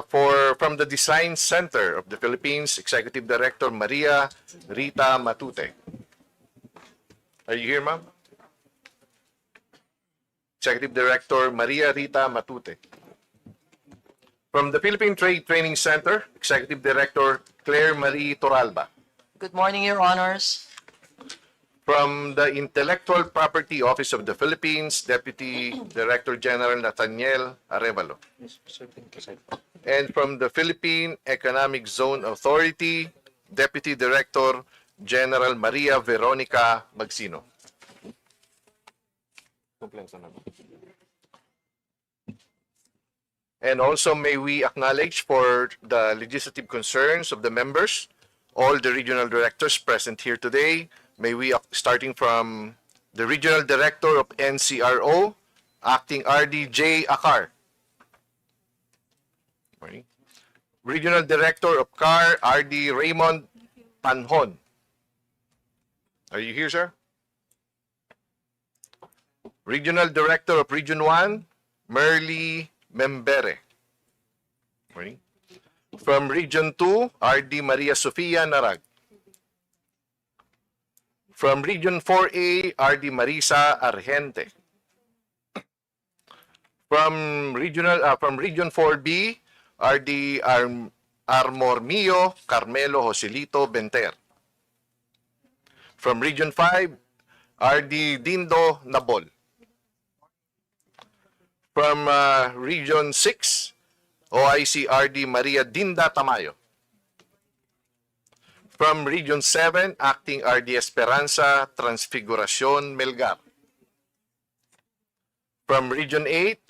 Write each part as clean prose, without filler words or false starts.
from the Design Center of the Philippines, Executive Director Maria Rita Matute. Are you here, ma'am? Executive Director Maria Rita Matute. From the Philippine Trade Training Center, Executive Director Claire Marie Toralba. Good morning, Your Honors. From the Intellectual Property Office of the Philippines, Deputy Director General Nathaniel Arevalo. And from the Philippine Economic Zone Authority, Deputy Director General Maria Veronica Magsino. And also may we acknowledge for the legislative concerns of the members, all the regional directors present here today. May we, starting from the Regional Director of NCRO, Acting RD J. Akar. Morning. Regional Director of CAR, RD Raymond Panhon. Are you here, sir? Regional Director of Region 1, Merly Membere. Morning. From Region 2, RD Maria Sofia Narag. From Region 4A, RD Marisa Argente. From Region 4B, RD Armormio Carmelo Joselito Benter. From Region 5, RD Dindo Nabol. From Region 6, OIC RD Maria Dinda Tamayo. From Region 7, Acting RD Esperanza Transfiguracion Melgar. From Region 8,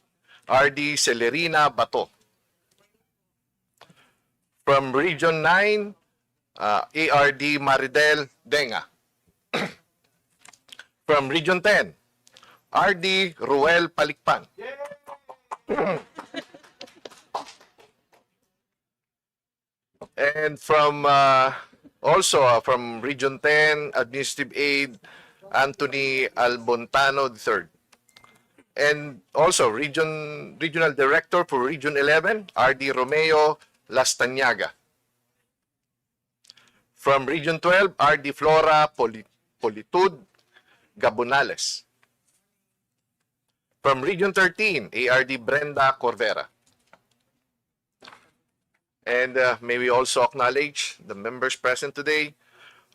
RD Celerina Bato. From Region 9, ARD Maridel Denga. From Region 10, RD Ruel Palikpan. And from also from Region 10, Administrative Aide Anthony Albontano III. And also Regional Director for Region 11, RD Romeo Lastañaga. From Region 12, RD Flora Politud Gabonales. From Region 13, ARD Brenda Corvera. And may we also acknowledge the members present today,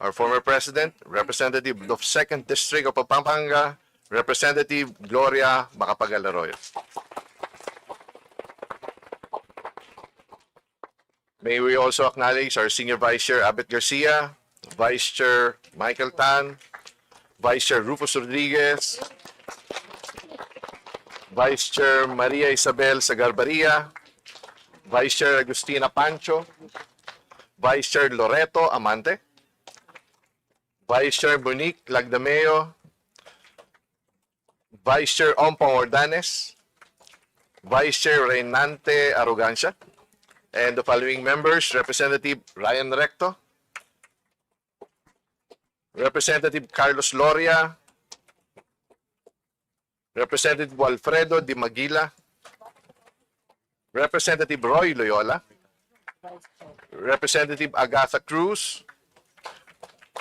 our former President, Representative of 2nd District of Pampanga, Representative Gloria Macapagal Arroyo. May we also acknowledge our Senior Vice Chair, Abet Garcia, Vice Chair Michael Tan, Vice Chair Rufus Rodriguez, Vice Chair Maria Isabel Sagarbaria, Vice Chair Agustina Pancho, Vice Chair Loreto Amante, Vice Chair Monique Lagdameo, Vice Chair Ompong Ordanes, Vice Chair Reynante Arrogancia, and the following members, Representative Ryan Recto, Representative Carlos Loria, Representative Walfredo Di Maguila, Representative Roy Loyola, Representative Agatha Cruz,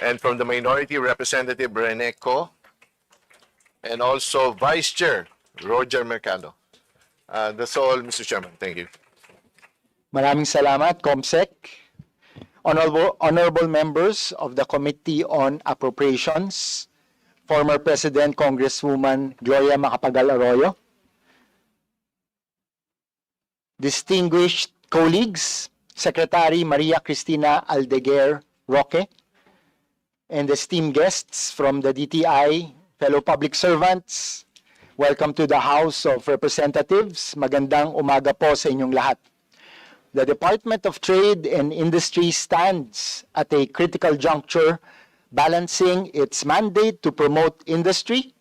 and from the minority, Representative Rene Co, and also Vice Chair Roger Mercado. That's all, Mr. Chairman. Thank you. Maraming salamat, Comsec. Honorable members of the Committee on Appropriations, former President Congresswoman Gloria Macapagal Arroyo, distinguished colleagues, Secretary Maria Cristina Aldeguer Roque, and esteemed guests from the DTI, fellow public servants, welcome to the House of Representatives. Magandang umaga po sa inyong lahat. The Department of Trade and Industry stands at a critical juncture, balancing its mandate to promote industry,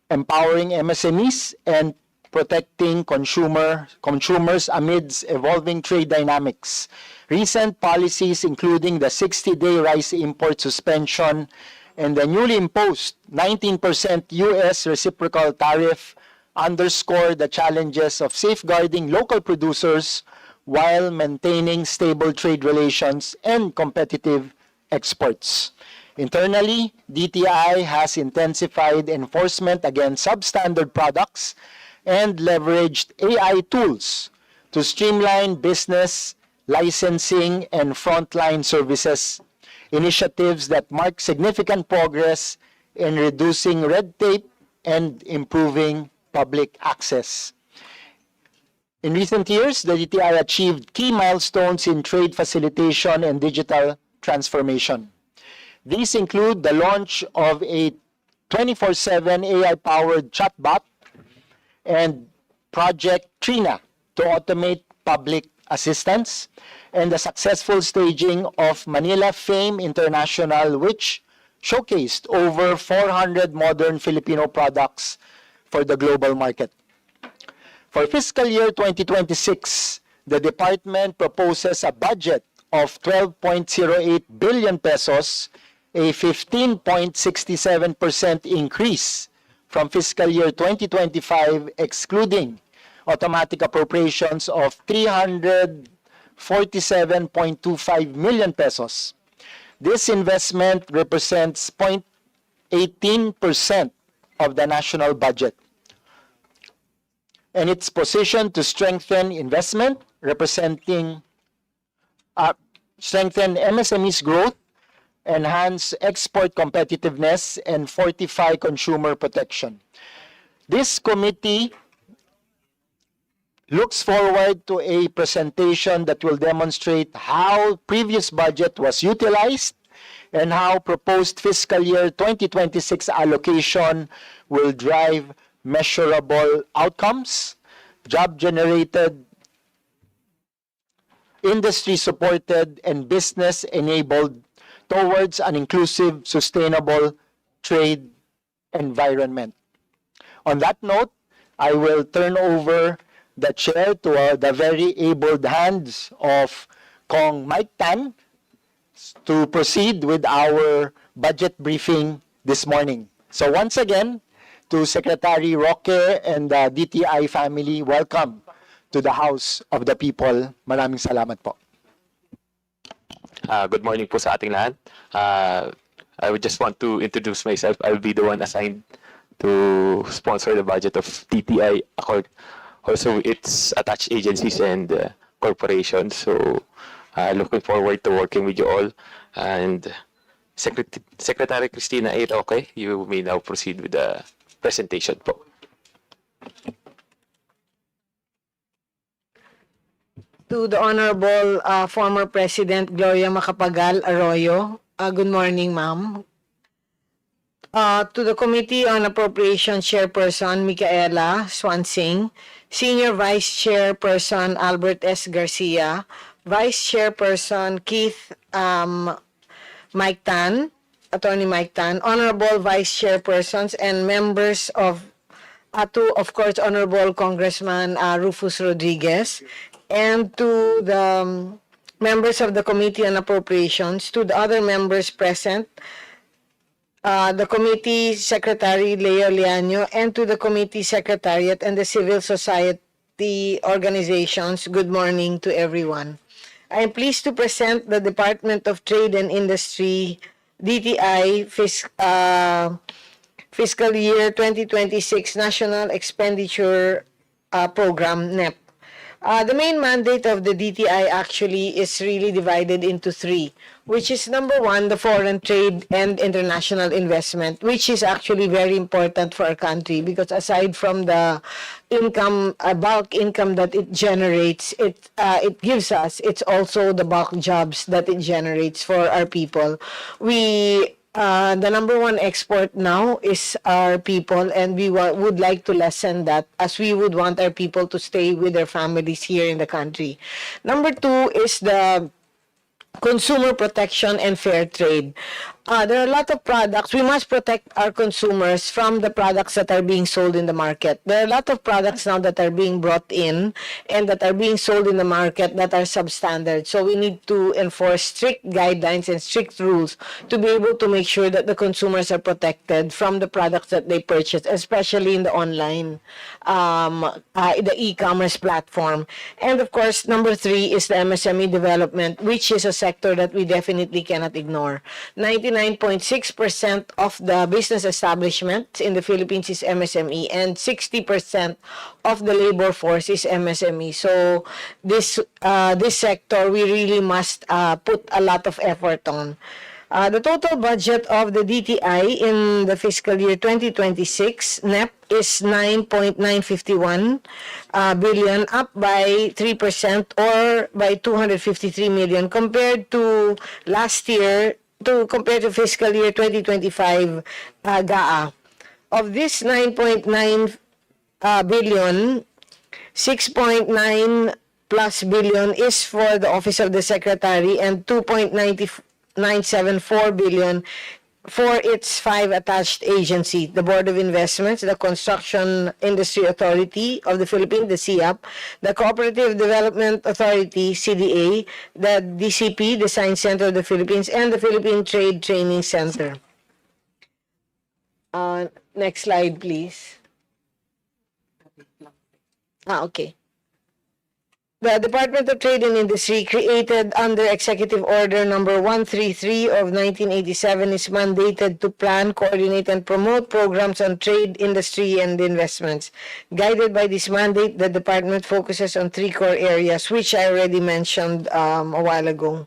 empowering MSMEs, and protecting consumers amidst evolving trade dynamics. Recent policies, including the 60-day rice import suspension and the newly imposed 19% U.S. reciprocal tariff, underscore the challenges of safeguarding local producers while maintaining stable trade relations and competitive exports. Internally, DTI has intensified enforcement against substandard products and leveraged AI tools to streamline business, licensing, and frontline services, initiatives that mark significant progress in reducing red tape and improving public access. In recent years, the DTI achieved key milestones in trade facilitation and digital transformation. These include the launch of a 24/7 AI-powered chatbot and Project Trina to automate public assistance, and the successful staging of Manila Fame International, which showcased over 400 modern Filipino products for the global market. For fiscal year 2026, the department proposes a budget of 12.08 billion pesos, a 15.67% increase from fiscal year 2025, excluding automatic appropriations of 347.25 million pesos. This investment represents 0.18% of the national budget, and it's positioned to strengthen investment, strengthen MSMEs growth, enhance export competitiveness, and fortify consumer protection. This committee looks forward to a presentation that will demonstrate how previous budget was utilized and how proposed fiscal year 2026 allocation will drive measurable outcomes, job generated, industry supported, and business enabled towards an inclusive, sustainable trade environment. On that note, I will turn over the chair to the very able hands of Kong Mike Tan to proceed with our budget briefing this morning. So once again, to Secretary Roque and the DTI family, welcome to the House of the People. Maraming salamat po. Good morning po sa ating lahat. I would just want to introduce myself. I'll be the one assigned to sponsor the budget of DTI, also its attached agencies and corporations. So looking forward to working with you all. And Secretary Cristina A. Roque, you may now proceed with the presentation po. To the Honorable former President Gloria Macapagal Arroyo, good morning, ma'am. To the Committee on Appropriations Chairperson Micaela Swansing, Senior Vice Chairperson Albert S. Garcia, Vice Chairperson Keith Mike Tan, Attorney Mike Tan, Honorable Vice Chairpersons and members of of course, Honorable Congressman Rufus Rodriguez, and to the members of the Committee on Appropriations, to the other members present, the Committee Secretary Leo Liaño, and to the Committee Secretariat and the civil society organizations, good morning to everyone. I am pleased to present the Department of Trade and Industry, DTI, Fiscal Year 2026 National Expenditure Program, NEP. The main mandate of the DTI actually is really divided into three, which is number one, the foreign trade and international investment, which is actually very important for our country because aside from the income, bulk income that it generates, it gives us, it's also the bulk jobs that it generates for our people. The number one export now is our people, and we would like to lessen that as we would want our people to stay with their families here in the country. Number two is the consumer protection and fair trade. there are a lot of products. We must protect our consumers from the products that are being sold in the market. There are a lot of products now that are being brought in and that are being sold in the market that are substandard. So we need to enforce strict guidelines and strict rules to be able to make sure that the consumers are protected from the products that they purchase, especially in the online, the e-commerce platform. And of course, number 3 is the MSME development, which is a sector that we definitely cannot ignore. 99.6% of the business establishment in the Philippines is MSME, and 60% of the labor force is MSME. So this sector we really must put a lot of effort on. The total budget of the DTI in the fiscal year 2026 NEP is 9.951 billion, up by 3% or by 253 million compared to last year, compared to fiscal year 2025 GAA. Of this 9.9 billion, 6.9 plus billion is for the Office of the Secretary and 2.974 billion for its 5 attached agencies: the Board of Investments, the Construction Industry Authority of the Philippines, the CIAP, the Cooperative Development Authority, CDA, the DCP, the Science Center of the Philippines, and the Philippine Trade Training Center. Next slide, please. Okay. The Department of Trade and Industry, created under Executive Order number 133 of 1987, is mandated to plan, coordinate, and promote programs on trade, industry, and investments. Guided by this mandate, the department focuses on 3 core areas, which I already mentioned a while ago.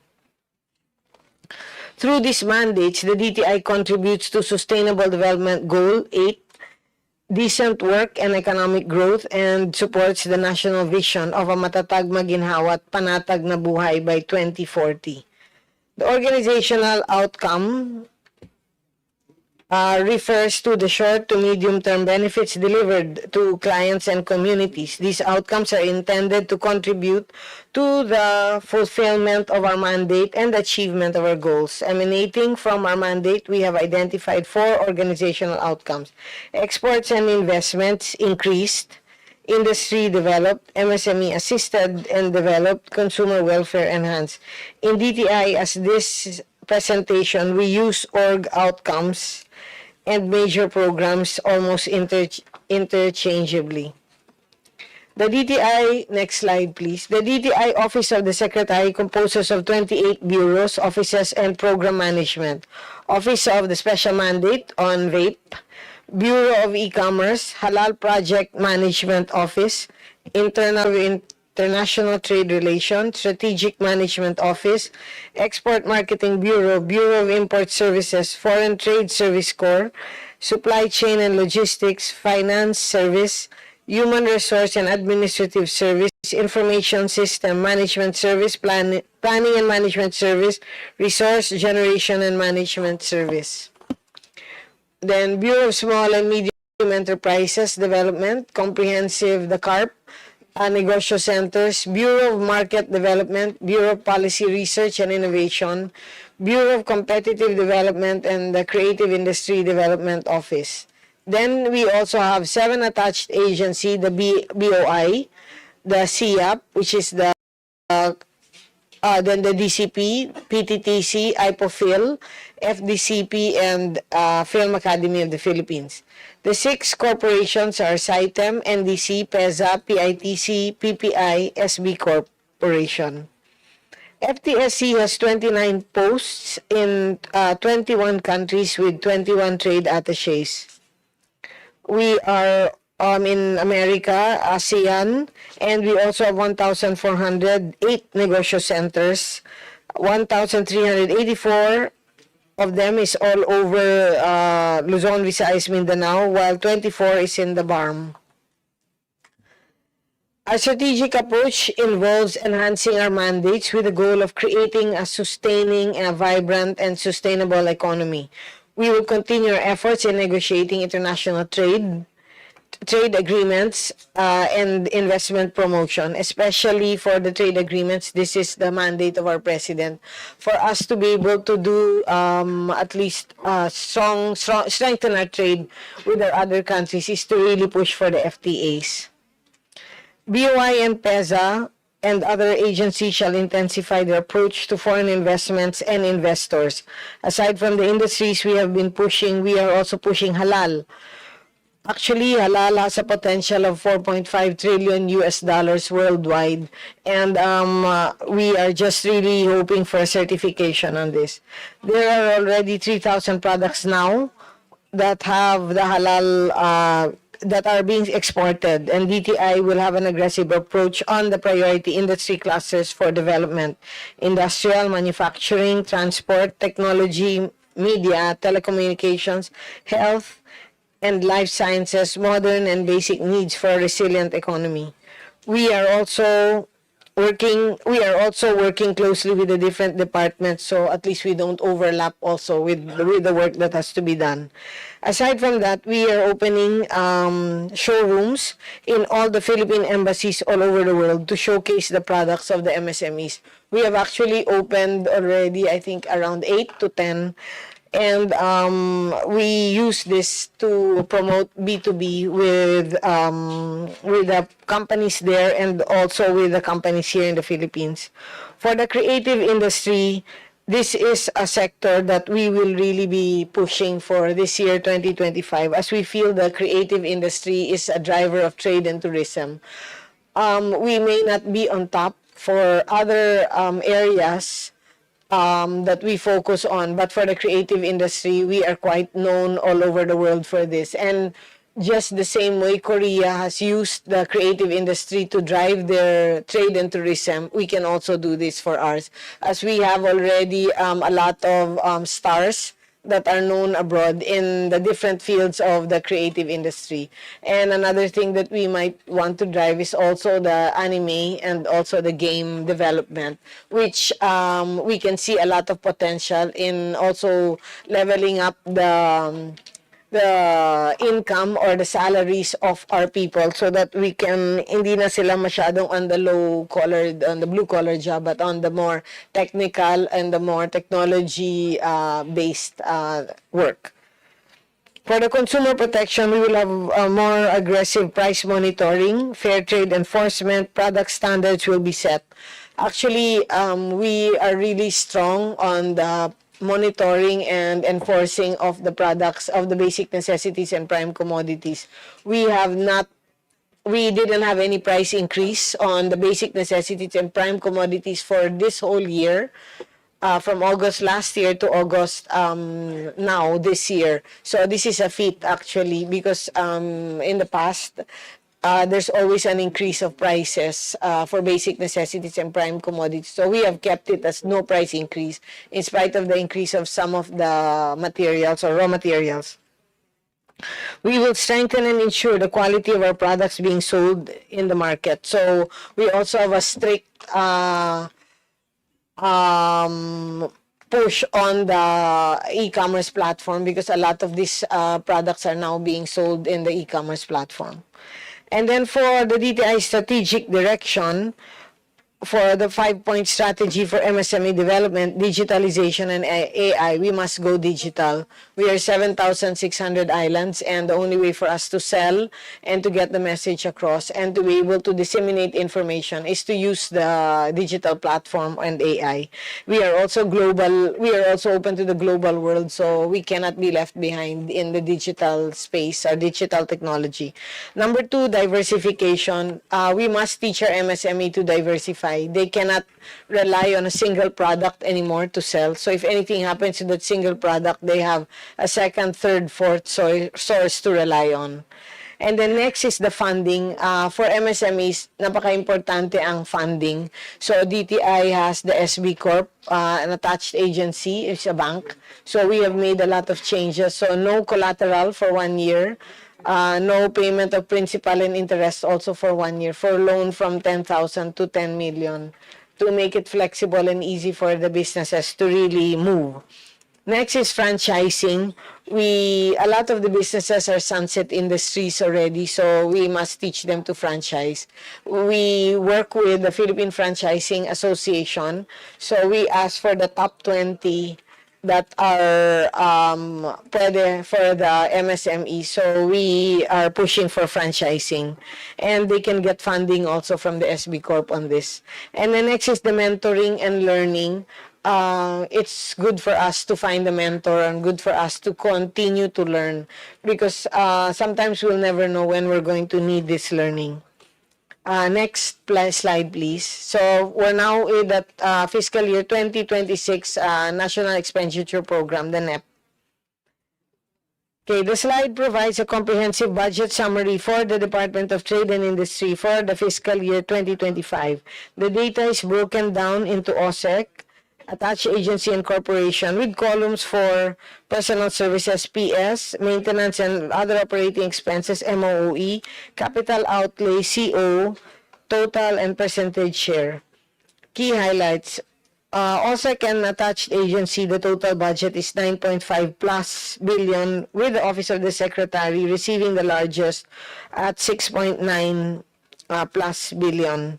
Through these mandates, the DTI contributes to Sustainable Development Goal 8, decent work and economic growth, and supports the national vision of a matatag, maginhawa at panatag na buhay by 2040. The organizational outcome refers to the short to medium-term benefits delivered to clients and communities. These outcomes are intended to contribute to the fulfillment of our mandate and achievement of our goals. Emanating from our mandate, we have identified 4 organizational outcomes: exports and investments increased, industry developed, MSME assisted and developed, consumer welfare enhanced. In DTI, as this presentation, we use org outcomes and major programs almost interchangeably. The DTI, next slide please. The DTI Office of the Secretary composes of 28 bureaus, offices, and program management. Office of the Special Mandate on Vape, Bureau of E-Commerce, Halal Project Management Office, International Trade Relations, Strategic Management Office, Export Marketing Bureau, Bureau of Import Services, Foreign Trade Service Corps, Supply Chain and Logistics, Finance Service, Human Resource and Administrative Service, Information System Management Service, Planning and Management Service, Resource Generation and Management Service. Then Bureau of Small and Medium Enterprises Development, Comprehensive, the CARP, Negosyo Centers, Bureau of Market Development, Bureau of Policy Research and Innovation, Bureau of Competitive Development, and the Creative Industry Development Office. Then we also have 7 attached agencies: the BOI, the CIAP, which is the then the DCP, PTTC, IPOFIL, FDCP, and Film Academy of the Philippines. The 6 corporations are SITEM, NDC, PEZA, PITC, PPI, SB Corporation. FTSC has 29 posts in 21 countries with 21 trade attaches. We are in America, ASEAN, and we also have 1,408 negosyo centers. 1,384 of them is all over Luzon, Visayas, Mindanao, while 24 is in the BARM. Our strategic approach involves enhancing our mandates with the goal of creating a sustaining, a vibrant, and sustainable economy. We will continue our efforts in negotiating international trade trade agreements and investment promotion, especially for the trade agreements. This is the mandate of our president for us to be able to do at least strengthen our trade with our other countries is to really push for the FTAs. BOI and PEZA and other agencies shall intensify their approach to foreign investments and investors. Aside from the industries we have been pushing, we are also pushing halal. Actually, halal has a potential of 4.5 trillion US dollars worldwide, and we are just really hoping for a certification on this. There are already 3,000 products now that have the halal that are being exported, and DTI will have an aggressive approach on the priority industry clusters for development: industrial, manufacturing, transport, technology, media, telecommunications, health, and life sciences, modern and basic needs for a resilient economy. We are also working closely with the different departments, so at least we don't overlap also with the work that has to be done. Aside from that, we are opening showrooms in all the Philippine embassies all over the world to showcase the products of the MSMEs. We have actually opened already, I think, around 8 to 10, and we use this to promote B2B with the companies there and also with the companies here in the Philippines. For the creative industry, this is a sector that we will really be pushing for this year, 2025, as we feel the creative industry is a driver of trade and tourism. We may not be on top for other areas that we focus on, but for the creative industry, we are quite known all over the world for this. And just the same way Korea has used the creative industry to drive their trade and tourism, we can also do this for ours, as we have already a lot of stars that are known abroad in the different fields of the creative industry. And another thing that we might want to drive is also the anime and also the game development, which we can see a lot of potential in also leveling up the income or the salaries of our people, so that we can hindi na sila masyadong on the blue collar job, but on the more technical and the more technology based work. For the consumer protection, we will have more aggressive price monitoring, fair trade enforcement, product standards will be set. Actually, we are really strong on the monitoring and enforcing of the products of the basic necessities and prime commodities. We didn't have any price increase on the basic necessities and prime commodities for this whole year, from August last year to August now this year. So this is a feat actually, because in the past, there's always an increase of prices for basic necessities and prime commodities. So we have kept it as no price increase in spite of the increase of some of the materials or raw materials. We will strengthen and ensure the quality of our products being sold in the market. So we also have a strict push on the e-commerce platform, because a lot of these products are now being sold in the e-commerce platform. And then for the DTI strategic direction, for the 5-point strategy for MSME development, digitalization, and AI, we must go digital. We are 7,600 islands, and the only way for us to sell and to get the message across and to be able to disseminate information is to use the digital platform and AI. We are also global. We are also open to the global world, so we cannot be left behind in the digital space or digital technology. Number 2, diversification. We must teach our MSME to diversify. They cannot rely on a single product anymore to sell. So if anything happens to that single product, they have a second, third, fourth source to rely on. And then next is the funding. For MSMEs, napaka-importante ang funding. So DTI has the SB Corp, an attached agency, it's a bank. So we have made a lot of changes. So no collateral for 1 year. No payment of principal and interest also for 1 year, for loan from 10,000 to 10 million, to make it flexible and easy for the businesses to really move. Next is franchising. A lot of the businesses are sunset industries already, so we must teach them to franchise. We work with the Philippine Franchising Association, so we ask for the top 20 that are pwede for the MSME. So we are pushing for franchising, and they can get funding also from the SB Corp on this. And the next is the mentoring and learning. It's good for us to find a mentor and good for us to continue to learn, because sometimes we'll never know when we're going to need this learning. Next slide, please. So we're now in the fiscal year 2026 National Expenditure Program, the NEP. Okay, the slide provides a comprehensive budget summary for the Department of Trade and Industry for the fiscal year 2025. The data is broken down into OSEC, attached agency and corporation, with columns for personal services, PS, maintenance and other operating expenses, MOE, capital outlay, CO, total and percentage share. Key highlights. OSEC and attached agency, the total budget is 9.5 plus billion, with the Office of the Secretary receiving the largest at 6.9 plus billion.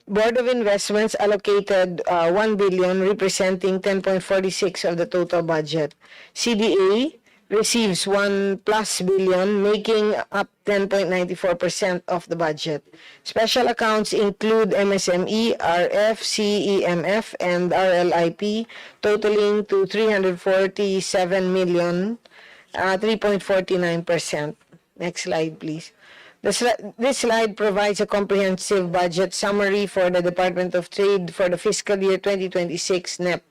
Board of Investments allocated 1 billion, representing 10.46 of the total budget. CDA receives 1 plus billion, making up 10.94% of the budget. Special accounts include MSME, RF, CEMF, and RLIP, totaling to 347 million, 3.49%. Next slide, please. This slide provides a comprehensive budget summary for the Department of Trade for the fiscal year 2026 NEP.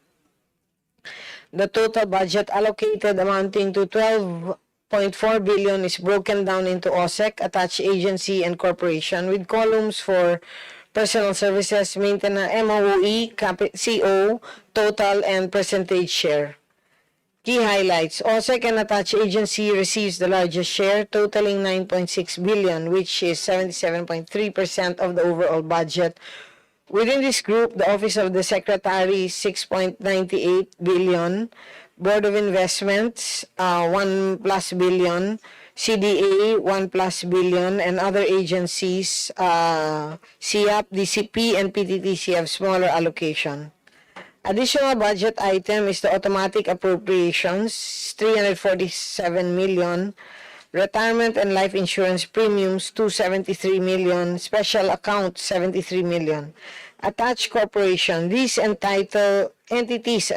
The total budget allocated amounting to 12.4 billion is broken down into OSEC, attached agency, and corporation, with columns for personal services, maintenance, MOE, CO, total, and percentage share. Key highlights. OSEC and attached agency receives the largest share, totaling 9.6 billion, which is 77.3% of the overall budget. Within this group, the Office of the Secretary, 6.98 billion, Board of Investments, 1 plus billion, CDA, 1 plus billion, and other agencies, CIAP, DCP, and PTTC have smaller allocation. Additional budget item is the automatic appropriations, 347 million, retirement and life insurance premiums, 273 million, special account, 73 million. Attached corporation, these entities,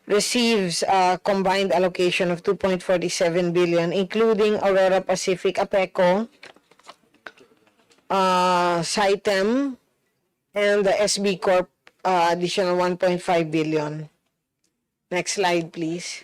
receives a combined allocation of 2.47 billion, including Aurora Pacific, APECO, SITEM, and the SB Corp, additional 1.5 billion. Next slide, please.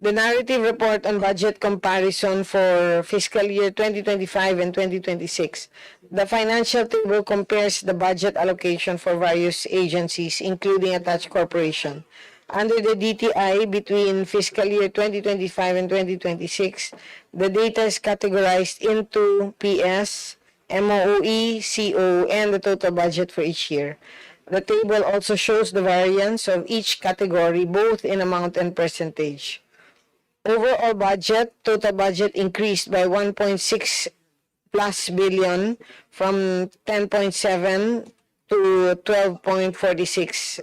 The narrative report on budget comparison for fiscal year 2025 and 2026. The financial table compares the budget allocation for various agencies, including attached corporation. Under the DTI between fiscal year 2025 and 2026, the data is categorized into PS, MOE, CO, and the total budget for each year. The table also shows the variance of each category, both in amount and percentage. Overall budget, total budget increased by 1.6 plus billion from 10.7 to 12.46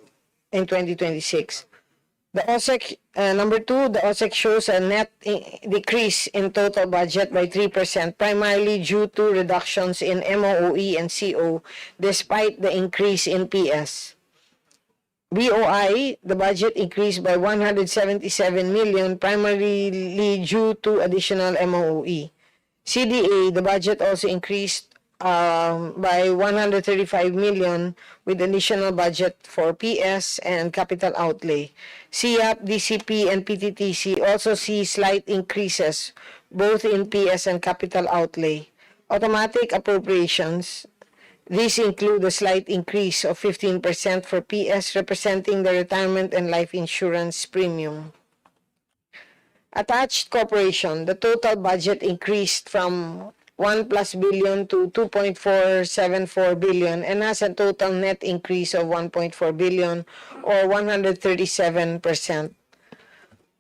in 2026. The OSEC, number 2, the OSEC shows a net decrease in total budget by 3%, primarily due to reductions in MOE and CO, despite the increase in PS. BOI, the budget increased by 177 million, primarily due to additional MOE. CDA, the budget also increased by 135 million with additional budget for PS and capital outlay. CIAP, DCP, and PTTC also see slight increases both in PS and capital outlay. Automatic appropriations, these include a slight increase of 15% for PS, representing the retirement and life insurance premium. Attached corporation, the total budget increased from 1+ billion to 2.474 billion and has a total net increase of 1.4 billion or 137%.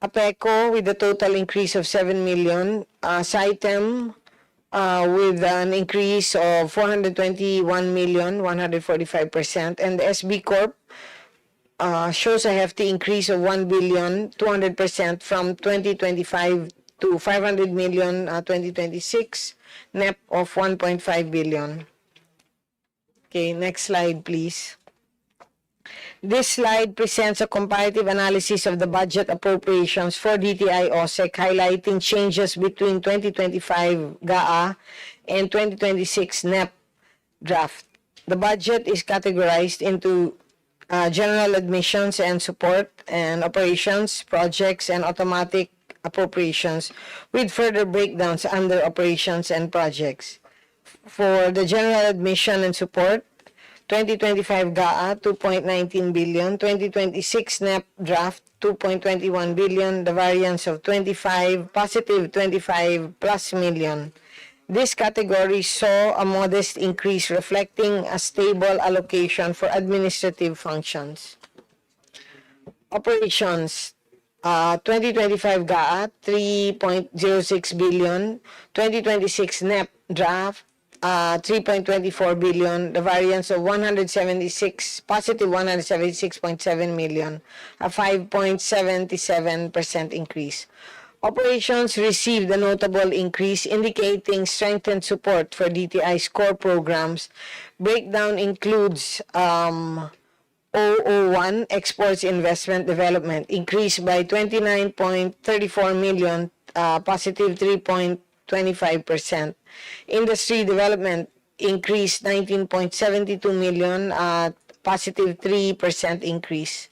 APECO with a total increase of 7 million, SITEM with an increase of 421 million, 145%, and the SB Corp shows a hefty increase of 1 billion, 200% from 2025 to 500 million 2026, NEP of 1.5 billion. Okay, next slide, please. This slide presents a comparative analysis of the budget appropriations for DTI OSEC, highlighting changes between 2025 GAA and 2026 NEP draft. The budget is categorized into general admissions and support and operations, projects, and automatic appropriations, with further breakdowns under operations and projects. For the general admission and support, 2025 GAA, 2.19 billion, 2026 NEP draft, 2.21 billion, the variance of 25, positive 25 plus million. This category saw a modest increase reflecting a stable allocation for administrative functions. Operations, 2025 GAA, 3.06 billion, 2026 NEP draft, 3.24 billion, the variance of 176, positive 176.7 million, a 5.77% increase. Operations received a notable increase, indicating strengthened support for DTI's core programs. Breakdown includes 001 Exports Investment Development, increased by 29.34 million, positive 3.25%. Industry Development increased 19.72 million, positive 3% increase.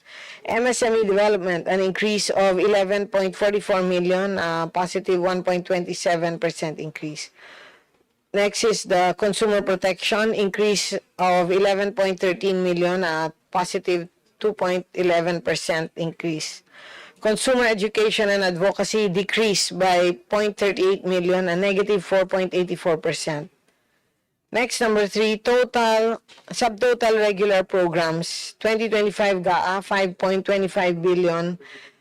MSME Development, an increase of 11.44 million, positive 1.27% increase. Next is the Consumer Protection, increase of 11.13 million, positive 2.11% increase. Consumer Education and Advocacy decreased by 0.38 million, a negative 4.84%. Next, number 3, subtotal regular programs. 2025 GAA, 5.25 billion.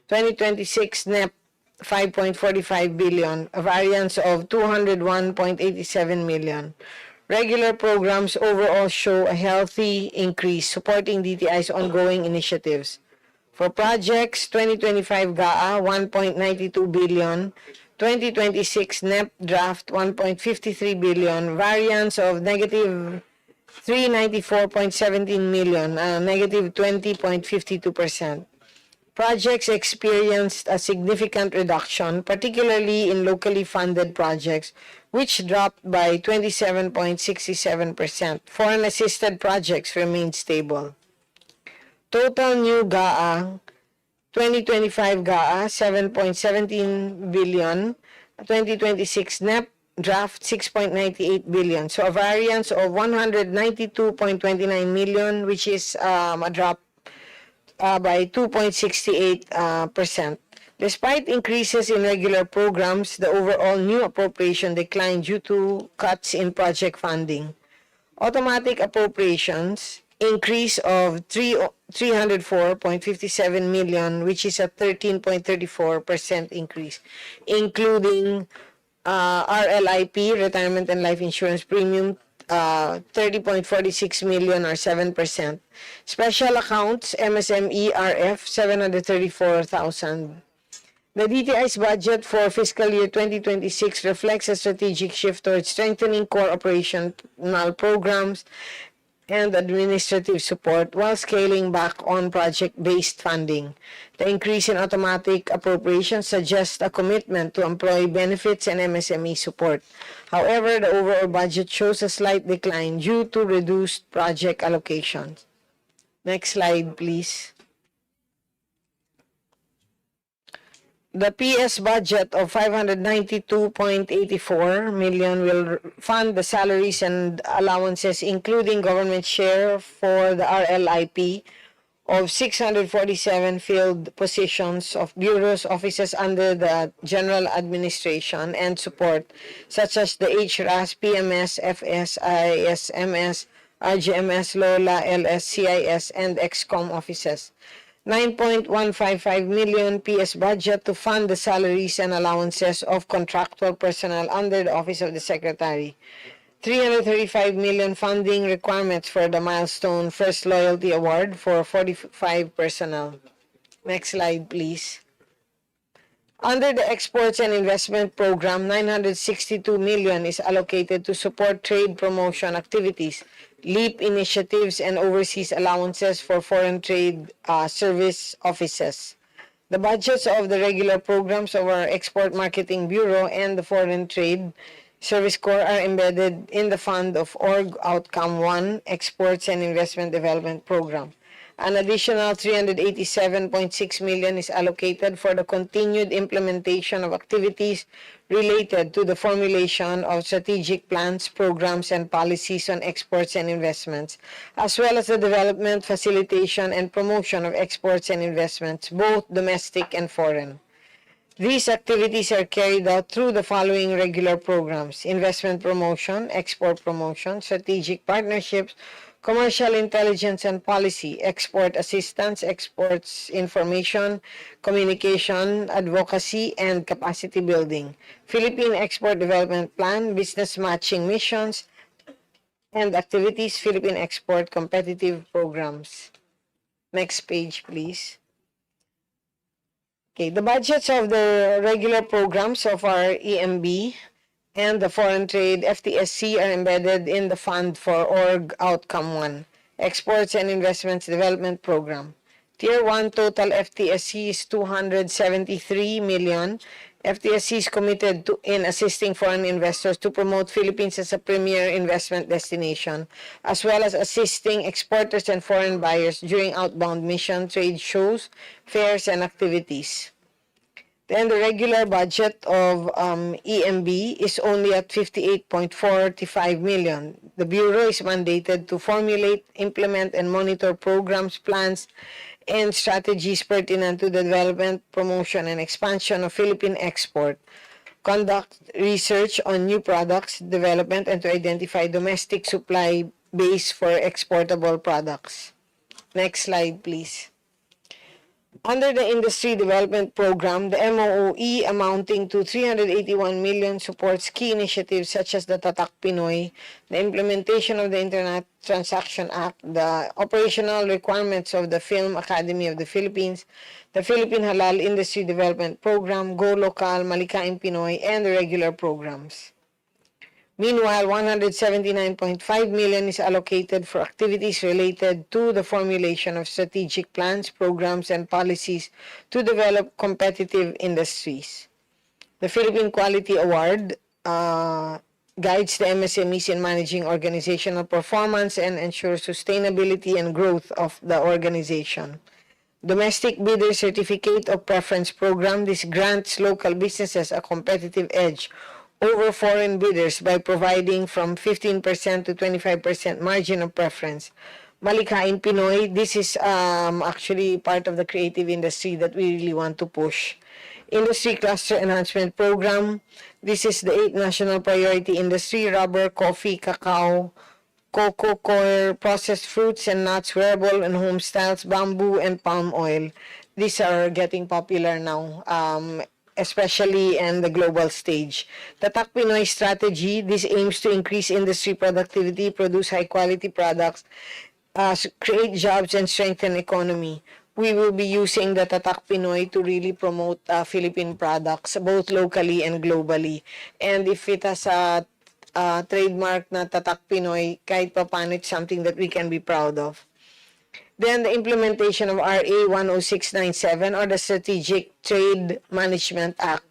2026 NEP, 5.45 billion, a variance of 201.87 million. Regular programs overall show a healthy increase, supporting DTI's ongoing initiatives. For projects, 2025 GAA, 1.92 billion. 2026 NEP draft, 1.53 billion. Variance of negative 394.17 million, negative 20.52%. Projects experienced a significant reduction, particularly in locally funded projects, which dropped by 27.67%. Foreign assisted projects remained stable. Total new GAA, 2025 GAA, 7.17 billion. 2026 NEP draft, 6.98 billion. So a variance of 192.29 million, which is a drop by 2.68%. Despite increases in regular programs, the overall new appropriation declined due to cuts in project funding. Automatic appropriations, increase of 304.57 million, which is a 13.34% increase, including RLIP, Retirement and Life Insurance Premium, 30.46 million or 7%. Special accounts, MSME, RF, 734,000. The DTI's budget for fiscal year 2026 reflects a strategic shift towards strengthening core operational programs and administrative support while scaling back on project-based funding. The increase in automatic appropriations suggests a commitment to employee benefits and MSME support. However, the overall budget shows a slight decline due to reduced project allocations. Next slide, please. The PS budget of 592.84 million will fund the salaries and allowances, including government share for the RLIP of 647 filled positions of bureaus, offices under the general administration and support, such as the HRAS, PMS, FS, ISMS, RGMS, LOLA, LS, CIS, and XCOM offices. 9.155 million PS budget to fund the salaries and allowances of contractual personnel under the Office of the Secretary. 335 million funding requirements for the milestone First Loyalty Award for 45 personnel. Next slide, please. Under the Exports and Investment Program, 962 million is allocated to support trade promotion activities, LEAP initiatives, and overseas allowances for foreign trade service offices. The budgets of the regular programs of our Export Marketing Bureau and the Foreign Trade Service Corps are embedded in the fund of Org Outcome 1 Exports and Investment Development Program. An additional 387.6 million is allocated for the continued implementation of activities related to the formulation of strategic plans, programs, and policies on exports and investments, as well as the development, facilitation, and promotion of exports and investments, both domestic and foreign. These activities are carried out through the following regular programs: investment promotion, export promotion, strategic partnerships, commercial intelligence and policy, export assistance, exports information, communication, advocacy, and capacity building, Philippine Export Development Plan, business matching missions, and activities, Philippine Export Competitive Programs. Next page, please. Okay, the budgets of the regular programs of our EMB and the Foreign Trade FTSC are embedded in the fund for Org Outcome 1, Exports and Investments Development Program. Tier 1 total FTSC is 273 million. FTSC is committed to in assisting foreign investors to promote Philippines as a premier investment destination, as well as assisting exporters and foreign buyers during outbound mission, trade shows, fairs, and activities. Then the regular budget of EMB is only at 58.45 million. The Bureau is mandated to formulate, implement, and monitor programs, plans, and strategies pertinent to the development, promotion, and expansion of Philippine export, conduct research on new products development, and to identify domestic supply base for exportable products. Next slide, please. Under the Industry Development Program, the MOOE amounting to 381 million supports key initiatives such as the Tatak Pinoy, the implementation of the Internet Transaction Act, the operational requirements of the Film Academy of the Philippines, the Philippine Halal Industry Development Program, Go Local, Malikain Pinoy, and the regular programs. Meanwhile, 179.5 million is allocated for activities related to the formulation of strategic plans, programs, and policies to develop competitive industries. The Philippine Quality Award guides the MSMEs in managing organizational performance and ensures sustainability and growth of the organization. Domestic Bidder Certificate of Preference Program, this grants local businesses a competitive edge over foreign bidders by providing from 15% to 25% margin of preference. Malikain Pinoy, this is actually part of the creative industry that we really want to push. Industry Cluster Enhancement Program, this is the 8th National Priority Industry: rubber, coffee, cacao, cocoa, coir, processed fruits and nuts, wearable and home styles, bamboo, and palm oil. These are getting popular now, especially in the global stage. The Tatak Pinoy strategy, this aims to increase industry productivity, produce high-quality products, create jobs, and strengthen economy. We will be using the Tatak Pinoy to really promote Philippine products, both locally and globally. And if it has a trademark na Tatak Pinoy, kahit pa paano, it's something that we can be proud of. Then the implementation of RA 10697, or the Strategic Trade Management Act,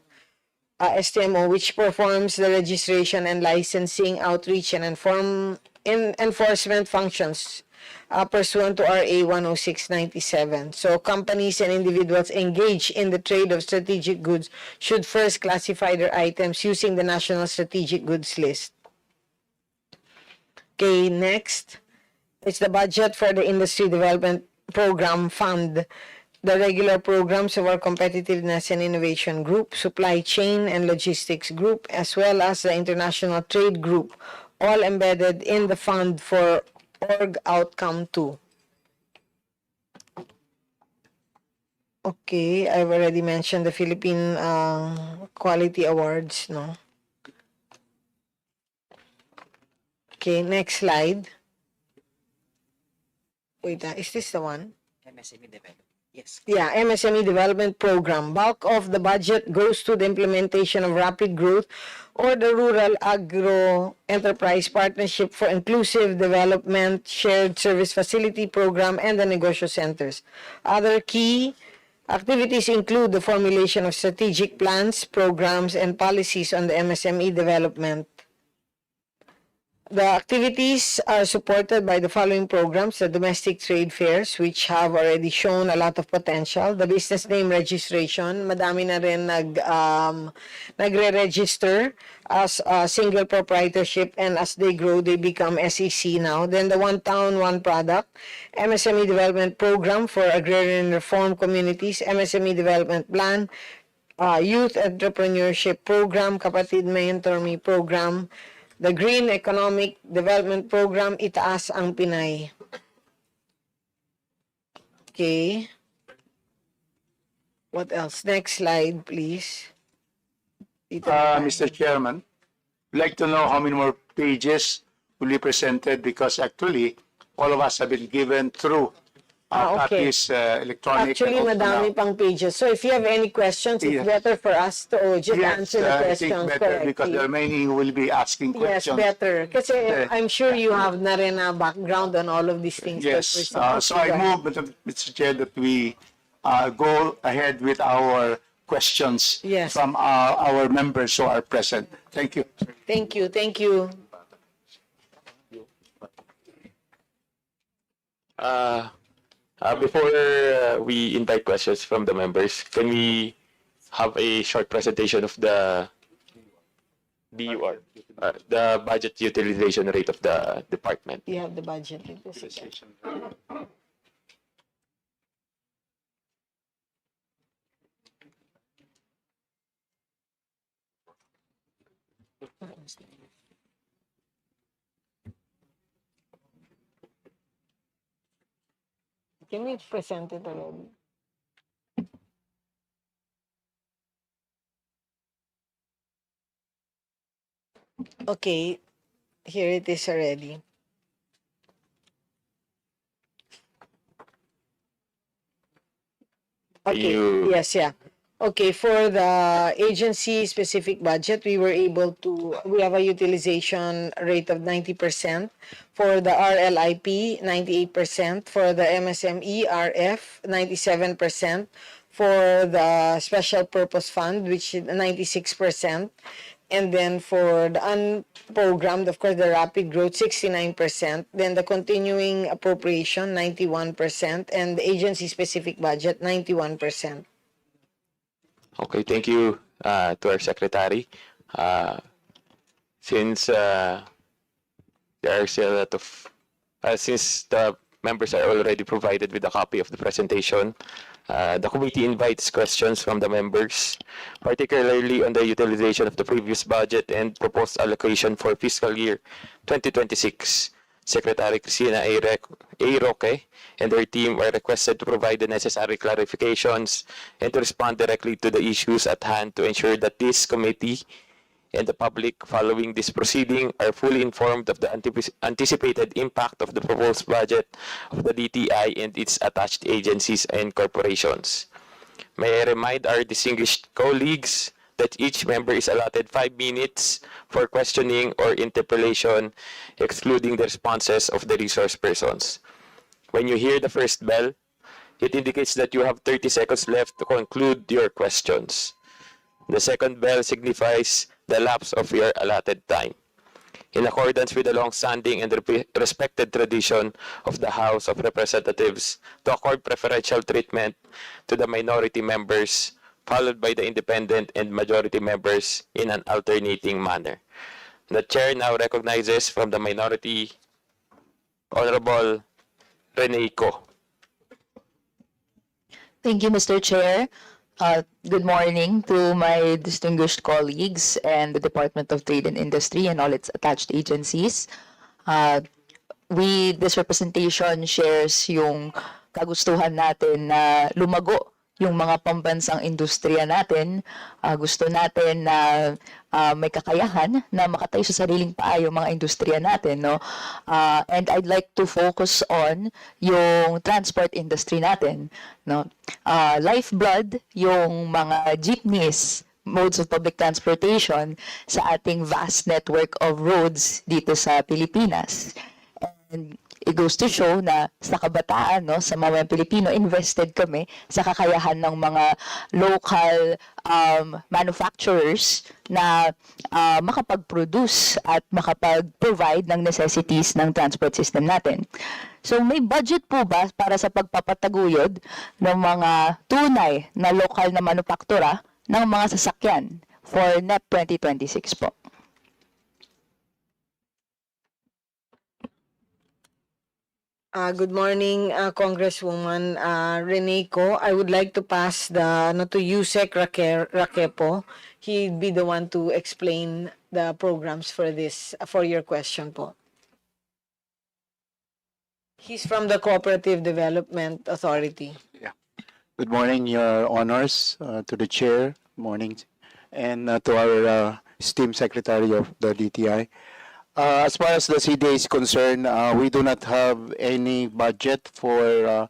STMO, which performs the registration and licensing, outreach, and enforcement functions pursuant to RA 10697. So companies and individuals engaged in the trade of strategic goods should first classify their items using the National Strategic Goods List. Okay, next. It's the budget for the Industry Development program fund the regular programs of our competitiveness and innovation group, supply chain and logistics group, as well as the international trade group, all embedded in the fund for org outcome 2. Okay, I've already mentioned the Philippine Quality Awards, no? Okay, next slide. Wait, is this the one? MSME development. Yes. Yeah, MSME development program. Bulk of the budget goes to the implementation of rapid growth or the rural agro enterprise partnership for inclusive development, shared service facility program, and the negosyo centers. Other key activities include the formulation of strategic plans, programs, and policies on the MSME development. The activities are supported by the following programs: the domestic trade fairs, which have already shown a lot of potential; the business name registration, madami na rin nagre-register as a single proprietorship, and as they grow, they become SEC now. Then the One Town, One Product, MSME Development Program for Agrarian Reform Communities, MSME Development Plan, Youth Entrepreneurship Program, Kapatid Mentor Me Program, the Green Economic Development Program, Itaas ang Pinay. Okay. What else? Next slide, please. Dito na tayo. Mr. Chairman, I'd like to know how many more pages will be presented because actually all of us have been given through Okay. copies electronic. Actually, and also madami now. pang pages. So if you have any questions, it's Yes. better for us to just Yes, answer the I think questions better because there correctly. are many who will be asking Yes, questions. better. Kasi I'm sure you have na rin a background on all of these things. that Yes, we're so I supposed to move, Mr. Chair, that we go ahead with our questions Yes. from our members who are present. Thank you. Thank you. Thank you. Before we invite questions from the members, can we have a short presentation of the BUR, the budget utilization rate of the department? You have the budget. Can we present it already? Okay, here it is already. Okay, You- yes, yeah. Okay, for the agency-specific budget, we have a utilization rate of 90%. For the RLIP, 98%. For the MSME, RF, 97%. For the Special Purpose Fund, which is 96%. And then for the unprogrammed, of course, the rapid growth, 69%. Then the continuing appropriation, 91%. And the agency-specific budget, 91%. Okay, thank you to our secretary. Since there are still a lot of, since the members are already provided with a copy of the presentation, the committee invites questions from the members, particularly on the utilization of the previous budget and proposed allocation for fiscal year 2026. Secretary Cristina A. Roque and her team are requested to provide the necessary clarifications and to respond directly to the issues at hand to ensure that this committee and the public following this proceeding are fully informed of the anticipated impact of the proposed budget of the DTI and its attached agencies and corporations. May I remind our distinguished colleagues that each member is allotted 5 minutes for questioning or interpellation, excluding the responses of the resource persons. When you hear the first bell, it indicates that you have 30 seconds left to conclude your questions. The second bell signifies the lapse of your allotted time. In accordance with the long-standing and respected tradition of the House of Representatives to accord preferential treatment to the minority members, followed by the independent and majority members in an alternating manner. The chair now recognizes from the minority, Honorable Rene Co. Thank you, Mr. Chair. Good morning to my distinguished colleagues and the Department of Trade and Industry and all its attached agencies. Uh, this representation shares yung kagustuhan natin na lumago yung mga pambansang industriya natin. Gusto natin na may kakayahan na makatayo sa sariling paa yung mga industriya natin, no? And I'd like to focus on yung transport industry natin, no? Lifeblood yung mga jeepneys, modes of public transportation sa ating vast network of roads dito sa Pilipinas. And it goes to show na sa kabataan, no, sa mga Pilipino, invested kami sa kakayahan ng mga local manufacturers na makapag-produce at makapag-provide ng necessities ng transport system natin. So may budget po ba para sa pagpapataguyod ng mga tunay na local na manufaktura ng mga sasakyan for NEP 2026 po? Good morning, Congresswoman Rene Co. I would like to pass the to Yusek Raquepo. He'd be the one to explain the programs for this for your question po. He's from the Cooperative Development Authority. Good morning, Your Honors, to the Chair, morning, and to our esteemed Secretary of the DTI. As far as the CDA is concerned, we do not have any budget for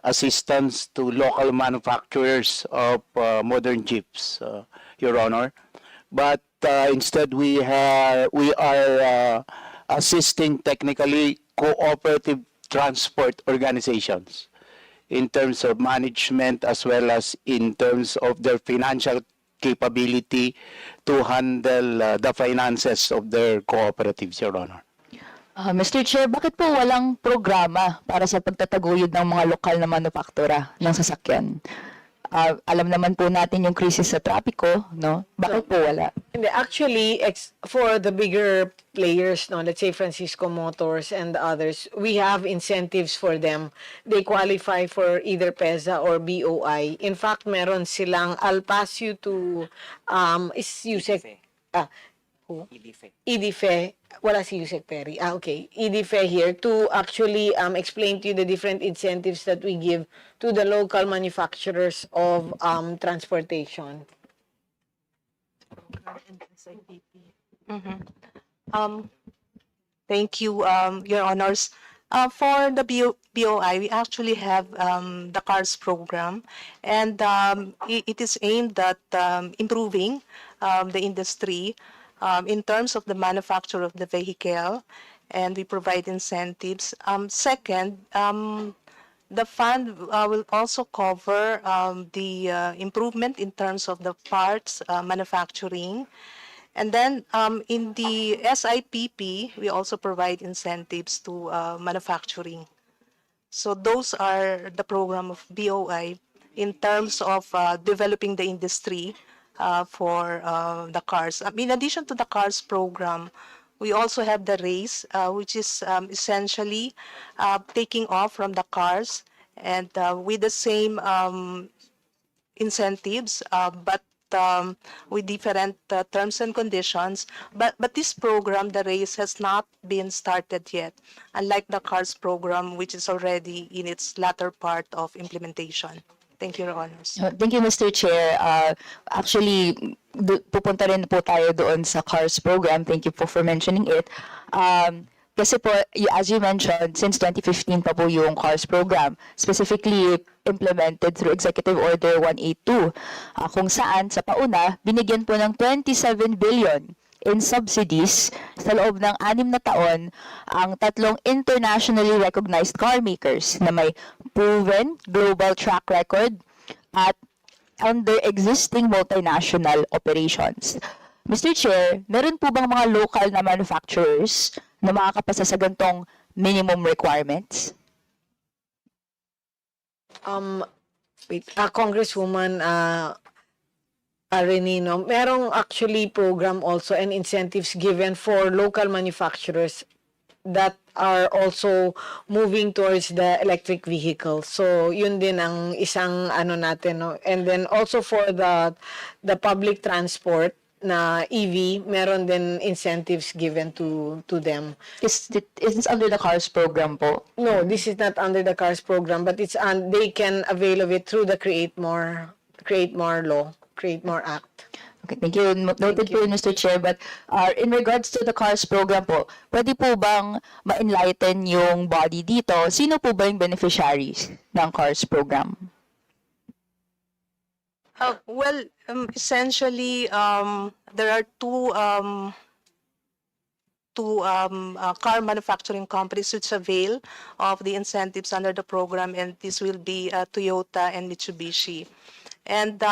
assistance to local manufacturers of modern jeeps, Your Honor. But instead, we are assisting technically cooperative transport organizations in terms of management as well as in terms of their financial capability to handle the finances of their cooperatives, Your Honor. Mr. Chair, bakit po walang programa para sa pagtataguyod ng mga lokal na manufaktura ng sasakyan? Alam naman po natin yung krisis sa trapiko, no? Bakit po wala? Actually, for the bigger players, no, let's say Francisco Motors and others, we have incentives for them. They qualify for either PEZA or BOI. In fact, meron silang, I'll pass you to, is Yusek, who? Edife. Wala si Yusek Perry. Okay. Edife here to actually explain to you the different incentives that we give to the local manufacturers of transportation. Thank you, Your Honors. For the BOI, we actually have the CARS program, and it is aimed at improving the industry in terms of the manufacture of the vehicle, and we provide incentives. Second, the fund will also cover the improvement in terms of the parts manufacturing. And then in the SIPP, we also provide incentives to manufacturing. So those are the program of BOI in terms of developing the industry for the cars. In addition to the cars program, we also have the race, which is essentially taking off from the cars and with the same incentives, but with different terms and conditions. But this program, the race, has not been started yet, unlike the CARS program, which is already in its latter part of implementation. Thank you, Your Honors. Thank you, Mr. Chair. Actually, pupunta rin po tayo doon sa CARS program. Thank you po for mentioning it. Kasi po, as you mentioned, since 2015 pa po yung CARS program, specifically implemented through Executive Order 182, kung saan sa pauna, binigyan po ng 27 billion in subsidies sa loob ng 6 na taon ang 3 internationally recognized car makers na may proven global track record at under existing multinational operations. Mr. Chair, meron po bang mga local na manufacturers na makakapasa sa gantong minimum requirements? Congresswoman Arenino, merong actually program also and incentives given for local manufacturers that are also moving towards the electric vehicle. So yun din ang isang ano natin, no? And then also for the public transport na EV, meron din incentives given to them. Is this under the CARS program po? No, this is not under the CARS program, but they can avail of it through the Create More law, Create More Act. Okay, thank you. Noted po, Mr. Chair. But in regards to the CARS program po, pwede po bang ma-enlighten yung body dito? Sino po ba yung beneficiaries ng CARS program? Essentially, there are two car manufacturing companies which avail of the incentives under the program, and this will be Toyota and Mitsubishi. And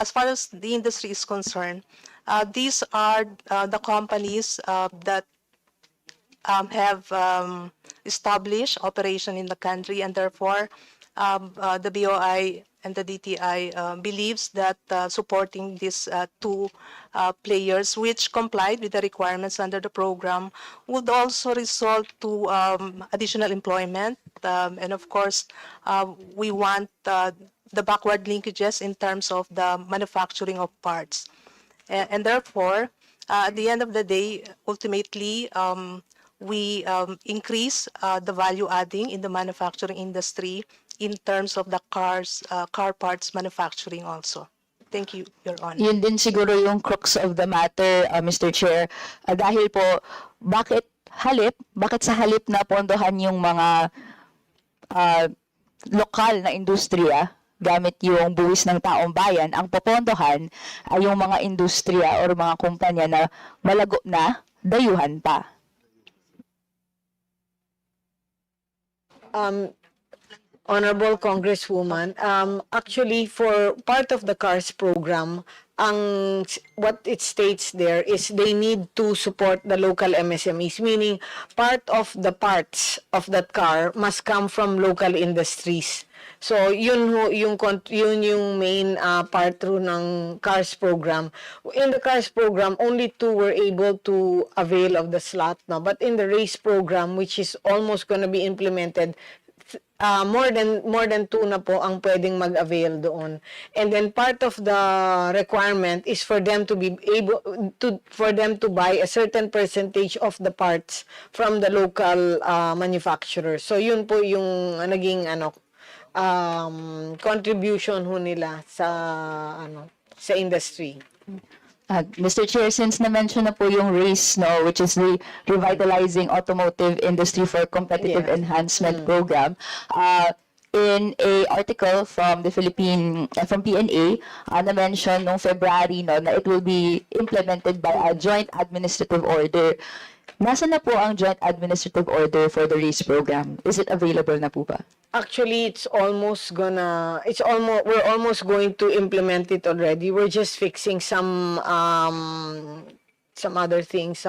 as far as the industry is concerned, these are the companies that have established operation in the country, and therefore the BOI and the DTI believes that supporting these two players which complied with the requirements under the program would also result to additional employment, and of course we want the backward linkages in terms of the manufacturing of parts, and therefore at the end of the day, ultimately we increase the value adding in the manufacturing industry in terms of the car parts manufacturing also. Thank you, Your Honor. Yun din siguro yung crux of the matter, Mr. Chair. Dahil po, bakit sa halip na pondohan yung mga lokal na industriya gamit yung buwis ng taong bayan, ang popondohan ay yung mga industriya or mga kumpanya na malago na, dayuhan pa. Honorable Congresswoman, actually for part of the CARS program, what it states there is they need to support the local MSMEs, meaning part of the parts of that car must come from local industries. So yun yung main part through ng CARS program. In the CARS program, only 2 were able to avail of the slot, no? But in the RACE program, which is almost gonna be implemented, more than 2 na po ang pwedeng mag-avail doon. And then part of the requirement is for them to be able to buy a certain percentage of the parts from the local manufacturer. So yun po yung naging contribution ho nila sa industry. Mr. Chair, since na-mention na po yung RACE, no, which is the Revitalizing Automotive Industry for Competitive Enhancement Program, in a article from the from PNA, na-mention noong February, no, na it will be implemented by a joint administrative order. Nasa na po ang joint administrative order for the RACE program? Is it available na po ba? Actually, we're almost going to implement it already. We're just fixing some other things,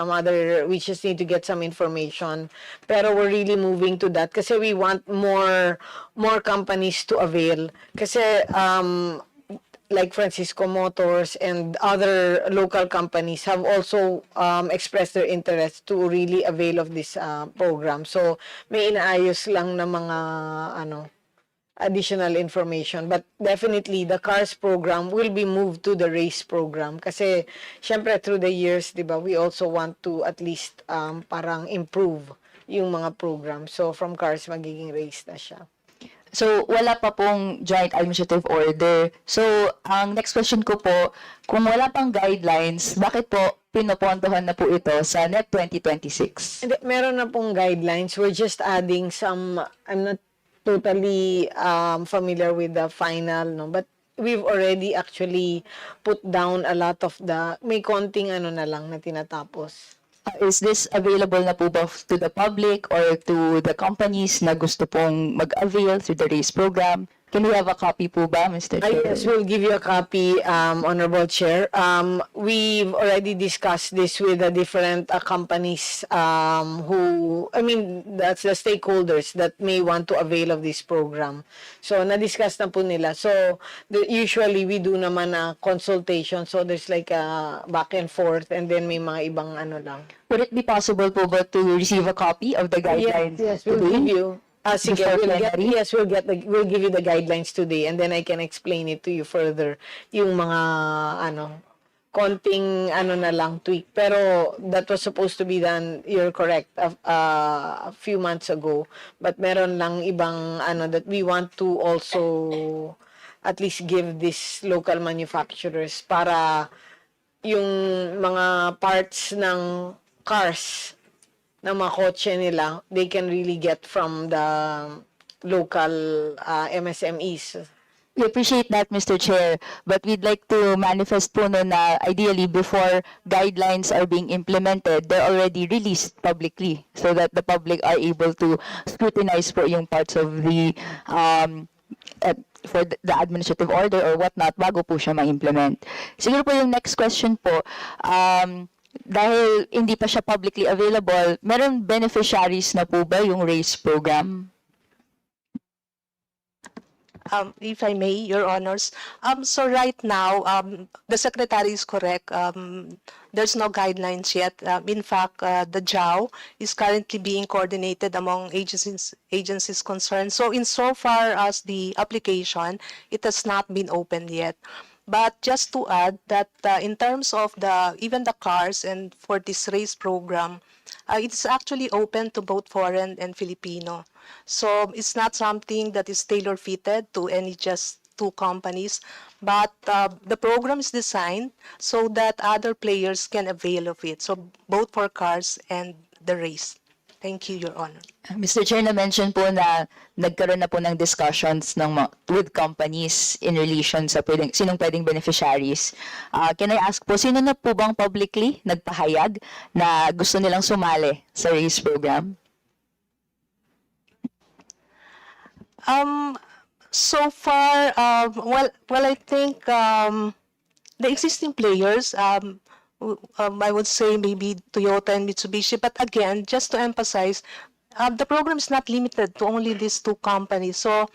we just need to get some information. Pero we're really moving to that kasi we want more companies to avail. Kasi like Francisco Motors and other local companies have also expressed their interest to really avail of this program. So may inaayos lang na mga additional information, but definitely the CARS program will be moved to the RACE program kasi syempre through the years, di ba, we also want to at least parang improve yung mga program. So from CARS magiging RACE na siya. So, wala pa pong joint administrative order. So, ang next question ko po, kung wala pang guidelines, bakit po pinopondohan na po ito sa NEP 2026? Hindi, meron na pong guidelines. We're just adding some, I'm not totally familiar with the final, no, but we've already actually put down a lot of may konting na lang na tinatapos. Is this available na po ba to the public or to the companies na gusto pong mag-avail through the RACE program? Can we have a copy po ba, Mr. Chair? Yes, we'll give you a copy, Honorable Chair. We've already discussed this with the different companies that's the stakeholders that may want to avail of this program. So, na-discuss na po nila. So, usually we do naman a consultation. So, there's like a back and forth and then may mga ibang ano lang. Would it be possible po ba to receive a copy of the guidelines Yes, we'll today? give you. Sige, Before we'll plenary? we'll give you the guidelines today and then I can explain it to you further. Yung mga, konting, na lang, tweak. Pero that was supposed to be done, you're correct, a few months ago. But meron lang ibang, that we want to also at least give these local manufacturers para yung mga parts ng cars ng mga kotse nila, they can really get from the local MSMEs. We appreciate that, Mr. Chair, but we'd like to manifest po no na ideally before guidelines are being implemented, they're already released publicly so that the public are able to scrutinize po yung parts of the for the administrative order or whatnot bago po siya ma-implement. Siguro po yung next question po, dahil hindi pa siya publicly available, meron beneficiaries na po ba yung RACE program? If I may, Your Honors. So right now, the Secretary is correct. There's no guidelines yet. In fact, the JAO is currently being coordinated among agencies concerned. So insofar as the application, it has not been opened yet. But just to add that in terms of even the cars and for this race program, it's actually open to both foreign and Filipino. So it's not something that is tailor-fitted to any just two companies, but the program is designed so that other players can avail of it. So both for cars and the race. Thank you, Your Honor. Mr. Chair, na-mention po na nagkaroon na po ng discussions with companies in relation sa sinong pwedeng beneficiaries. Can I ask po, sino na po bang publicly nagpahayag na gusto nilang sumali sa RACE program? So far, I think the existing players, I would say maybe Toyota and Mitsubishi, but again, just to emphasize, the program is not limited to only these two companies. So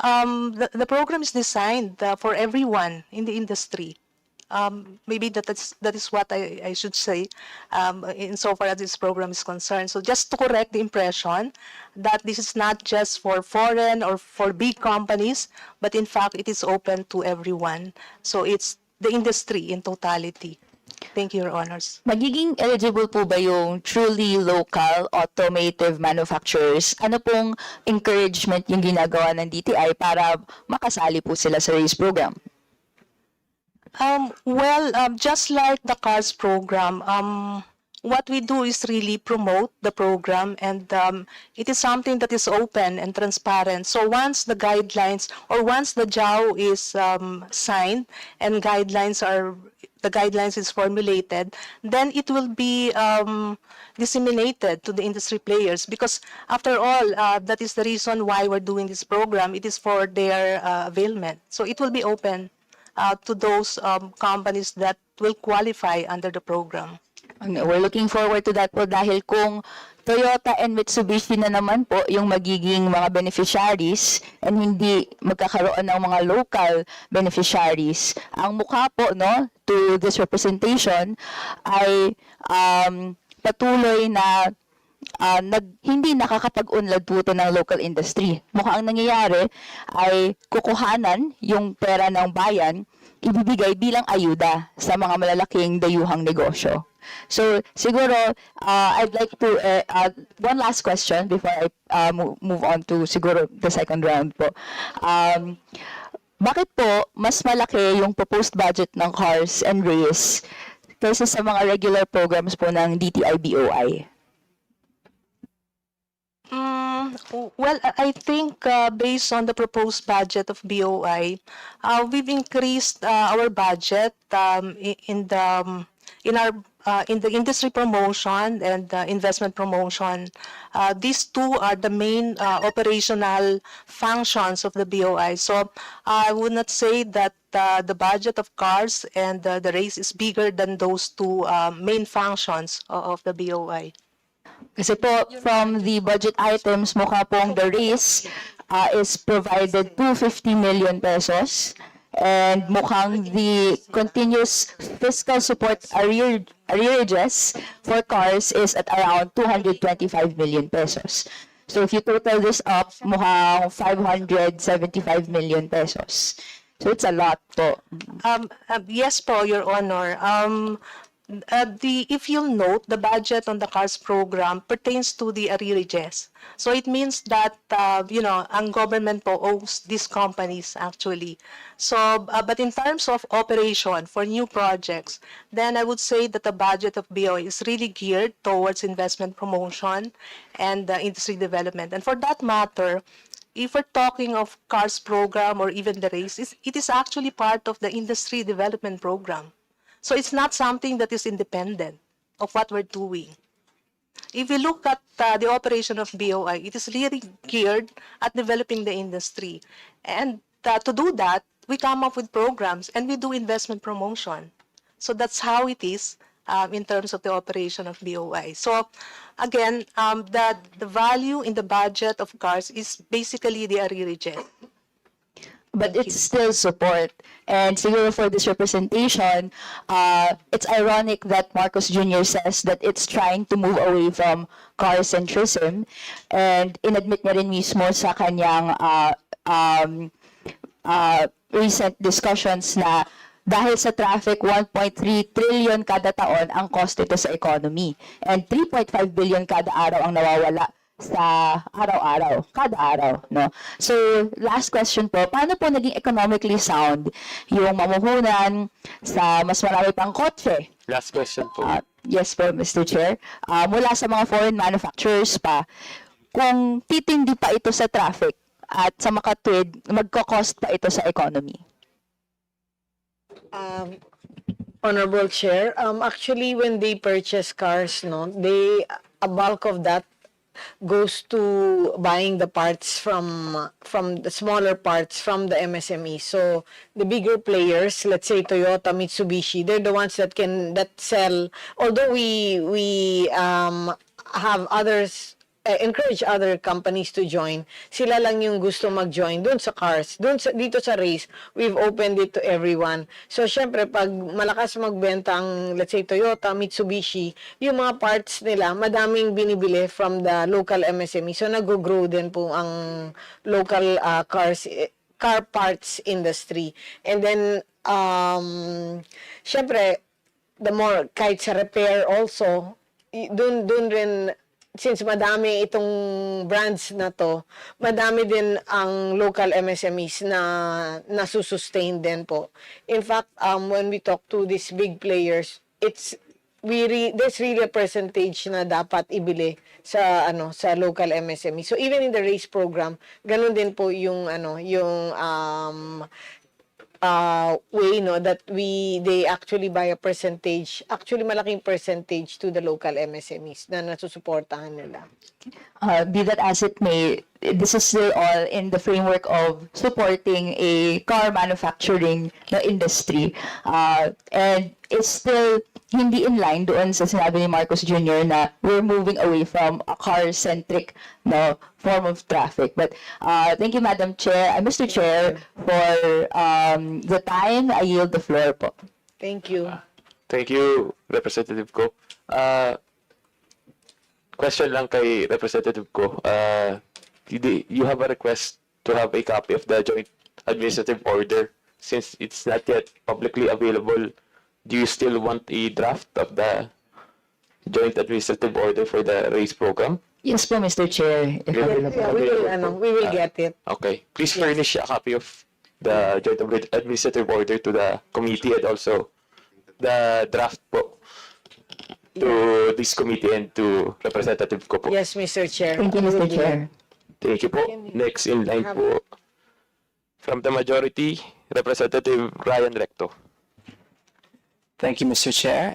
the program is designed for everyone in the industry. Maybe that is what I should say insofar as this program is concerned. So just to correct the impression that this is not just for foreign or for big companies, but in fact it is open to everyone. So it's the industry in totality. Thank you, Your Honors. Magiging eligible po ba yung truly local automotive manufacturers? Ano pong encouragement yung ginagawa ng DTI para makasali po sila sa RACE program? Just like the CARS program, what we do is really promote the program, and it is something that is open and transparent. So once the guidelines or once the JAO is signed and the guidelines is formulated, then it will be disseminated to the industry players, because after all, that is the reason why we're doing this program. It is for their availment. So it will be open to those companies that will qualify under the program. We're looking forward to that po dahil kung Toyota and Mitsubishi na naman po yung magiging mga beneficiaries and hindi magkakaroon ng mga local beneficiaries, ang mukha po to this representation ay patuloy na hindi nakakapag-unlad po ito ng local industry. Mukhang nangyayari ay kukuhanan yung pera ng bayan, ibibigay bilang ayuda sa mga malalaking dayuhang negosyo. So, siguro, I'd like to, one last question before I move on to siguro the second round po. Bakit po mas malaki yung proposed budget ng CARS and RACE kaysa sa mga regular programs po ng DTI BOI? I think based on the proposed budget of BOI, we've increased our budget in our in the industry promotion and investment promotion, these two are the main operational functions of the BOI. So I would not say that the budget of cars and the race is bigger than those two main functions of the BOI. Kasi po, from the budget items, mukha pong the race is provided 250 million pesos. And mukhang the continuous fiscal support arrearages for cars is at around 225 million pesos. So if you total this up, mukhang 575 million pesos. So it's a lot po. Yes po, Your Honor. If you'll note, the budget on the CARS program pertains to the arrearages. So it means that, ang government po owes these companies actually. So, but in terms of operation for new projects, then I would say that the budget of BOI is really geared towards investment promotion and industry development. And for that matter, if we're talking of CARS program or even the race, it is actually part of the industry development program. So it's not something that is independent of what we're doing. If you look at the operation of BOI, it is really geared at developing the industry. And to do that, we come up with programs and we do investment promotion. So that's how it is in terms of the operation of BOI. So again, the value in the budget of CARS is basically the arrearages. But it's still support. And siguro for this representation, it's ironic that Marcos Jr. says that it's trying to move away from car centrism. And inadmit niya rin mismo sa kanyang recent discussions na dahil sa traffic, 1.3 trillion kada taon ang cost ito sa economy. And 3.5 billion kada araw ang nawawala sa araw-araw, kada araw, no? So, last question po, paano po naging economically sound yung mamuhunan sa mas marami pang kotse? Last question po. Yes po, Mr. Chair. Mula sa mga foreign manufacturers pa, kung titindi pa ito sa traffic at sa makatwid, magko-cost pa ito sa economy? Honorable Chair, actually when they purchase cars, no, a bulk of that goes to buying the parts from the smaller parts from the MSME. So the bigger players, let's say Toyota, Mitsubishi, they're the ones that sell. Although we have others. Encourage other companies to join. Sila lang yung gusto mag-join doon sa cars. Dito sa race, we've opened it to everyone. So, syempre, pag malakas magbenta ang, let's say, Toyota, Mitsubishi, yung mga parts nila, madaming binibili from the local MSME. So, nag-grow din po ang local car parts industry. And then, syempre, the more, kahit sa repair also, dun rin, since madami itong brands na to, madami din ang local MSMEs na nasusustain din po. In fact, when we talk to these big players, there's really a percentage na dapat ibili sa local MSME. So even in the race program, ganun din po yung way that they actually buy a percentage, actually malaking percentage to the local MSMEs na nasusuportahan nila. Be that as it may, this is still all in the framework of supporting a car manufacturing industry. And it's still hindi in line doon sa sinabi ni Marcos Jr. na we're moving away from a car-centric form of traffic. But thank you, Madam Chair, Mr. Chair, for the time. I yield the floor po. Thank you. Thank you, Representative Ko. Question lang kay Representative Ko. You have a request to have a copy of the joint administrative order. Since it's not yet publicly available, do you still want a draft of the joint administrative order for the race program? Yes po, Mr. Chair. If We will get it. Okay. Please furnish a copy of the joint administrative order to the committee and also the draft po to this committee and to Representative Ko po. Yes, Mr. Chair. Thank you, Mr. Chair. Thank you po. Next in line po, from the majority, Representative Ryan Recto. Thank you, Mr. Chair.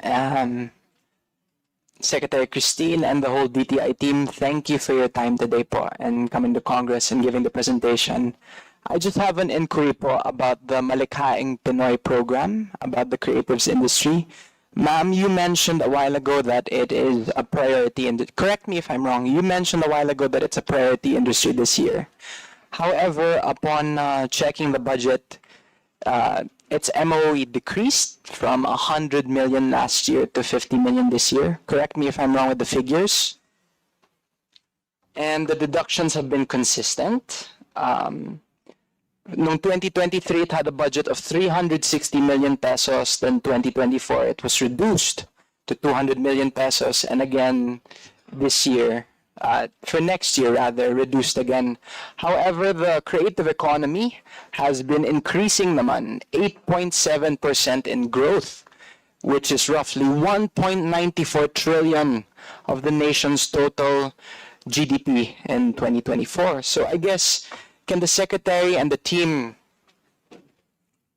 Secretary Christine and the whole DTI team, thank you for your time today po and coming to Congress and giving the presentation. I just have an inquiry po about the Malikhaing Pinoy program, about the creatives industry. Ma'am, you mentioned a while ago that it is a priority, and correct me if I'm wrong, you mentioned a while ago that it's a priority industry this year. However, upon checking the budget, its MOE decreased from 100 million last year to 50 million this year. Correct me if I'm wrong with the figures. And the deductions have been consistent. Noong 2023, it had a budget of 360 million pesos. Then 2024, it was reduced to 200 million pesos. And again, this year, for next year rather, reduced again. However, the creative economy has been increasing naman, 8.7% in growth, which is roughly 1.94 trillion of the nation's total GDP in 2024. So I guess, can the Secretary and the team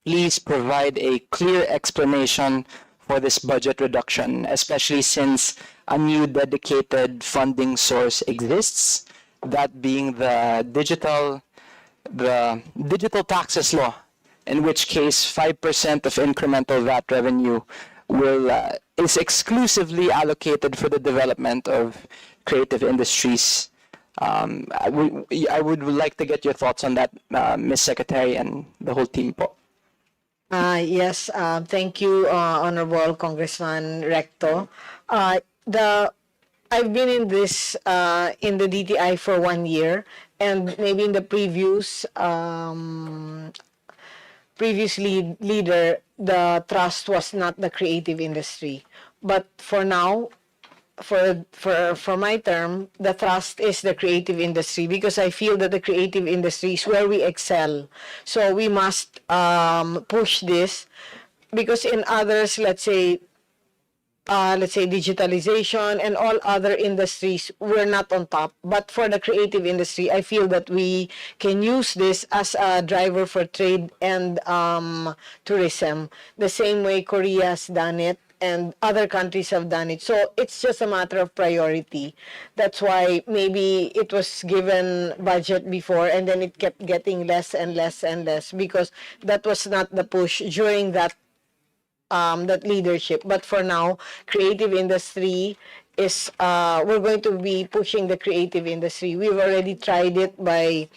please provide a clear explanation for this budget reduction, especially since a new dedicated funding source exists, that being the digital taxes law, in which case 5% of incremental VAT revenue is exclusively allocated for the development of creative industries. I would like to get your thoughts on that, Ms. Secretary and the whole team po. Yes, thank you, Honorable Congressman Recto. I've been in this in the DTI for 1 year, and maybe in the previous leader, the trust was not the creative industry. But for now, for my term, the thrust is the creative industry, because I feel that the creative industry is where we excel. So we must push this, because in others, let's say digitalization and all other industries, we're not on top. But for the creative industry, I feel that we can use this as a driver for trade and tourism, the same way Korea has done it and other countries have done it. So it's just a matter of priority. That's why maybe it was given budget before and then it kept getting less and less and less, because that was not the push during that leadership. But for now, creative industry is we're going to be pushing the creative industry. We've already tried it by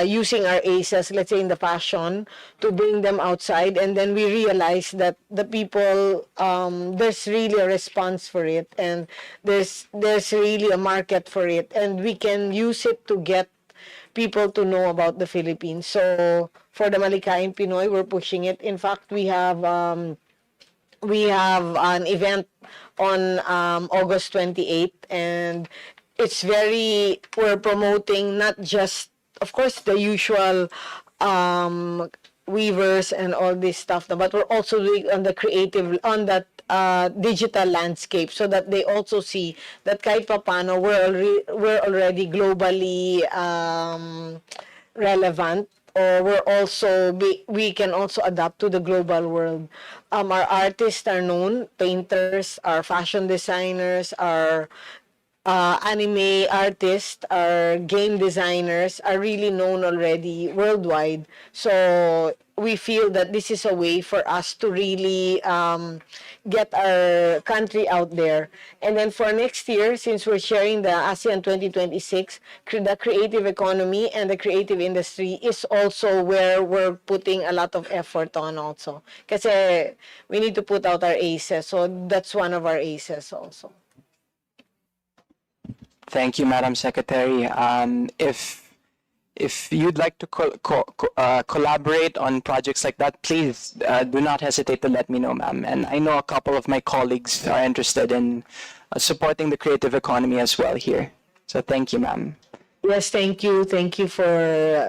using our aces, let's say in the fashion, to bring them outside, and then we realized that the people, there's really a response for it, and there's really a market for it, and we can use it to get people to know about the Philippines. So for the Malikhaing Pinoy, we're pushing it. In fact, we have an event on August 28th, and we're promoting not just, of course, the usual weavers and all this stuff, but we're also doing on the creative, on that digital landscape, so that they also see that kahit papano we're already globally relevant, or we can also adapt to the global world. Our artists are known, painters, our fashion designers, our anime artists, our game designers are really known already worldwide. So we feel that this is a way for us to really get our country out there. And then for next year, since we're sharing the ASEAN 2026, the creative economy and the creative industry is also where we're putting a lot of effort on also. Kasi we need to put out our aces. So that's one of our aces also. Thank you, Madam Secretary. If you'd like to collaborate on projects like that, please do not hesitate to let me know, ma'am. And I know a couple of my colleagues are interested in supporting the creative economy as well here. So thank you, ma'am. Yes, thank you. Thank you for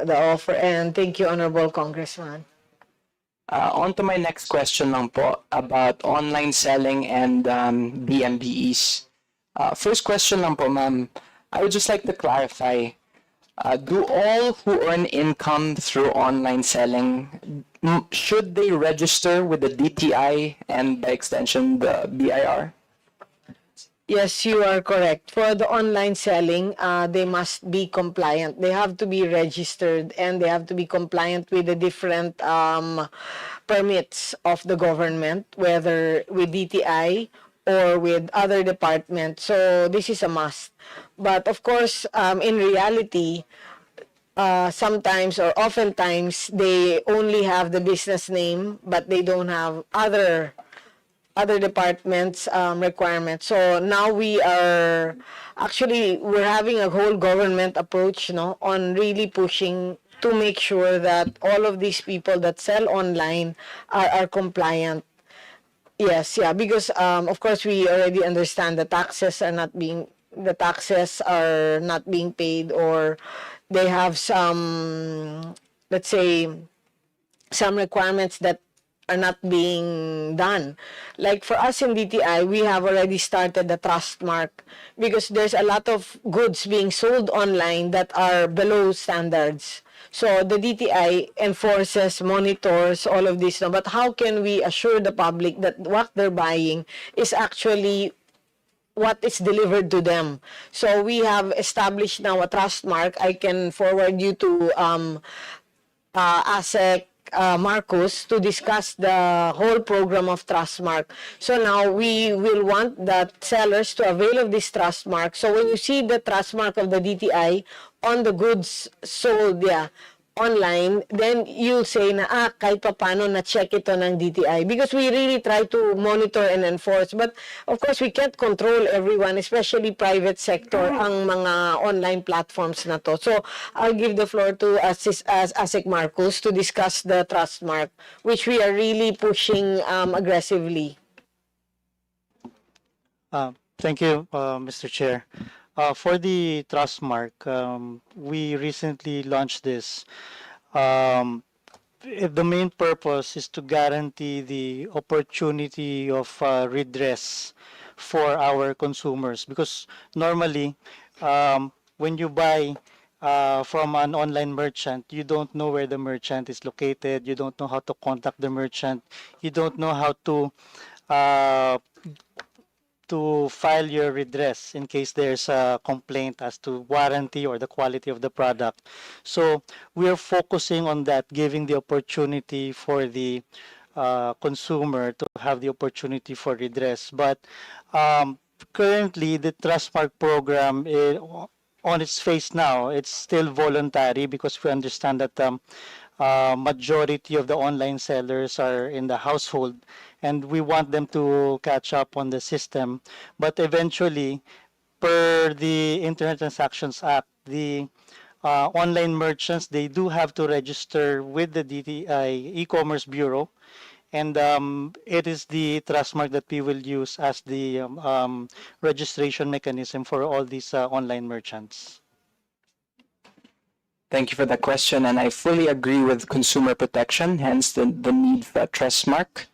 the offer, and thank you, Honorable Congressman. On to my next question lang po about online selling and BMBEs. First question lang po, ma'am. I would just like to clarify, do all who earn income through online selling, should they register with the DTI and by extension the BIR? Yes, you are correct. For the online selling, they must be compliant. They have to be registered and they have to be compliant with the different permits of the government, whether with DTI or with other departments. So this is a must. But of course, in reality, sometimes or oftentimes they only have the business name, but they don't have other departments requirements. So now we're having a whole government approach, no, on really pushing to make sure that all of these people that sell online are compliant. Yes, yeah, because of course we already understand the taxes are not being paid, or they have some, let's say, some requirements that are not being done. Like for us in DTI, we have already started the trust mark because there's a lot of goods being sold online that are below standards. So the DTI enforces, monitors all of this. No? But how can we assure the public that what they're buying is actually what is delivered to them? So we have established now a trust mark. I can forward you to ASEC Marcos to discuss the whole program of Trustmark. So now we will want that sellers to avail of this Trustmark. So when you see the Trustmark of the DTI on the goods sold, yeah, online, then you'll say na, kahit pa paano na-check ito ng DTI. Because we really try to monitor and enforce. But of course, we can't control everyone, especially private sector, ang mga online platforms na to. So I'll give the floor to ASEC Marcos to discuss the Trustmark, which we are really pushing aggressively. Thank you, Mr. Chair. For the trust mark, we recently launched this. The main purpose is to guarantee the opportunity of redress for our consumers, because normally when you buy from an online merchant, you don't know where the merchant is located, you don't know how to contact the merchant, you don't know how to file your redress in case there's a complaint as to warranty or the quality of the product. So we are focusing on that, giving the opportunity for the consumer to have the opportunity for redress. But currently, the Trustmark program, on its face now, it's still voluntary because we understand that majority of the online sellers are in the household, and we want them to catch up on the system. But eventually, per the Internet Transactions Act, the online merchants, they do have to register with the DTI e-commerce bureau, and it is the Trustmark that we will use as the registration mechanism for all these online merchants. Thank you for that question, and I fully agree with consumer protection, hence the need for a trust mark.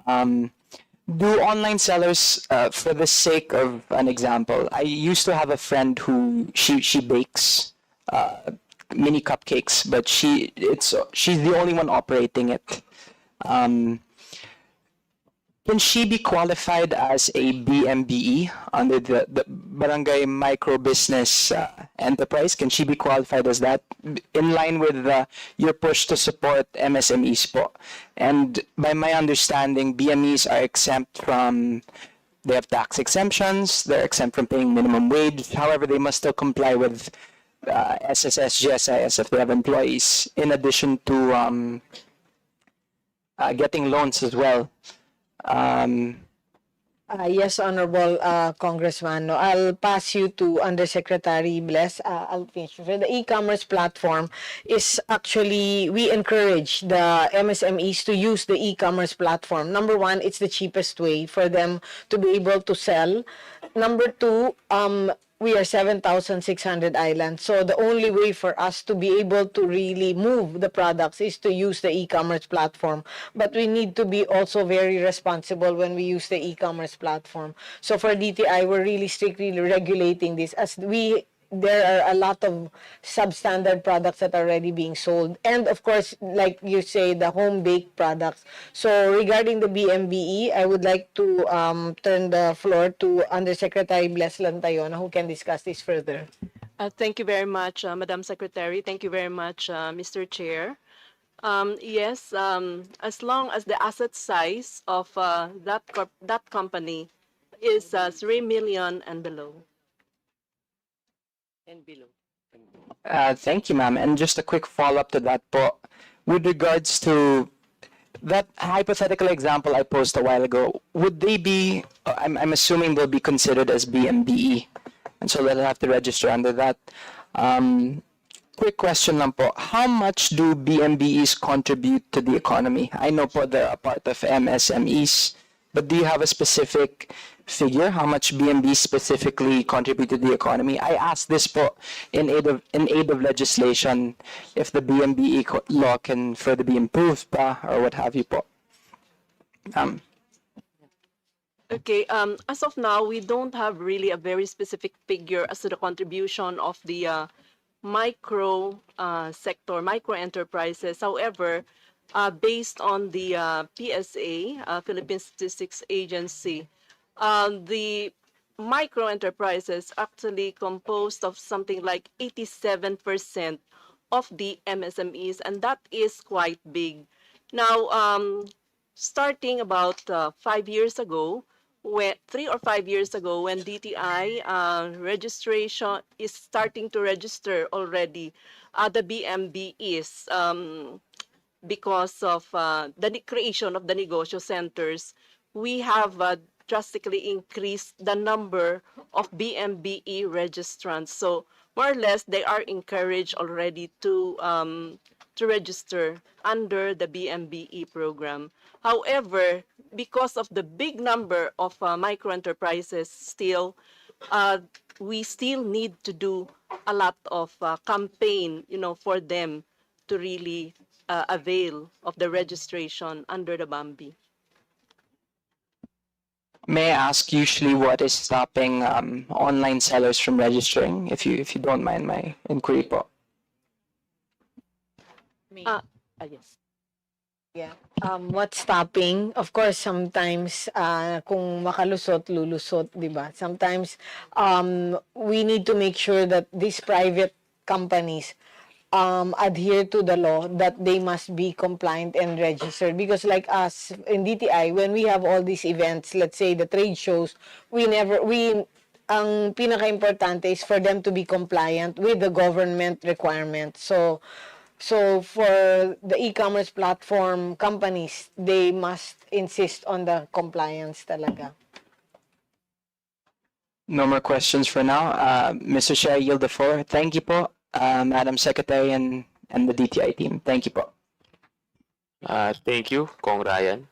Do online sellers, for the sake of an example, I used to have a friend who she bakes mini cupcakes, but she's the only one operating it. Can she be qualified as a BMBE under the Barangay Micro Business Enterprise? Can she be qualified as that in line with your push to support MSMEs po? And by my understanding, BMEs are exempt from, they have tax exemptions, they're exempt from paying minimum wage. However, they must still comply with SSS, GSIS if they have employees, in addition to getting loans as well. Yes, Honorable Congressman. No, I'll pass you to Undersecretary Bless. I'll finish. So the e-commerce platform is actually, we encourage the MSMEs to use the e-commerce platform. Number one, it's the cheapest way for them to be able to sell. Number two, we are 7,600 islands. So the only way for us to be able to really move the products is to use the e-commerce platform. But we need to be also very responsible when we use the e-commerce platform. So for DTI, we're really strictly regulating this as we there are a lot of substandard products that are already being sold. And of course, like you say, the home-baked products. So regarding the BMBE, I would like to turn the floor to Undersecretary Bless Lantayona, who can discuss this further. Thank you very much, Madam Secretary. Thank you very much, Mr. Chair. Yes, as long as the asset size of that company is 3 million and below. And below. Thank you, ma'am. And just a quick follow-up to that po. With regards to that hypothetical example I posed a while ago, would they be, I'm assuming they'll be considered as BMBE, and so they'll have to register under that. Quick question lang po, how much do BMBEs contribute to the economy? I know po they're a part of MSMEs, but do you have a specific figure how much BMBs specifically contribute to the economy? I ask this po in aid of legislation, if the BMBE law can further be improved pa, or what have you po. Okay, as of now, we don't have really a very specific figure as to the contribution of the micro sector, micro enterprises. However, based on the PSA, Philippine Statistics Agency, the micro enterprises actually composed of something like 87% of the MSMEs, and that is quite big. Now, starting about 5 years ago, 3 or 5 years ago, when DTI registration is starting to register already, the BMBs, because of the creation of the negosyo centers, we have drastically increased the number of BMBE registrants. So more or less, they are encouraged already to register under the BMBE program. However, because of the big number of micro enterprises still, we still need to do a lot of campaign, for them to really avail of the registration under the BAMBI. May I ask usually what is stopping online sellers from registering, if you don't mind my inquiry po? Yes. Yeah. What's stopping? Of course, sometimes kung makalusot, lulusot, di ba? Sometimes we need to make sure that these private companies adhere to the law, that they must be compliant and registered. Because like us in DTI, when we have all these events, let's say the trade shows, ang pinaka-importante is for them to be compliant with the government requirements. So for the e-commerce platform companies, they must insist on the compliance talaga. No more questions for now. Mr. Chair, I yield the floor. Thank you po, Madam Secretary and the DTI team. Thank you po. Thank you, Kong Ryan.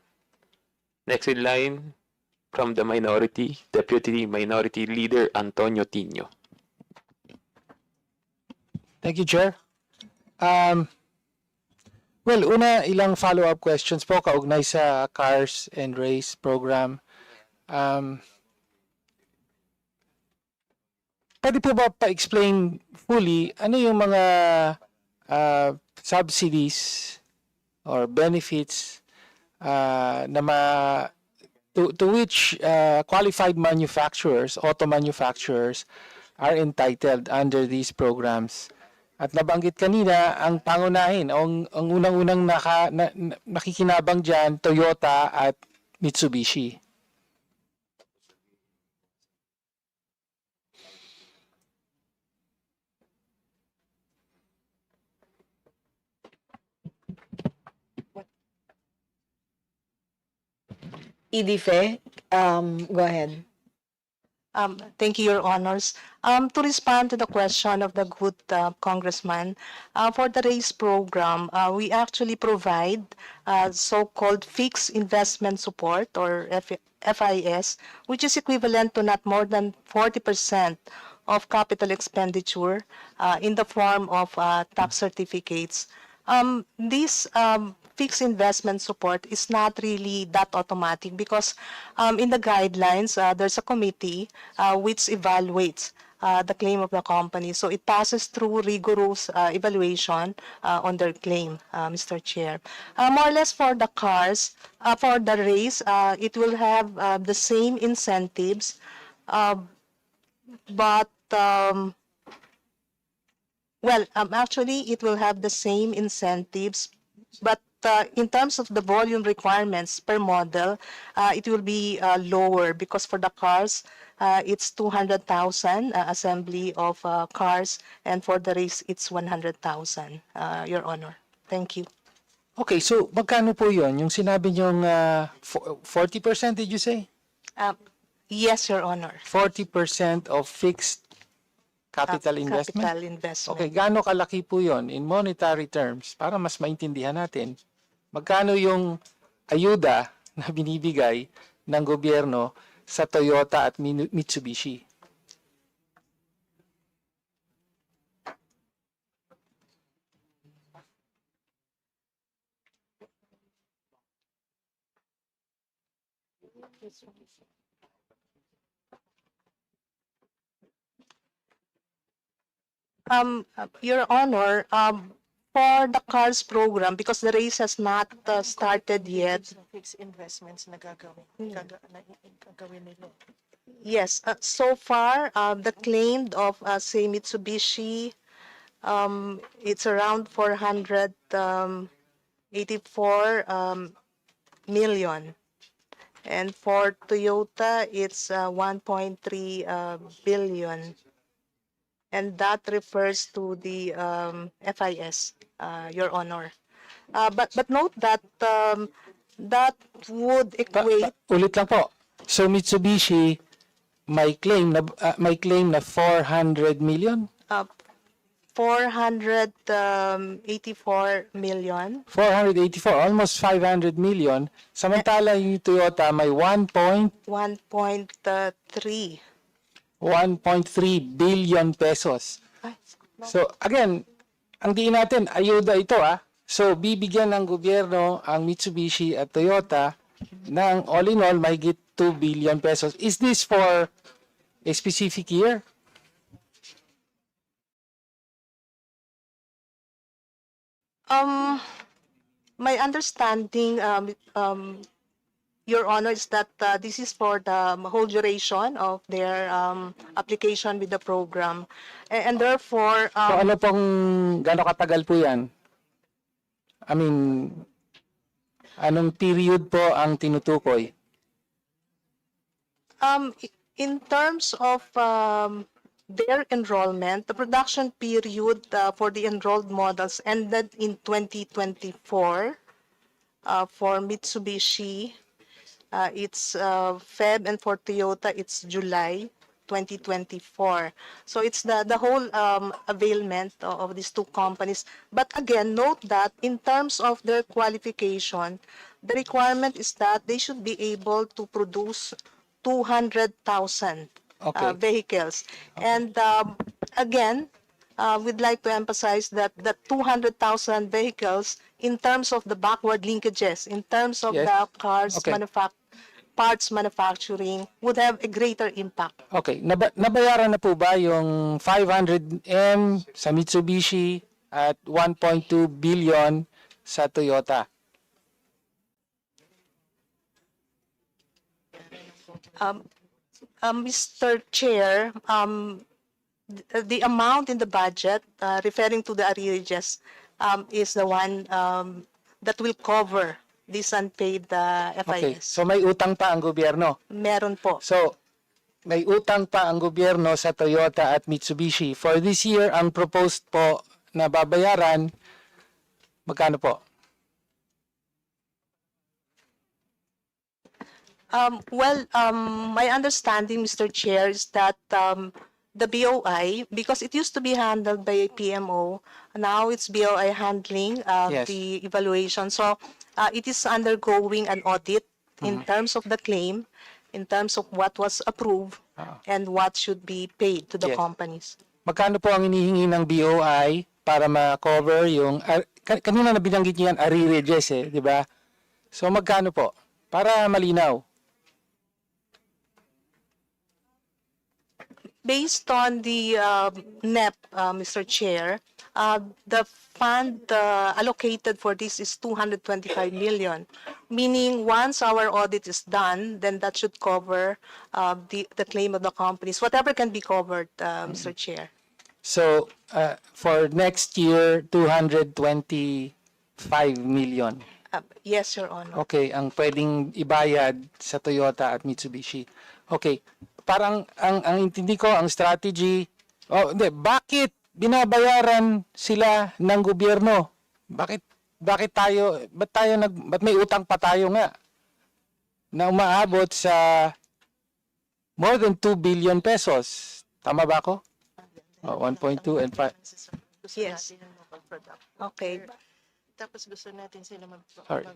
Next in line, from the minority, Deputy Minority Leader Antonio Tino. Thank you, Chair. Well, una, ilang follow-up questions po kaugnay sa Cars and Race program. Pwede po ba pa-explain fully ano yung mga subsidies or benefits to which qualified manufacturers, auto manufacturers, are entitled under these programs? At nabanggit kanina, ang pangunahin, ang unang-unang nakikinabang dyan, Toyota at Mitsubishi. Idife, go ahead. Thank you, Your Honors. To respond to the question of the good Congressman, for the RACE program, we actually provide so-called fixed investment support, or FIS, which is equivalent to not more than 40% of capital expenditure in the form of tax certificates. This fixed investment support is not really that automatic because in the guidelines, there's a committee which evaluates the claim of the company. So it passes through rigorous evaluation on their claim, Mr. Chair. More or less for the cars, for the race, it will have the same incentives, but actually, it will have the same incentives, but in terms of the volume requirements per model, it will be lower because for the cars, it's 200,000 assembly of cars, and for the race, it's 100,000, Your Honor. Thank you. Okay, so magkano po yun? Yung sinabi niyong 40%, did you say? Yes, Your Honor. 40% of fixed capital investment? Capital investment. Okay, gaano kalaki po yon in monetary terms para mas maintindihan natin? Magkano yung ayuda na binibigay ng gobyerno sa Toyota at Mitsubishi? Your Honor, for the CARS program, because the race has not started yet. Fixed investments na gagawin nila. Yes, so far, the claim of, say, Mitsubishi, it's around 484 million. And for Toyota, it's 1.3 billion. And that refers to the FIS, Your Honor. But note that that would equate. Ulit lang po. So Mitsubishi may claim na 400 million? 484 million. 484, almost 500 million. Samantala yung Toyota may 1.3. 1.3 billion pesos. So again, ang diin natin, ayuda ito So bibigyan ng gobyerno ang Mitsubishi at Toyota ng all in all mahigit 2 billion pesos. Is this for a specific year? My understanding, Your Honor, is that this is for the whole duration of their application with the program. And therefore, So ano pong gaano katagal po yan? I mean, anong period po ang tinutukoy? in terms of their enrollment, the production period for the enrolled models ended in 2024. For Mitsubishi, it's Feb, and for Toyota, it's July 2024. So it's the whole availment of these two companies. But again, note that in terms of their qualification, the requirement is that they should be able to produce 200,000 vehicles. And again, we'd like to emphasize that the 200,000 vehicles, in terms of the backward linkages, in terms of the cars parts manufacturing, would have a greater impact. Okay, nabayaran na po ba yung 500M sa Mitsubishi at 1.2 billion sa Toyota? Mr. Chair, the amount in the budget referring to the arrearages is the one that will cover this unpaid Okay, FIS. so may utang pa ang gobyerno. Meron po. So, may utang pa ang gobyerno sa Toyota at Mitsubishi. For this year, ang proposed po na babayaran, magkano po? My understanding, Mr. Chair, is that the BOI, because it used to be handled by a PMO, now it's BOI handling the evaluation. So it is undergoing an audit in terms of the claim, in terms of what was approved, and what should be paid to the companies. Magkano po ang inihingi ng BOI para ma-cover yung, kanina na binanggit niyo yan, arrearages di ba? So magkano po? Para malinaw. Based on the NEP, Mr. Chair, the fund allocated for this is 225 million, meaning once our audit is done, then that should cover the claim of the companies, whatever can be covered, Mr. Chair. So, for next year, 225 million. Yes, Your Honor. Okay, ang pwedeng ibayad sa Toyota at Mitsubishi. Okay, parang ang intindi ko, ang strategy, hindi, bakit binabayaran sila ng gobyerno? Bakit may utang pa tayo nga na umaabot sa more than 2 billion pesos? Tama ba ako? 1.2 and 5. Yes. Okay. Tapos gusto natin sila Sorry.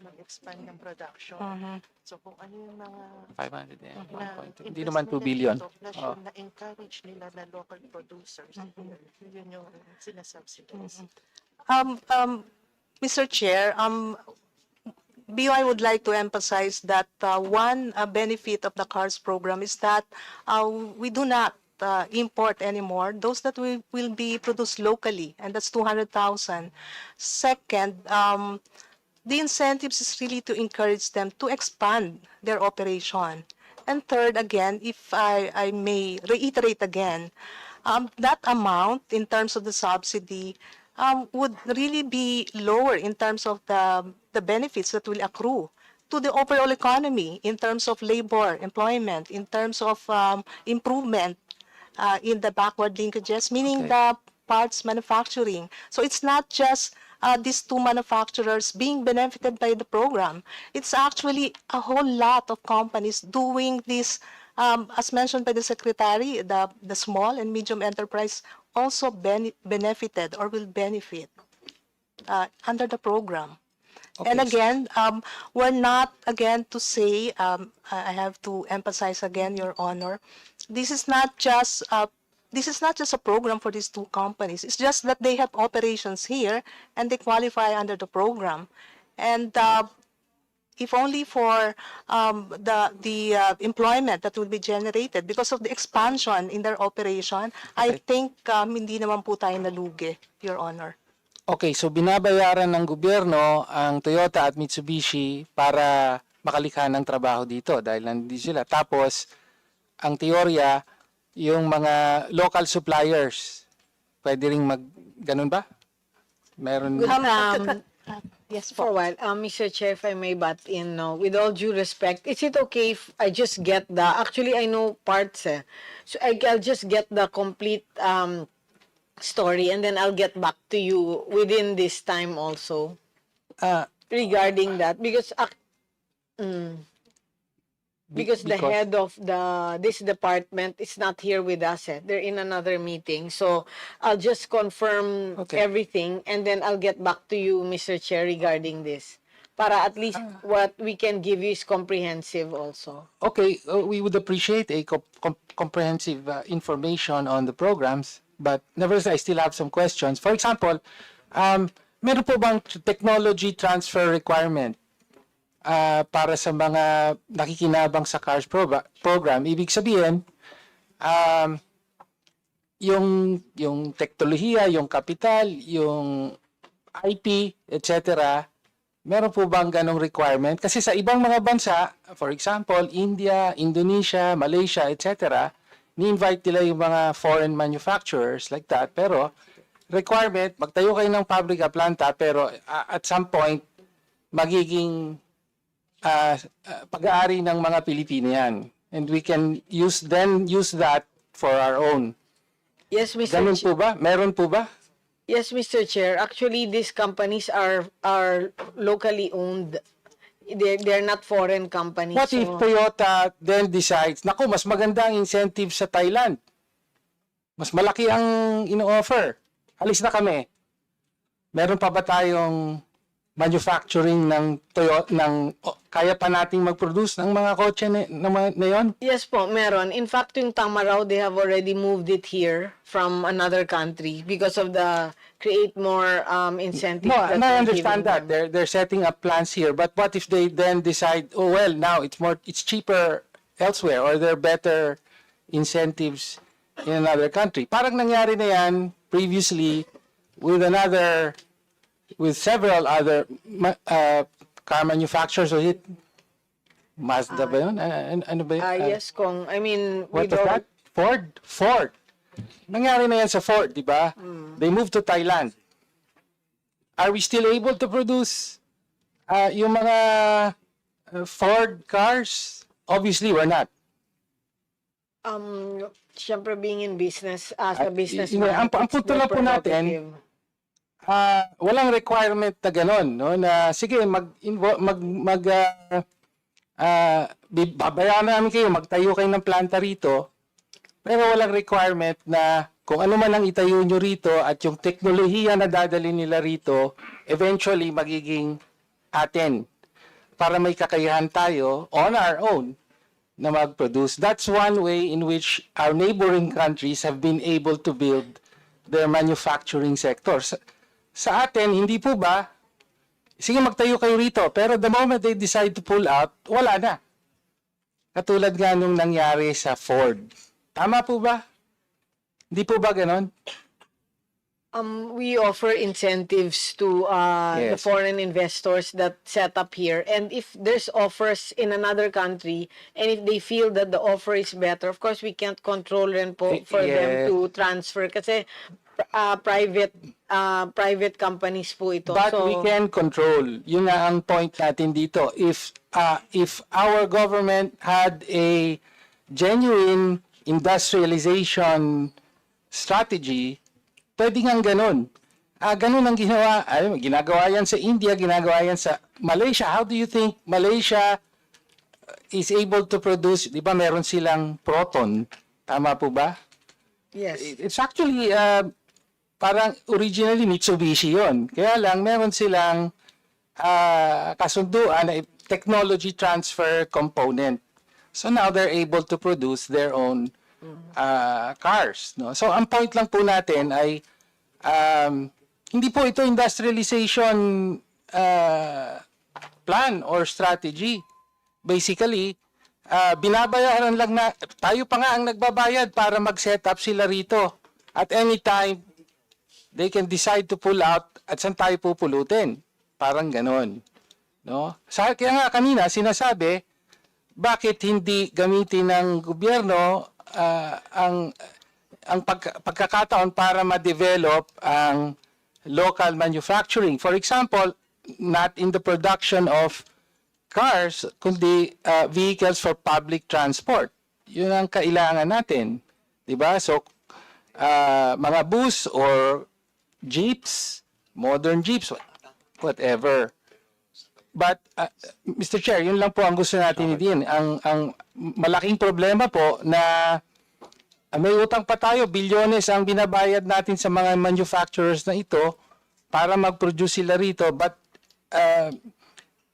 mag-expand ng production. So kung ano yung mga 500 and na 1.2. Hindi naman 2 billion. plus yung na-encourage nila na local producers, yun yung sinasubsidize. Mr. Chair, BOI would like to emphasize that one benefit of the CARS program is that we do not import anymore, those that will be produced locally, and that's 200,000. Second, the incentives is really to encourage them to expand their operation. And third, again, if I may reiterate again, that amount in terms of the subsidy would really be lower in terms of the benefits that will accrue to the overall economy in terms of labor, employment, in terms of improvement in the backward linkages, meaning the parts manufacturing. So it's not just these two manufacturers being benefited by the program. It's actually a whole lot of companies doing this, as mentioned by the Secretary, the small and medium enterprise also benefited or will benefit under the program. And again, we're not, again, to say, I have to emphasize again, Your Honor, this is not just a program for these two companies. It's just that they have operations here and they qualify under the program. And if only for the employment that will be generated because of the expansion in their operation, I think hindi naman po tayo nalugi, Your Honor. Okay, so binabayaran ng gobyerno ang Toyota at Mitsubishi para makalikha ng trabaho dito dahil nandito sila. Tapos, ang teorya, yung mga local suppliers, pwede ring ganun ba? Meron. Yes, for a while. Mr. Chair, if I may butt in, with all due respect, is it okay if I just get actually I know parts, so I'll just get the complete story and then I'll get back to you within this time also regarding that because the head of this department is not here with us. They're in another meeting. So I'll just confirm everything and then I'll get back to you, Mr. Chair, regarding this. Para at least what we can give you is comprehensive also. Okay, we would appreciate a comprehensive information on the programs, but nevertheless, I still have some questions. For example, meron po bang technology transfer requirement para sa mga nakikinabang sa CARS program? Ibig sabihin, yung teknolohiya, yung kapital, yung IP, etc., meron po bang ganong requirement? Kasi sa ibang mga bansa, for example, India, Indonesia, Malaysia, etc., ni-invite nila yung mga foreign manufacturers like that. Pero, requirement, magtayo kayo ng pabrika, planta, pero at some point, magiging pag-aari ng mga Pilipino yan. And we can use that for our own. Yes, Mr. Ganun po ba? Meron po ba? Yes, Mr. Chair. Actually, these companies are locally owned. They're not foreign companies. What if Toyota then decides, naku, mas maganda ang incentive sa Thailand. Mas malaki ang ino-offer. Alis na kami. Meron pa ba tayong manufacturing ng Toyota, kaya pa nating mag-produce ng mga kotse na yon? Yes po, meron. In fact, yung Tamaraw, they have already moved it here from another country because of the create more incentives. No, and I understand that. They're setting up plants here. But what if they then decide, oh well, now it's cheaper elsewhere, or there are better incentives in another country. Parang nangyari na yan previously with several other car manufacturers. Was it Mazda ba yun? Ano ba yun? Yes, Kong. I mean, What was that? Ford. Nangyari na yan sa Ford, di ba? They moved to Thailand. Are we still able to produce yung mga Ford cars? Obviously, we're not. Siyempre being in business, as a businessman, ang punto lang po natin, walang requirement na gano'n, no? Na sige, babayaran namin kayo, magtayo kayo ng planta rito, pero walang requirement na kung ano man ang itayo nyo rito at yung teknolohiya na dadali nila rito, eventually magiging atin para may kakayahan tayo on our own na mag-produce. That's one way in which our neighboring countries have been able to build their manufacturing sectors. Sa atin, hindi po ba? Sige, magtayo kayo rito. Pero the moment they decide to pull out, wala na. Katulad nga nung nangyari sa Ford. Tama po ba? Hindi po ba ganon? We offer incentives to the Yes. foreign investors that set up here. And if there's offers in another country, and if they feel that the offer is better, of course, we can't control rin po for them Yes. to transfer. Kasi private companies po ito. But So, we can control. Yun nga ang point natin dito. If our government had a genuine industrialization strategy, pwede nga ganun. Ganun ang ginawa. Ginagawa yan sa India, ginagawa yan sa Malaysia. How do you think Malaysia is able to produce? Di ba meron silang proton? Tama po ba? yes. It's actually parang originally Mitsubishi yon. Kaya lang meron silang kasunduan na technology transfer component. So now they're able to produce their own cars. No? So ang point lang po natin ay hindi po ito industrialization plan or strategy. Basically, binabayaran lang na, tayo pa nga ang nagbabayad para mag-set up sila rito. At any time, they can decide to pull out at saan tayo pupulutin. Parang ganon. No? Kaya nga kanina, sinasabi, bakit hindi gamitin ng gobyerno ang pagkakataon para ma-develop ang local manufacturing. For example, not in the production of cars, kundi vehicles for public transport. Yun ang kailangan natin. Diba? So, mga bus or jeeps, modern jeeps, whatever. But, Mr. Chair, yun lang po ang gusto natin din. Ang malaking problema po na may utang pa tayo, bilyones ang binabayad natin sa mga manufacturers na ito para mag-produce sila rito. But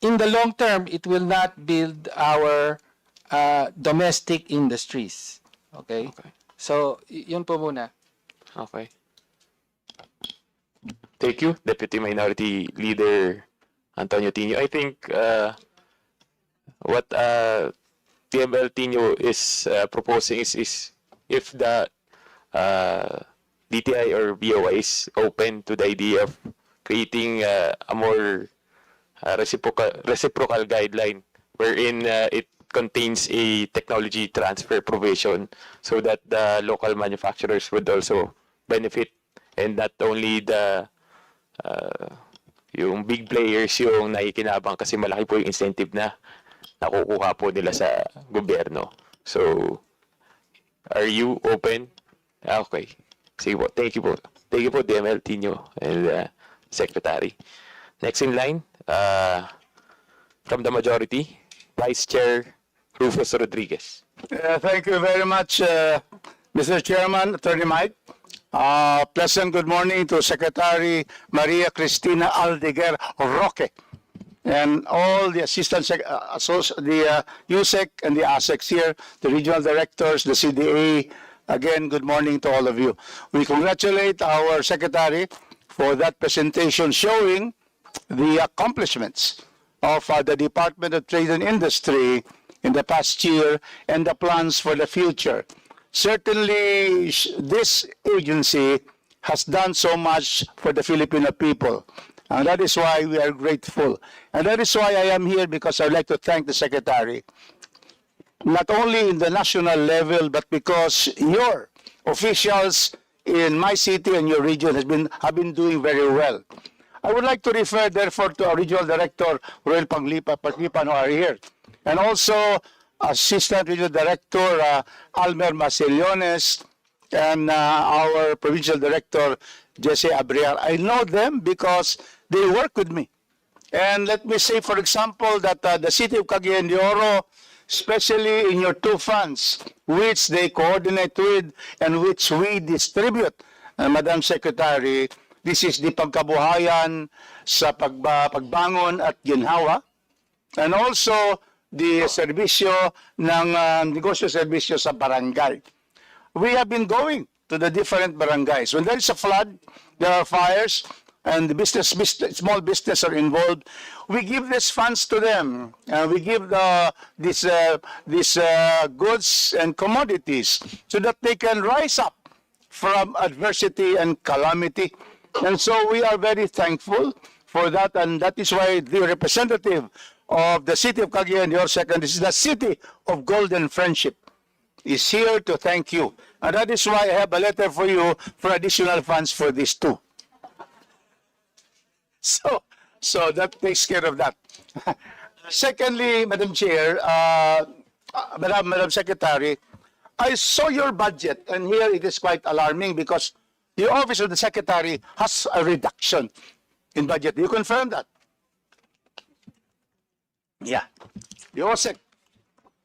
in the long term, it will not build our domestic industries. Okay? So, yun po muna. Okay. Thank you, Deputy Minority Leader Antonio Tino. I think what TML Tino is proposing is if the DTI or BOI is open to the idea of creating a more reciprocal guideline wherein it contains a technology transfer provision so that the local manufacturers would also benefit and not only the yung big players yung nakikinabang kasi malaki po yung incentive na nakukuha po nila sa gobyerno. So, are you open? Okay. Sige po. Thank you po. Thank you po, DML Tino and Secretary. Next in line, from the majority, Vice Chair Rufus Rodriguez. Thank you very much, Mr. Chairman, Attorney Mike. Pleasant good morning to Secretary Maria Cristina Aldeguer Roque and all the assistants, the USEC and the ASECs here, the regional directors, the CDA. Again, good morning to all of you. We congratulate our Secretary for that presentation showing the accomplishments of the Department of Trade and Industry in the past year and the plans for the future. certainly this agency has done so much for the Filipino people. And that is why we are grateful. And that is why I am here, because I'd like to thank the Secretary, not only in the national level, but because your officials in my city and your region have been doing very well. I would like to refer, therefore, to our Regional Director, Roel Paglipan, who are here, and also Assistant Regional Director, Almer Masillones, and our Provincial Director, Jesse Abriar. I know them because they work with me. And let me say, for example, that the City of Cagayan de Oro, especially in your two funds, which they coordinate with and which we distribute, Madam Secretary, this is the pagkabuhayan sa pagbangon at ginhawa, and also the serbisyo ng negosyo serbisyo sa barangay. We have been going to the different barangays. When there is a flood, there are fires, and the small business are involved, we give these funds to them. We give these goods and commodities so that they can rise up from adversity and calamity. And so we are very thankful for that, and that is why the representative of the City of Cagayan de Oro, second, this is the City of Golden Friendship, is here to thank you. And that is why I have a letter for you for additional funds for this too. So that takes care of that. Secondly, Madam Chair, Madam Secretary, I saw your budget, and here it is quite alarming because the Office of the Secretary has a reduction in budget. Do you confirm that? Yeah. The OSEC.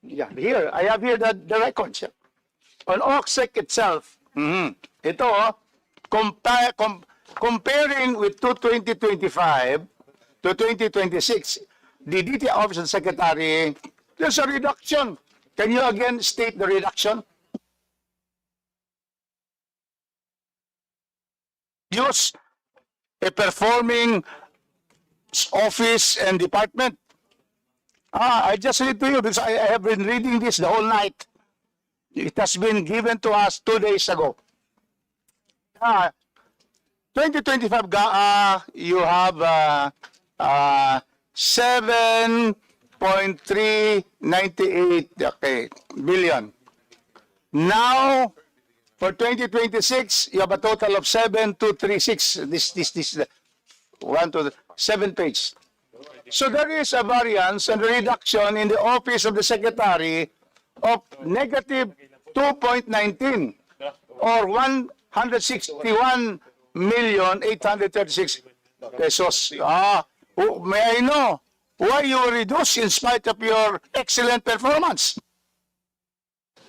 Yeah, here, I have here the records. Yeah. On OSEC itself, ito, comparing with 2025 to 2026, the DTI Office of the Secretary, there's a reduction. Can you again state the reduction? Use a performing office and department. I just read to you because I have been reading this the whole night. It has been given to us 2 days ago. 2025, you have 7.398 billion. Now, for 2026, you have a total of 7,236. This 1 to the 7th page. So there is a variance and a reduction in the Office of the Secretary of negative 2.19 or 161,836 pesos. May I know why you reduce in spite of your excellent performance?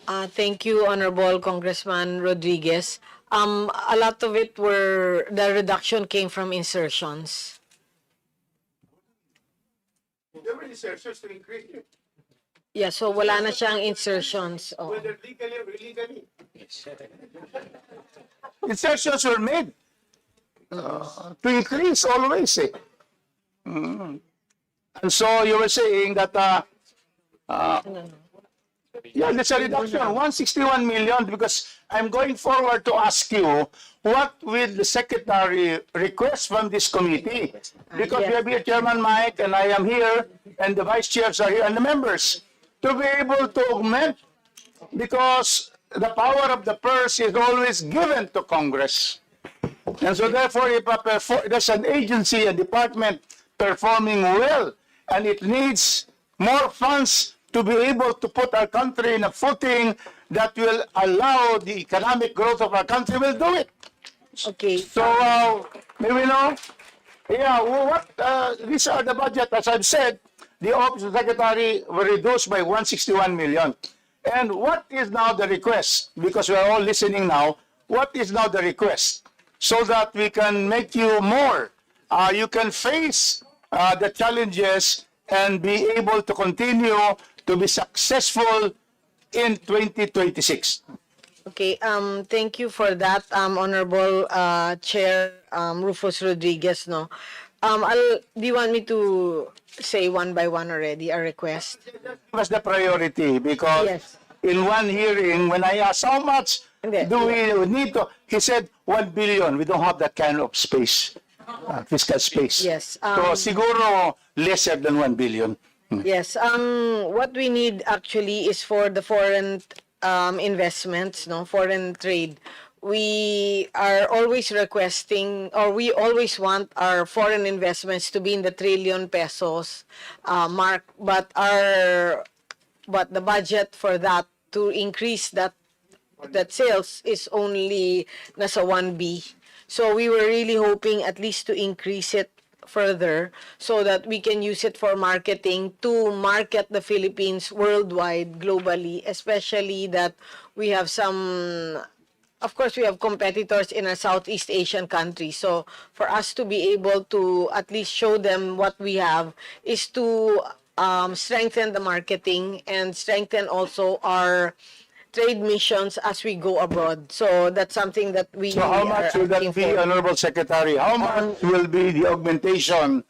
Thank you, Honorable Congressman Rodriguez. A lot of it the reduction came from insertions. There were insertions to increase it. Yeah, so wala na siyang insertions. Oh. Whether legally or illegally. Insertions were made to increase always. And so you were saying that yeah, there's a reduction, 161 million, because I'm going forward to ask you, what will the Secretary request from this committee? Because we have here Chairman Mike, and I am here, and the Vice Chairs are here, and the members, to be able to augment, because the power of the purse is always given to Congress. And so therefore, if there's an agency, a department performing well, and it needs more funds to be able to put our country in a footing that will allow the economic growth of our country, will do it. Okay. So, may we know? Yeah, these are the budget. As I've said, the Office of the Secretary will reduce by 161 million. And what is now the request? Because we are all listening now, what is now the request? So that we can make you more. You can face the challenges and be able to continue to be successful in 2026. Okay, thank you for that, Honorable Chair Rufus Rodriguez. No, do you want me to say one by one already a request? Give us the priority because Yes. in one hearing, when I asked how much Hindi. do we need to, he said 1 billion. We don't have that kind of space, fiscal space. Yes, So siguro lesser than 1 billion. Yes, what we need actually is for the foreign investments, no, foreign trade. We are always requesting, or we always want our foreign investments to be in the trillion pesos mark, but the budget for that to increase that sales is only nasa 1B. So we were really hoping at least to increase it further so that we can use it for marketing to market the Philippines worldwide, globally, especially that we have of course, we have competitors in our Southeast Asian countries. So for us to be able to at least show them what we have is to strengthen the marketing and strengthen also our trade missions as we go abroad. So that's something that we So how much will that be, Honorable Secretary? How much will be the augmentation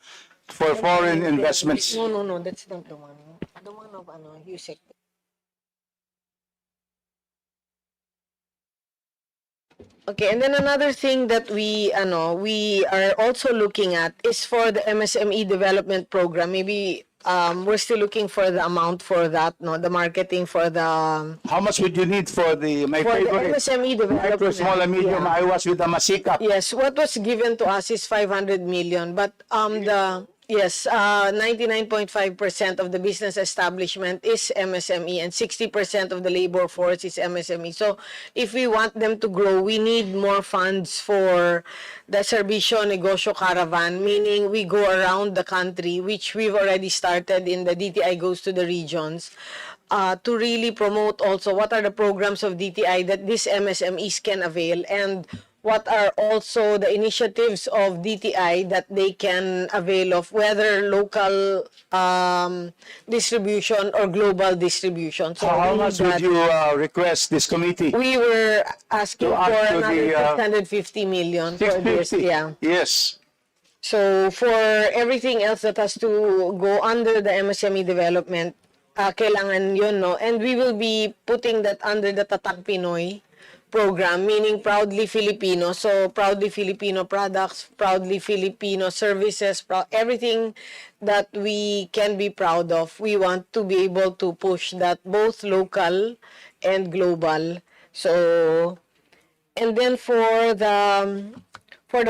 for foreign investments? No, that's not the one. The one of USEC. Okay, and then another thing that we are also looking at is for the MSME development program. Maybe we're still looking for the amount for that, no, the marketing for the How much would you need for the, my for the favorite, MSME development. micro, small, and medium? Yeah. I was with the Masikap. Yes, what was given to us is 500 million, but 99.5% of the business establishment is MSME and 60% of the labor force is MSME. So if we want them to grow, we need more funds for the Servicio Negosyo Caravan, meaning we go around the country, which we've already started in the DTI Goes to the Regions, to really promote also what are the programs of DTI that these MSMEs can avail, and what are also the initiatives of DTI that they can avail of, whether local distribution or global distribution. So How we much need would that. you request this committee? We were asking To for add to another the, 650 million for this. 650? Yeah. Yes. So for everything else that has to go under the MSME development, kailangan yun, no? And we will be putting that under the Tatak Pinoy program, meaning proudly Filipino. So proudly Filipino products, proudly Filipino services, everything that we can be proud of. We want to be able to push that both local and global. So, and then for the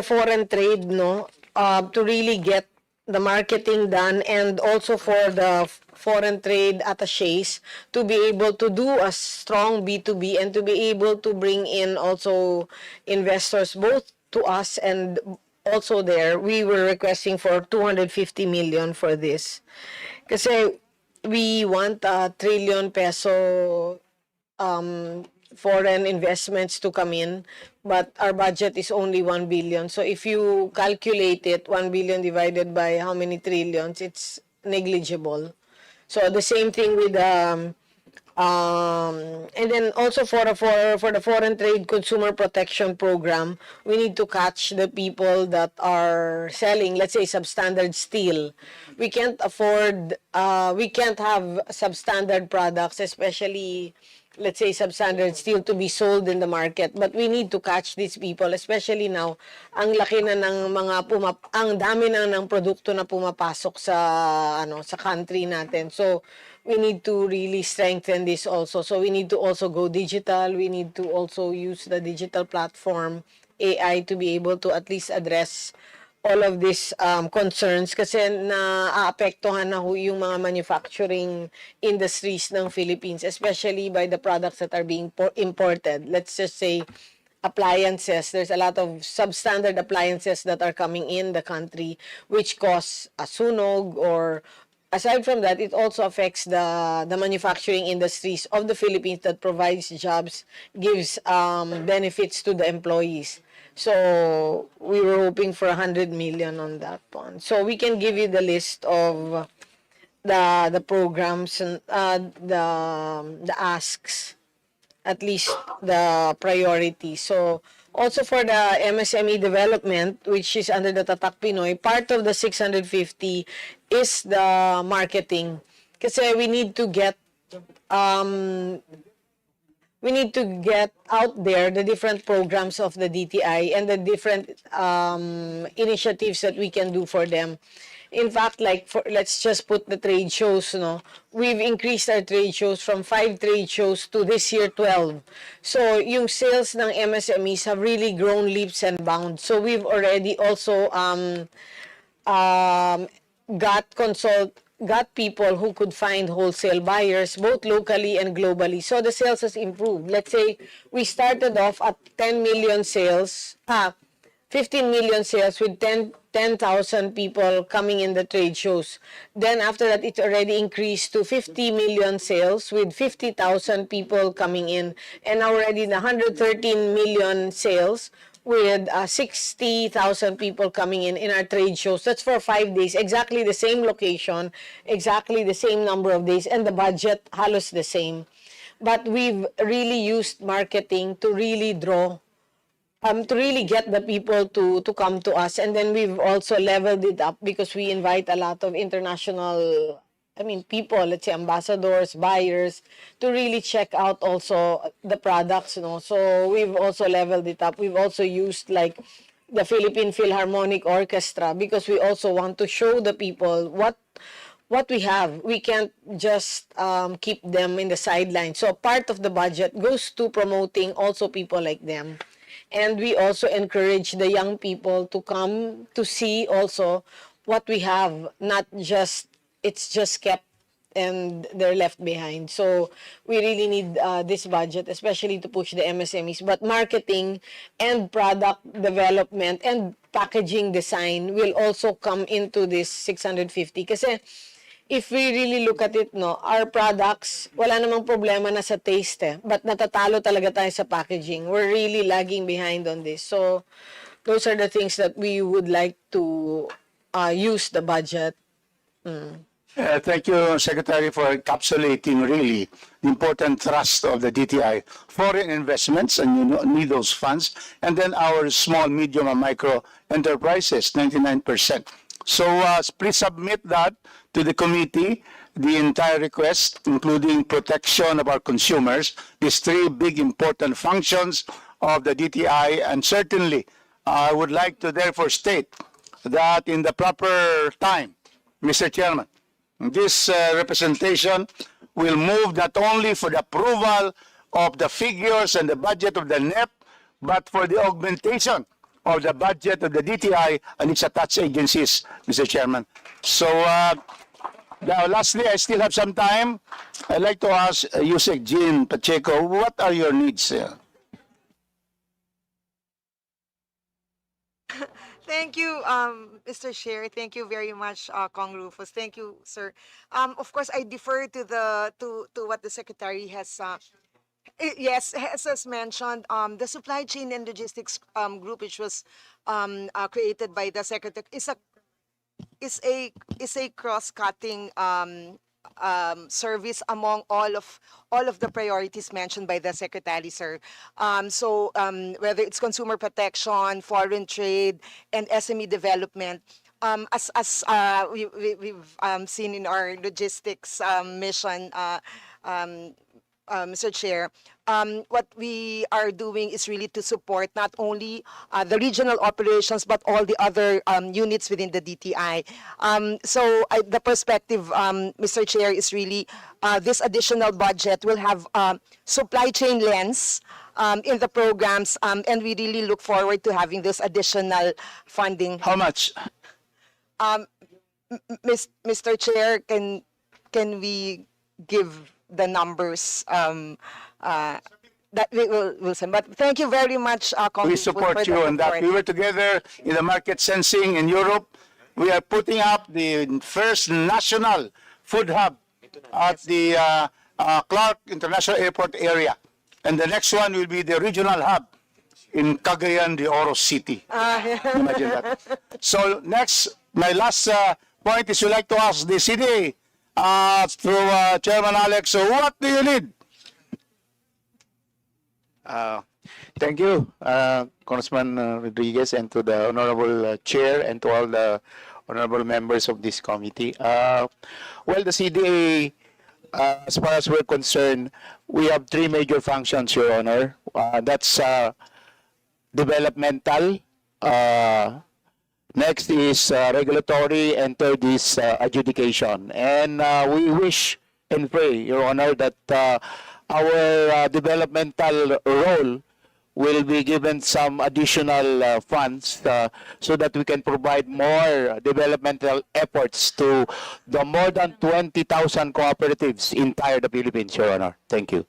foreign trade, no, to really get the marketing done, and also for the foreign trade attaches to be able to do a strong B2B and to be able to bring in also investors both to us and also there. We were requesting for 250 million for this. Kasi we want a trillion peso foreign investments to come in, but our budget is only 1 billion. So if you calculate it, 1 billion divided by how many trillions, it's negligible. So the same thing with and then also for the foreign trade consumer protection program, we need to catch the people that are selling, let's say, substandard steel. We can't afford, we can't have substandard products, especially, let's say, substandard steel to be sold in the market. But we need to catch these people, especially now, ang laki na ng mga ang dami na ng produkto na pumapasok sa sa country natin. So we need to really strengthen this also. So we need to also go digital. We need to also use the digital platform, AI, to be able to at least address all of these concerns, kasi naaapektuhan na yung mga manufacturing industries ng Philippines, especially by the products that are being imported. Let's just say appliances. There's a lot of substandard appliances that are coming in the country, which cause a sunog, or aside from that, it also affects the manufacturing industries of the Philippines that provides jobs, gives benefits to the employees. So we were hoping for 100 million on that one. So we can give you the list of the programs and the asks, at least the priority. So also for the MSME development, which is under the Tatak Pinoy, part of the 650 is the marketing. Kasi we need to get we need to get out there the different programs of the DTI and the different initiatives that we can do for them. In fact, like let's just put the trade shows, no? We've increased our trade shows from 5 trade shows to this year 12. So yung sales ng MSMEs have really grown leaps and bounds. So we've already also got people who could find wholesale buyers both locally and globally. So the sales has improved. Let's say we started off at 10 million sales, 15 million sales with 10,000 people coming in the trade shows. Then after that, it already increased to 50 million sales with 50,000 people coming in. And already the 113 million sales with 60,000 people coming in our trade shows. That's for 5 days. Exactly the same location, exactly the same number of days, and the budget halos the same. But we've really used marketing to really draw to really get the people to come to us. And then we've also leveled it up because we invite a lot of international, people, let's say ambassadors, buyers, to really check out also the products, you know. So we've also leveled it up. We've also used like the Philippine Philharmonic Orchestra because we also want to show the people what we have. We can't just keep them in the sidelines. So part of the budget goes to promoting also people like them. And we also encourage the young people to come to see also what we have, not just, it's just kept and they're left behind. So we really need this budget, especially to push the MSMEs. But marketing and product development and packaging design will also come into this 650. Kasi if we really look at it, no, our products, wala namang problema na sa taste, but natatalo talaga tayo sa packaging. We're really lagging behind on this. So, those are the things that we would like to use the budget. Thank you, Secretary, for encapsulating really the important thrust of the DTI. Foreign investments, and you need those funds, and then our small, medium, and micro enterprises, 99%. So please submit that to the committee, the entire request, including protection of our consumers, these 3 big important functions of the DTI. And certainly, I would like to therefore state that in the proper time, Mr. Chairman, this representation will move not only for the approval of the figures and the budget of the NEP, but for the augmentation of the budget of the DTI and its attached agencies, Mr. Chairman. So, now, lastly, I still have some time. I'd like to ask Yusek Jean Pacheco, what are your needs? Thank you, Mr. Chair. Thank you very much, Kong Rufus. Thank you, sir. Of course, I defer to what the Secretary has yes, as mentioned, the supply chain and logistics group, which was created by the Secretary, is a cross-cutting service among all of the priorities mentioned by the Secretary, sir. So whether it's consumer protection, foreign trade, and SME development, as we've seen in our logistics mission, Mr. Chair, what we are doing is really to support not only the regional operations, but all the other units within the DTI. So the perspective, Mr. Chair, is really this additional budget will have supply chain lens in the programs, and we really look forward to having this additional funding. How much? Mr. Chair, can we give the numbers that we will send? But thank you very much, We support you on that. We were together in the market sensing in Europe. We are putting up the first national food hub at the Clark International Airport area. And the next one will be the regional hub in Cagayan de Oro City. Imagine that. So next, my last point is we'd like to ask the CDA through Chairman Alex, so what do you need? Thank you, Congressman Rodriguez, and to the Honorable Chair and to all the honorable members of this committee. Well, the CDA as far as we're concerned, we have three major functions, Your Honor. That's developmental, next is regulatory, and third is adjudication. And we wish and pray, Your Honor, that our developmental role will be given some additional funds so that we can provide more developmental efforts to the more than 20,000 cooperatives in entire the Philippines, Your Honor. Thank you.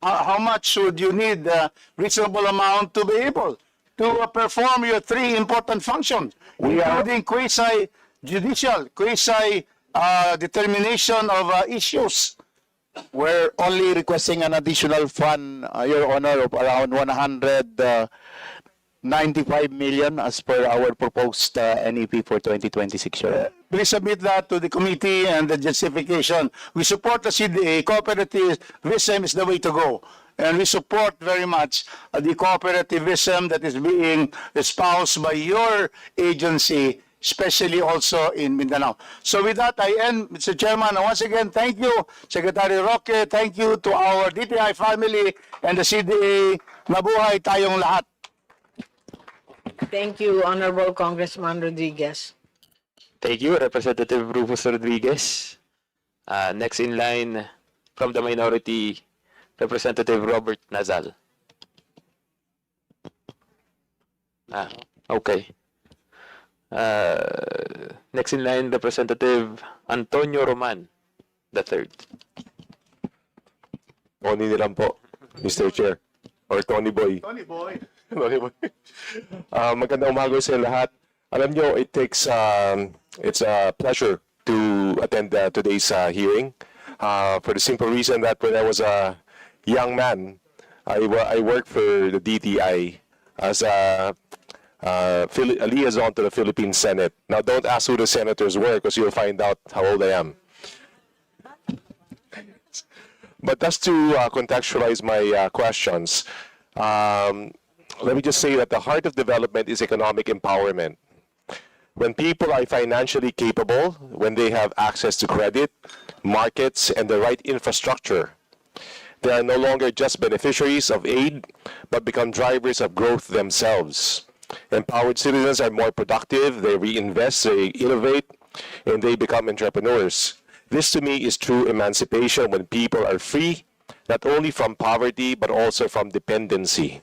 How much would you need reasonable amount to be able to perform your three important functions, including quasi-judicial, quasi-determination of issues? We're only requesting an additional fund, Your Honor, of around 195 million as per our proposed NEP for 2026, Your Honor. Please submit that to the committee and the justification. We support the CDA. Cooperativism is the way to go. And we support very much the cooperativism that is being espoused by your agency, especially also in Mindanao. So with that, I end, Mr. Chairman. And once again, thank you, Secretary Roque. Thank you to our DTI family and the CDA. Mabuhay tayong lahat. Thank you, Honorable Congressman Rodriguez. Thank you, Representative Rufus Rodriguez. Next in line from the minority, Representative Robert Nazal. Okay. Next in line, Representative Antonio Roman, the third. Tony nilang po, Mr. Chair. Or Tony Boy. Tony Boy. Tony Boy. Magandang umaga sa lahat. Alam nyo, it's a pleasure to attend today's hearing for the simple reason that when I was a young man, I worked for the DTI as a liaison to the Philippine Senate. Now, don't ask who the senators were because you'll find out how old I am. But just to contextualize my questions, let me just say that the heart of development is economic empowerment. When people are financially capable, when they have access to credit, markets, and the right infrastructure, they are no longer just beneficiaries of aid, but become drivers of growth themselves. Empowered citizens are more productive, they reinvest, they innovate, and they become entrepreneurs. This to me is true emancipation when people are free, not only from poverty, but also from dependency.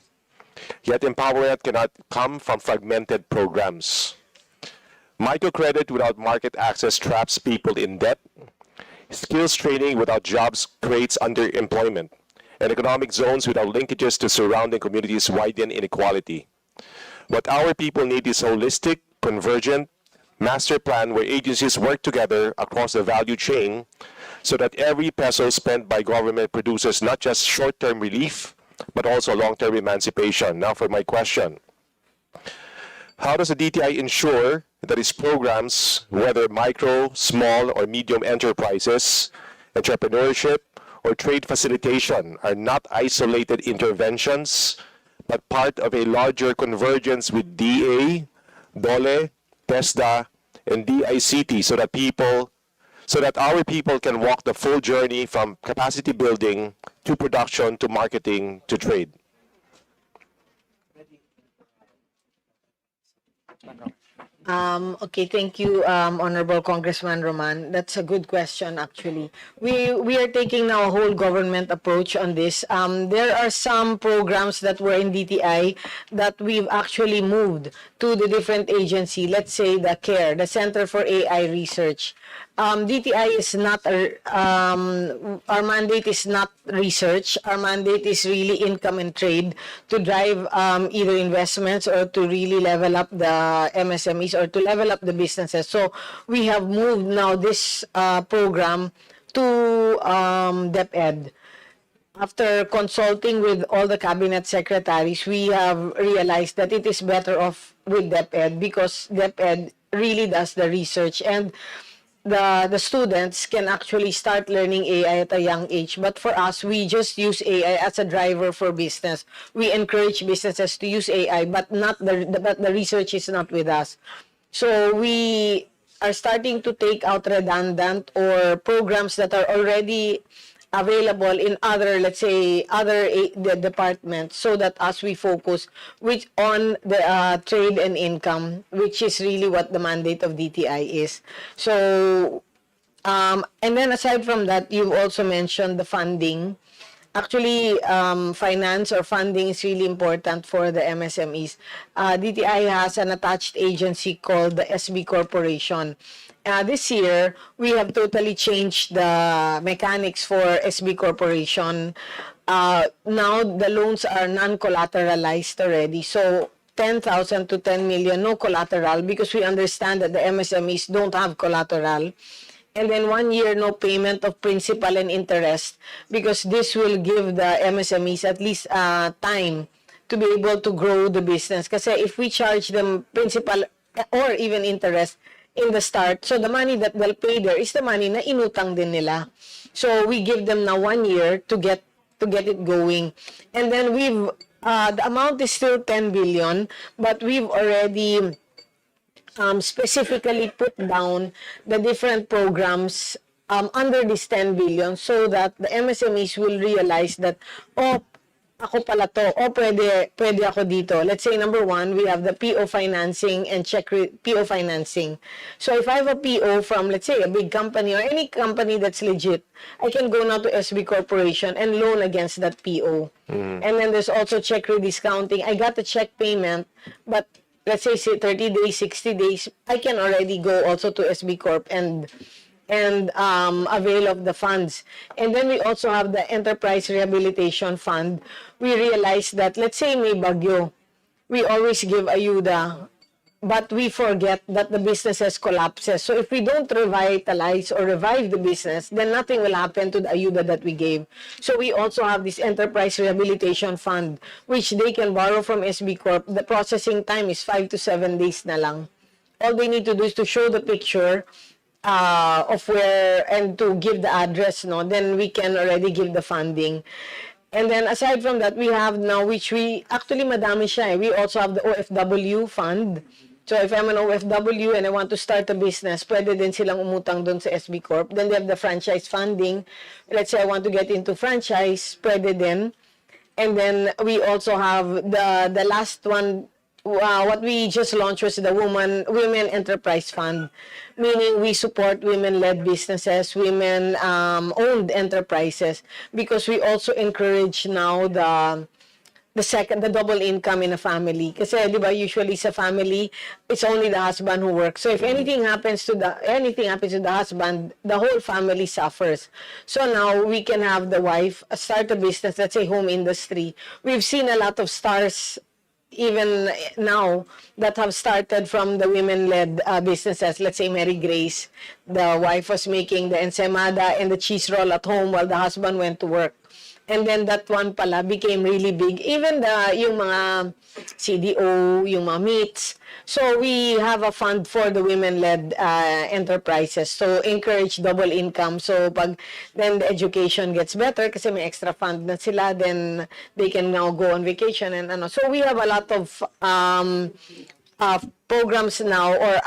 Yet empowerment cannot come from fragmented programs. Microcredit without market access traps people in debt. Skills training without jobs creates underemployment. And economic zones without linkages to surrounding communities widen inequality. What our people need is holistic, convergent, master plan where agencies work together across the value chain so that every peso spent by government produces not just short-term relief, but also long-term emancipation. Now for my question. How does the DTI ensure that its programs, whether micro, small, or medium enterprises, entrepreneurship, or trade facilitation, are not isolated interventions, but part of a larger convergence with DA, DOLE, TESDA, and DICT so that our people can walk the full journey from capacity building to production to marketing to trade? Okay, thank you, Honorable Congressman Roman. That's a good question, actually. We are taking now a whole government approach on this. There are some programs that were in DTI that we've actually moved to the different agency. Let's say the CARE, the Center for AI Research. DTI is not, our mandate is not research. Our mandate is really income and trade to drive either investments or to really level up the MSMEs or to level up the businesses. So we have moved now this program to DepEd. After consulting with all the cabinet secretaries, we have realized that it is better off with DepEd because DepEd really does the research and the students can actually start learning AI at a young age. But for us, we just use AI as a driver for business. We encourage businesses to use AI, but not the research is not with us. So we are starting to take out redundant or programs that are already available in other, let's say, the departments, so that as we focus which on the trade and income, which is really what the mandate of DTI is. So, and then aside from that, you've also mentioned the funding. Actually, finance or funding is really important for the MSMEs. DTI has an attached agency called the SB Corporation. This year, we have totally changed the mechanics for SB Corporation. Now, the loans are non-collateralized already. So, 10,000 to 10 million, no collateral, because we understand that the MSMEs don't have collateral. And then 1 year, no payment of principal and interest, because this will give the MSMEs at least time to be able to grow the business. Kasi if we charge them principal or even interest in the start, so the money that they'll pay there is the money na inutang din nila. So we give them now 1 year to get it going. And then the amount is still 10 billion, but we've already specifically put down the different programs under this 10 billion, so that the MSMEs will realize that, oh, ako pala to, oh, pwede ako dito. Let's say, number one, we have the PO financing and PO financing. So if I have a PO from, let's say, a big company or any company that's legit, I can go now to SB Corporation and loan against that PO. And then there's also check rediscounting. I got the check payment, but let's say 30 days, 60 days, I can already go also to SB Corp and avail of the funds. And then we also have the Enterprise Rehabilitation Fund. We realized that, let's say may bagyo, we always give ayuda, but we forget that the businesses collapses. So if we don't revitalize or revive the business, then nothing will happen to the ayuda that we gave. So we also have this Enterprise Rehabilitation Fund, which they can borrow from SB Corp. The processing time is 5 to 7 days na lang. All they need to do is to show the picture of where and to give the address, no? Then we can already give the funding. And then aside from that, we have now, which we, actually madami siya eh. We also have the OFW fund. So if I'm an OFW and I want to start a business, pwede din silang umutang doon sa SB Corp. Then they have the franchise funding. Let's say I want to get into franchise, pwede din. And then we also have the last one, what we just launched was the Women Enterprise Fund, meaning we support women-led businesses, women-owned enterprises, because we also encourage now the double income in a family. Kasi, di ba, usually sa family, it's only the husband who works. So if anything happens to the husband, the whole family suffers. So now we can have the wife start a business, let's say home industry. We've seen a lot of stars even now that have started from the women-led businesses. Let's say Mary Grace, the wife was making the ensaymada and the cheese roll at home while the husband went to work. And then that one pala became really big. Even yung mga CDO, yung mga meats. So we have a fund for the women-led enterprises to encourage double income. So pag then the education gets better kasi may extra fund na sila, then they can now go on vacation and ano. So we have a lot of programs now or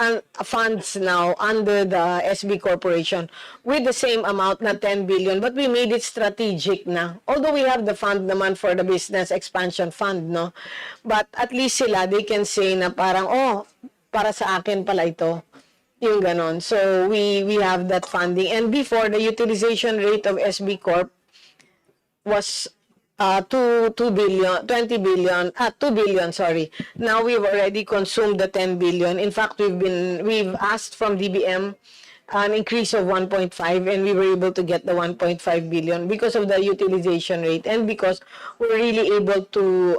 funds now under the SB Corporation with the same amount na 10 billion, but we made it strategic na. Although we have the fund naman for the business expansion fund, no? But at least sila, they can say na parang, oh, para sa akin pala ito. Yung ganon. So we have that funding. And before, the utilization rate of SB Corp was 2 billion, 20 billion, 2 billion, sorry. Now we've already consumed the 10 billion. In fact, we've asked from DBM an increase of 1.5 and we were able to get the 1.5 billion because of the utilization rate and because we're really able to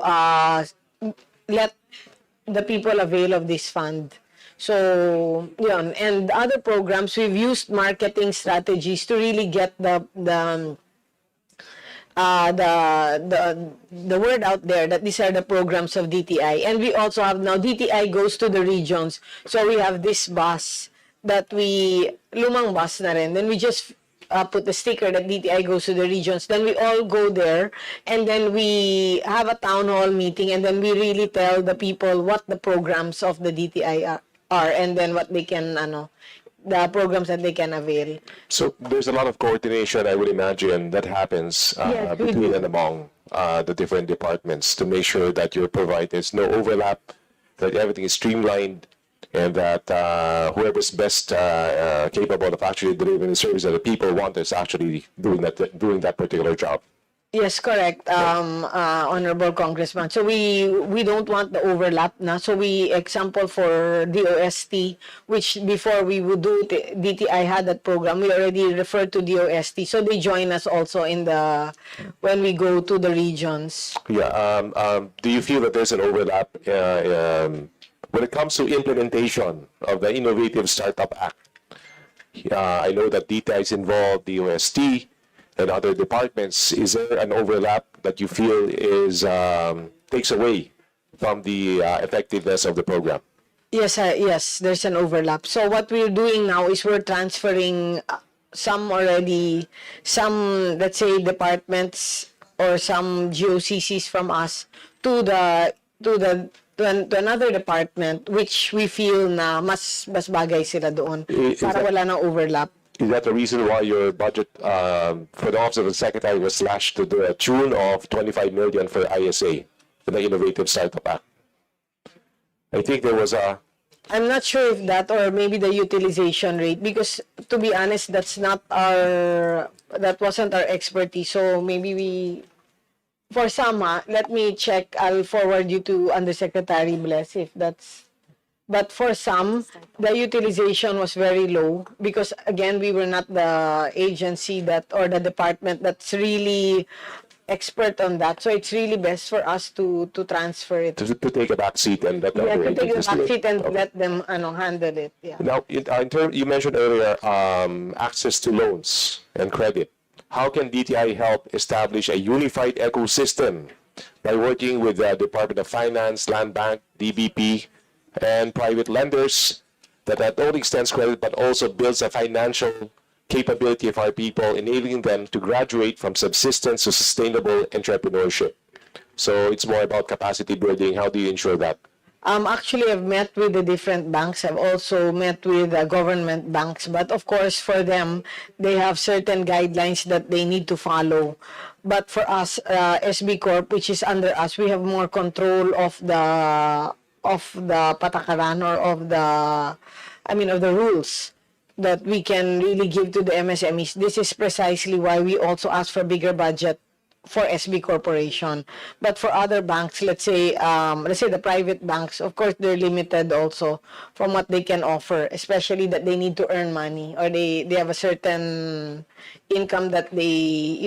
let the people avail of this fund. So, yun. And other programs, we've used marketing strategies to really get the word out there that these are the programs of DTI. And we also have now, DTI goes to the regions. So we have this bus that lumang bus na rin. Then we just put the sticker that DTI goes to the regions. Then we all go there and then we have a town hall meeting and then we really tell the people what the programs of the DTI are and then what they can the programs that they can avail. So there's a lot of coordination, I would imagine, that happens Yes, we between do. and among the different departments to make sure that there's no overlap, that everything is streamlined, and that whoever's best capable of actually delivering the service that the people want is actually doing that particular job. Yes, correct, Honorable Congressman. So we don't want the overlap na. So we, example for DOST, which before we would do DTI had that program, we already referred to DOST. So they join us also in when we go to the regions. Yeah. Do you feel that there's an overlap when it comes to implementation of the Innovative Startup Act? I know that DTI is involved, DOST, and other departments. Is there an overlap that you feel takes away from the effectiveness of the program? Yes, yes, there's an overlap. So what we're doing now is we're transferring some, let's say, departments or some GOCCs from us to another department, which we feel na mas bagay sila doon para wala nang overlap. Is that the reason why your budget for the Office of the Secretary was slashed to the tune of 25 million for ISA, for the Innovative Startup Act? I think there was a... I'm not sure if that or maybe the utilization rate, because to be honest, that wasn't our expertise. So maybe for some, let me check. I'll forward you to Undersecretary Bless if that's... But for some, the utilization was very low because, again, we were not the agency or the department that's really expert on that. So it's really best for us to transfer it. To take a back seat and let Yeah, other to take a agencies back do it. seat and Okay. let them handle it. Yeah. Now, you mentioned earlier access to loans and credit. How can DTI help establish a unified ecosystem by working with the Department of Finance, Land Bank, DBP, and private lenders that not only extends credit but also builds a financial capability of our people, enabling them to graduate from subsistence to sustainable entrepreneurship? So it's more about capacity building. How do you ensure that? Actually, I've met with the different banks. I've also met with government banks. But of course, for them, they have certain guidelines that they need to follow. But for us, SB Corp, which is under us, we have more control of the patakaran or of the rules that we can really give to the MSMEs. This is precisely why we also ask for bigger budget for SB Corporation. But for other banks, let's say the private banks, of course, they're limited also from what they can offer, especially that they need to earn money or they have a certain income that they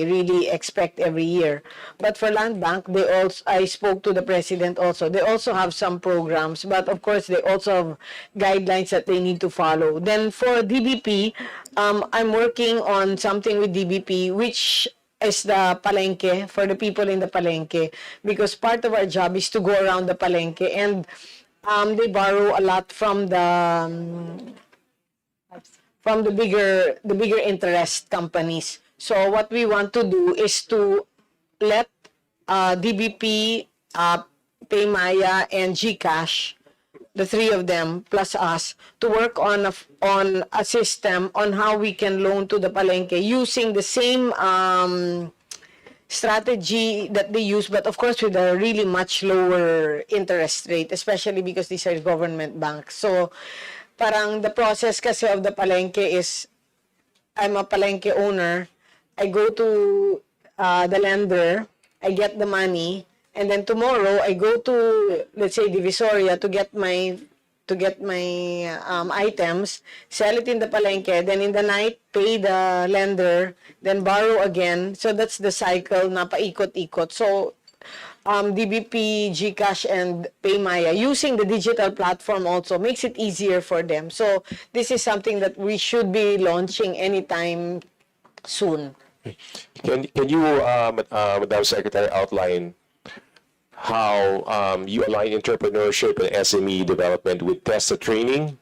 really expect every year. But for Land Bank, I spoke to the president also. They also have some programs, but of course they also have guidelines that they need to follow. Then for DBP, I'm working on something with DBP, which is the palengke for the people in the palengke, because part of our job is to go around the palengke and they borrow a lot from the bigger interest companies. So what we want to do is to let DBP, Paymaya, and GCash, the three of them plus us, to work on a system on how we can loan to the palengke using the same strategy that they use, but of course with a really much lower interest rate, especially because these are government banks. So parang the process kasi of the palengke is, I'm a palengke owner, I go to the lender, I get the money, and then tomorrow I go to, let's say, Divisoria to get my items, sell it in the palengke, then in the night pay the lender, then borrow again. So that's the cycle na paikot-ikot. So DBP, GCash, and Paymaya, using the digital platform also makes it easier for them. So this is something that we should be launching anytime soon. Can you, Madam Secretary, outline how you align entrepreneurship and SME development with TESTA training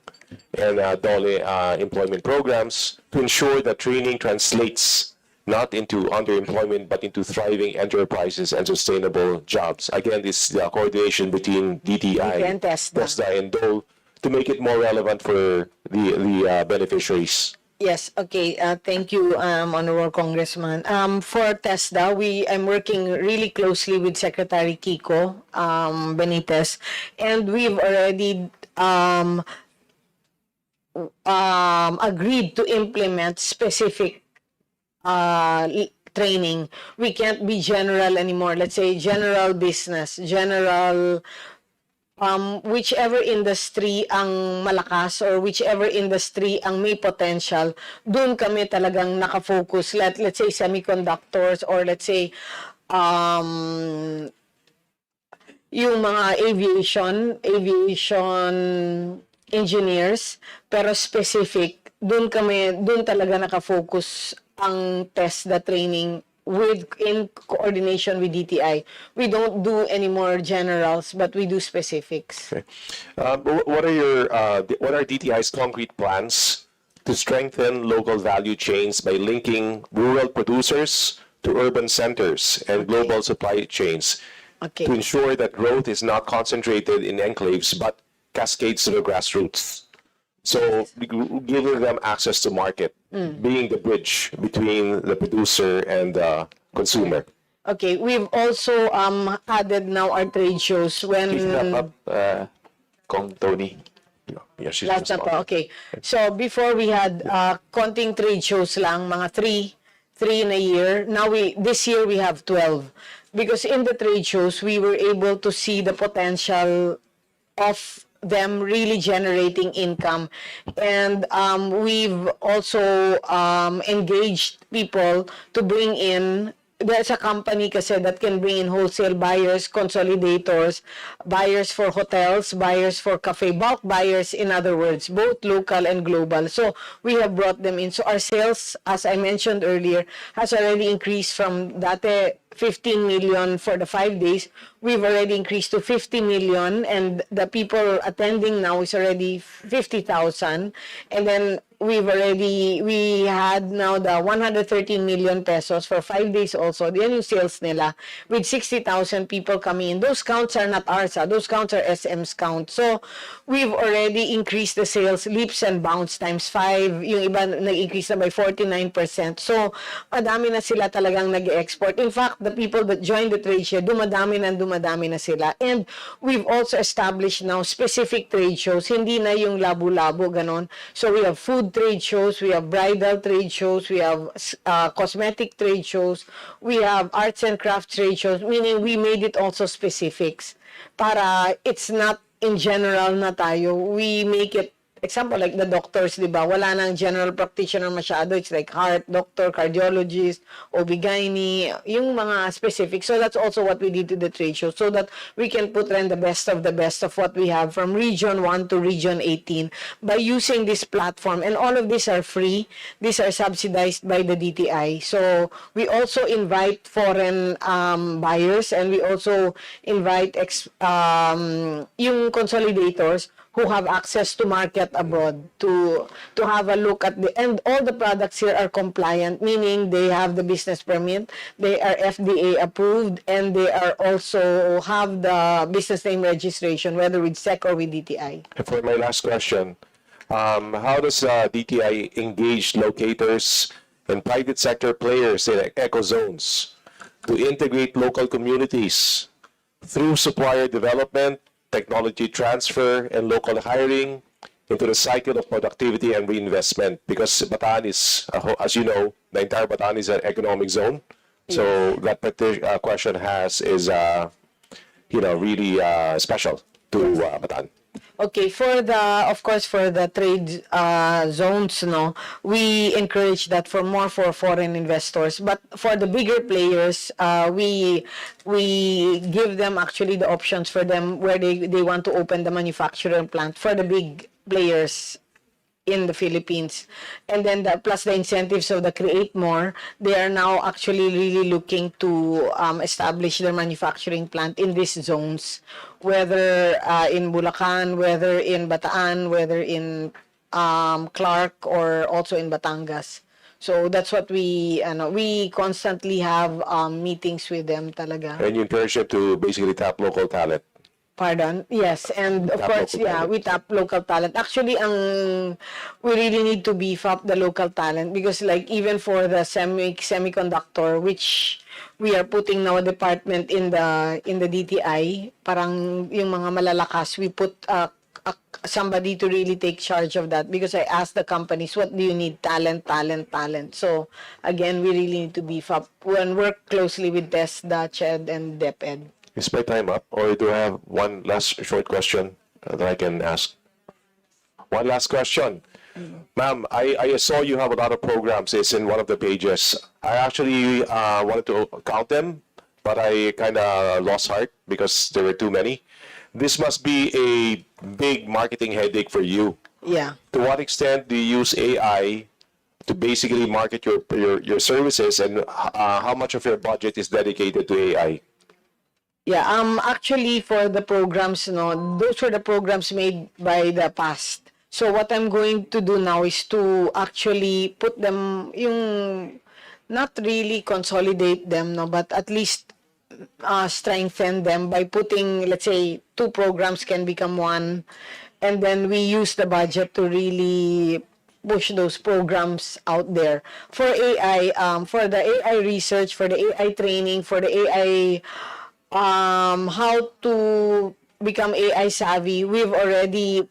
and DOLE employment programs to ensure that training translates not into underemployment but into thriving enterprises and sustainable jobs? Again, this is the coordination between DTI, And TESTA. and DOLE to make it more relevant for the beneficiaries? Yes, okay. Thank you, Honorable Congressman. For TESDA, I'm working really closely with Secretary Kiko Benitez, and we've already agreed to implement specific training. We can't be general anymore. Let's say general business, general whichever industry ang malakas or whichever industry ang may potential, doon kami talagang nakafocus. Let's say semiconductors or let's say yung mga aviation engineers, pero specific, doon talaga nakafocus ang TESDA training in coordination with DTI. We don't do any more generals, but we do specifics. Okay. What are DTI's concrete plans to strengthen local value chains by linking rural producers to urban centers and global supply chains to ensure that growth is not concentrated in enclaves but cascades to the grassroots? So giving them access to market, being the bridge between the producer and the consumer. Okay, we've also added now our trade shows when... Please wrap up, Kong Tony. Yeah, she's Last na po, okay. So before we had konting trade shows lang, mga three in a year. Now this year we have 12. Because in the trade shows, we were able to see the potential of them really generating income. And we've also engaged people to bring in. There's a company kasi that can bring in wholesale buyers, consolidators, buyers for hotels, buyers for cafe, bulk buyers, in other words, both local and global. So we have brought them in. So our sales, as I mentioned earlier, has already increased from dati 15 million for the 5 days. We've already increased to 50 million, and the people attending now is already 50,000. And then we had now the 113 million pesos for 5 days also. Yan yung sales nila with 60,000 people coming in. Those counts are not ours. Those counts are SM's count. So we've already increased the sales leaps and bounds times 5. Yung iba nag-increase na by 49%. So madami na sila talagang nag-export. In fact, the people that joined the trade show, dumadami na sila. And we've also established now specific trade shows. Hindi na yung labo-labo, ganon. So we have food trade shows, we have bridal trade shows, we have cosmetic trade shows, we have arts and crafts trade shows, meaning we made it also specifics. Para it's not in general na tayo. We make it, example, like the doctors, di ba? Wala nang general practitioner masyado. It's like heart doctor, cardiologist, OB-GYN, yung mga specific. So that's also what we did to the trade show, so that we can put in the best of what we have from Region 1 to Region 18 by using this platform. And all of these are free. These are subsidized by the DTI. So we also invite foreign buyers, and we also invite yung consolidators who have access to market abroad to have a look at and all the products here are compliant, meaning they have the business permit, they are FDA approved, and they are also have the business name registration, whether with SEC or with DTI. And for my last question, how does DTI engage locators and private sector players in eco zones to integrate local communities through supplier development, technology transfer, and local hiring into the cycle of productivity and reinvestment? Because Bataan is, as you know, the entire Bataan is an economic zone. So that question is really special to Bataan. Okay, of course, for the trade zones, no, we encourage that for foreign investors. But for the bigger players, we give them actually the options for them where they want to open the manufacturing plant for the big players in the Philippines. And then plus the incentives of the Create More, they are now actually really looking to establish their manufacturing plant in these zones, whether in Bulacan, whether in Bataan, whether in Clark, or also in Batangas. So that's what we constantly have meetings with them talaga. And you encourage them to basically tap local talent. Pardon? Yes, and of Tap course, local yeah, talent. we tap local talent. Actually, we really need to beef up the local talent because like even for the semiconductor, which we are putting now a department in the DTI, parang yung mga malalakas, we put somebody to really take charge of that because I asked the companies, what do you need? Talent, talent, talent. So again, we really need to beef up and work closely with TESDA, CHED, and DepEd. Is my time up, or do I have one last short question that I can ask? One last question. Ma'am, I saw you have a lot of programs. It's in one of the pages. I actually wanted to count them, but I kind of lost heart because there were too many. This must be a big marketing headache for you. Yeah. To what extent do you use AI to basically market your services, and how much of your budget is dedicated to AI? Yeah, actually for the programs, no, those were the programs made by the past. So what I'm going to do now is to actually put them, not really consolidate them, no, but at least strengthen them by putting, let's say, 2 programs can become 1, and then we use the budget to really push those programs out there. For AI, for the AI research, for the AI training, for the AI how to become AI savvy, we've already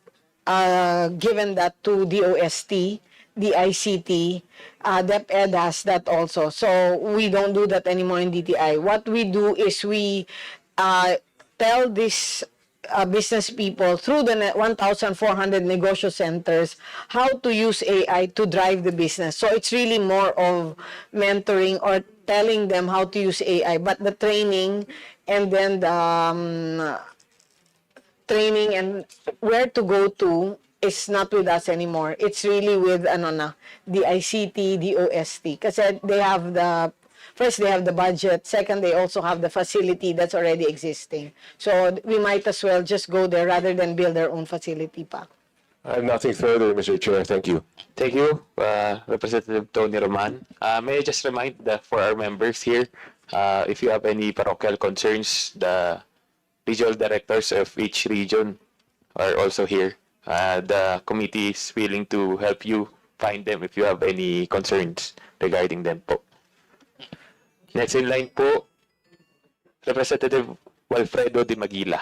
given that to DOST, the ICT, DepEd has that also. So we don't do that anymore in DTI. What we do is we tell these business people through the 1,400 negosyo centers how to use AI to drive the business. So it's really more of mentoring or telling them how to use AI, but the training and then the training and where to go to is not with us anymore. It's really with the ICT, the OST. Kasi they have the budget. Second, they also have the facility that's already existing. So we might as well just go there rather than build their own facility pa. I have nothing further, Mr. Chair. Thank you. Thank you, Representative Tony Roman. May I just remind for our members here, if you have any parochial concerns, the regional directors of each region are also here. The committee is willing to help you find them if you have any concerns regarding them po. Next in line po, Representative Walfredo de Maguila.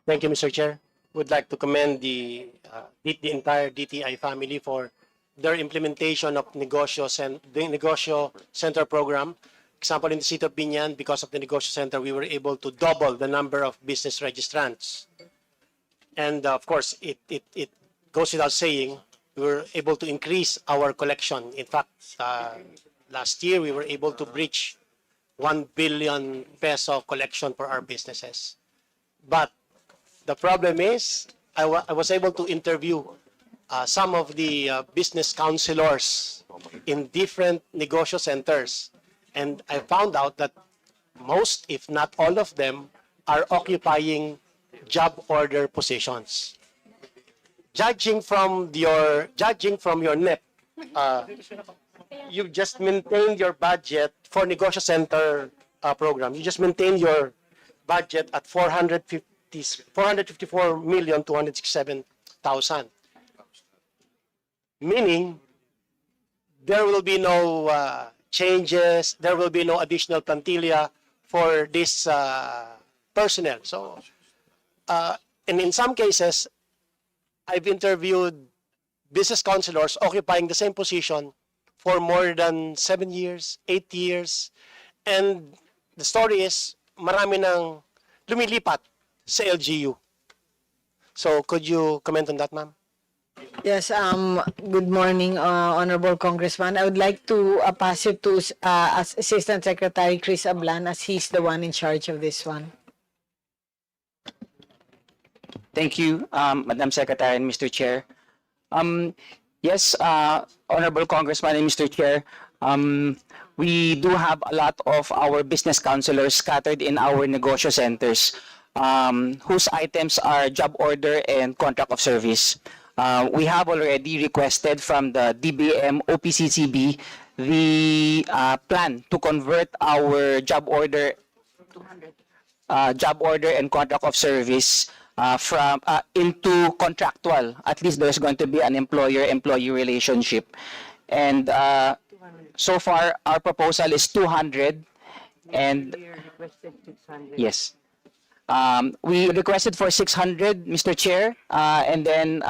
Thank you, Mr. Chair. Would like to commend the entire DTI family for their implementation of the Negosyo Center program. Example, in the city of Binyan, because of the Negosyo Center, we were able to double the number of business registrants. And of course, it goes without saying, we were able to increase our collection. In fact, last year, we were able to breach 1 billion peso collection for our businesses. But the problem is, I was able to interview some of the business counselors in different negosyo centers. And I found out that most, if not all of them, are occupying job order positions. Judging from your NEP, you've just maintained your budget for negosyo center program. You just maintained your budget at 454,267,000. Meaning, there will be no changes, there will be no additional plantilla for this personnel. So, and in some cases, I've interviewed business counselors occupying the same position for more than 7 years, 8 years. And the story is, marami nang lumilipat sa LGU. So, could you comment on that, ma'am? Yes, good morning, Honorable Congressman. I would like to pass it to Assistant Secretary Chris Ablan as he's the one in charge of this one. Thank you, Madam Secretary and Mr. Chair. Yes, Honorable Congressman and Mr. Chair, we do have a lot of our business counselors scattered in our negosyo centers, whose items are job order and contract of service. We have already requested from the DBM OPCCB the plan to convert our job order job order and contract of service from into contractual. At least there's going to be an employer-employee relationship. And so far, our proposal is 200. And yes. We requested for 600, Mr. Chair, and then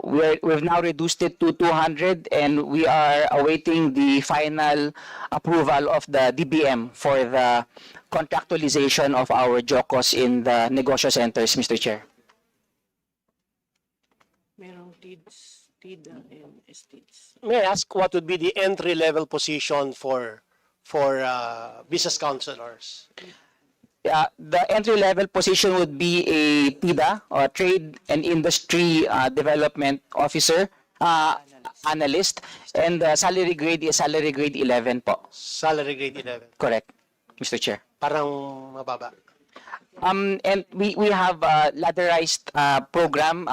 we've now reduced it to 200, and we are awaiting the final approval of the DBM for the contractualization of our JOCOs in the negosyo centers, Mr. Chair. Merong TIDS, TIDA, and STIDS. May I ask what would be the entry-level position for business counselors? The entry-level position would be a TIDA, or Trade and Industry Development Officer, analyst, and the salary grade is salary grade 11 po. Salary grade 11. Correct, Mr. Chair. Parang mababa. And we have a ladderized program,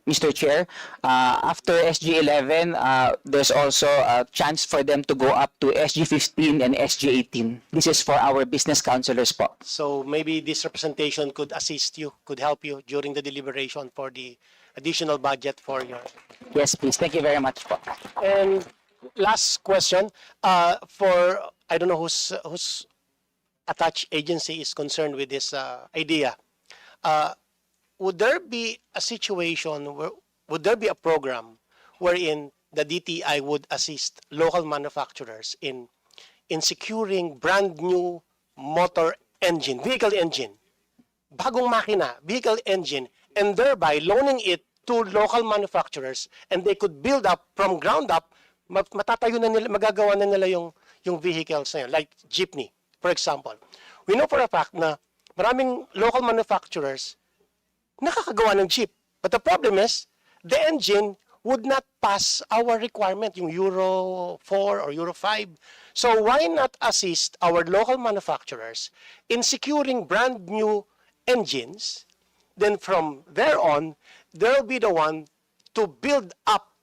Mr. Chair. After SG11, there's also a chance for them to go up to SG15 and SG18. This is for our business counselors po. So maybe this representation could assist you, could help you during the deliberation for the additional budget for your... Yes, please. Thank you very much po. And last question, for, I don't know who's attached agency is concerned with this idea. Would there be a situation where, would there be a program wherein the DTI would assist local manufacturers in securing brand new motor engine, vehicle engine, bagong makina, vehicle engine, and thereby loaning it to local manufacturers, and they could build up from ground up, matatayo na nila, magagawa na nila yung vehicles na yun, like jeepney. For example, we know for a fact na maraming local manufacturers nakakagawa ng jeep. But the problem is, the engine would not pass our requirement, yung Euro 4 or Euro 5. So why not assist our local manufacturers in securing brand new engines? Then from there on, they'll be the one to build up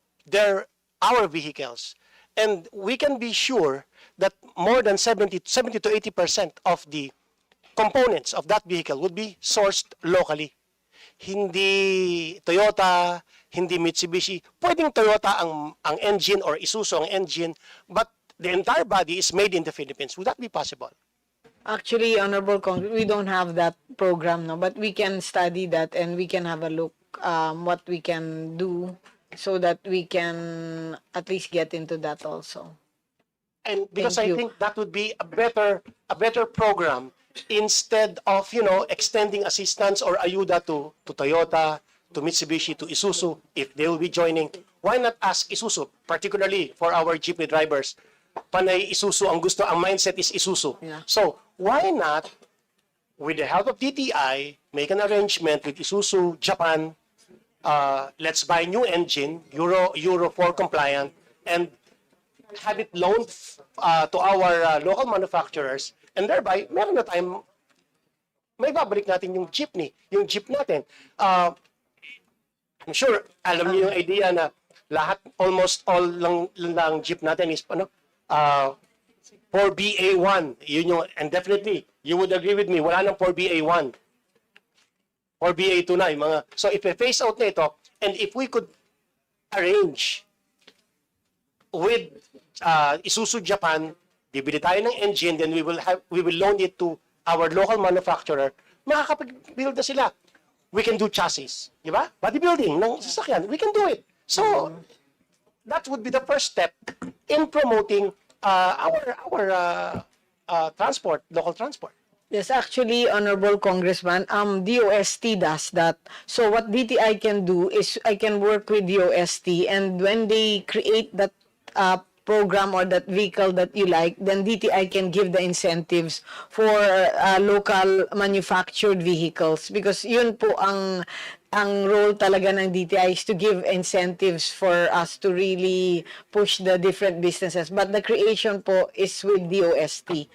our vehicles. And we can be sure that more than 70 to 80% of the components of that vehicle would be sourced locally. Hindi Toyota, hindi Mitsubishi. Pwedeng Toyota ang engine or Isuzu ang engine, but the entire body is made in the Philippines. Would that be possible? Actually, Honorable Congress, we don't have that program, no, but we can study that and we can have a look what we can do so that we can at least get into that also. And because I think that would be a better program instead of, extending assistance or ayuda to Toyota, to Mitsubishi, to Isuzu, if they will be joining. Why not ask Isuzu, particularly for our jeepney drivers? Panay Isuzu ang gusto, ang mindset is Isuzu. Yeah. So why not, with the help of DTI, make an arrangement with Isuzu Japan, let's buy new engine, Euro 4 compliant, and have it loaned to our local manufacturers, and thereby, meron na tayong, may babalik natin yung jeepney, yung jeep natin. I'm sure, alam niyo yung idea na almost all lang jeep natin is, 4BA1. Yun yung, and definitely, you would agree with me, wala nang 4BA1. 4BA2 na, yung mga, so if we phase out na ito, and if we could arrange with Isuzu Japan, bibili tayo ng engine, then we will loan it to our local manufacturer, makakapag-build na sila. We can do chassis, di ba? Bodybuilding ng sasakyan, we can do it. So, that would be the first step in promoting our transport, local transport. Yes, actually, Honorable Congressman, DOST does that. So what DTI can do is I can work with DOST, and when they create that program or that vehicle that you like, then DTI can give the incentives for local manufactured vehicles, because yun po ang role talaga ng DTI is to give incentives for us to really push the different businesses. But the creation po is with DOST.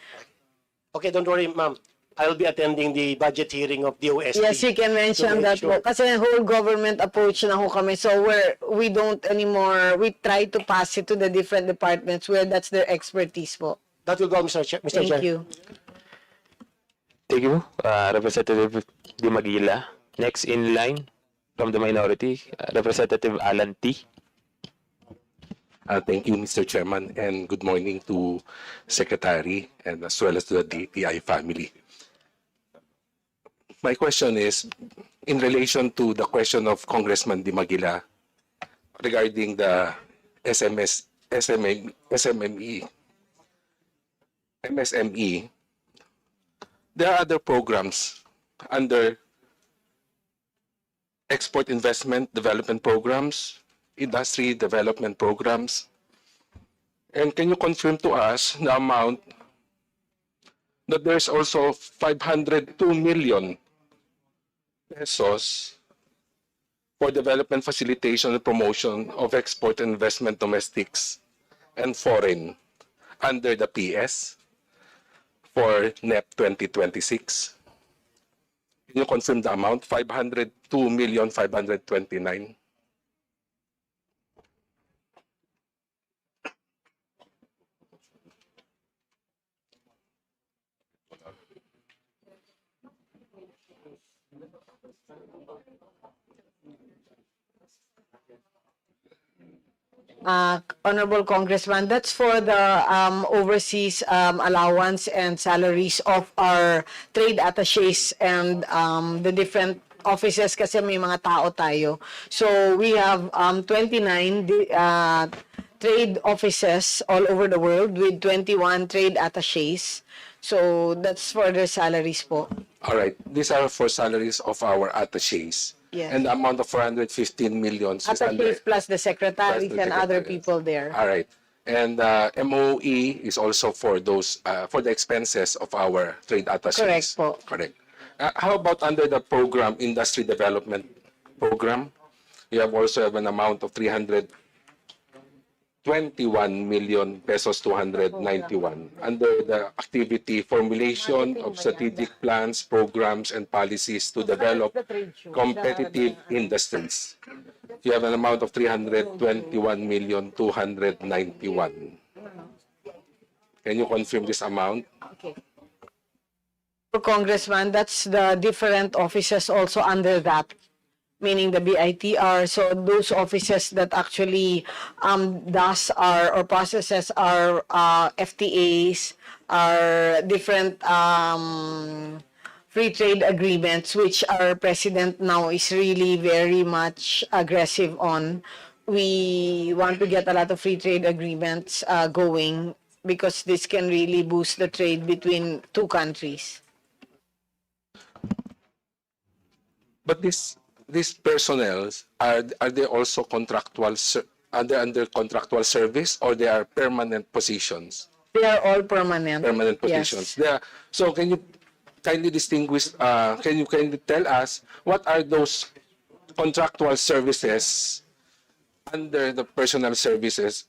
Okay, don't worry, ma'am. I'll be attending the budget hearing of DOST. Yes, you can mention that po. Kasi whole government approach na ho kami. So we don't anymore, we try to pass it to the different departments where that's their expertise po. That will go, Mr. Chair. Thank you. Thank you, Representative Di Maguila. Next in line from the minority, Representative Alan T. Thank you, Mr. Chairman, and good morning to Secretary and as well as to the DTI family. My question is in relation to the question of Congressman Di Maguila regarding the MSME. There are other programs under export investment development programs, industry development programs. And can you confirm to us the amount that there's also 502 million pesos for development facilitation and promotion of export and investment domestics and foreign under the PS for NEP 2026? Can you confirm the amount? 502,529,000. Honorable Congressman, that's for the overseas allowance and salaries of our trade attaches and the different offices kasi may mga tao tayo. So we have 29 trade offices all over the world with 21 trade attaches. So that's for their salaries po. All right. These are for salaries of our attaches. Yes. And the amount of 415 million is under Attaches plus the secretaries plus the and other secretaries. people there. All right. And MOE is also for those for the expenses of our trade attaches. Correct po. Correct. How about under the program industry development program? You have also have an amount of 321 million pesos 291 under the activity formulation of strategic plans, programs, and policies to develop competitive industries. You have an amount of 321 million 291. Can you confirm this amount? Okay. Congressman, that's the different offices also under that, meaning the BITR. So those offices that actually does our or processes our FTAs, our different free trade agreements, which our president now is really very much aggressive on. We want to get a lot of free trade agreements going because this can really boost the trade between two countries. But these personnel are they also contractual? Are they under contractual service or they are permanent positions? They are all permanent. Permanent positions. Yes. They are, so can you kindly distinguish? Can you kindly tell us what are those contractual services under the personal services?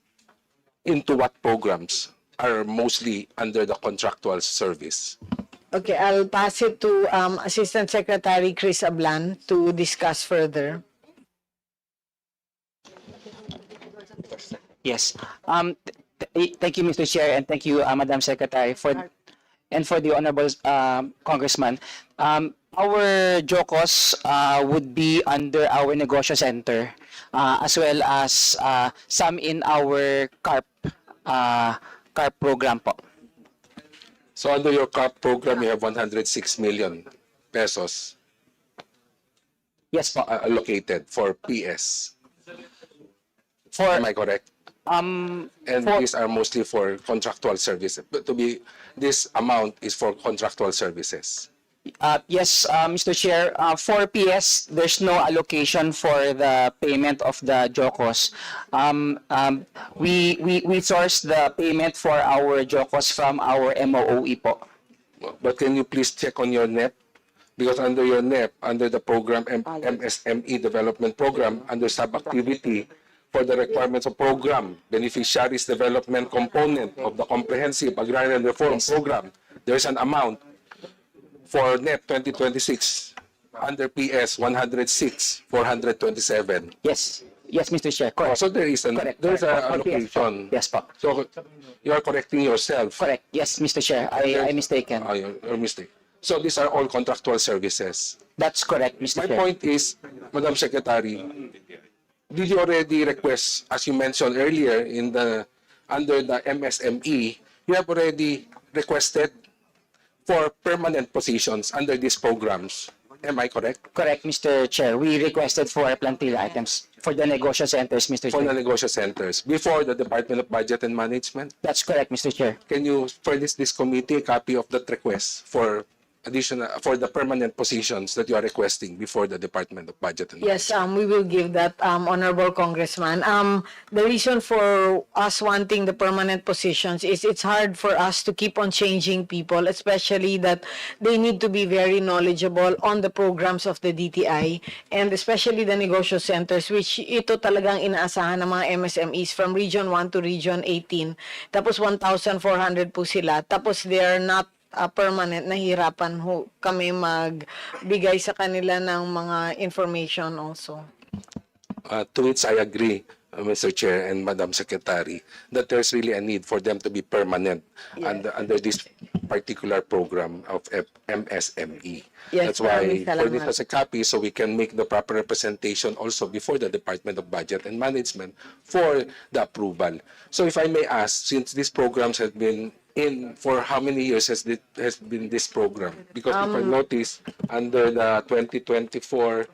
Into what programs are mostly under the contractual service? Okay, I'll pass it to Assistant Secretary Chris Ablan to discuss further. Yes. Thank you, Mr. Chair, and thank you, Madam Secretary, for the honorable Congressman. Our JOCOS would be under our negosyo center, as well as some in our CARP program po. So under your CARP program, you have 106 million pesos. Yes po. Allocated for PS. For Am I correct? And these are mostly for contractual services. But this amount is for contractual services. Yes, Mr. Chair, for PS, there's no allocation for the payment of the JOCOS. We source the payment for our JOCOS from our MOE po. But can you please check on your NEP? Because under your NEP, under the program MSME development program, under sub-activity for the requirements of program, beneficiaries development component of the comprehensive agrarian reform program, there's an amount for NEP 2026 under PS 106,427. Yes. Yes, Mr. Chair. Correct. So there is an allocation. Yes, po. So you are correcting yourself. Correct. Yes, Mr. Chair. I mistaken. You're mistaken. So these are all contractual services. That's correct, Mr. My Chair. point is, Madam Secretary, did you already request, as you mentioned earlier, under the MSME, you have already requested for permanent positions under these programs. Am I correct? Correct, Mr. Chair. We requested for plantilla items for the negotiation centers, Mr. For the Chair. negotiation centers before the Department of Budget and Management? That's correct, Mr. Chair. Can you furnish this committee a copy of that request for the permanent positions that you are requesting before the Department of Budget and Yes, Management? we will give that, Honorable Congressman. The reason for us wanting the permanent positions is it's hard for us to keep on changing people, especially that they need to be very knowledgeable on the programs of the DTI and especially the negotiation centers, which ito talagang inaasahan ng mga MSMEs from Region 1 to Region 18. Tapos 1,400 po sila. Tapos they are not permanent, nahirapan ho kami magbigay sa kanila ng mga information also. To which I agree, Mr. Chair and Madam Secretary, that there's really a need for them to be permanent under this particular program of MSME. Yes, That's why maraming for this salamat. as a copy, so we can make the proper representation also before the Department of Budget and Management for the approval. So if I may ask, since these programs have been in for how many years has been this program? Because if I notice under the 2024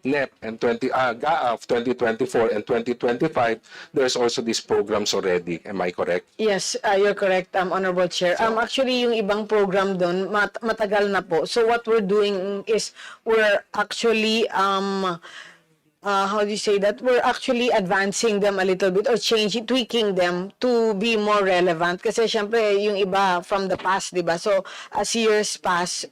NEP and GAA of 2024 and 2025, there's also these programs already. Am I correct? Yes, you're correct, Honorable Chair. Actually, yung ibang program doon, matagal na po. So what we're doing is we're actually, how do you say that? We're actually advancing them a little bit or tweaking them to be more relevant. Kasi syempre, yung iba from the past, di ba? So as years pass,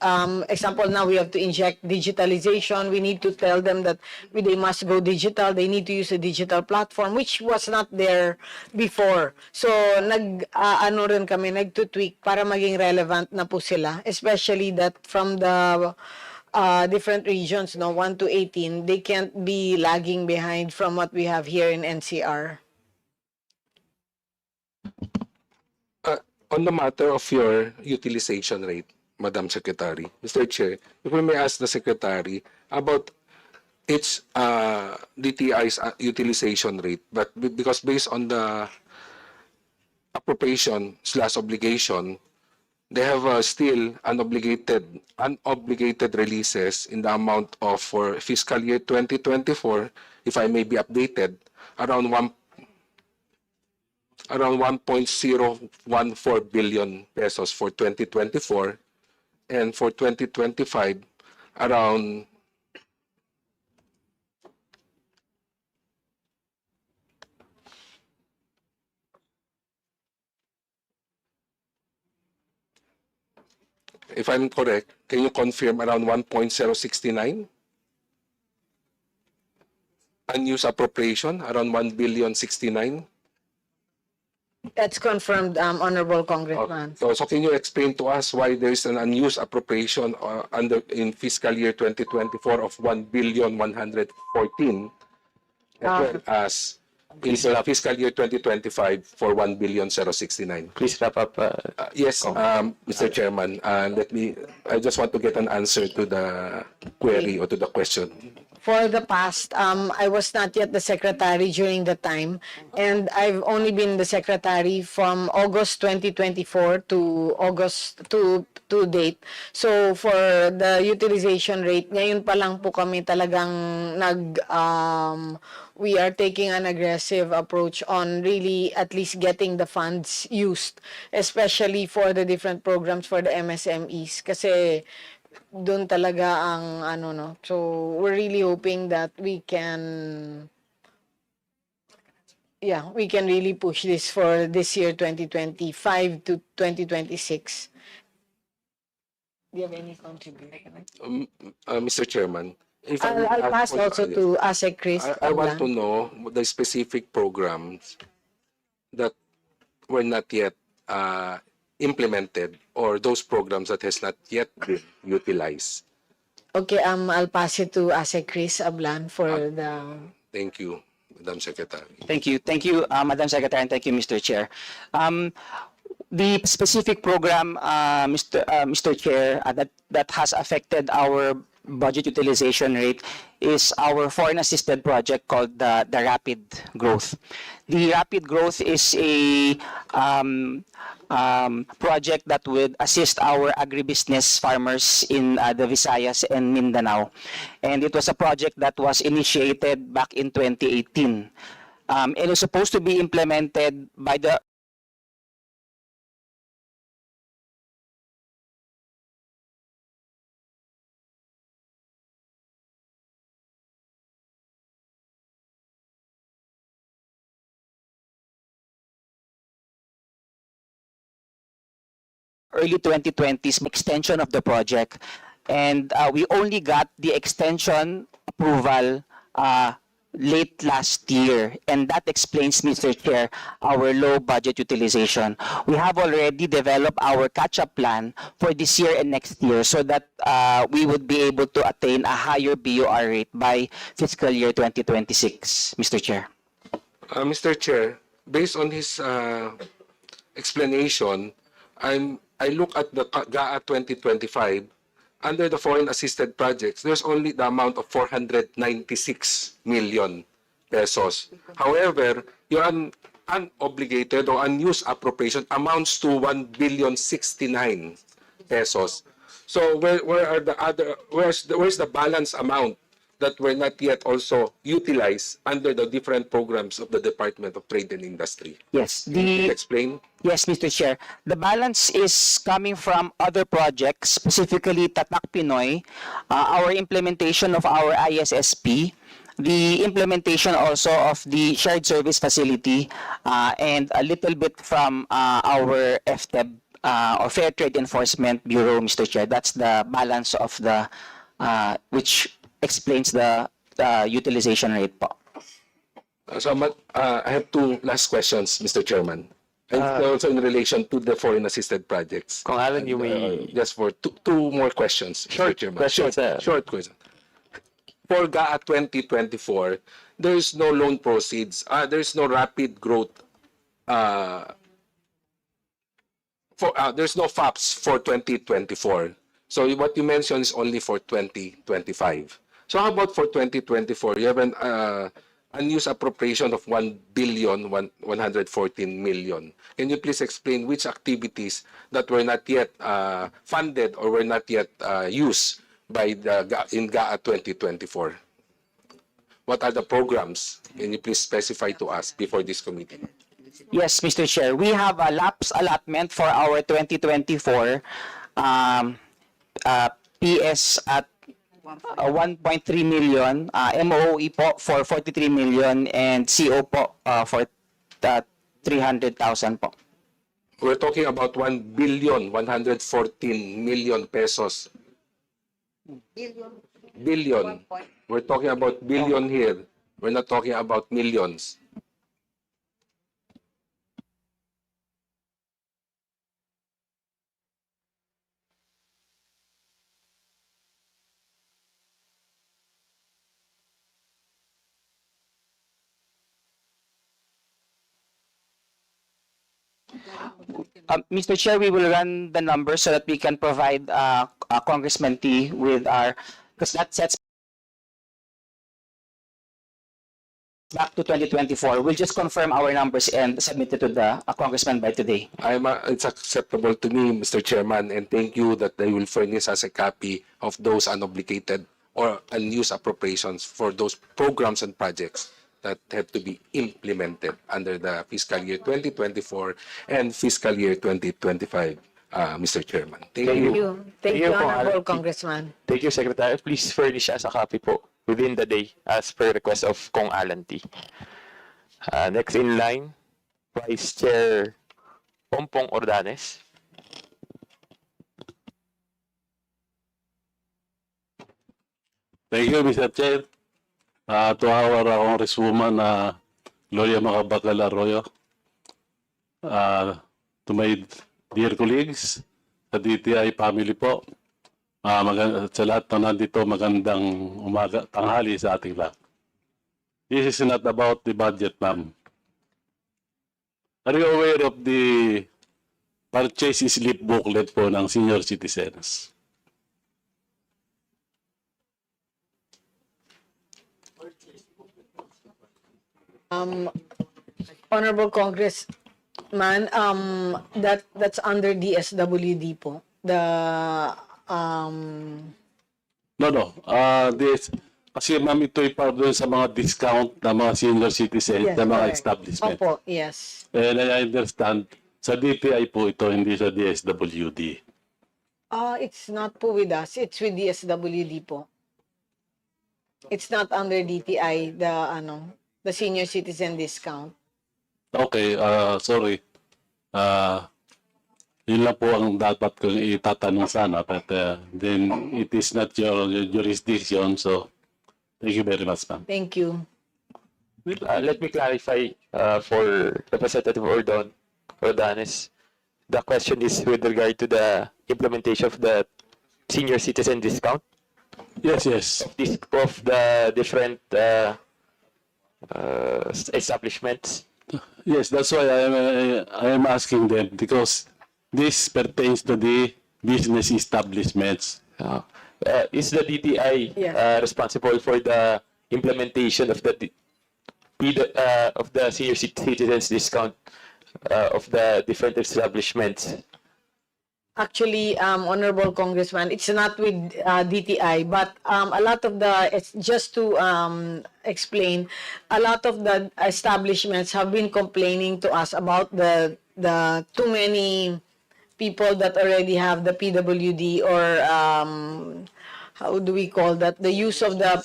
example now we have to inject digitalization. We need to tell them that they must go digital. They need to use a digital platform, which was not there before. So ano rin kami, nag-tweak para maging relevant na po sila. Especially that from the different regions, 1 to 18, they can't be lagging behind from what we have here in NCR. On the matter of your utilization rate, Madam Secretary, Mr. Chair, if we may ask the Secretary about its DTI's utilization rate, but because based on the appropriation/obligation, they have still unobligated releases in the amount of, for fiscal year 2024, if I may be updated, around 1.014 billion pesos for 2024, and for 2025 around if I'm correct, can you confirm around 1.069? Unused appropriation, around 1.069 billion? That's confirmed, Honorable Congressman. So can you explain to us why there is an unused appropriation in fiscal year 2024 of 1.114 billion, as well as in fiscal year 2025 for 1.069 billion? Please wrap up. Yes, Mr. Chairman, I just want to get an answer to the query or to the question. For the past, I was not yet the secretary during the time, and I've only been the secretary from August 2024 to August to date. So for the utilization rate, ngayon pa lang po kami talagang we are taking an aggressive approach on really at least getting the funds used, especially for the different programs for the MSMEs. Kasi doon talaga ang So we're really hoping that we can really push this for this year 2025 to 2026. Do you have any contribution? Mr. Chairman, if I'll pass also to ASEC Chris. I want to know the specific programs that were not yet implemented, or those programs that has not yet been utilized. Okay, I'll pass it to ASEC Chris Ablan for the... Thank you, Madam Secretary. Thank you, Madam Secretary, and thank you, Mr. Chair. The specific program, Mr. Chair, that has affected our budget utilization rate is our foreign assisted project called the Rapid Growth. The Rapid Growth is a project that would assist our agribusiness farmers in the Visayas and Mindanao. And it was a project that was initiated back in 2018. It was supposed to be implemented by the early 2020s extension of the project, and we only got the extension approval late last year, and that explains, Mr. Chair, our low budget utilization. We have already developed our catch-up plan for this year and next year so that we would be able to attain a higher BOR rate by fiscal year 2026, Mr. Chair. Mr. Chair, based on his explanation, I look at the GAA 2025. Under the foreign assisted projects, there's only the amount of 496 million pesos. However, your unobligated or unused appropriation amounts to 1,069,000,000 pesos. So where are the other? Where's the balance amount that were not yet also utilized under the different programs of the Department of Trade and Industry? Yes. Can you explain? Yes, Mr. Chair. The balance is coming from other projects, specifically Tatak Pinoy, our implementation of our ISSP, the implementation also of the shared service facility, and a little bit from our FTEB, or Fair Trade Enforcement Bureau, Mr. Chair. That's the balance of the, which explains the utilization rate po. I have two last questions, Mr. Chairman. And also in relation to the foreign assisted projects. Kung Alan, you may... Just for two more questions, Mr. Chairman. Short question. For GAA 2024, there is no loan proceeds. There is no rapid growth. There's no FAPs for 2024. So what you mentioned is only for 2025. So how about for 2024? You have an unused appropriation of 1,114,000,000. Can you please explain which activities that were not yet funded or were not yet used by in GAA 2024? What are the programs? Can you please specify to us before this committee? Yes, Mr. Chair. We have a lapse allotment for our 2024 PS at 1.3 million, MOE po for 43 million, and CO po for 300,000 po. We're talking about 1,114,000,000 pesos. Billion. We're talking about billion here. We're not talking about millions. Mr. Chair, we will run the numbers so that we can provide Congressman T with our, because that sets back to 2024. We'll just confirm our numbers and submit it to the Congressman by today. It's acceptable to me, Mr. Chairman, and thank you that they will furnish us a copy of those unobligated or unused appropriations for those programs and projects that have to be implemented under the fiscal year 2024 and fiscal year 2025, Mr. Chairman. Thank you. Thank you, Honorable Congressman. Thank you, Secretary. Please furnish us a copy po within the day as per request of Kong Alan T. Next in line, Vice Chair Pompong Ordanes. Thank you, Mr. Chair. To our Congresswoman, Gloria Macapagal Arroyo. To my dear colleagues, sa DTI family po, sa lahat na nandito, magandang umaga, tanghali sa ating lahat. This is not about the budget, ma'am. Are you aware of the purchase slip booklet po ng senior citizens. Honorable Congressman, that's under DSWD po. The No. Kasi ma'am, ito'y para doon sa mga discount ng mga senior citizens, yes, ng mga correct. establishment. Opo, yes. And I understand, sa DTI po ito, hindi sa DSWD. It's not po with us. It's with DSWD po. It's not under DTI, the senior citizen discount. Okay, sorry. Yun lang po ang dapat kong itatanong sana, but then it is not your jurisdiction, so thank you very much, ma'am. Thank you. Let me clarify for Representative Ordanes. The question is with regard to the implementation of the senior citizen discount. Yes. Of the different establishments. Yes, that's why I am asking them, because this pertains to the business establishments. Is the DTI responsible for the implementation of the senior citizens discount of the different establishments? Actually, Honorable Congressman, it's not with DTI, but a lot of just to explain, a lot of the establishments have been complaining to us about the too many people that already have the PWD, or how do we call that? The use of the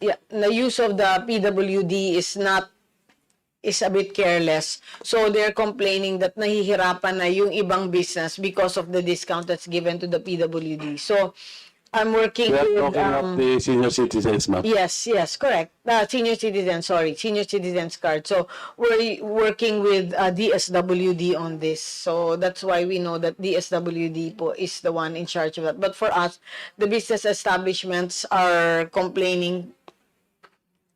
PWD is a bit careless. So they're complaining that nahihirapan na yung ibang business because of the discount that's given to the PWD. So I'm working We are with talking of the senior citizens, ma'am. yes, correct. Senior citizens card. So we're working with DSWD on this. So that's why we know that DSWD po is the one in charge of that. But for us, the business establishments are complaining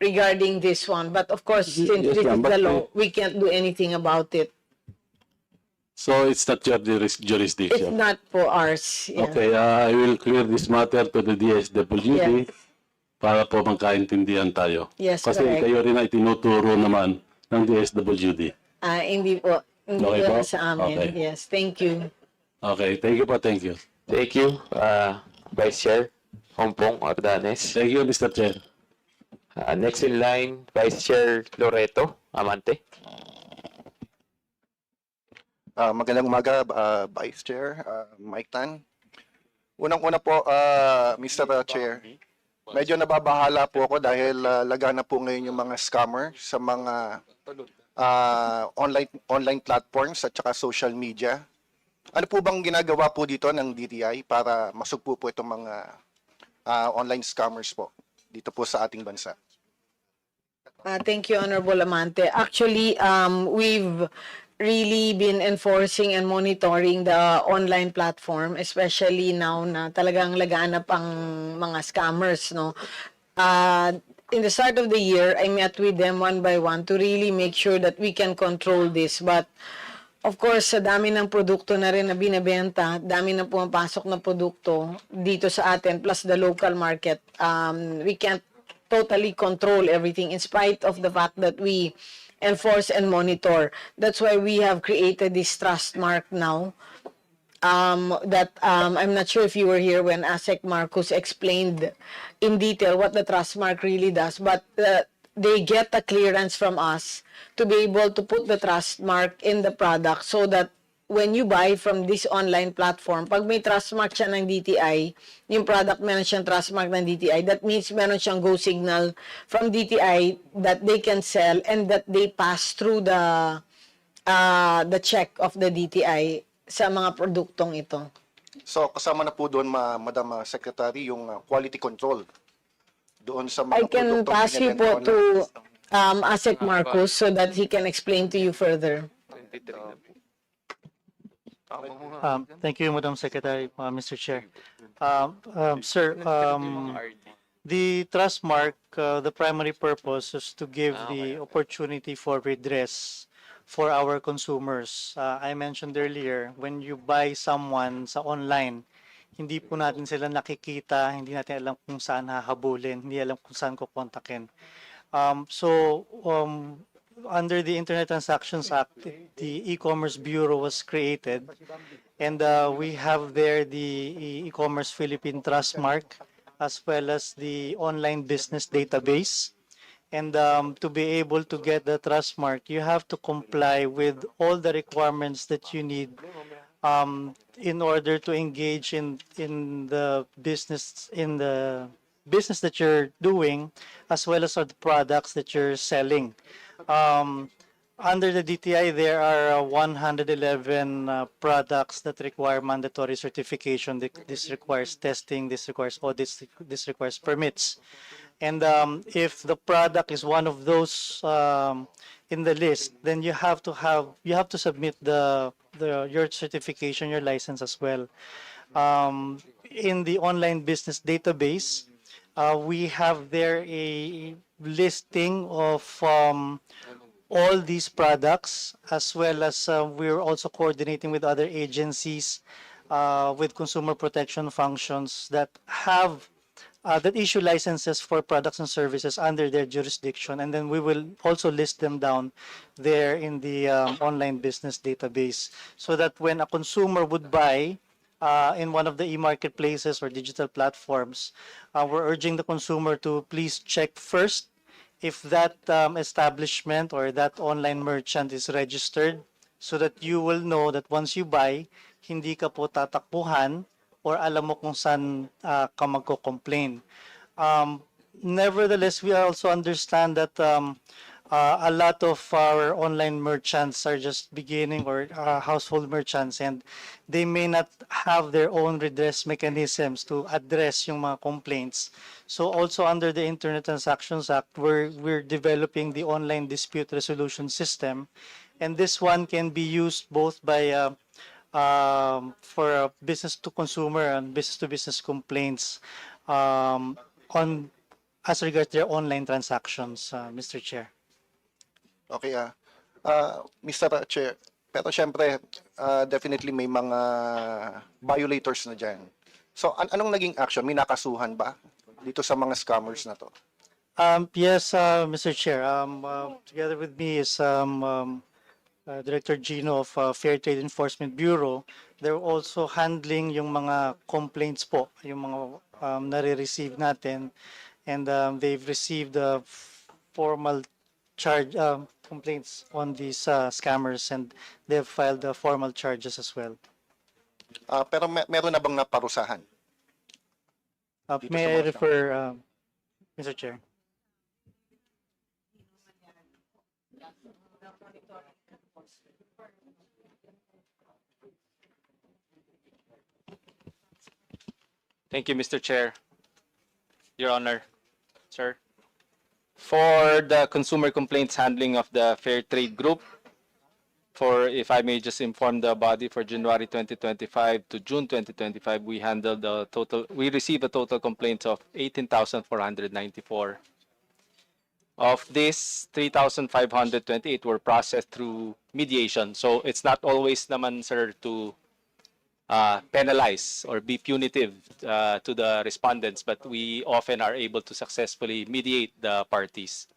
regarding this one. But of course, since Yes, this is ma'am, the but law, we can't do anything about it. So it's not your It's jurisdiction. not for ours. Yeah. Okay, I will clear this matter to the DSWD para po magkaintindihan tayo. Yes, Kasi correct. kayo rin ay tinuturo naman ng DSWD. Hindi po. Hindi Okay po po? sa amin. Okay. Yes, thank you. Okay, thank you po, thank you. Thank you, Vice Chair Ompong Ordanes. Thank you, Mr. Chair. Next in line, Vice Chair Loreto Amante. Magandang umaga, Vice Chair, Mike Tan. Unang-una po, Mr. Chair, medyo nababahala po ako dahil lagana po ngayon yung mga scammer sa mga online platforms at saka social media. Ano po bang ginagawa po dito ng DTI para masugpo po itong mga online scammers po dito po sa ating bansa? Thank you, Honorable Amante. Actually, we've really been enforcing and monitoring the online platform, especially now na talagang laganap ang mga scammers, no? In the start of the year, I met with them one by one to really make sure that we can control this. But of course, sa dami ng produkto na rin na binebenta, dami na pumapasok na produkto dito sa atin, plus the local market, we can't totally control everything in spite of the fact that we enforce and monitor. That's why we have created this trust mark now. I'm not sure if you were here when ASEC Marcos explained in detail what the trust mark really does, but they get a clearance from us to be able to put the trust mark in the product so that when you buy from this online platform, pag may trust mark siya ng DTI, yung product meron siyang trust mark ng DTI, that means meron siyang go signal from DTI that they can sell and that they pass through the check of the DTI sa mga produktong ito. So kasama na po doon, Madam Secretary, yung quality control doon sa mga I can produktong pass you binibenta po to online. ASEC Marcos so that he can explain to you further. Thank you, Madam Secretary, Mr. Chair. Sir, the trust mark, the primary purpose is to give the opportunity for redress for our consumers. I mentioned earlier, when you buy someone sa online, hindi po natin sila nakikita, hindi natin alam kung saan hahabulin, hindi alam kung saan ko kontakin. Under the Internet Transactions Act, the E-commerce Bureau was created, and we have there the E-commerce Philippine Trust Mark, as well as the online business database. And to be able to get the trust mark, you have to comply with all the requirements that you need in order to engage in the business that you're doing, as well as the products that you're selling. Under the DTI, there are 111 products that require mandatory certification. This requires testing, this requires audits, this requires permits. And if the product is one of those in the list, then you have to submit your certification, your license as well. In the online business database, we have there a listing of all these products, as well as we're also coordinating with other agencies with consumer protection functions that have that issue licenses for products and services under their jurisdiction, and then we will also list them down there in the online business database, so that when a consumer would buy in one of the e-marketplaces or digital platforms, we're urging the consumer to please check first if that establishment or that online merchant is registered, so that you will know that once you buy, hindi ka po tatakbuhan or alam mo kung saan ka magko-complain. Nevertheless, we also understand that a lot of our online merchants are just beginning, or household merchants, and they may not have their own redress mechanisms to address yung mga complaints. So also under the Internet Transactions Act, we're developing the online dispute resolution system, and this one can be used both by for business to consumer and business to business complaints as regards their online transactions, Mr. Chair. Okay, Mr. Chair, pero syempre, definitely may mga violators na dyan. So, anong naging action? May nakasuhan ba dito sa mga scammers na to? Yes, Mr. Chair. Together with me is Director Gino of Fair Trade Enforcement Bureau. They're also handling yung mga complaints po, yung mga nare-receive natin, and they've received formal charge complaints on these scammers, and they've filed formal charges as well. Pero meron na bang naparusahan? May I refer, Mr. Chair? Thank you, Mr. Chair. Your Honor, sir. For the consumer complaints handling of the Fair Trade Group, if I may just inform the body, for January 2025 to June 2025, we received a total complaints of 18,494. Of this, 3,528 were processed through mediation. So it's not always naman, sir, to penalize or be punitive to the respondents, but we often are able to successfully mediate the parties.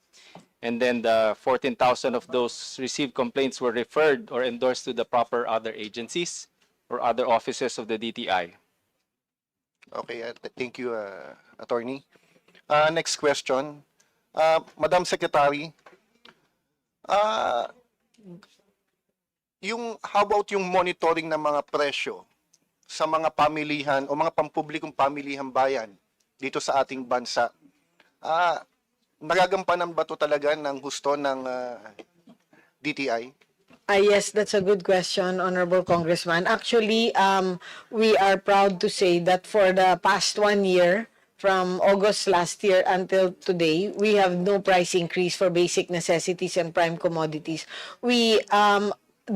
And then the 14,000 of those received complaints were referred or endorsed to the proper other agencies or other offices of the DTI. Okay, thank you, Attorney. Next question. Madam Secretary, how about yung monitoring ng mga presyo sa mga pamilihan o mga pampublikong pamilihang bayan dito sa ating bansa? Nagagampanan ba ito talaga ng gusto ng DTI? Yes, that's a good question, Honorable Congressman. Actually, we are proud to say that for the past 1 year, from August last year until today, we have no price increase for basic necessities and prime commodities.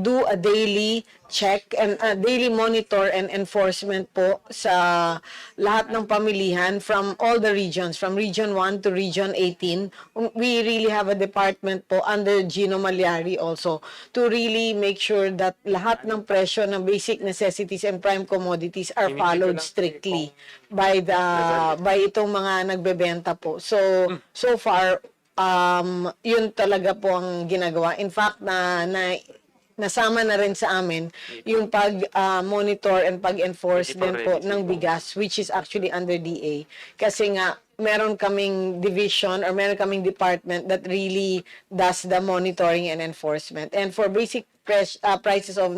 do a daily check and daily monitor and enforcement po sa lahat ng pamilihan from all the regions, from Region 1 to Region 18. We really have a department po under Gino Malyari also to really make sure that lahat ng presyo ng basic necessities and prime commodities are followed strictly by itong mga nagbebenta po. So far, yun talaga po ang ginagawa. In fact, nasama na rin sa amin yung pag-monitor and pag-enforce din po ng bigas, which is actually under DA. Kasi nga, meron kaming division or meron kaming department that really does the monitoring and enforcement. And for basic prices of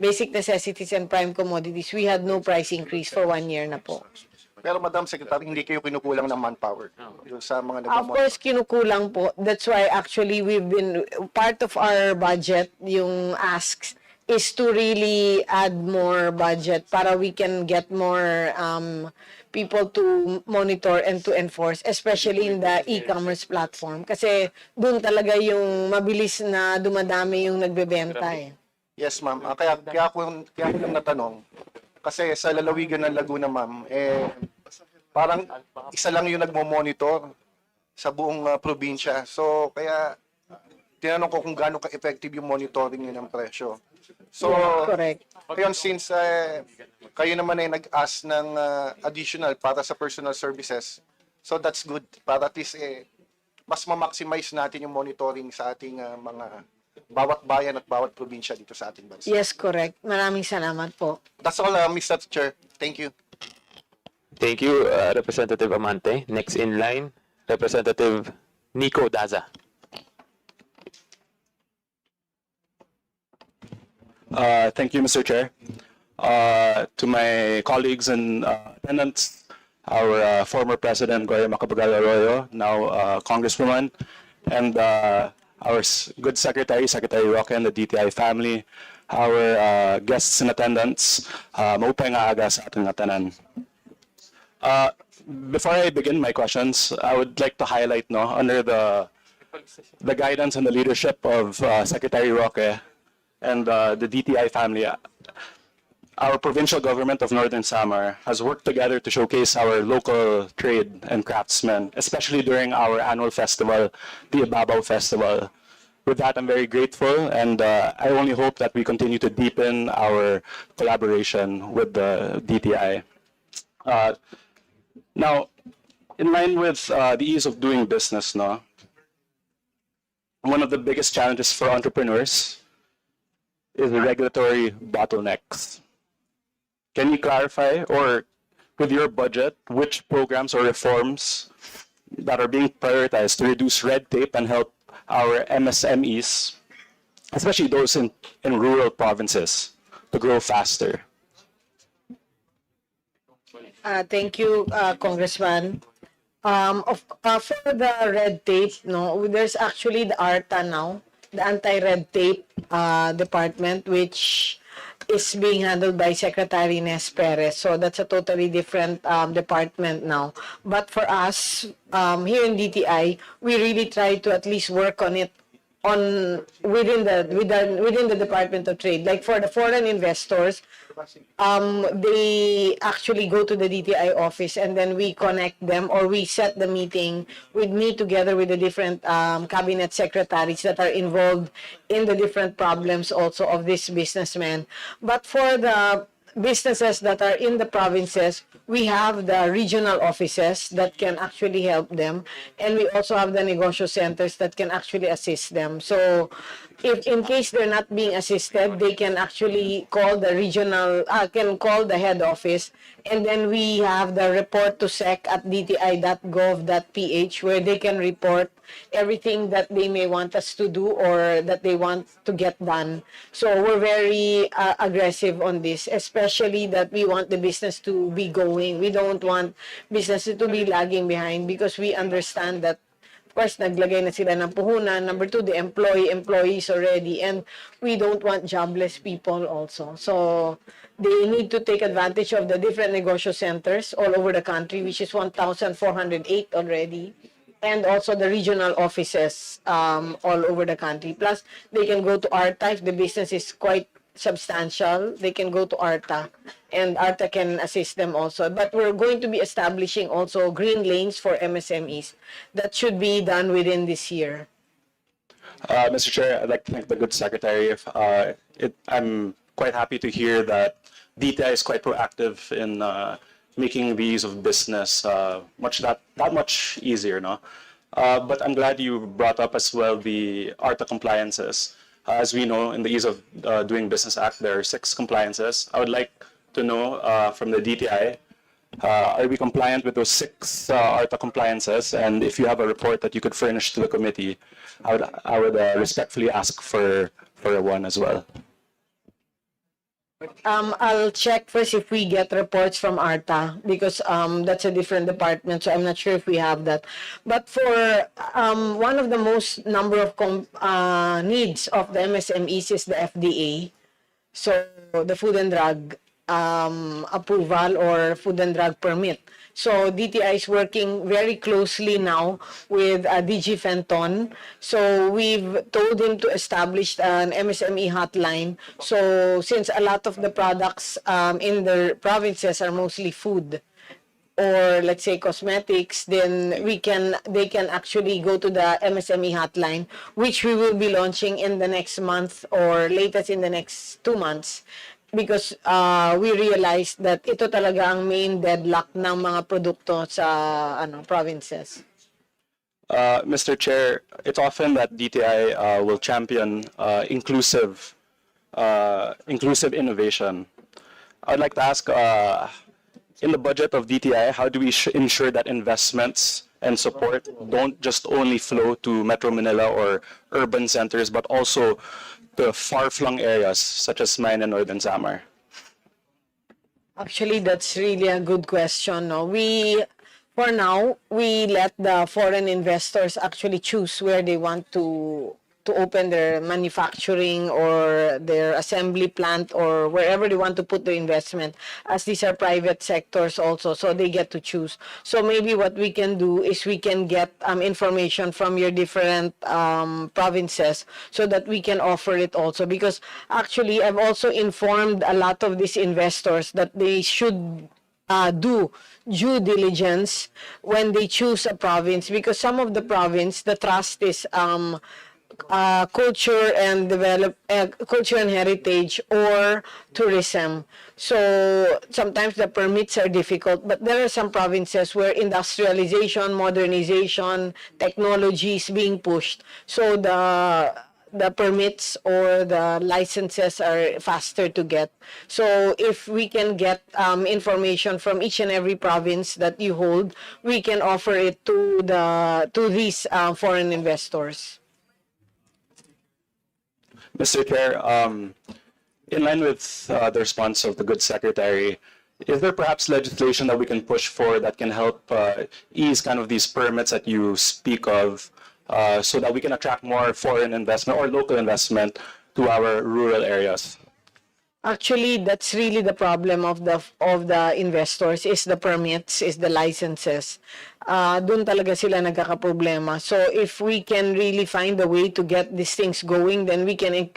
basic necessities and prime commodities, we had no price increase for 1 year na po. Pero Madam Secretary, hindi kayo kinukulang ng manpower yung sa mga Of course, kinukulang po. That's why actually we've been, part of our budget, yung asks, is to really add more budget para we can get more people to monitor and to enforce, especially in the e-commerce platform. Kasi doon talaga yung mabilis na dumadami yung nagbebenta eh. Yes, ma'am. Kaya ko lang natanong, kasi sa lalawigan ng Laguna, ma'am, parang isa lang yung nagmo-monitor sa buong probinsya. So, kaya tinanong ko kung gaano ka-effective yung monitoring nyo ng presyo. So, correct. Ngayon, since kayo naman ay nag-ask ng additional para sa personal services, so that's good. Para at least mas ma-maximize natin yung monitoring sa ating mga bawat bayan at bawat probinsya dito sa ating bansa. Yes, correct. Maraming salamat po. That's all, Mr. Chair. Thank you. Thank you, Representative Amante. Next in line, Representative Nico Daza. Thank you, Mr. Chair. To my colleagues and attendants, our former President, Gloria Macapagal Arroyo, now Congresswoman, and our good Secretary, Secretary Roque, and the DTI family, our guests and attendants, maupay nga aga sa ating atanan. Before I begin my questions, I would like to highlight, under the guidance and the leadership of Secretary Roque and the DTI family, our provincial government of Northern Samar has worked together to showcase our local trade and craftsmen, especially during our annual festival, the Ibabaw Festival. With that, I'm very grateful, and I only hope that we continue to deepen our collaboration with the DTI. Now, in line with the ease of doing business, one of the biggest challenges for entrepreneurs is the regulatory bottlenecks. Can you clarify, or with your budget, which programs or reforms that are being prioritized to reduce red tape and help our MSMEs, especially those in rural provinces, to grow faster? Thank you, Congressman. For the red tape, there's actually the ARTA now, the anti-red tape department, which is being handled by Secretary Nes Perez. So that's a totally different department now. But for us, here in DTI, we really try to at least work on it within the Department of Trade. Like for the foreign investors, they actually go to the DTI office, and then we connect them, or we set the meeting with me together with the different cabinet secretaries that are involved in the different problems also of these businessmen. But for the businesses that are in the provinces, we have the regional offices that can actually help them, and we also have the negosyo centers that can actually assist them. So if in case they're not being assisted, they can actually call the regional, can call the head office, and then we have the report to sec at dti.gov.ph, where they can report everything that they may want us to do or that they want to get done. So we're very aggressive on this, especially that we want the business to be going. We don't want businesses to be lagging behind, because we understand that, of course, naglagay na sila ng puhunan. Number two, the employees already, and we don't want jobless people also. So they need to take advantage of the different negosyo centers all over the country, which is 1,408 already. and also the regional offices all over the country. Plus, they can go to ARTA if the business is quite substantial. They can go to ARTA, and ARTA can assist them also. But we're going to be establishing also green lanes for MSMEs. That should be done within this year. Mr. Chair, I'd like to thank the good secretary. I'm quite happy to hear that DTI is quite proactive in making the use of business that much easier, no? But I'm glad you brought up as well the ARTA compliances. As we know, in the Ease of Doing Business Act, there are 6 compliances. I would like to know from the DTI, are we compliant with those 6 ARTA compliances? And if you have a report that you could furnish to the committee, I would respectfully ask for one as well. I'll check first if we get reports from ARTA because that's a different department, so I'm not sure if we have that. But for one of the most number of needs of the MSMEs is the FDA, so the Food and Drug approval or Food and Drug permit. So DTI is working very closely now with DG Fenton. So we've told him to establish an MSME hotline. So since a lot of the products in the provinces are mostly food or let's say cosmetics, then they can actually go to the MSME hotline, which we will be launching in the next month or latest in the next 2 months. Because we realized that ito talaga ang main deadlock ng mga produkto sa provinces. Mr. Chair, it's often that DTI will champion inclusive innovation. I'd like to ask, in the budget of DTI, how do we ensure that investments and support don't just only flow to Metro Manila or urban centers, but also to far-flung areas such as mine and Northern Samar? Actually, that's really a good question. No? For now, we let the foreign investors actually choose where they want to open their manufacturing or their assembly plant or wherever they want to put their investment, as these are private sectors also, so they get to choose. So maybe what we can do is we can get information from your different provinces so that we can offer it also, because actually I've also informed a lot of these investors that they should do due diligence when they choose a province, because some of the province, the trust is culture and culture and heritage or tourism. So sometimes the permits are difficult, but there are some provinces where industrialization, modernization, technology is being pushed. So the permits or the licenses are faster to get. So if we can get information from each and every province that you hold, we can offer it to these foreign investors. Mr. Chair, in line with the response of the good secretary, is there perhaps legislation that we can push for that can help ease kind of these permits that you speak of, so that we can attract more foreign investment or local investment to our rural areas? Actually, that's really the problem of the investors, is the permits, is the licenses. Doon talaga sila nagkakaproblema. So if we can really find a way to get these things going, then we can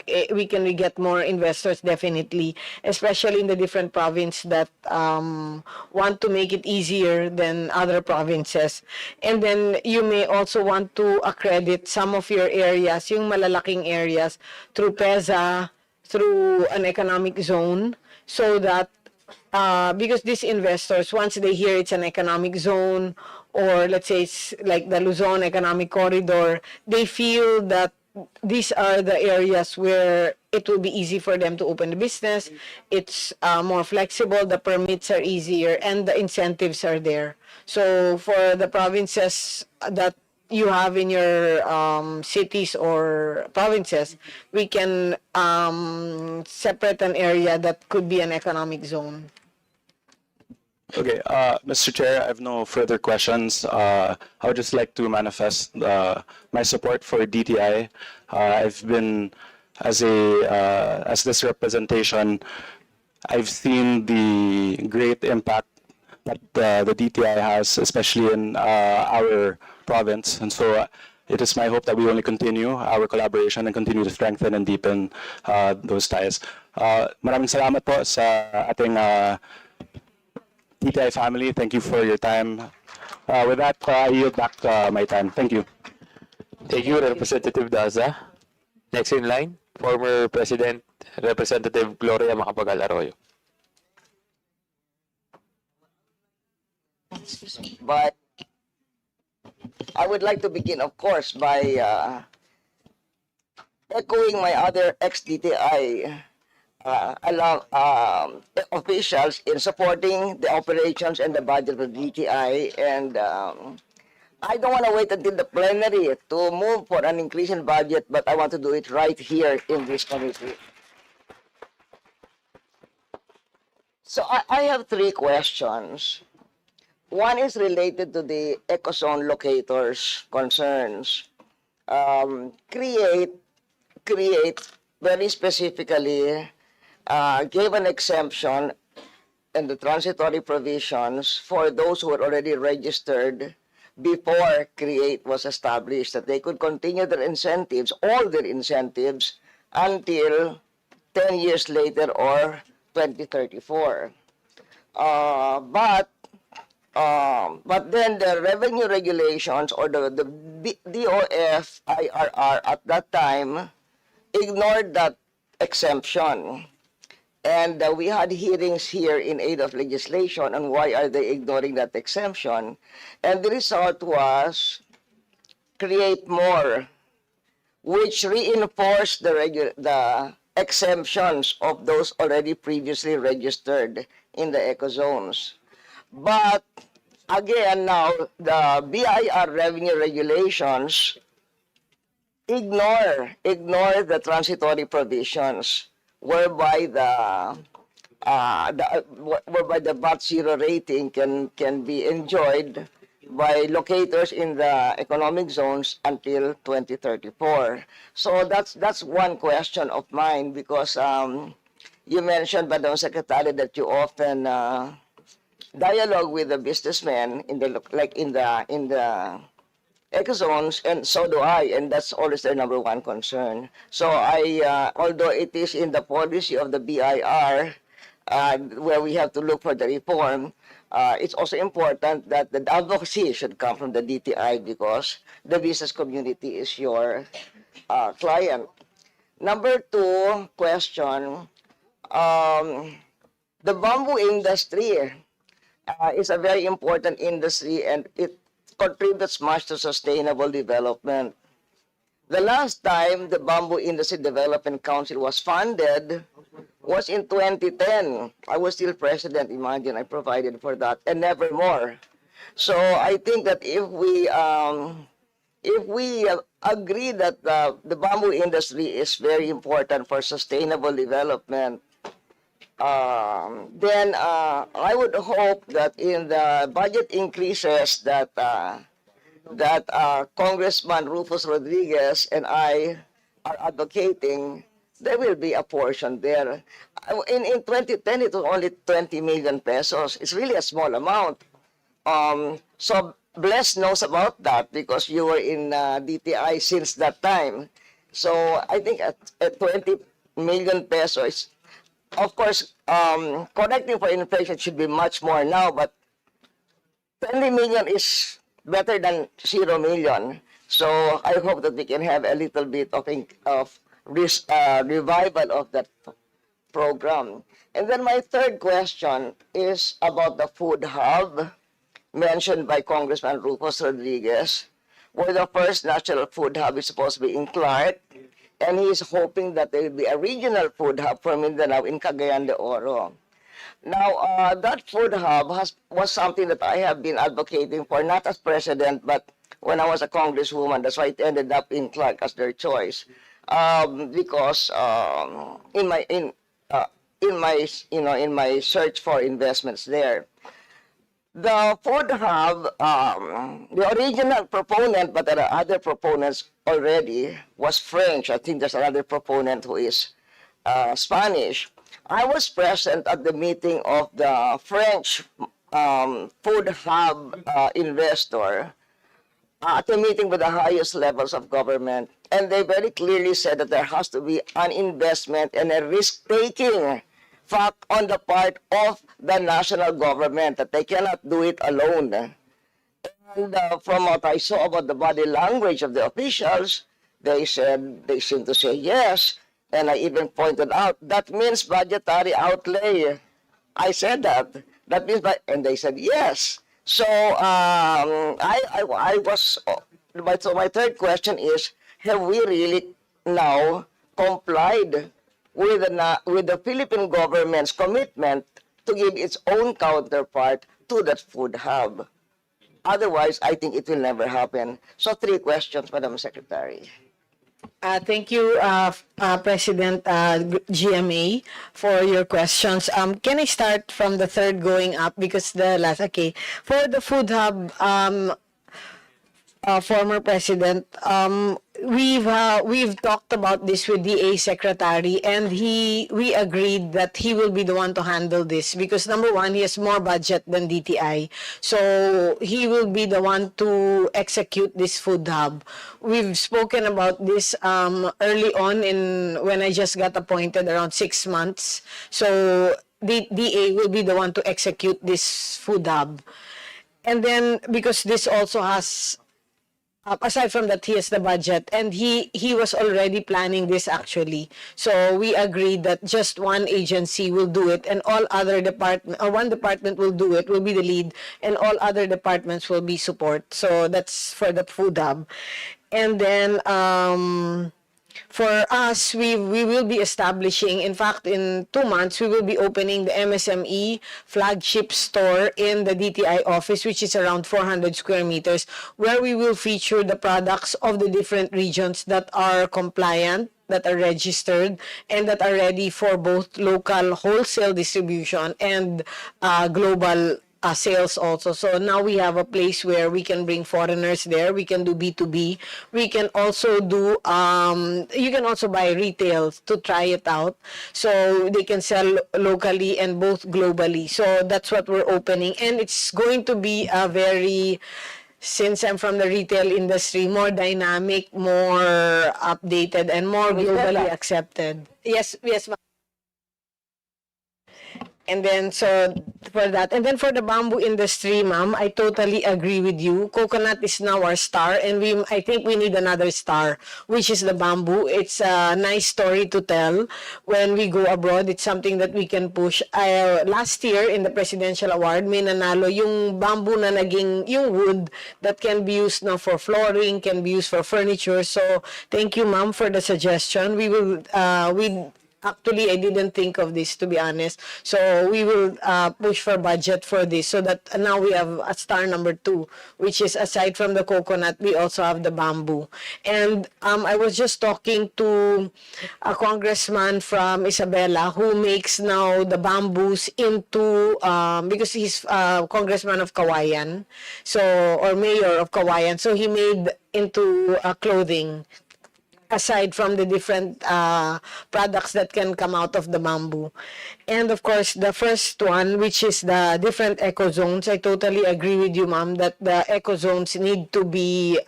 get more investors definitely, especially in the different province that want to make it easier than other provinces. And then you may also want to accredit some of your areas, yung malalaking areas, through PEZA, through an economic zone, so that because these investors, once they hear it's an economic zone, or let's say it's like the Luzon Economic Corridor, they feel that these are the areas where it will be easy for them to open the business. It's more flexible, the permits are easier, and the incentives are there. So for the provinces that you have in your cities or provinces, we can separate an area that could be an economic zone. Okay, Mr. Chair, I have no further questions. I would just like to manifest my support for DTI. I've been, as this representation, I've seen the great impact that the DTI has, especially in our province. And so it is my hope that we only continue our collaboration and continue to strengthen and deepen those ties. Maraming salamat po sa ating DTI family. Thank you for your time. With that, I yield back my time. Thank you. Thank you, Representative Daza. Next in line, former President Representative Gloria Macapagal Arroyo. But I would like to begin, of course, by echoing my other ex-DTI officials in supporting the operations and the budget of DTI. And I don't want to wait until the plenary to move for an increase in budget, but I want to do it right here in this committee. So I have three questions. One is related to the ecozone locators concerns. Create very specifically, gave an exemption in the transitory provisions for those who were already registered before Create was established, that they could continue their incentives, all their incentives, until 10 years later or 2034. But then the revenue regulations or the DOF IRR at that time ignored that exemption. And we had hearings here in aid of legislation on why are they ignoring that exemption. And the result was create more, which reinforced the exemptions of those already previously registered in the ecozones. But again, now the BIR revenue regulations ignore the transitory provisions, whereby the VAT zero rating can be enjoyed by locators in the economic zones until 2034. So that's one question of mine, because you mentioned, Madam Secretary, that you often dialogue with the businessmen in the ecozones, and so do I, and that's always their number one concern. So although it is in the policy of the BIR, where we have to look for the reform, it's also important that the advocacy should come from the DTI, because the business community is your client. Number two question, the bamboo industry is a very important industry, and it contributes much to sustainable development. The last time the Bamboo Industry Development Council was funded was in 2010. I was still president, imagine, I provided for that, and never more. So I think that if we agree that the bamboo industry is very important for sustainable development, then I would hope that in the budget increases that Congressman Rufus Rodriguez and I are advocating, there will be a portion there. In 2010, it was only 20 million pesos. It's really a small amount. So Bless knows about that, because you were in DTI since that time. So I think at 20 million pesos, of course, correcting for inflation should be much more now, but 20 million is better than 0 million. So I hope that we can have a little bit of revival of that program. And then my third question is about the food hub mentioned by Congressman Rufus Rodriguez, where the first national food hub is supposed to be in Clark, and he is hoping that there will be a regional food hub for Mindanao in Cagayan de Oro. Now, that food hub was something that I have been advocating for, not as president, but when I was a congresswoman. That's why it ended up in Clark as their choice, because in my search for investments there, the food hub, the original proponent, but there are other proponents already, was French. I think there's another proponent who is Spanish. I was present at the meeting of the French food hub investor, at a meeting with the highest levels of government, and they very clearly said that there has to be an investment and a risk-taking fact on the part of the national government, that they cannot do it alone. And from what I saw about the body language of the officials, they seem to say yes, and I even pointed out that means budgetary outlay. I said that. That means, and they said yes. So I was. So my third question is: have we really now complied with the Philippine government's commitment to give its own counterpart to that food hub? Otherwise, I think it will never happen. So 3 questions, Madam Secretary. Thank you, President GMA, for your questions. Can I start from the third going up, because the last, okay. For the food hub, former president, we've talked about this with DA secretary, and we agreed that he will be the one to handle this, because number one, he has more budget than DTI, so he will be the one to execute this food hub. We've spoken about this early on when I just got appointed, around 6 months. So the DA will be the one to execute this food hub. And then, because this also has, aside from that, he has the budget, and he was already planning this actually. So we agreed that just one agency will do it, and all other one department will do it, will be the lead, and all other departments will be support. So that's for the food hub. And then for us, we will be establishing, in fact, in 2 months, we will be opening the MSME flagship store in the DTI office, which is around 400 square meters, where we will feature the products of the different regions that are compliant, that are registered, and that are ready for both local wholesale distribution and global sales also. So now we have a place where we can bring foreigners there. We can do B2B. We can also do, you can also buy retail to try it out. So they can sell locally and both globally. So that's what we're opening. And it's going to be a very, since I'm from the retail industry, more dynamic, more updated, and more globally accepted. Yes, yes, ma'am. And then, so for that, and then for the bamboo industry, ma'am, I totally agree with you. Coconut is now our star, and I think we need another star, which is the bamboo. It's a nice story to tell when we go abroad. It's something that we can push. Last year in the presidential award, may nanalo yung bamboo na naging, yung wood that can be used now for flooring, can be used for furniture. So thank you, ma'am, for the suggestion. We will, actually, I didn't think of this, to be honest. So we will push for budget for this, so that now we have a star number 2, which is, aside from the coconut, we also have the bamboo. And I was just talking to a congressman from Isabela who makes now the bamboos into, because he's congressman of Kawayan, so, or mayor of Kawayan, so he made into clothing, aside from the different products that can come out of the bamboo. And of course, the first one, which is the different eco zones, I totally agree with you, ma'am, that the eco zones need to be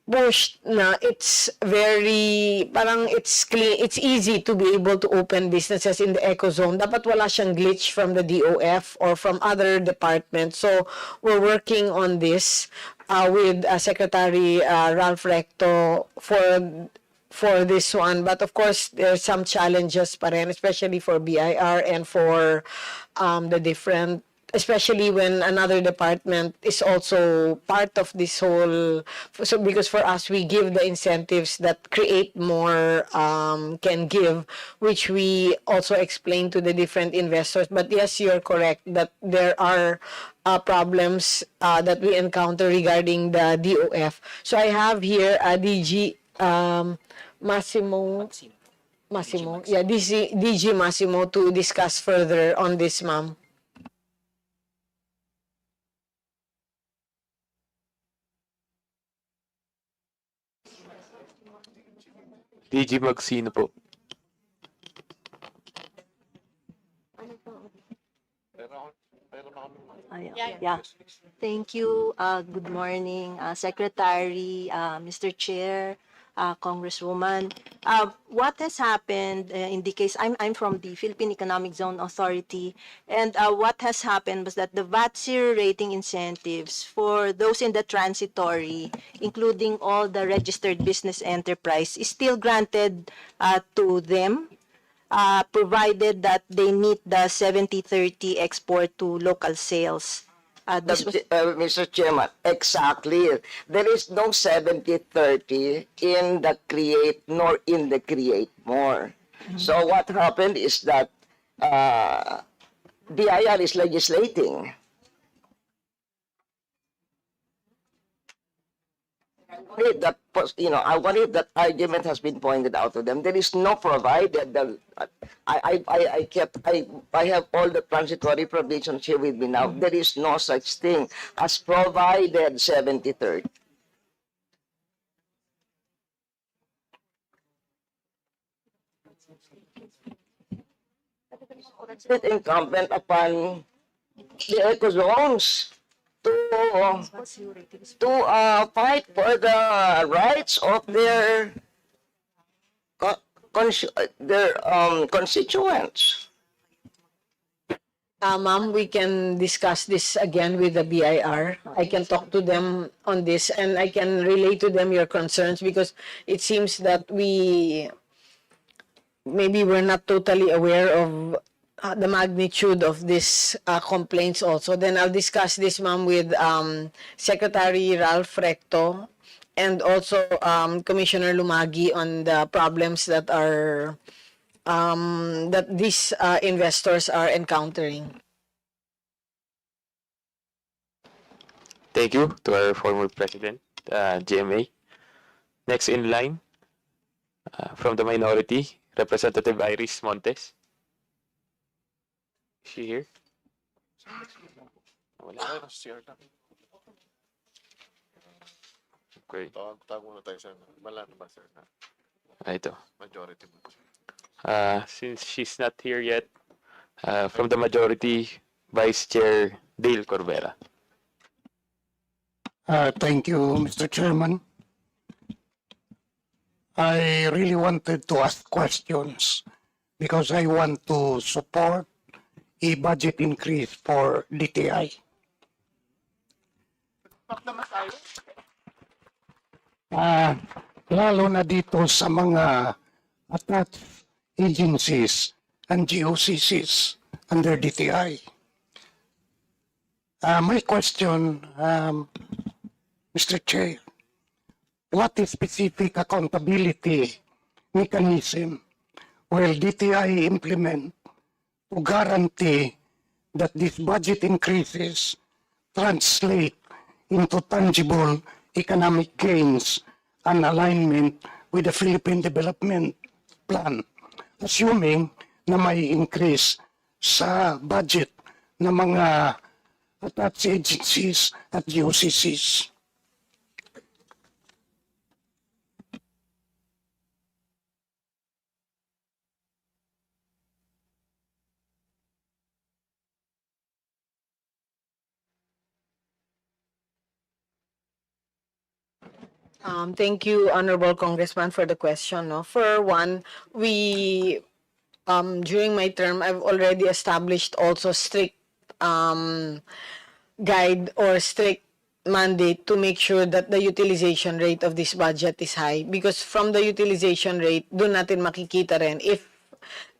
pushed na it's very, parang it's clean, it's easy to be able to open businesses in the eco zone. Dapat wala siyang glitch from the DOF or from other departments. So we're working on this with Secretary Ralph Recto for this one. But of course, there's some challenges pa rin, especially for BIR and for the different, especially when another department is also part of this whole, so because for us, we give the incentives that create more, can give, which we also explain to the different investors. But yes, you're correct that there are problems that we encounter regarding the DOF. So I have here DG Massimo, yeah, DG Massimo, to discuss further on this, ma'am. DG Magsino po. Yeah. Thank you. Good morning, Secretary, Mr. Chair, Congresswoman. What has happened in the case, I'm from the Philippine Economic Zone Authority, and what has happened was that the VAT zero rating incentives for those in the transitory, including all the registered business enterprise, is still granted to them, provided that they meet the 70-30 export to local sales. This was Mr. Chairman, exactly. There is no 70-30 in the create nor in the create more. So what happened is that DIR is legislating. I wanted that argument has been pointed out to them. There is no provided. I have all the transitory provisions here with me now. There is no such thing as provided 70-30. It's incumbent upon the eco zones to fight for the rights of their constituents. Ma'am, we can discuss this again with the BIR. I can talk to them on this and I can relate to them your concerns because it seems that maybe we're not totally aware of the magnitude of this complaints also. Then I'll discuss this, ma'am, with Secretary Ralph Recto and also Commissioner Lumagi on the problems that are that these investors are encountering. Thank you to our former president, GMA. Next in line, from the minority, Representative Iris Montes. Is she here? Wala. Okay. Ito. Since she's not here yet, from the majority, Vice Chair Dale Corbera. Thank you, Mr. Chairman. I really wanted to ask questions because I want to support a budget increase for DTI. Lalo na dito sa mga attached agencies and GOCCs under DTI. My question, Mr. Chair, what is specific accountability mechanism will DTI implement to guarantee that these budget increases translate into tangible economic gains and alignment with the Philippine Development Plan, assuming na may increase sa budget ng mga attached agencies at GOCCs. Thank you, Honorable Congressman, for the question. No? For one, we, during my term, I've already established also strict guide or strict mandate to make sure that the utilization rate of this budget is high. Because from the utilization rate, doon natin makikita rin if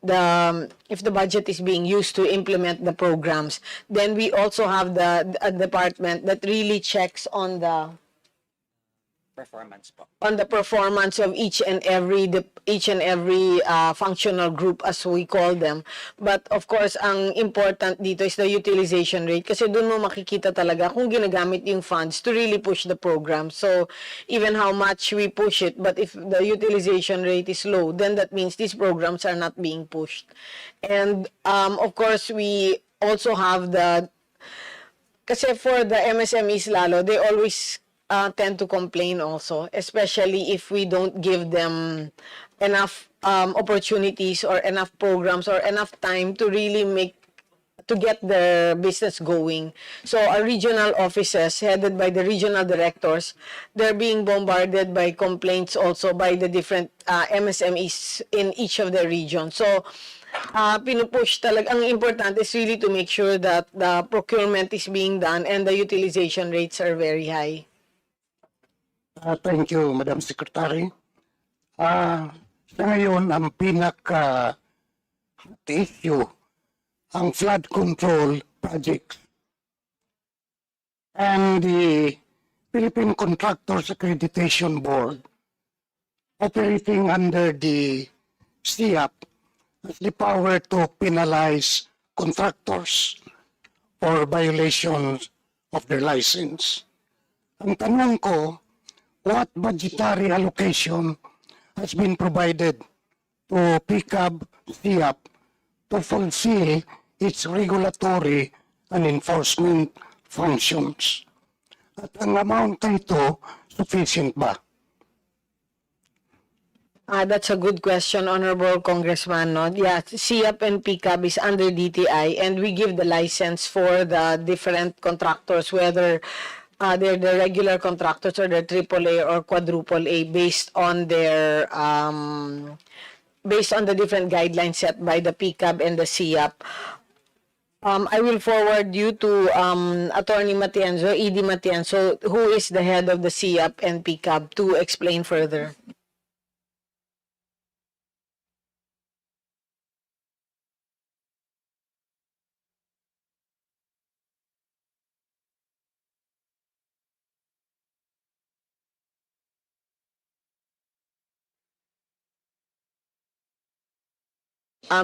the budget is being used to implement the programs. Then we also have a department that really checks on the performance of each and every functional group, as we call them. But of course, ang important dito is the utilization rate kasi doon mo makikita talaga kung ginagamit yung funds to really push the program. So even how much we push it, but if the utilization rate is low, then that means these programs are not being pushed. And of course, we also have kasi for the MSMEs lalo, they always tend to complain also, especially if we don't give them enough opportunities or enough programs or enough time to really make to get their business going. So our regional offices, headed by the regional directors, they're being bombarded by complaints also by the different MSMEs in each of the regions. So pinupush talaga. Ang important is really to make sure that the procurement is being done and the utilization rates are very high. Thank you, Madam Secretary. Sa ngayon, ang issue, ang flood control project. And the Philippine Contractors Accreditation Board, operating under the SIAP, has the power to penalize contractors for violations of their license. Ang tanong ko, what budgetary allocation has been provided to PCAB SIAP to fulfill its regulatory and enforcement functions? At ang amount nito, sufficient ba? That's a good question, Honorable Congressman. No? Yeah, SIAP and PCAB is under DTI, and we give the license for the different contractors, whether they're the regular contractors or the AAA or quadruple A, based on their based on the different guidelines set by the PCAB and the SIAP. I will forward you to Attorney Matienzo, ED Matienzo, who is the head of the SIAP and PCAB, to explain further.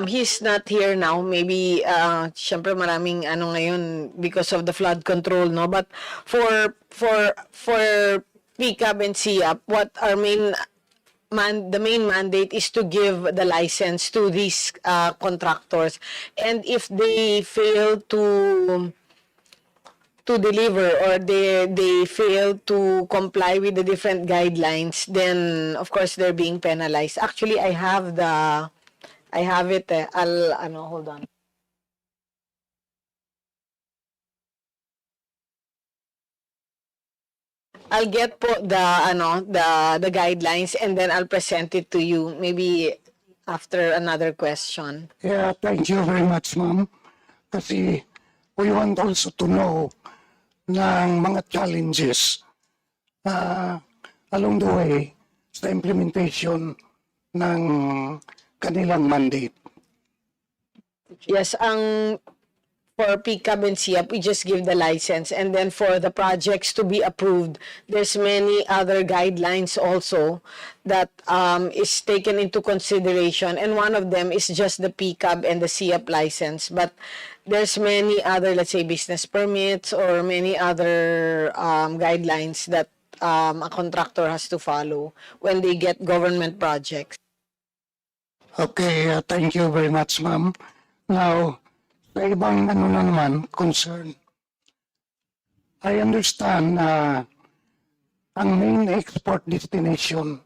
He's not here now. Maybe, syempre maraming ano ngayon because of the flood control, no? But for PCAB and SIAP, what our the main mandate is to give the license to these contractors. And if they fail to deliver, or they fail to comply with the different guidelines, then of course they're being penalized. Actually, I have it. Hold on. I'll get po the guidelines, and then I'll present it to you maybe after another question. Yeah, thank you very much, ma'am. Kasi we want also to know ng mga challenges along the way sa implementation ng kanilang mandate. Yes, for PCAB and SIAP, we just give the license, and then for the projects to be approved, there's many other guidelines also that is taken into consideration, and one of them is just the PCAB and the SIAP license. But there's many other, let's say, business permits or many other guidelines that a contractor has to follow when they get government projects. Okay, thank you very much, ma'am. Now, sa ibang concern, I understand na ang main export destination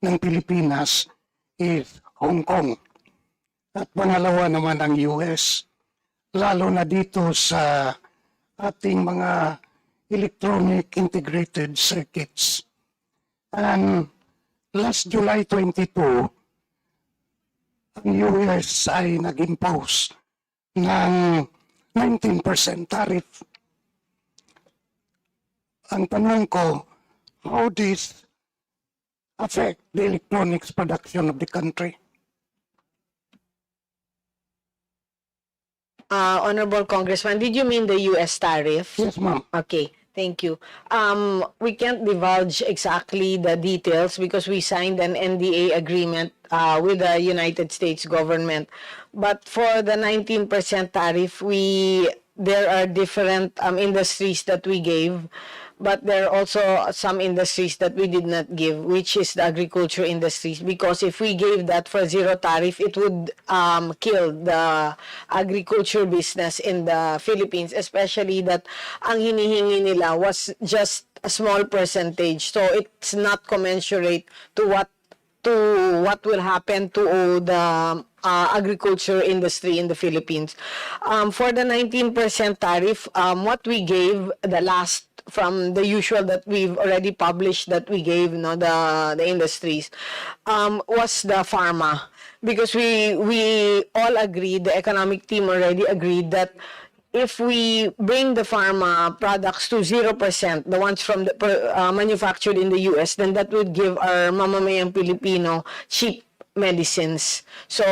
ng Pilipinas is Hong Kong. At pangalawa naman ang US, lalo na dito sa ating mga electronic integrated circuits. And last July 22, ang US ay nag-impose ng 19% tariff. Ang tanong ko, how this affect the electronics production of the country? Honorable Congressman, did you mean the U.S. tariff? Yes, ma'am. Okay, thank you. We can't divulge exactly the details because we signed an NDA agreement with the United States government. But for the 19% tariff, there are different industries that we gave, but there are also some industries that we did not give, which is the agriculture industries. Because if we gave that for zero tariff, it would kill the agriculture business in the Philippines, especially that ang hinihingi nila was just a small percentage. So it's not commensurate to what to what will happen to the agriculture industry in the Philippines. For the 19% tariff, what we gave the last from the usual that we've already published that we gave the industries was the pharma, because we all agreed, the economic team already agreed that if we bring the pharma products to 0%, the ones from the manufactured in the US, then that would give our mamamayang Pilipino cheap medicines. So,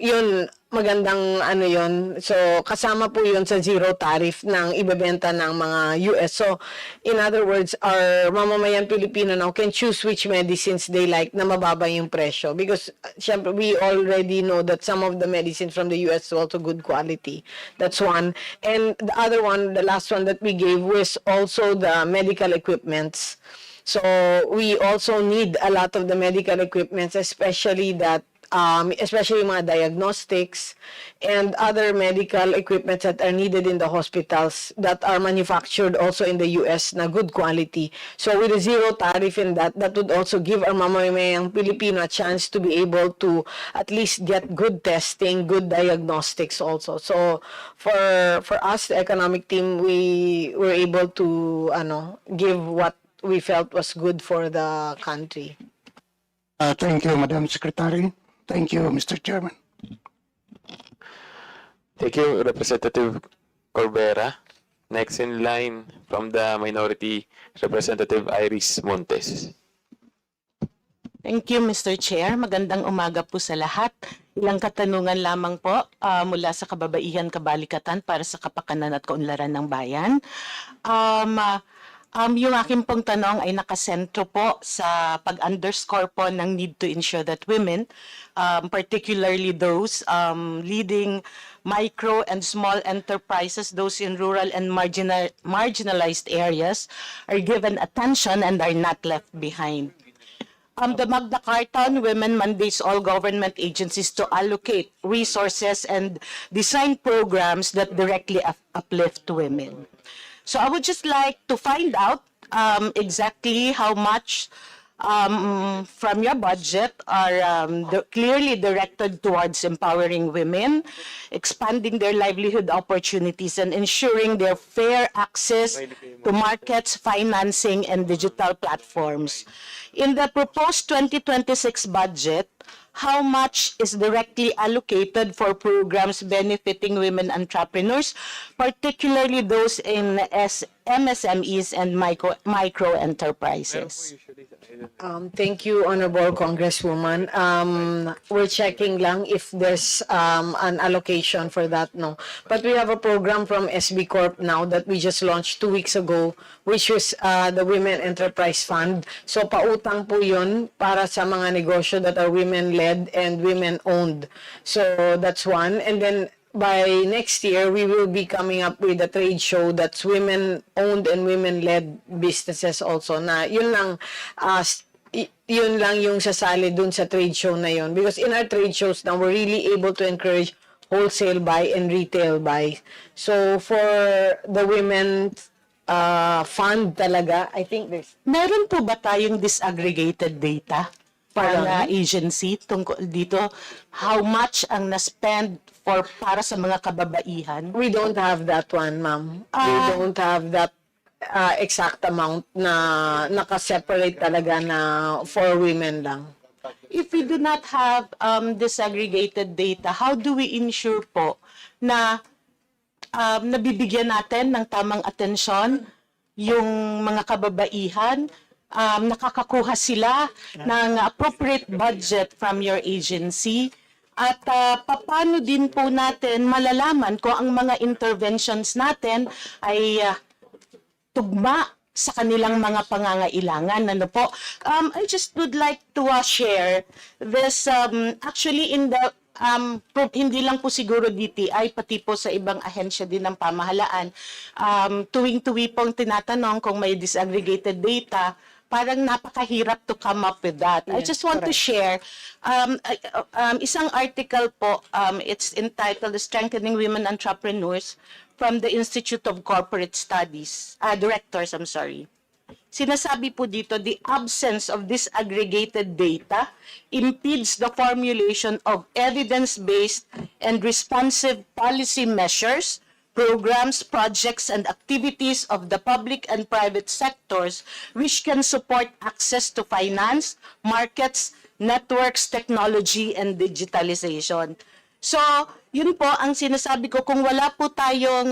yun, magandang ano yun. So, kasama po yun sa zero tariff ng ibebenta ng mga US. So, in other words, our mamamayan Pilipino now can choose which medicines they like na mababa yung presyo. Because, syempre, we already know that some of the medicines from the US are also good quality. That's one. And the other one, the last one that we gave was also the medical equipments. So we also need a lot of the medical equipments, especially that, especially mga diagnostics and other medical equipments that are needed in the hospitals that are manufactured also in the US na good quality. So with a zero tariff in that would also give our mamamayang Pilipino a chance to be able to at least get good testing, good diagnostics also. So for us, the economic team, we were able to give what we felt was good for the country. Thank you, Madam Secretary. Thank you, Mr. Chairman. Thank you, Representative Corbera. Next in line from the minority, Representative Iris Montes. Thank you, Mr. Chair. Magandang umaga po sa lahat. Ilang katanungan lamang po mula sa kababaihan kabalikatan para sa kapakanan at kaunlaran ng bayan. Yung aking pong tanong ay nakasentro po sa pag-underscore po ng need to ensure that women, particularly those leading micro and small enterprises, those in rural and marginalized areas, are given attention and are not left behind. The Magna Carta on Women mandates all government agencies to allocate resources and design programs that directly uplift women. So I would just like to find out exactly how much from your budget are clearly directed towards empowering women, expanding their livelihood opportunities, and ensuring their fair access to markets, financing, and digital platforms. In the proposed 2026 budget, how much is directly allocated for programs benefiting women entrepreneurs, particularly those in MSMEs and micro enterprises? Thank you, Honorable Congresswoman. We're checking lang if there's an allocation for that, no. But we have a program from SB Corp now that we just launched 2 weeks ago, which was the Women Enterprise Fund. So pautang po yun para sa mga negosyo that are women-led and women-owned. So that's one. And then by next year, we will be coming up with a trade show that's women-owned and women-led businesses also. Na yun lang yung sasali dun sa trade show na yun. Because in our trade shows now, we're really able to encourage wholesale buy and retail buy. So for the women fund talaga, I think there's... Meron po ba tayong disaggregated data para agency tungkol dito? How much ang na-spend para sa mga kababaihan? We don't have that one, ma'am. We don't have that exact amount na naka-separate talaga na for women lang. If we do not have disaggregated data, how do we ensure po na nabibigyan natin ng tamang atensyon yung mga kababaihan, nakakakuha sila ng appropriate budget from your agency, at paano din po natin malalaman kung ang mga interventions natin ay tugma sa kanilang mga pangangailangan. Ano po? I just would like to share this actually in the hindi lang po siguro DTI, pati po sa ibang ahensya din ng pamahalaan. Tuwing-tuwi pong tinatanong kung may disaggregated data, parang napakahirap to come up with that. I just want to share isang article po, it's entitled Strengthening Women Entrepreneurs from the Institute of Corporate Studies, Directors, I'm sorry. sinasabi po dito, the absence of disaggregated data impedes the formulation of evidence-based and responsive policy measures, programs, projects, and activities of the public and private sectors which can support access to finance, markets, networks, technology, and digitalization. So, yun po ang sinasabi ko, kung wala po tayong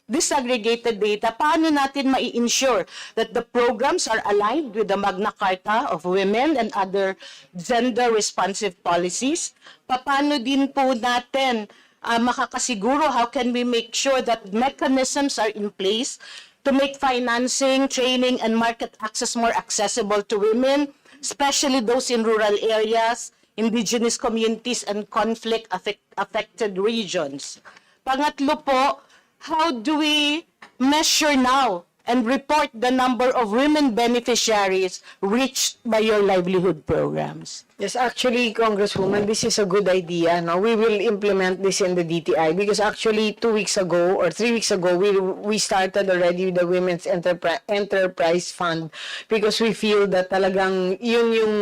disaggregated data, paano natin mai-ensure that the programs are aligned with the Magna Carta of Women and other gender-responsive policies? Paano din po natin makakasiguro, how can we make sure that mechanisms are in place to make financing, training, and market access more accessible to women, especially those in rural areas, indigenous communities, and conflict-affected regions? Pangatlo po, how do we measure now and report the number of women beneficiaries reached by your livelihood programs? Yes, actually, Congresswoman, this is a good idea. No? We will implement this in the DTI because actually 2 weeks ago or 3 weeks ago, we started already with the Women's Enterprise Fund because we feel that talagang yun yung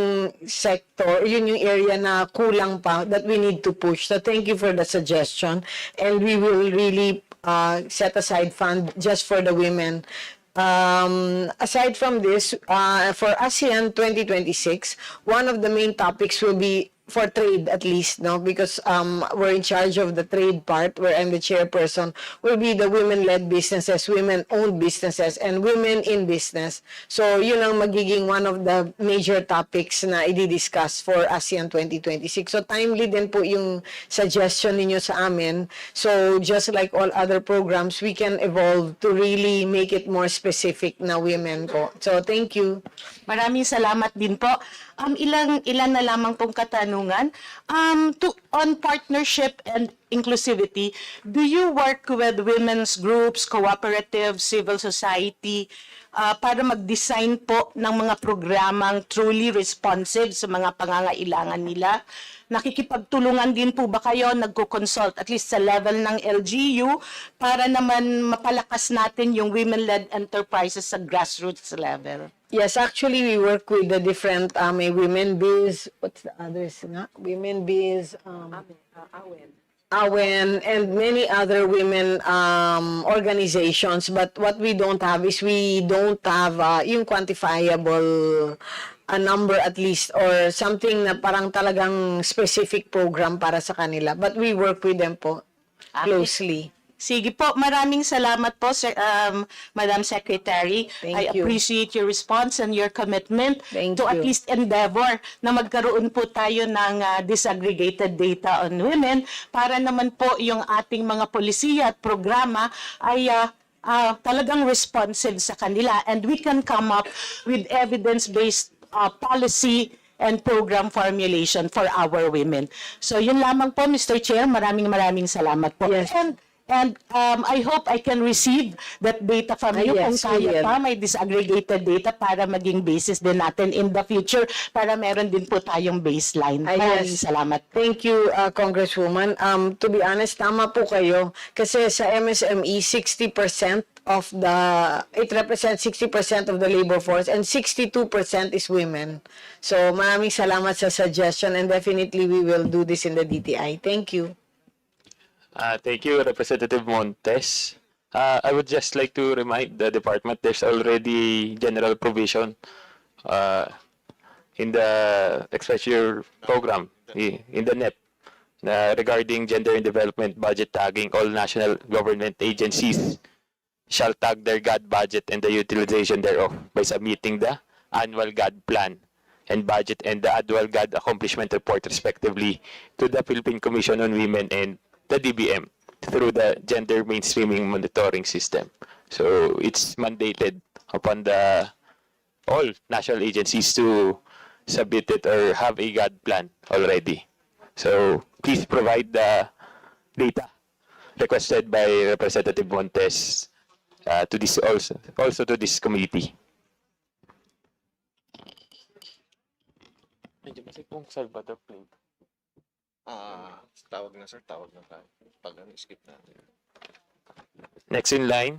sector, yun yung area na kulang pa that we need to push. So thank you for the suggestion, and we will really set aside fund just for the women. Aside from this, for ASEAN 2026, one of the main topics will be for trade, at least, no, because we're in charge of the trade part, where I'm the chairperson, will be the women-led businesses, women-owned businesses, and women in business. So yun ang magiging one of the major topics na i-discuss for ASEAN 2026. So timely din po yung suggestion ninyo sa amin. So just like all other programs, we can evolve to really make it more specific na women po. So thank you. Maraming salamat din po. Ilan na lamang pong katanungan. On partnership and inclusivity, do you work with women's groups, cooperative, civil society, para mag-design po ng mga programang truly responsive sa mga pangangailangan nila? Nakikipagtulungan din po ba kayo, nagko-consult at least sa level ng LGU para naman mapalakas natin yung women-led enterprises sa grassroots level? Yes, actually, we work with the different may women biz, what's the others nga? Women biz, AWEN, and many other women organizations. But what we don't have is we don't have yung quantifiable a number at least, or something na parang talagang specific program para sa kanila. But we work with them po closely. Sige po, maraming salamat po, Madam Secretary. I you. appreciate your response and your commitment Thank to you. at least endeavor na magkaroon po tayo ng disaggregated data on women para naman po yung ating mga polisiya at programa ay talagang responsive sa kanila, and we can come up with evidence-based policy and program formulation for our women. So yun lamang po, Mr. Chair. Maraming salamat po. Yes. And I hope I can receive that data from you kung Yes, we kaya will. pa, may disaggregated data para maging basis din natin in the future para meron din po tayong baseline. Maraming salamat. Thank you, Congresswoman. To be honest, tama po kayo. Kasi sa MSME, 60% of it represents 60% of the labor force, and 62% is women. So maraming salamat sa suggestion, and definitely we will do this in the DTI. Thank you. Thank you, Representative Montes. I would just like to remind the department there's already general provision in the expenditure program, in the NEP, regarding gender and development budget tagging. All national government agencies shall tag their GAD budget and the utilization thereof by submitting the annual GAD plan and budget and the annual GAD accomplishment report respectively to the Philippine Commission on Women and the DBM through the gender mainstreaming monitoring system. So it's mandated upon all national agencies to submit it or have a GAD plan already. So please provide the data requested by Representative Montes to this also to this committee. Salvador, please. Tawag na sir, tawag na tayo. Pag skip natin. Next in line,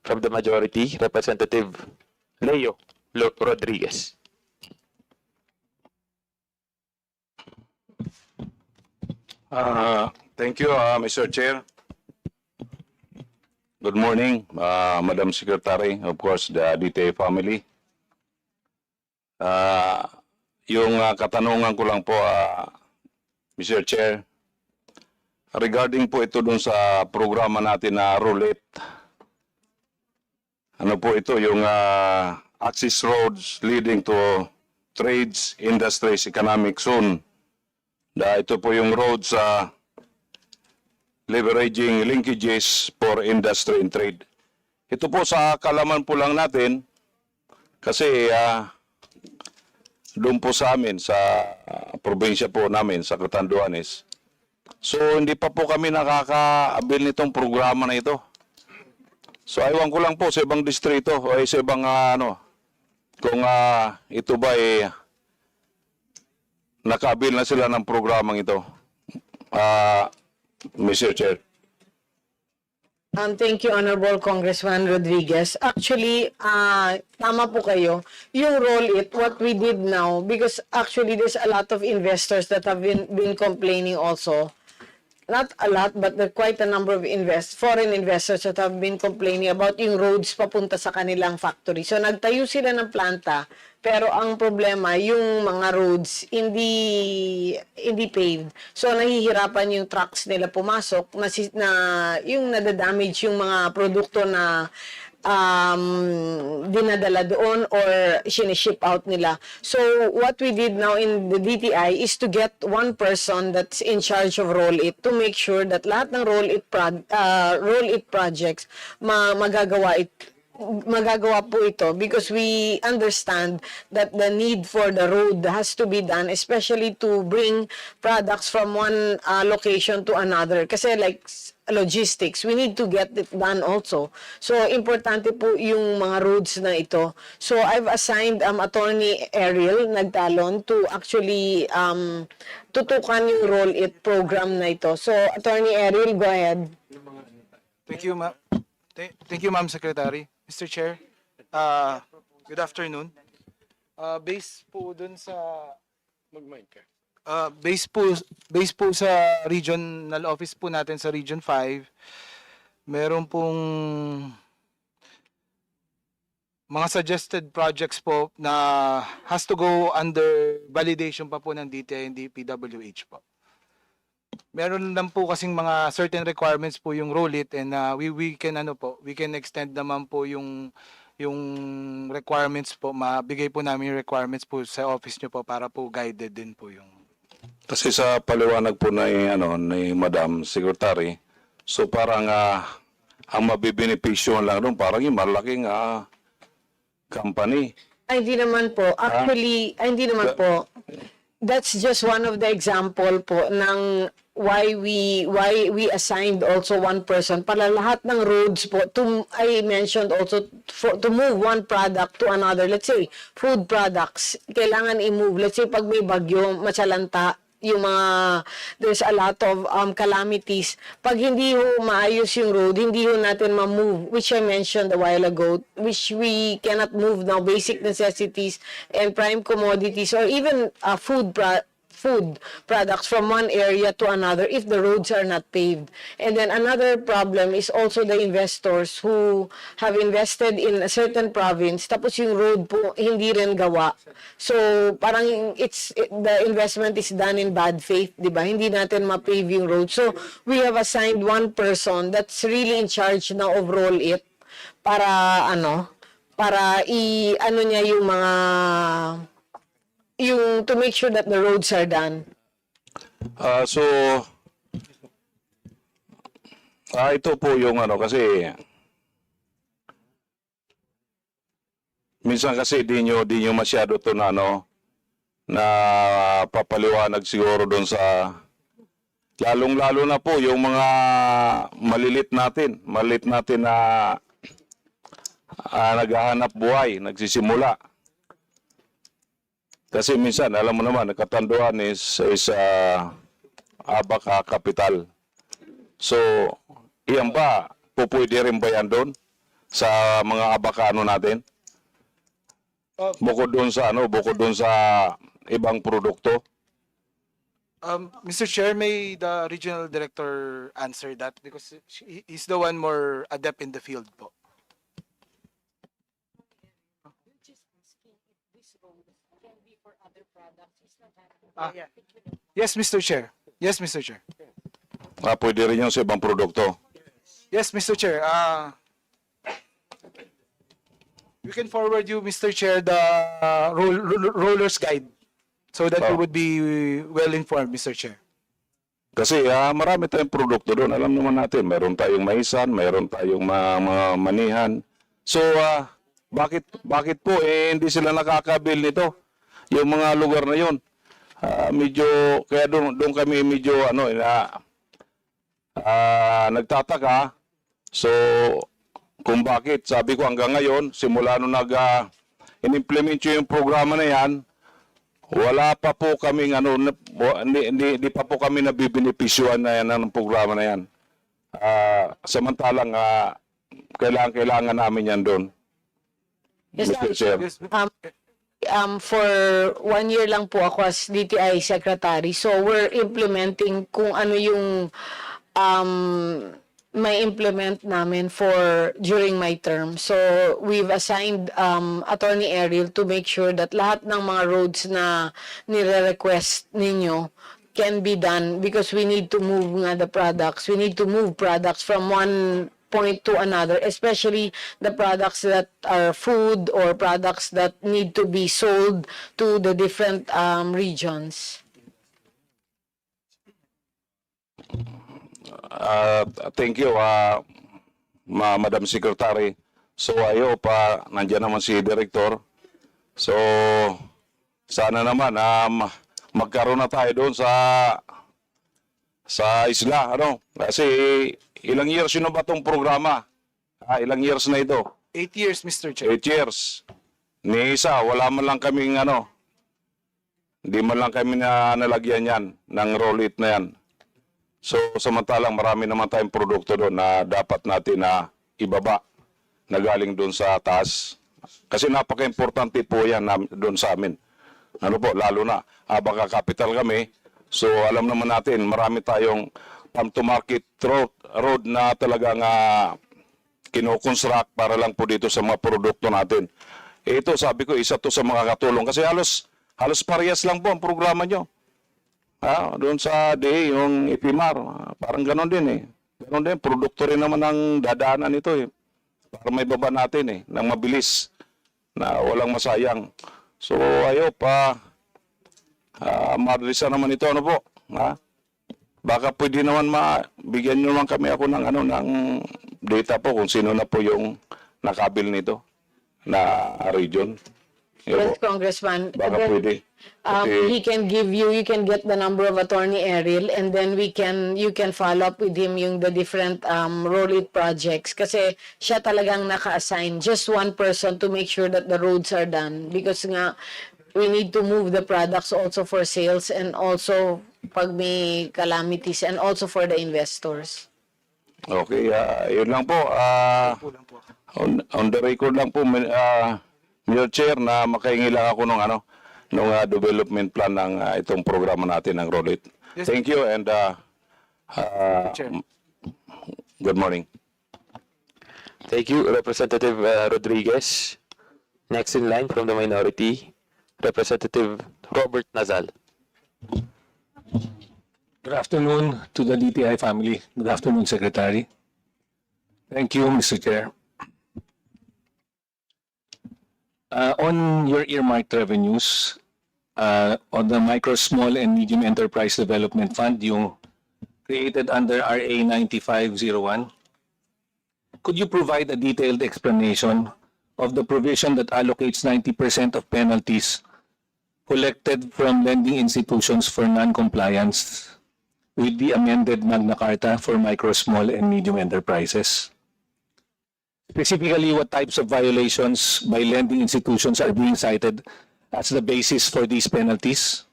From the majority, Representative Leo Rodriguez. Thank you, Mr. Chair. Good morning, Madam Secretary, of course, the DTA family. Yung katanungan ko lang po, Mr. Chair, regarding po ito dun sa programa natin na Roulette. Ano po ito, yung access roads leading to trades, industries, economic zone. Ito po yung roads leveraging linkages for industry and trade. Ito po sa kalaman po lang natin kasi doon po sa amin, sa probinsya po namin, sa Catanduanes. So hindi pa po kami nakaka-avail nitong programa na ito. So aywan ko lang po sa ibang distrito o sa ibang kung ito ba naka-avail na sila ng programang ito. Mr. Chair. Thank you, Honorable Congressman Rodriguez. Actually, tama po kayo. Yung roll it, what we did now, because actually there's a lot of investors that have been complaining also. Not a lot, but there are quite a number of foreign investors that have been complaining about yung roads papunta sa kanilang factory. So nagtayo sila ng planta, pero ang problema, yung mga roads hindi paved. So nahihirapan yung trucks nila pumasok na yung nadadamage yung mga produkto na dinadala doon or siniship out nila. So what we did now in the DTI is to get one person that's in charge of roll it to make sure that lahat ng roll it projects magagawa po ito because we understand that the need for the road has to be done, especially to bring products from one location to another. Kasi like logistics, we need to get it done also. So, importante po yung mga roads na ito. So, I've assigned Attorney Ariel Nagtalon to actually tutukan yung roll it program na ito. So, Attorney Ariel, go ahead. Thank you, ma'am. Thank you, Ma'am Secretary. Mr. Chair, good afternoon. Based po dun sa based po sa regional office po natin sa Region 5, meron pong mga suggested projects po na has to go under validation pa po ng DTI and DPWH po. Meron lang po kasing mga certain requirements po yung roll it and we can extend naman po yung requirements po, mabigay po namin yung requirements po sa office nyo po para po guided din po yung. Kasi sa paliwanag po ni Madam Secretary, so parang ang mabibenepisyo lang doon parang yung malaking company. Ay, hindi naman po. Actually, hindi naman po. That's just one of the example po ng why we assigned also one person para lahat ng roads po I mentioned also to move one product to another. Let's say food products kailangan i-move. Let's say pag may bagyo, matsalanta, yung mga there's a lot of calamities. Pag hindi ho maayos yung road, hindi ho natin ma-move, which I mentioned a while ago, which we cannot move now, basic necessities and prime commodities or even food products from one area to another if the roads are not paved. And then another problem is also the investors who have invested in a certain province tapos yung road po hindi rin gawa. So parang the investment is done in bad faith, di ba? Hindi natin ma-pave yung road. So we have assigned one person that's really in charge now of roll it para niya yung mga to make sure that the roads are done. Ito po yung kasi minsan kasi di nyo masyado to na papaliwanag siguro doon sa lalong-lalo na po yung mga malilit natin na naghahanap buhay, nagsisimula. Kasi minsan, alam mo naman, Katanduan is abak capital. So, iyan ba, pupwede rin ba yan doon? sa mga abakano natin? Bukod doon sa ibang produkto. Mr. Chair, may the regional director answer that because he's the one more adept in the field po. Yes, Mr. Chair. Yes, Mr. Chair. Pwede rin yung sa ibang produkto. Yes, Mr. Chair. We can forward you, Mr. Chair, the roller's guide so that you would be well informed, Mr. Chair. Kasi marami tayong produkto doon. Alam naman natin, mayroon tayong maisan, mayroon tayong mga manihan. So, bakit po hindi sila nakakabil nito? Yung mga lugar na yon. Kaya doon kami medyo nagtataka. So, kung bakit, sabi ko hanggang ngayon, simula nung in-implement yung programa na yan, wala pa po kaming hindi pa po kami nabibenepisyuhan na yan ng programa na yan. Samantalang kailangan namin yan doon. Yes, Mr. Chair. For 1 year lang po ako as DTI Secretary. So we're implementing kung ano yung may implement namin during my term. So we've assigned Attorney Ariel to make sure that lahat ng mga roads na nire-request ninyo can be done because we need to move the products. We need to move products from one point to another, especially the products that are food or products that need to be sold to the different regions. Thank you, Madam Secretary. So, nandiyan naman si Director. So, sana naman magkaroon na tayo doon sa isla, Kasi ilang years yun na ba itong programa? Ilang years na ito? 8 years, Mr. Chair. 8 years. Ni isa, wala man lang kaming hindi man lang kami na nalagyan yan ng roll-it na yan. So, samantalang marami naman tayong produkto doon na dapat natin na ibaba na galing doon sa taas. Kasi napaka-importante po yan doon sa amin. Lalo na, baka capital kami. So, alam naman natin, marami tayong farm-to-market road na talagang kinoconstruct para lang po dito sa mga produkto natin. Ito, sabi ko, isa to sa mga katulong. Kasi halos parehas lang po ang programa nyo. Doon sa DA, yung IPMAR, parang ganon din Ganon din, produkto rin naman ang dadaanan nito Para may baba natin nang mabilis na walang masayang. So, madalisa naman ito, po? Baka pwede naman bigyan nyo naman kami ako ng data po kung sino na po yung nakabil nito na region. Yes, Congressman. Baka Then, pwede. he can give you can get the number of Attorney Ariel and then you can follow up with him yung the different roll-it projects kasi siya talagang naka-assign just one person to make sure that the roads are done because nga we need to move the products also for sales and also pag may calamities and also for the investors. Okay, yun lang po. On the record lang po, Mr. Chair, na makahingi lang ako ng development plan ng itong programa natin ng Roll-it. Yes, Thank you and good morning. Thank you, Representative Rodriguez. Next in line from the minority, Representative Robert Nazal. Good afternoon to the DTI family. Good afternoon, Secretary. Thank you, Mr. Chair. On your earmarked revenues, on the Micro, Small, and Medium Enterprise Development Fund, yung created under RA 9501, could you provide a detailed explanation of the provision that allocates 90% of penalties collected from lending institutions for non-compliance with the amended Magna Carta for Micro, Small, and Medium Enterprises? Specifically, what types of violations by lending institutions are being cited as the basis for these penalties?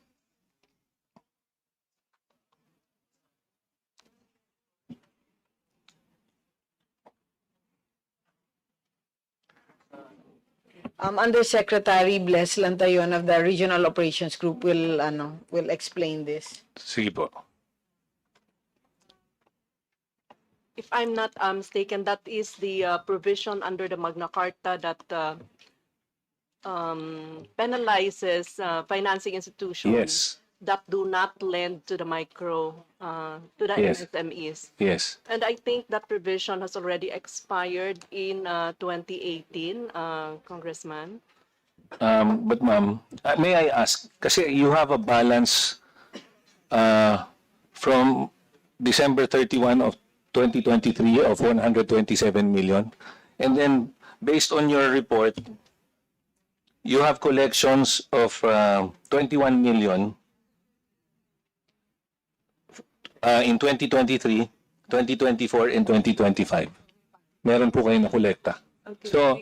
Undersecretary Bless Lantayon of the Regional Operations Group will explain this. Sige po. If I'm not mistaken, that is the provision under the Magna Carta that penalizes financing institutions Yes. that do not lend to the to the Yes. MSMEs. Yes. And I think that provision has already expired in 2018, Congressman. But ma'am, may I ask, kasi you have a balance from December 31 of 2023 of 127 million. And then based on your report, you have collections of 21 million in 2023, 2024, and 2025. Meron po kayo na kolekta. So,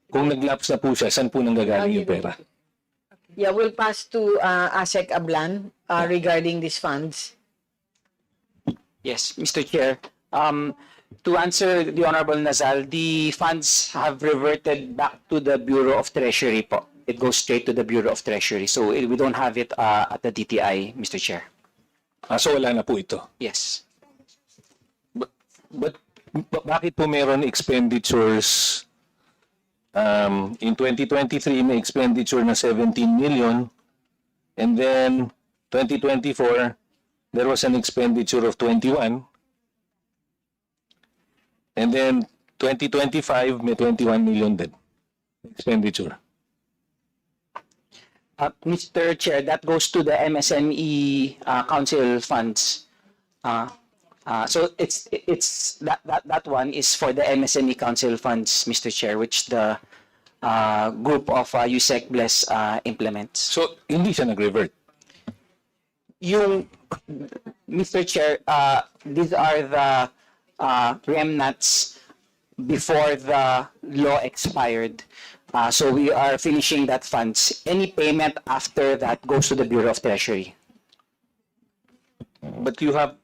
kung nag-lapse na po siya, saan po nanggagaling yung pera? Yeah, we'll pass to ASEC Ablan regarding these funds. Yes, Mr. Chair. To answer the Honorable Nazal, the funds have reverted back to the Bureau of Treasury po. It goes straight to the Bureau of Treasury. So we don't have it at the DTI, Mr. Chair. So wala na po ito? Yes. But bakit po meron expenditures in 2023 may expenditure na 17 million and then 2024 there was an expenditure of 21 and then 2025 may 21 million din expenditure. Mr. Chair, that goes to the MSME council funds. So it's that one is for the MSME council funds, Mr. Chair, which the group of USEC Bless implements. So hindi siya nag-revert? Yung, Mr. Chair, these are the remnants before the law expired. So we are finishing that funds. Any payment after that goes to the Bureau of Treasury. But you have,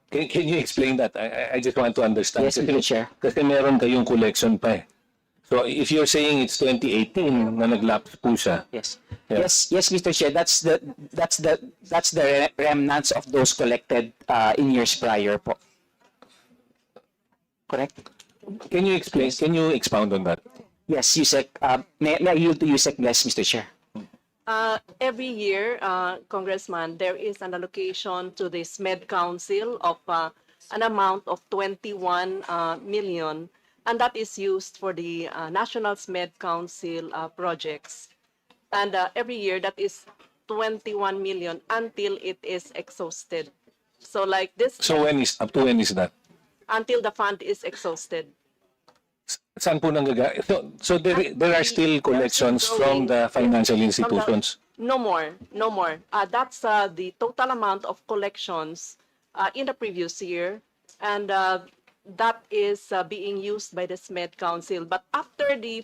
can you explain that? I just want to understand. Yes, Mr. Chair. Kasi meron kayong collection pa eh. So if you're saying it's 2018 na nag-lapse po siya. Yes. Yeah. Yes, Mr. Chair. That's the remnants of those collected in years prior po. Correct? Can you explain? Can you expound on that? Yes, USEC. May I yield to USEC Bless, Mr. Chair? Every year, Congressman, there is an allocation to the SMED Council of an amount of 21 million, and that is used for the National SMED Council projects. And every year, that is 21 million until it is exhausted. So like this. So up to when is that? Until the fund is exhausted. Saan po so there are still collections from the financial institutions? No more. That's the total amount of collections in the previous year, and that is being used by the SMED Council. But after the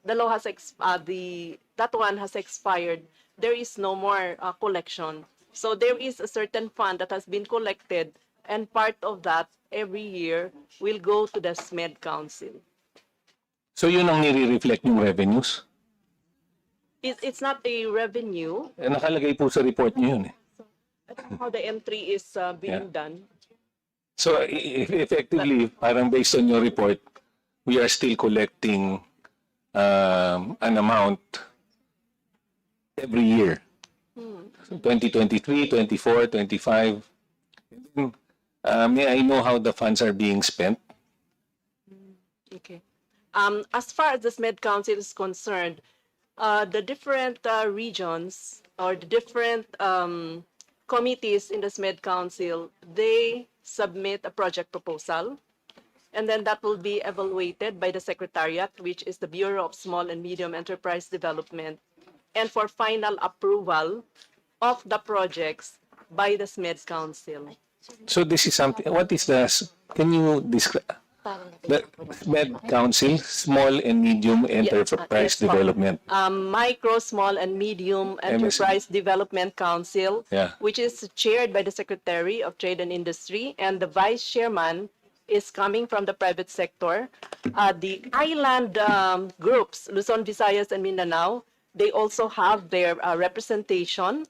law has that one has expired, there is no more collection. So there is a certain fund that has been collected, and part of that every year will go to the SMED Council. So yun ang nire-reflect yung revenues? It's not a revenue. Nakalagay po sa report niyo yun eh. That's how the entry is being done. So effectively, parang based on your report, we are still collecting an amount every year. So 2023, 24, 25. May I know how the funds are being spent? Okay. As far as the SMED Council is concerned, the different regions or the different committees in the SMED Council, they submit a project proposal, and then that will be evaluated by the Secretariat, which is the Bureau of Small and Medium Enterprise Development, and for final approval of the projects by the SMED Council. So this is something, what is can you describe? The SMED Council, Small and Medium Enterprise Development. Micro, Small, and Medium Enterprise Development Council, Yeah. which is chaired by the Secretary of Trade and Industry, and the Vice Chairman is coming from the private sector. The island groups, Luzon, Visayas, and Mindanao, they also have their representation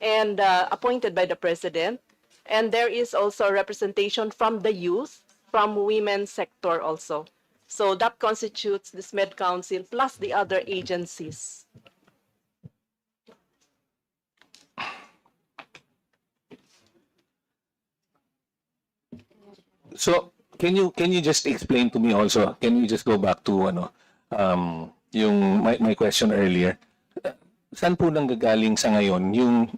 and appointed by the president. And there is also representation from the youth, from women's sector also. So that constitutes the SMED Council plus the other agencies. So, can you just explain to me also? Can you just go back to yung my question earlier? Saan po nanggagaling sa ngayon yung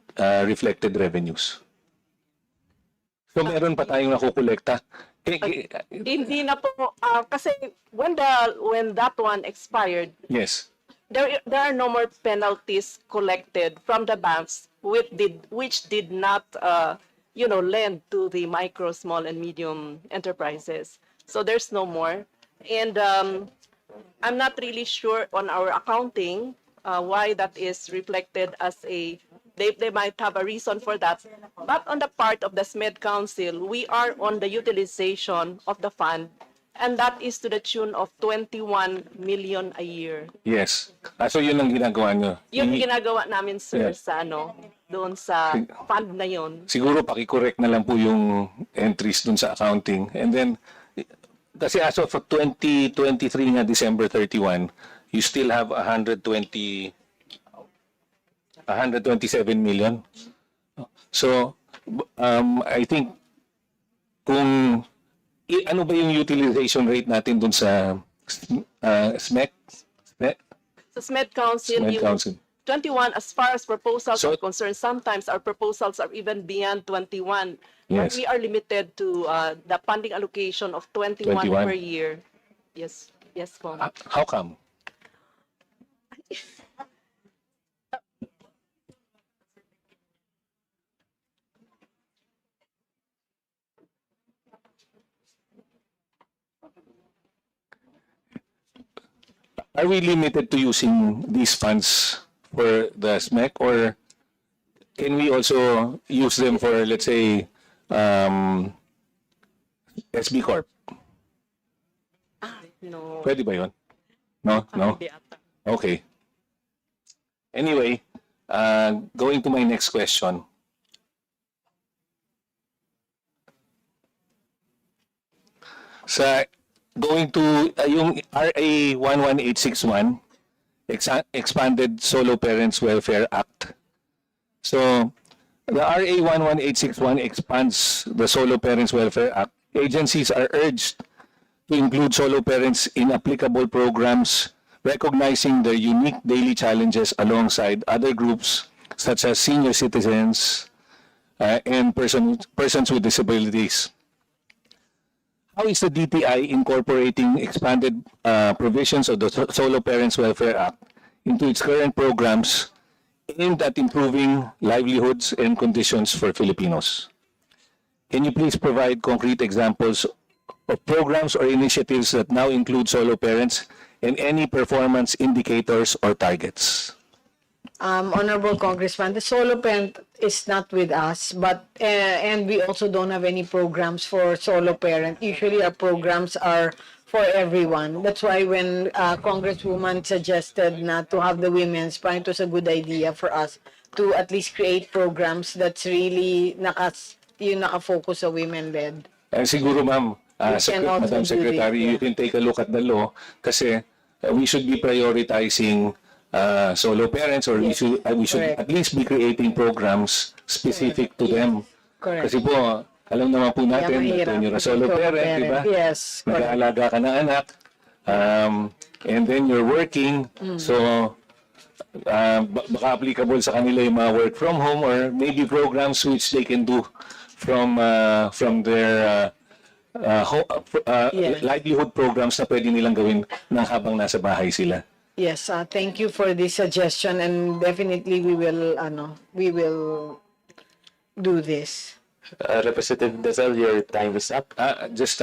reflected revenues? So meron pa tayong nakukolekta. Hindi na po kasi when that one expired, Yes. there are no more penalties collected from the banks which did not lend to the micro, small, and medium enterprises. So there's no more. And I'm not really sure on our accounting why that is reflected as they might have a reason for that. But on the part of the SMED Council, we are on the utilization of the fund, and that is to the tune of 21 million a year. Yes. So yun ang ginagawa nyo. Yung ginagawa namin, sir, Yeah. sa doon sa fund na yon. Siguro pakicorrect na lang po yung entries dun sa accounting. And then, kasi as of 2023 na December 31, you still have 127 million. So, I think, kung ano ba yung utilization rate natin dun sa SMEC? Sa SMED Council, SMED Council. 21, as far as proposals So- are concerned, sometimes our proposals are even beyond 21. Yes. We are limited to the funding allocation of 21 21. per year. Yes, yes, ma'am. How come? Are we limited to using these funds for the SMEC, or can we also use them for, let's say, SB Corp? No. Pwede ba yun? No? No? Hindi ata. Okay. Anyway, going to my next question. Sa going to yung RA 11861, Expanded Solo Parents Welfare Act. So, the RA 11861 expands the Solo Parents Welfare Act. Agencies are urged to include solo parents in applicable programs, recognizing their unique daily challenges alongside other groups such as senior citizens and persons with disabilities. How is the DTI incorporating expanded provisions of the Solo Parents Welfare Act into its current programs aimed at improving livelihoods and conditions for Filipinos? Can you please provide concrete examples of programs or initiatives that now include solo parents and any performance indicators or targets? Honorable Congressman, the solo parent is not with us, but and we also don't have any programs for solo parent. Usually our programs are for everyone. That's why when Congresswoman suggested not to have the women's, it was a good idea for us to at least create programs that's really naka-focus sa women-led. Siguro ma'am, Madam Secretary, you can take a look at the law kasi we should be prioritizing solo parents, or we should at least be creating programs specific to them. Correct. Kasi po, alam naman po natin, mahirap. when you're a solo parent, di ba? Yes, correct. Nag-aalaga ka ng anak, and then you're working, so baka applicable sa kanila yung mga work from home or maybe programs which they can do from their livelihood programs na pwede nilang gawin nang habang nasa bahay sila. Yes, thank you for this suggestion, and definitely we will do this. Representative Desal, your time is up. Just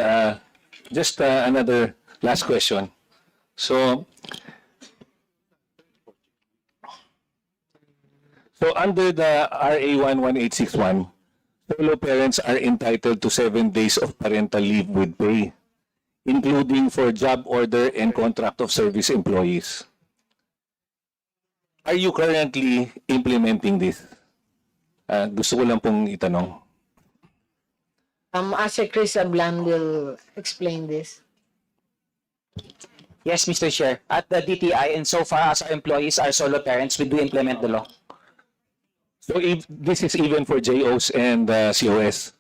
another last question. So under the RA 11861, solo parents are entitled to 7 days of parental leave with pay, including for job order and contract of service employees. Are you currently implementing this? Gusto ko lang pong itanong. Ase Chris Ablan will explain this. Yes, Mr. Chair. At the DTI, and so far as our employees are solo parents, we do implement the law. So if this is even for JOs and COS?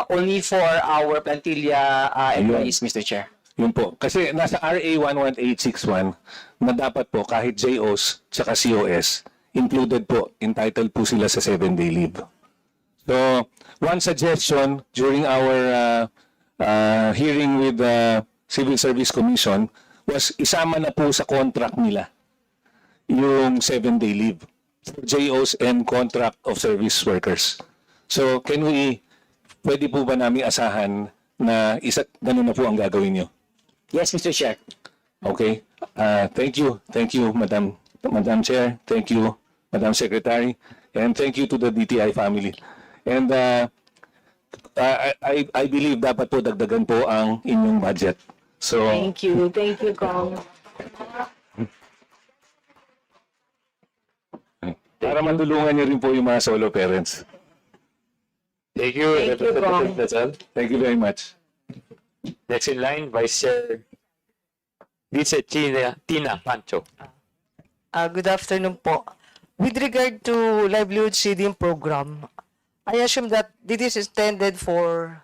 Only for our plantilla employees, Mr. Chair. Yun po. Kasi nasa RA 11861 na dapat po kahit JOs tsaka COS, included po, entitled po sila sa 7-day leave. So, one suggestion during our hearing with the Civil Service Commission was isama na po sa contract nila yung 7-day leave for JOs and contract of service workers. So, pwede po ba namin asahan na ganun na po ang gagawin nyo? Yes, Mr. Chair. Okay. Thank you. Thank you, Madam Chair. Thank you, Madam Secretary. And thank you to the DTI family. And I believe dapat po dagdagan po ang inyong budget. So, Thank you, Kong. para matulungan niyo rin po yung mga solo parents. Thank you, Thank you, Representative Kong. Dazal. Thank you very much. Next in line, Vice Chair Tina Pancho. Good afternoon po. With regard to livelihood seeding program, I assume that this is intended for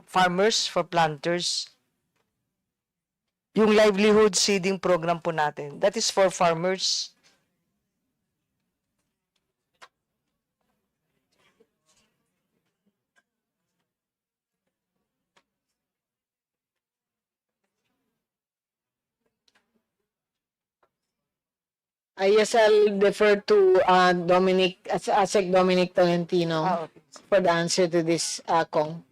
farmers, for planters. Yung livelihood seeding program po natin, that is for farmers. Yes, I'll defer to Asek Dominic Tolentino for the answer to this, Kong.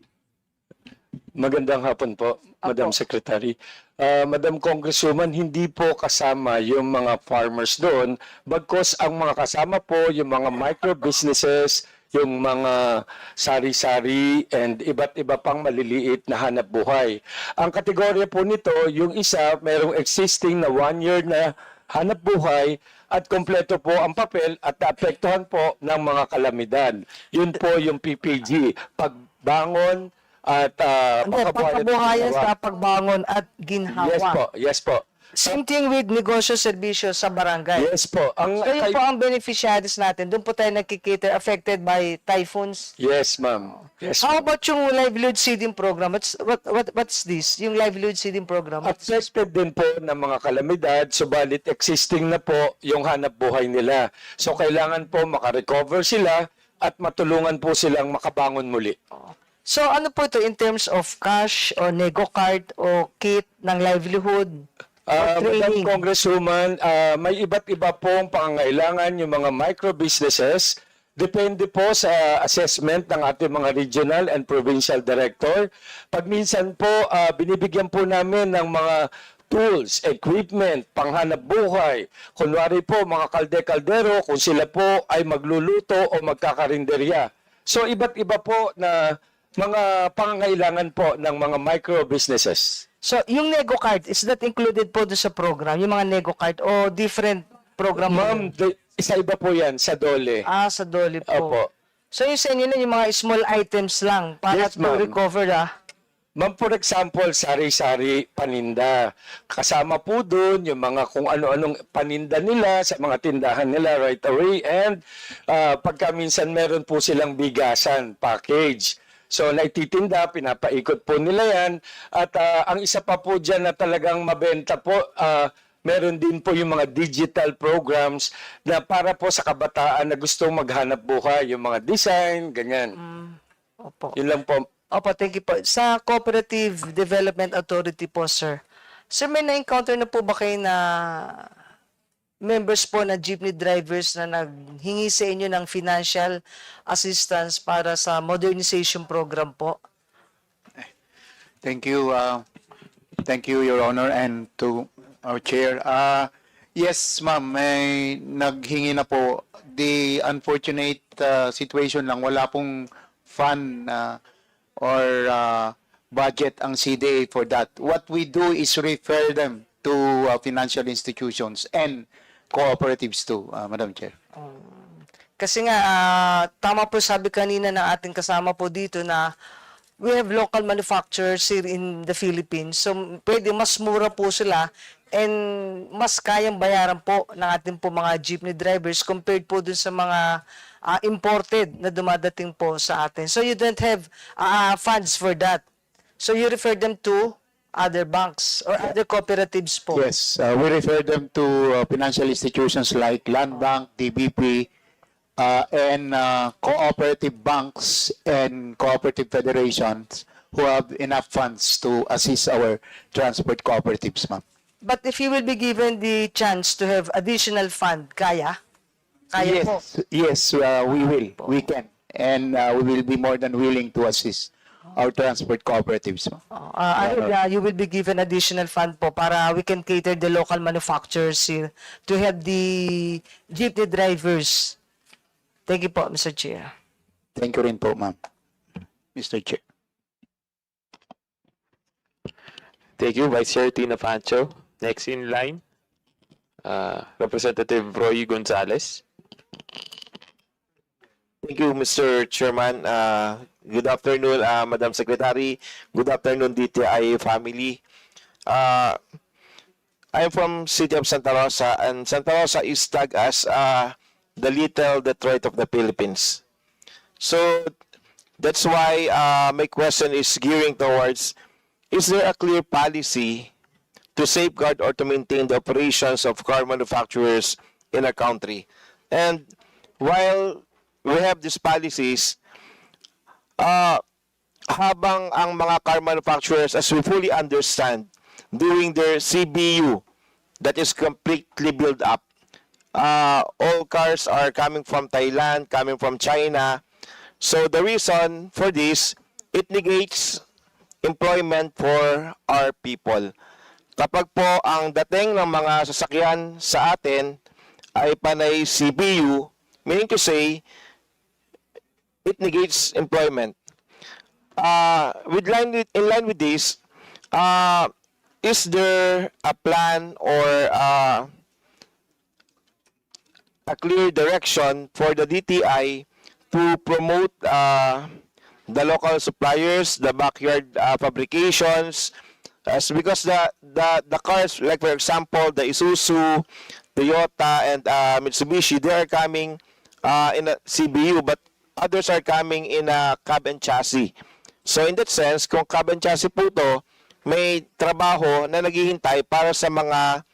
Magandang hapon po, Madam Secretary. Madam Congresswoman, hindi po kasama yung mga farmers doon, bagkus ang mga kasama po yung mga micro businesses, yung mga sari-sari and iba't iba pang maliliit na hanap buhay. Ang kategorya po nito, yung isa mayroong existing na 1 year na hanap buhay at kompleto po ang papel at naapektuhan po ng mga kalamidad. Yun po yung PPG, pagbangon at Pagkabuhayan sa pagbangon at ginhawa. Yes po. Same thing with negosyo, serbisyo sa barangay. Yes po. So yun po ang beneficiaries natin. Doon po tayo nagkikater affected by typhoons. Yes, ma'am. Yes, How about yung livelihood seeding program? What's this? Yung livelihood seeding program? Affected din po ng mga kalamidad, subalit existing na po yung hanap buhay nila. So kailangan po makarecover sila at matulungan po silang makabangon muli. So ano po ito in terms of cash or nego card o kit ng livelihood? Madam Congresswoman, may iba't iba pong pangangailangan yung mga micro businesses. Depende po sa assessment ng ating mga regional and provincial director. Pag minsan po, binibigyan po namin ng mga tools, equipment, panghanap buhay. Kunwari po, mga kalde-kaldero, kung sila po ay magluluto o magkakarinderya. So, iba't iba po na mga pangangailangan po ng mga micro businesses. So, yung nego card, is that included po doon sa program? Yung mga nego card o different program? Ma'am, isa-iba po yan sa DOLE. Sa DOLE po. Opo. So, yung sa inyo na yung mga small items lang para Yes, to ma'am. recover, Ma'am, for example, sari-sari paninda. Kasama po doon yung mga kung ano-anong paninda nila sa mga tindahan nila right away. And pagka minsan meron po silang bigasan, package. So, naititinda, pinapaikot po nila yan. At ang isa pa po dyan na talagang mabenta po, meron din po yung mga digital programs na para po sa kabataan na gustong maghanap buhay, yung mga design, ganyan. Opo. Yun lang po. Opo, thank you po. Sa Cooperative Development Authority po, sir. Sir, may na-encounter na po ba kayo na members po na jeepney drivers na naghingi sa inyo ng financial assistance para sa modernization program po? Thank you, Your Honor, and to our chair. Yes, ma'am, may naghingi na po the unfortunate situation lang, wala pong fund or budget ang CDA for that. What we do is refer them to financial institutions and cooperatives too, Madam Chair. Kasi nga, tama po sabi kanina ng ating kasama po dito na we have local manufacturers here in the Philippines. So, pwede mas mura po sila and mas kayang bayaran po ng ating po mga jeepney drivers compared po dun sa mga imported na dumadating po sa atin. So, you don't have funds for that. So, you refer them to other banks or other cooperatives po. Yes, we refer them to financial institutions like Land Bank, DBP, and cooperative banks and cooperative federations who have enough funds to assist our transport cooperatives, ma'am. But if you will be given the chance to have additional fund, kaya? Kaya po. Yes, we will. We can. And we will be more than willing to assist our transport cooperatives, ma'am. You will be given additional fund po para we can cater the local manufacturers here to have the jeepney drivers. Thank you po, Mr. Chair. Thank you rin po, ma'am. Mr. Chair. Thank you, Vice Chair Tina Pancho. Next in line, Representative Roy Gonzalez. Thank you, Mr. Chairman. Good afternoon, Madam Secretary. Good afternoon, DTI family. I'm from City of Santa Rosa, and Santa Rosa is tagged as the little Detroit of the Philippines. So that's why my question is gearing towards, is there a clear policy to safeguard or to maintain the operations of car manufacturers in our country? And while we have these policies, habang ang mga car manufacturers, as we fully understand, doing their CBU that is completely built up, all cars are coming from Thailand, coming from China. So the reason for this, it negates employment for our people. Kapag po ang dating ng mga sasakyan sa atin ay panay CBU, meaning to say, it negates employment. In line with this, is there a plan or a clear direction for the DTI to promote the local suppliers, the backyard fabrications, because the cars, like for example, the Isuzu, Toyota, and Mitsubishi, they are coming in a CBU, but others are coming in a cab and chassis. So in that sense, kung cab and chassis po to, may trabaho na naghihintay para sa mga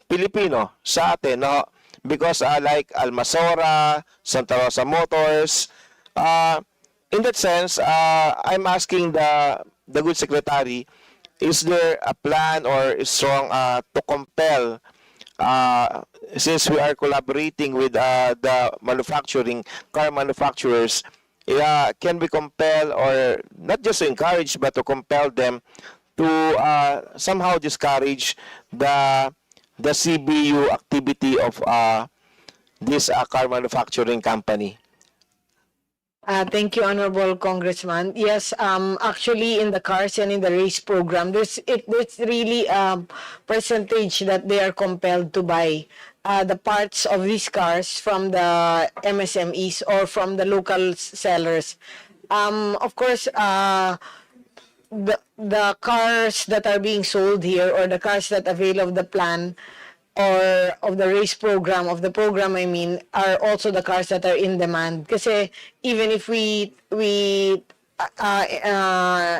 Pilipino sa atin, no? Because like Almasora, Santa Rosa Motors, in that sense, I'm asking the good secretary, is there a plan or is strong to compel, since we are collaborating with the car manufacturers, can we compel, or not just to encourage, but to compel them to somehow discourage the CBU activity of this car manufacturing company? Thank you, Honorable Congressman. Yes, actually, in the cars and in the race program, there's really percentage that they are compelled to buy the parts of these cars from the MSMEs or from the local sellers. Of course, the cars that are being sold here, or the cars that avail of the plan or of the race program, I mean, are also the cars that are in demand. Kasi even if we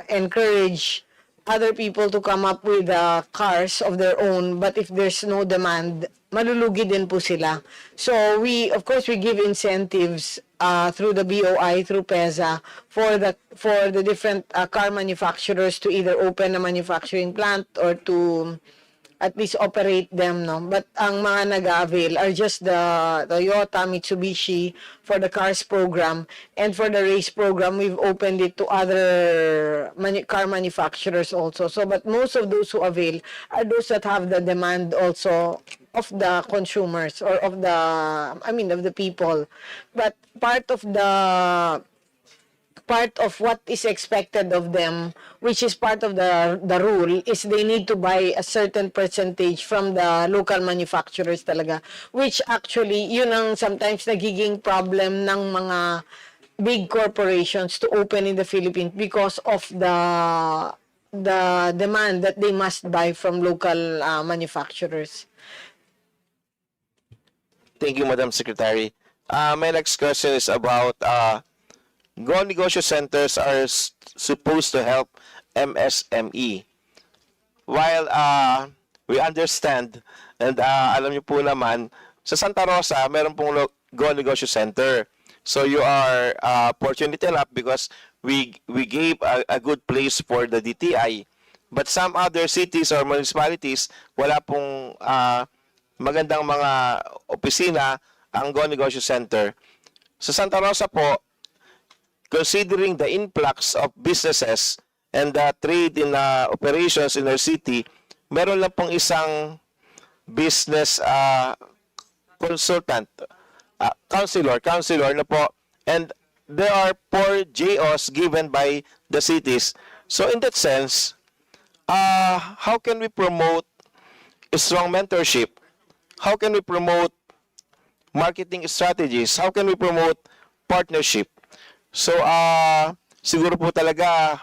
encourage other people to come up with cars of their own, but if there's no demand, malulugi din po sila. So of course we give incentives through the BOI, through PEZA, for the different car manufacturers to either open a manufacturing plant or to at least operate them, no? But ang mga nag-avail are just the Toyota, Mitsubishi for the cars program, and for the race program, we've opened it to other car manufacturers also. So, but most of those who avail are those that have the demand also of the consumers or of the people. But part of what is expected of them, which is part of the rule, is they need to buy a certain percentage from the local manufacturers talaga, which actually yun ang sometimes nagiging problem ng mga big corporations to open in the Philippines because of the demand that they must buy from local manufacturers. Thank you, Madam Secretary. My next question is about Go Negosyo Centers are supposed to help MSME. While we understand, and alam niyo po naman, sa Santa Rosa, meron pong Go Negosyo Center. So you are fortunate enough because we gave a good place for the DTI. But some other cities or municipalities, wala pong magandang mga opisina ang Go Negosyo Center. Sa Santa Rosa po, considering the influx of businesses and the trade in operations in our city, meron lang pong isang business consultant, counselor na po, and there are 4 JOs given by the cities. So in that sense, how can we promote a strong mentorship? How can we promote marketing strategies? How can we promote partnership? So, siguro po talaga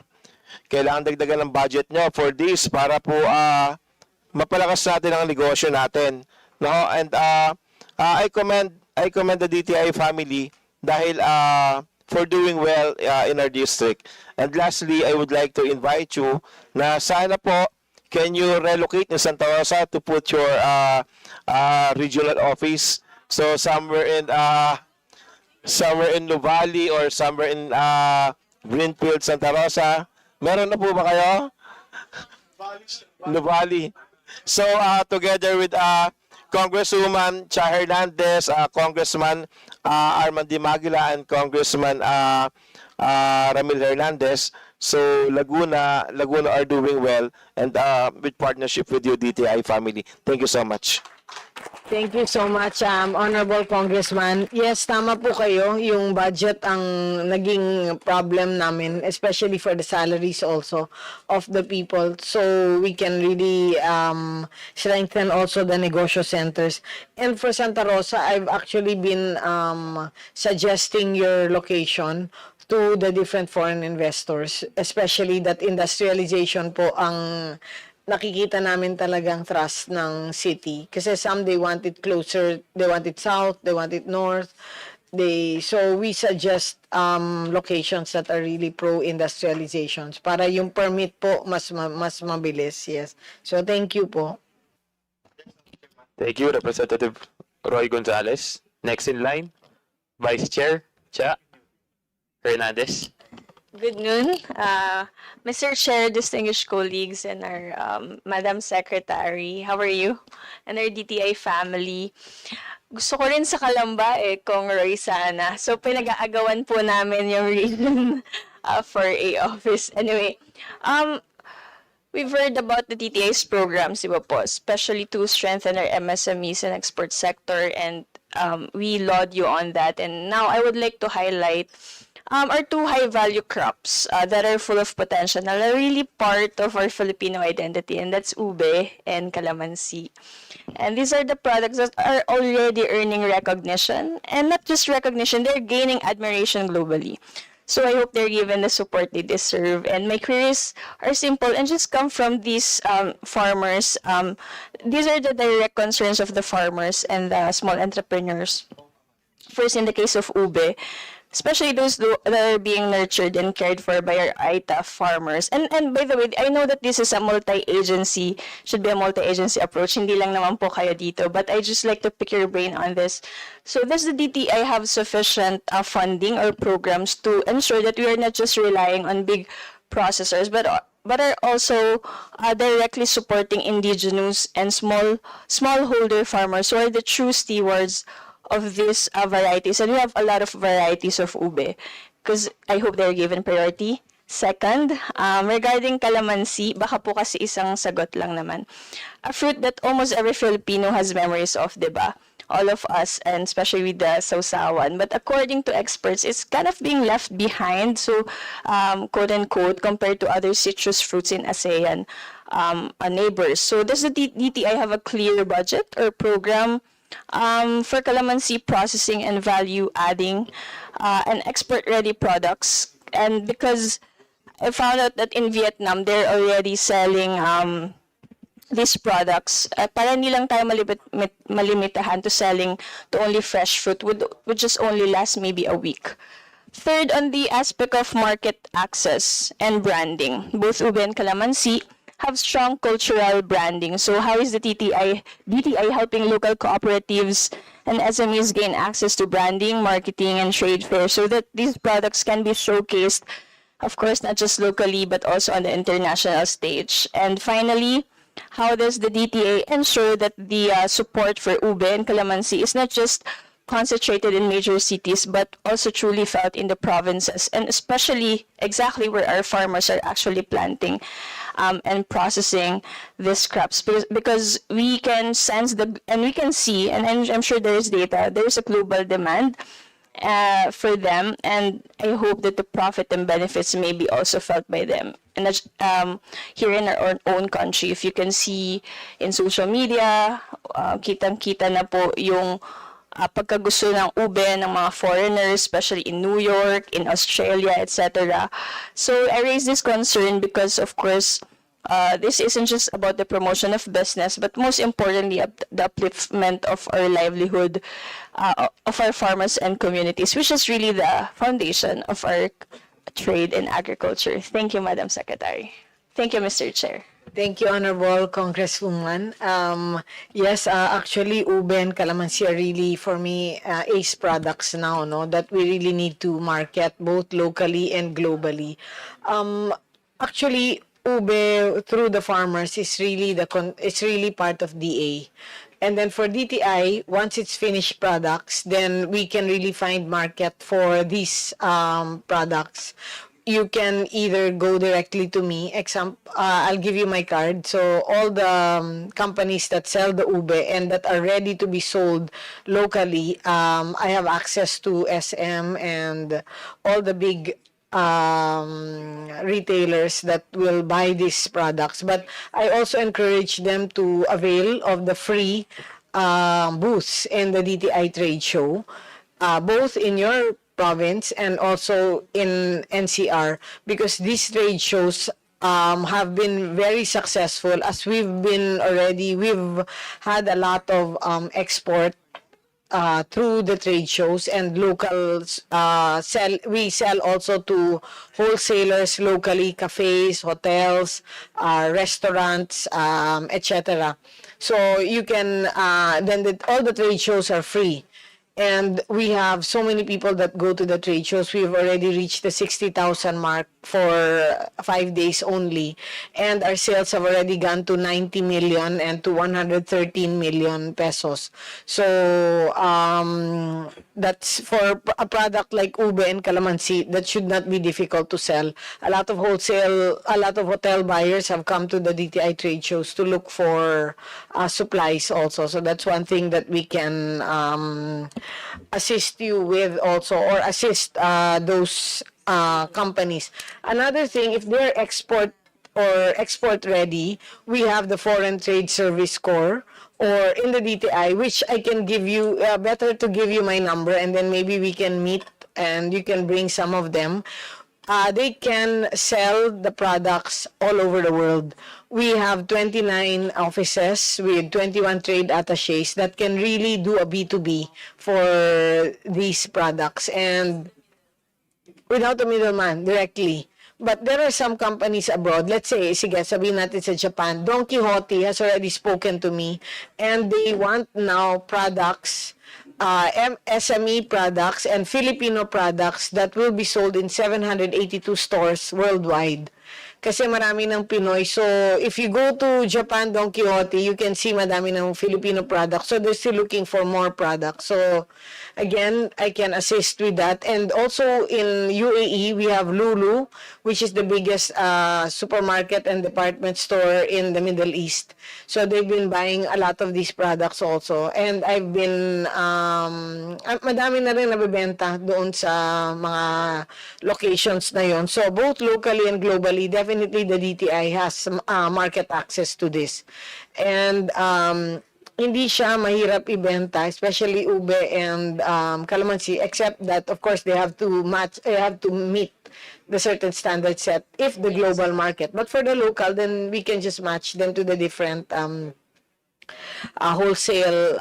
kailangan dagdagan ng budget nyo for this para po mapalakas natin ang negosyo natin. No? And I commend the DTI family dahil for doing well in our district. And lastly, I would like to invite you na sana po can you relocate in Santa Rosa to put your regional office. So somewhere in Nuvali or somewhere in Greenfield, Santa Rosa. Meron na po ba kayo? Nuvali. So, together with Congresswoman Cha Hernandez, Congressman Arman Dimagila, and Congressman Ramil Hernandez, so Laguna are doing well and with partnership with your DTI family. Thank you so much. Thank you so much, Honorable Congressman. Yes, tama po kayo. Yung budget ang naging problem namin, especially for the salaries also of the people. So we can really strengthen also the negosyo centers. And for Santa Rosa, I've actually been suggesting your location to the different foreign investors, especially that industrialization po ang nakikita namin talagang thrust ng city. Kasi some they want it closer, they want it south, they want it north. So we suggest locations that are really pro-industrializations para yung permit po mas mabilis. Yes. So thank you po. Thank you, Representative Roy Gonzalez. Next in line, Vice Chair Cha Hernandez. Good noon, Mr. Chair, distinguished colleagues, and our Madam Secretary. How are you? And our DTI family. Gusto ko rin sa Kalamba Kong Roy sana. So pinag-aagawan po namin yung reason for a office. Anyway, we've heard about the DTI's programs, diba po, especially to strengthen our MSMEs and export sector, and we laud you on that. And now I would like to highlight are 2 high-value crops that are full of potential and are really part of our Filipino identity, and that's ube and calamansi. And these are the products that are already earning recognition, and not just recognition, they're gaining admiration globally. So I hope they're given the support they deserve. And my queries are simple and just come from these farmers. These are the direct concerns of the farmers and the small entrepreneurs. First, in the case of ube, especially those that are being nurtured and cared for by our ITA farmers. And by the way, I know that this is a multi-agency, should be a multi-agency approach. Hindi lang naman po kayo dito, but I just like to pick your brain on this. So does the DTI have sufficient funding or programs to ensure that we are not just relying on big processors, but but are also directly supporting indigenous and smallholder farmers who are the true stewards of these varieties. And we have a lot of varieties of ube because I hope they're given priority. Second, regarding calamansi, baka po kasi isang sagot lang naman. A fruit that almost every Filipino has memories of, diba? All of us, and especially with the sausawan. But according to experts, it's kind of being left behind, so quote unquote, compared to other citrus fruits in ASEAN neighbors. So does the DTI have a clear budget or program for calamansi processing and value adding and export-ready products? And because I found out that in Vietnam, they're already selling these products. Para hindi lang tayo malimitahan to selling to only fresh fruit, would just only last maybe a week. Third, on the aspect of market access and branding, both ube and calamansi have strong cultural branding. So how is the DTI helping local cooperatives and SMEs gain access to branding, marketing, and trade fairs so that these products can be showcased, of course, not just locally, but also on the international stage? And finally, how does the DTA ensure that the support for ube and calamansi is not just concentrated in major cities, but also truly felt in the provinces, and especially exactly where our farmers are actually planting and processing these crops? Because we can sense and we can see, and I'm sure there is data, there is a global demand for them, and I hope that the profit and benefits may be also felt by them. And that's, here in our own country, if you can see in social media, kitang-kita na po yung pagkagusto ng ube ng mga foreigners, especially in New York, in Australia, etc. So I raise this concern because, of course, this isn't just about the promotion of business, but most importantly, the upliftment of our livelihood, of our farmers and communities, which is really the foundation of our trade and agriculture. Thank you, Madam Secretary. Thank you, Mr. Chair. Thank you, Honorable Congresswoman. Yes, actually, ube and calamansi are really, for me, ace products now, no, that we really need to market both locally and globally. Actually, ube through the farmers is really it's really part of DA. And then for DTI, once it's finished products, then we can really find market for these products. You can either go directly to me. I'll give you my card. So all the companies that sell the ube and that are ready to be sold locally, I have access to SM and all the big retailers that will buy these products. But I also encourage them to avail of the free booths in the DTI trade show, both in your province and also in NCR, because these trade shows have been very successful, as we've had a lot of export through the trade shows, and locals we sell also to wholesalers locally, cafes, hotels, restaurants, etc. So you can then all the trade shows are free. And we have so many people that go to the trade shows. We've already reached the 60,000 mark for 5 days only. And our sales have already gone to 90 million and to 113 million pesos. So that's for a product like ube and calamansi, that should not be difficult to sell. A lot of hotel buyers have come to the DTI trade shows to look for supplies also. So that's one thing that we can assist you with also, or assist those companies. Another thing, if they're export ready, we have the Foreign Trade Service Corps, or in the DTI, which I can give you, better to give you my number, and then maybe we can meet and you can bring some of them. They can sell the products all over the world. We have 29 offices with 21 trade attachés that can really do a B2B for these products, and without a middleman, directly. But there are some companies abroad, let's say, sige, sabihin natin sa Japan, Don Quixote has already spoken to me, and they want now products, MSME products and Filipino products that will be sold in 782 stores worldwide. kasi marami ng Pinoy. So, if you go to Japan, Don Quixote, you can see madami ng Filipino products. So, they're still looking for more products. So, again, I can assist with that. And also in UAE, we have Lulu, which is the biggest supermarket and department store in the Middle East. So, they've been buying a lot of these products also. And I've been, madami na rin nabibenta doon sa mga locations na yon. So, both locally and globally, definitely the DTI has market access to this. And hindi siya mahirap ibenta, especially ube and calamansi, except that, of course, they have to meet the certain standard set if the global market. But for the local, then we can just match them to the different wholesale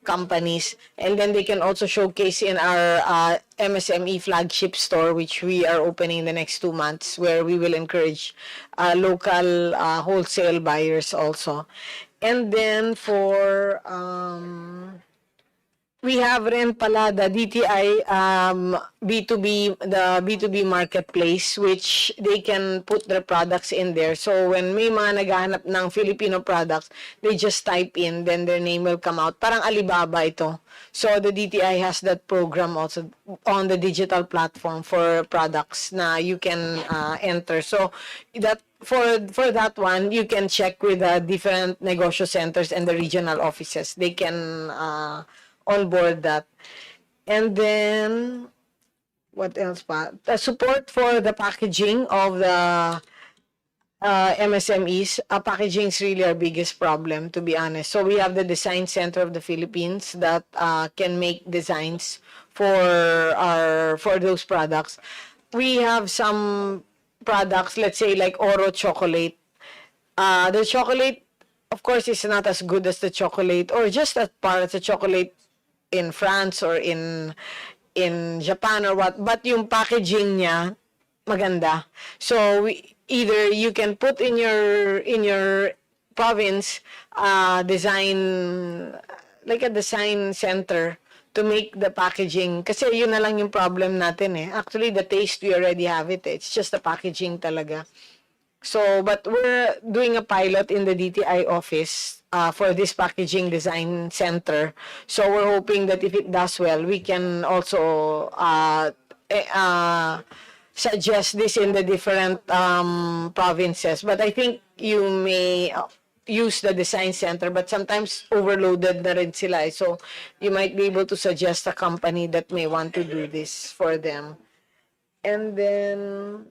companies, and then they can also showcase in our MSME flagship store, which we are opening in the next 2 months, where we will encourage local wholesale buyers also. And then for we have rin pala the DTI B2B, the B2B marketplace, which they can put their products in there. So when may mga naghahanap ng Filipino products, they just type in, then their name will come out. Parang Alibaba ito. So the DTI has that program also on the digital platform for products na you can enter. So that for that one, you can check with the different negosyo centers and the regional offices. They can onboard that. And then, what else pa? The support for the packaging of the MSMEs. Packaging is really our biggest problem, to be honest. So we have the Design Center of the Philippines that can make designs for those products. We have some products, let's say like Oro chocolate. The chocolate, of course, is not as good as the chocolate, or just as par as the chocolate in France or in Japan or what, but yung packaging niya maganda. So either you can put in your province design, like a design center to make the packaging, kasi yun na lang yung problem natin eh. Actually the taste we already have it, it's just the packaging talaga. So, but we're doing a pilot in the DTI office for this packaging design center. So we're hoping that if it does well, we can also suggest this in the different provinces. But I think you may use the design center, but sometimes overloaded na rin sila. So you might be able to suggest a company that may want to do this for them. And then,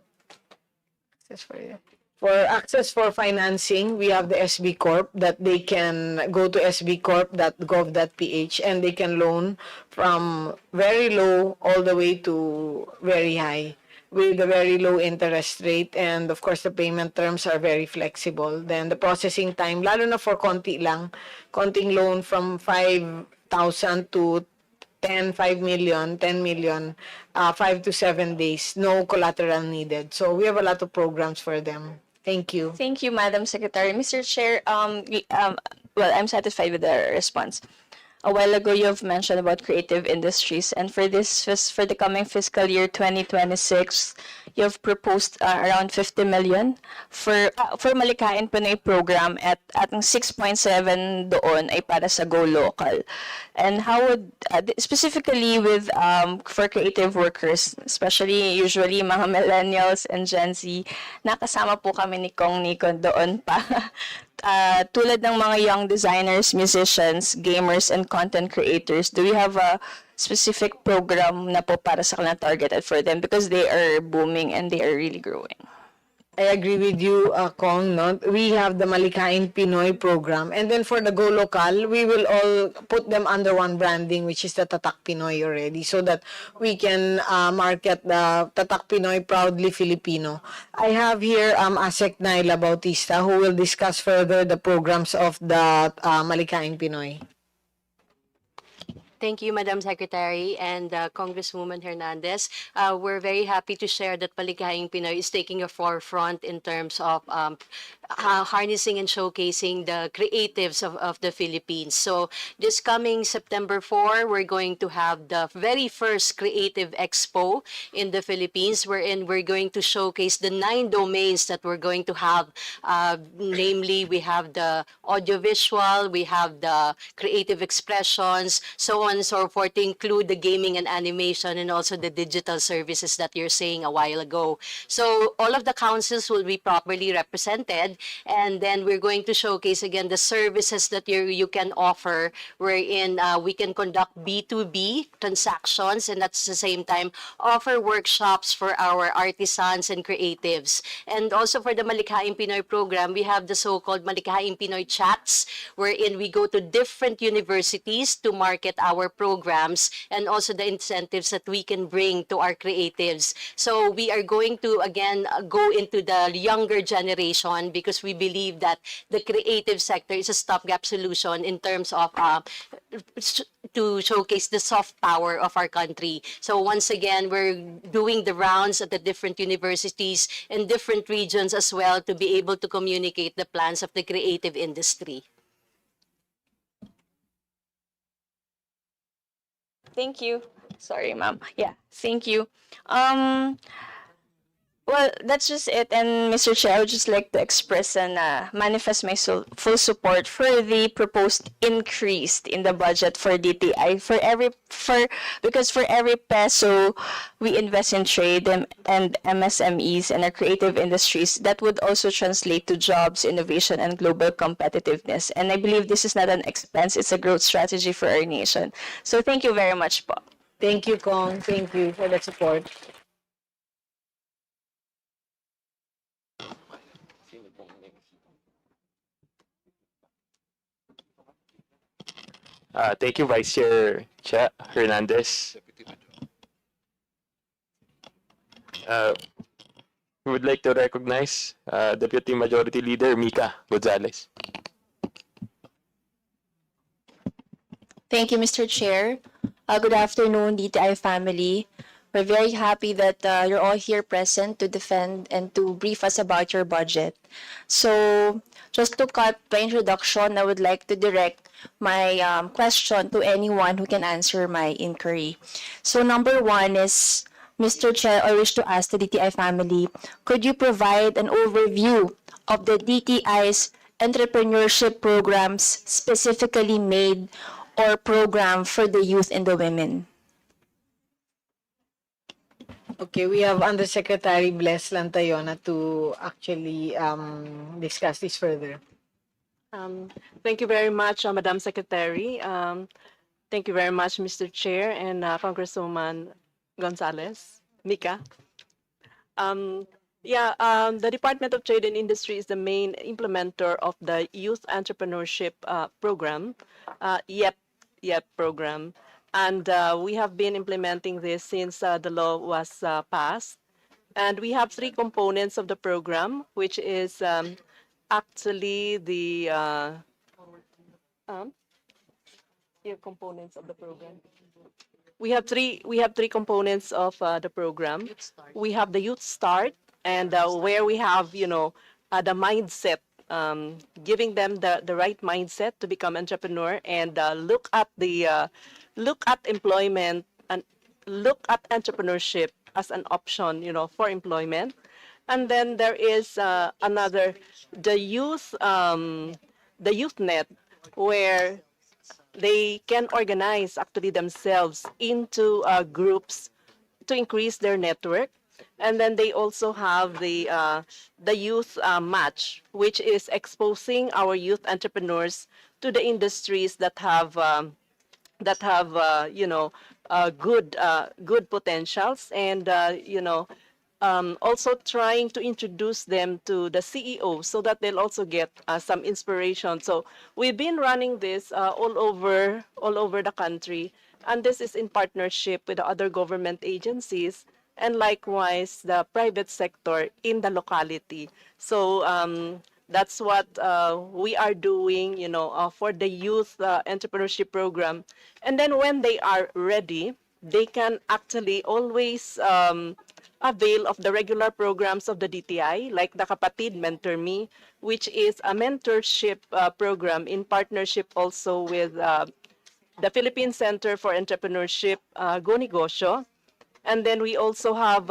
for access for financing, we have the SB Corp that they can go to sbcorp.gov.ph and they can loan from very low all the way to very high with a very low interest rate, and of course the payment terms are very flexible. Then the processing time, lalo na for konting loan from 5,000 to 5 million, 10 million, 5 to 7 days, no collateral needed. So we have a lot of programs for them. Thank you. Thank you, Madam Secretary. Mr. Chair, well, I'm satisfied with the response. A while ago, you've mentioned about creative industries, and for the coming fiscal year 2026, you've proposed around 50 million for Malikain Pinoy program at ang 6.7 doon ay para sa Go Local. And how would specifically with for creative workers, especially usually mga millennials and Gen Z, nakasama po kami ni Kong Nico doon pa. Tulad ng mga young designers, musicians, gamers, and content creators, do we have a specific program na po para sa kanila targeted for them because they are booming and they are really growing? I agree with you, Kong. No? We have the Malikain Pinoy program. And then for the Go Local, we will all put them under one branding, which is the Tatak Pinoy already, so that we can market the Tatak Pinoy proudly Filipino. I have here Asek Naila Bautista, who will discuss further the programs of the Malikain Pinoy. Thank you, Madam Secretary and Congresswoman Hernandez. We're very happy to share that Malikhaing Pinoy is taking a forefront in terms of harnessing and showcasing the creatives of the Philippines. So this coming September 4, we're going to have the very first Creative Expo in the Philippines, wherein we're going to showcase the 9 domains that we're going to have. Namely, we have the audiovisual, we have the creative expressions, so on and so forth, to include the gaming and animation and also the digital services that you're saying a while ago. So all of the councils will be properly represented, and then we're going to showcase again the services that you can offer, wherein we can conduct B2B transactions, and at the same time offer workshops for our artisans and creatives. And also for the Malikhaing Pinoy program, we have the so-called Malikhaing Pinoy chats, wherein we go to different universities to market our programs and also the incentives that we can bring to our creatives. So we are going to again go into the younger generation, because we believe that the creative sector is a stopgap solution in terms of to showcase the soft power of our country. So once again, we're doing the rounds at the different universities and different regions as well to be able to communicate the plans of the creative industry. Thank you. Sorry, ma'am. Yeah, thank you. Well, that's just it. And Mr. Chair, I would just like to express and manifest my full support for the proposed increase in the budget for DTI. Because for every peso we invest in trade and MSMEs and our creative industries, that would also translate to jobs, innovation, and global competitiveness. And I believe this is not an expense; it's a growth strategy for our nation. So thank you very much, po. Thank you, Kong. Thank you for the support. Thank you, Vice Chair Hernandez. We would like to recognize Deputy Majority Leader Mika Gonzalez. Thank you, Mr. Chair. Good afternoon, DTI family. We're very happy that you're all here present to defend and to brief us about your budget. So, just to cut the introduction, I would like to direct my question to anyone who can answer my inquiry. So, number one is, Mr. Chair, I wish to ask the DTI family, could you provide an overview of the DTI's entrepreneurship programs specifically made or program for the youth and the women? Okay, we have Undersecretary Bless Lantayona to actually discuss this further. Thank you very much, Madam Secretary. Thank you very much, Mr. Chair and Congresswoman Gonzalez, Mika. The Department of Trade and Industry is the main implementer of the Youth Entrepreneurship Program, YEP program. And we have been implementing this since the law was passed. And we have 3 components of the program, which is actually the components of the program. We have three components of the program. We have the Youth Start, and where we have the mindset, giving them the right mindset to become entrepreneur and look at employment and look at entrepreneurship as an option, for employment. And then there is another, the youth net, where they can organize actually themselves into groups to increase their network. And then they also have the youth match, which is exposing our youth entrepreneurs to the industries that have good potentials, and also trying to introduce them to the CEO so that they'll also get some inspiration. So we've been running this all over the country, and this is in partnership with the other government agencies and likewise the private sector in the locality. So that's what we are doing, for the youth entrepreneurship program. And then when they are ready, they can actually always avail of the regular programs of the DTI, like the Kapatid Mentor Me, which is a mentorship program in partnership also with the Philippine Center for Entrepreneurship, Go Negosyo. And then we also have,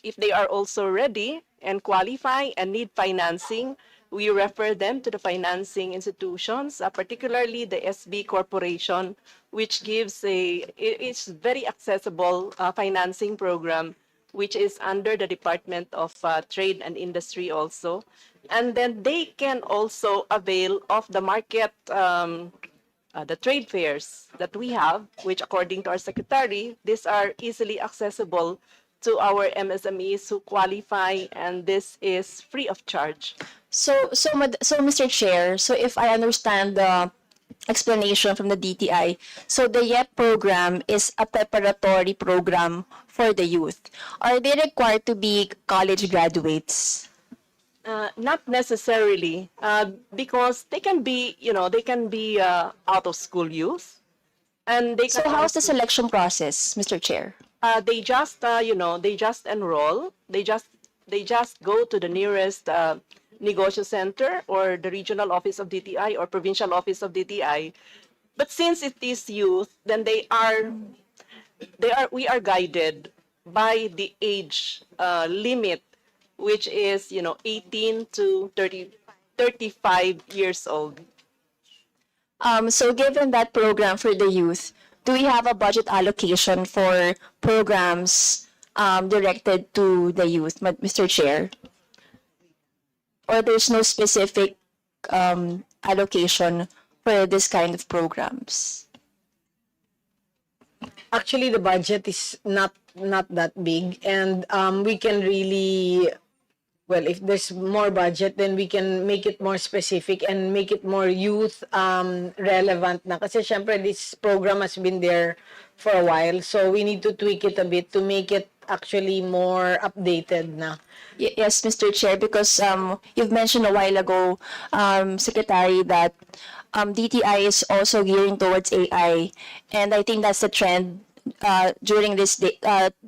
if they are also ready and qualify and need financing, we refer them to the financing institutions, particularly the SB Corporation, which gives it's very accessible financing program, which is under the Department of Trade and Industry also. And then they can also avail of the market, the trade fairs that we have, which according to our secretary, these are easily accessible to our MSMEs who qualify, and this is free of charge. So, Mr. Chair, so if I understand the explanation from the DTI, so the YEP program is a preparatory program for the youth. Are they required to be college graduates? Not necessarily, because they can be, out of school youth, and they So can how's the selection process, Mr. Chair? they just they just enroll, they just go to the nearest negosyo center or the regional office of DTI or provincial office of DTI. But since it is youth, then we are guided by the age limit, which is 18 to 35 years old. So given that program for the youth, do we have a budget allocation for programs directed to the youth, Mr. Chair? Or there's no specific allocation for this kind of programs? Actually, the budget is not that big, and we can really, well, if there's more budget, then we can make it more specific and make it more youth relevant na. Kasi syempre, this program has been there for a while, so we need to tweak it a bit to make it actually more updated na. Yes, Mr. Chair, because you've mentioned a while ago, Secretary, that DTI is also gearing towards AI, and I think that's the trend during this day,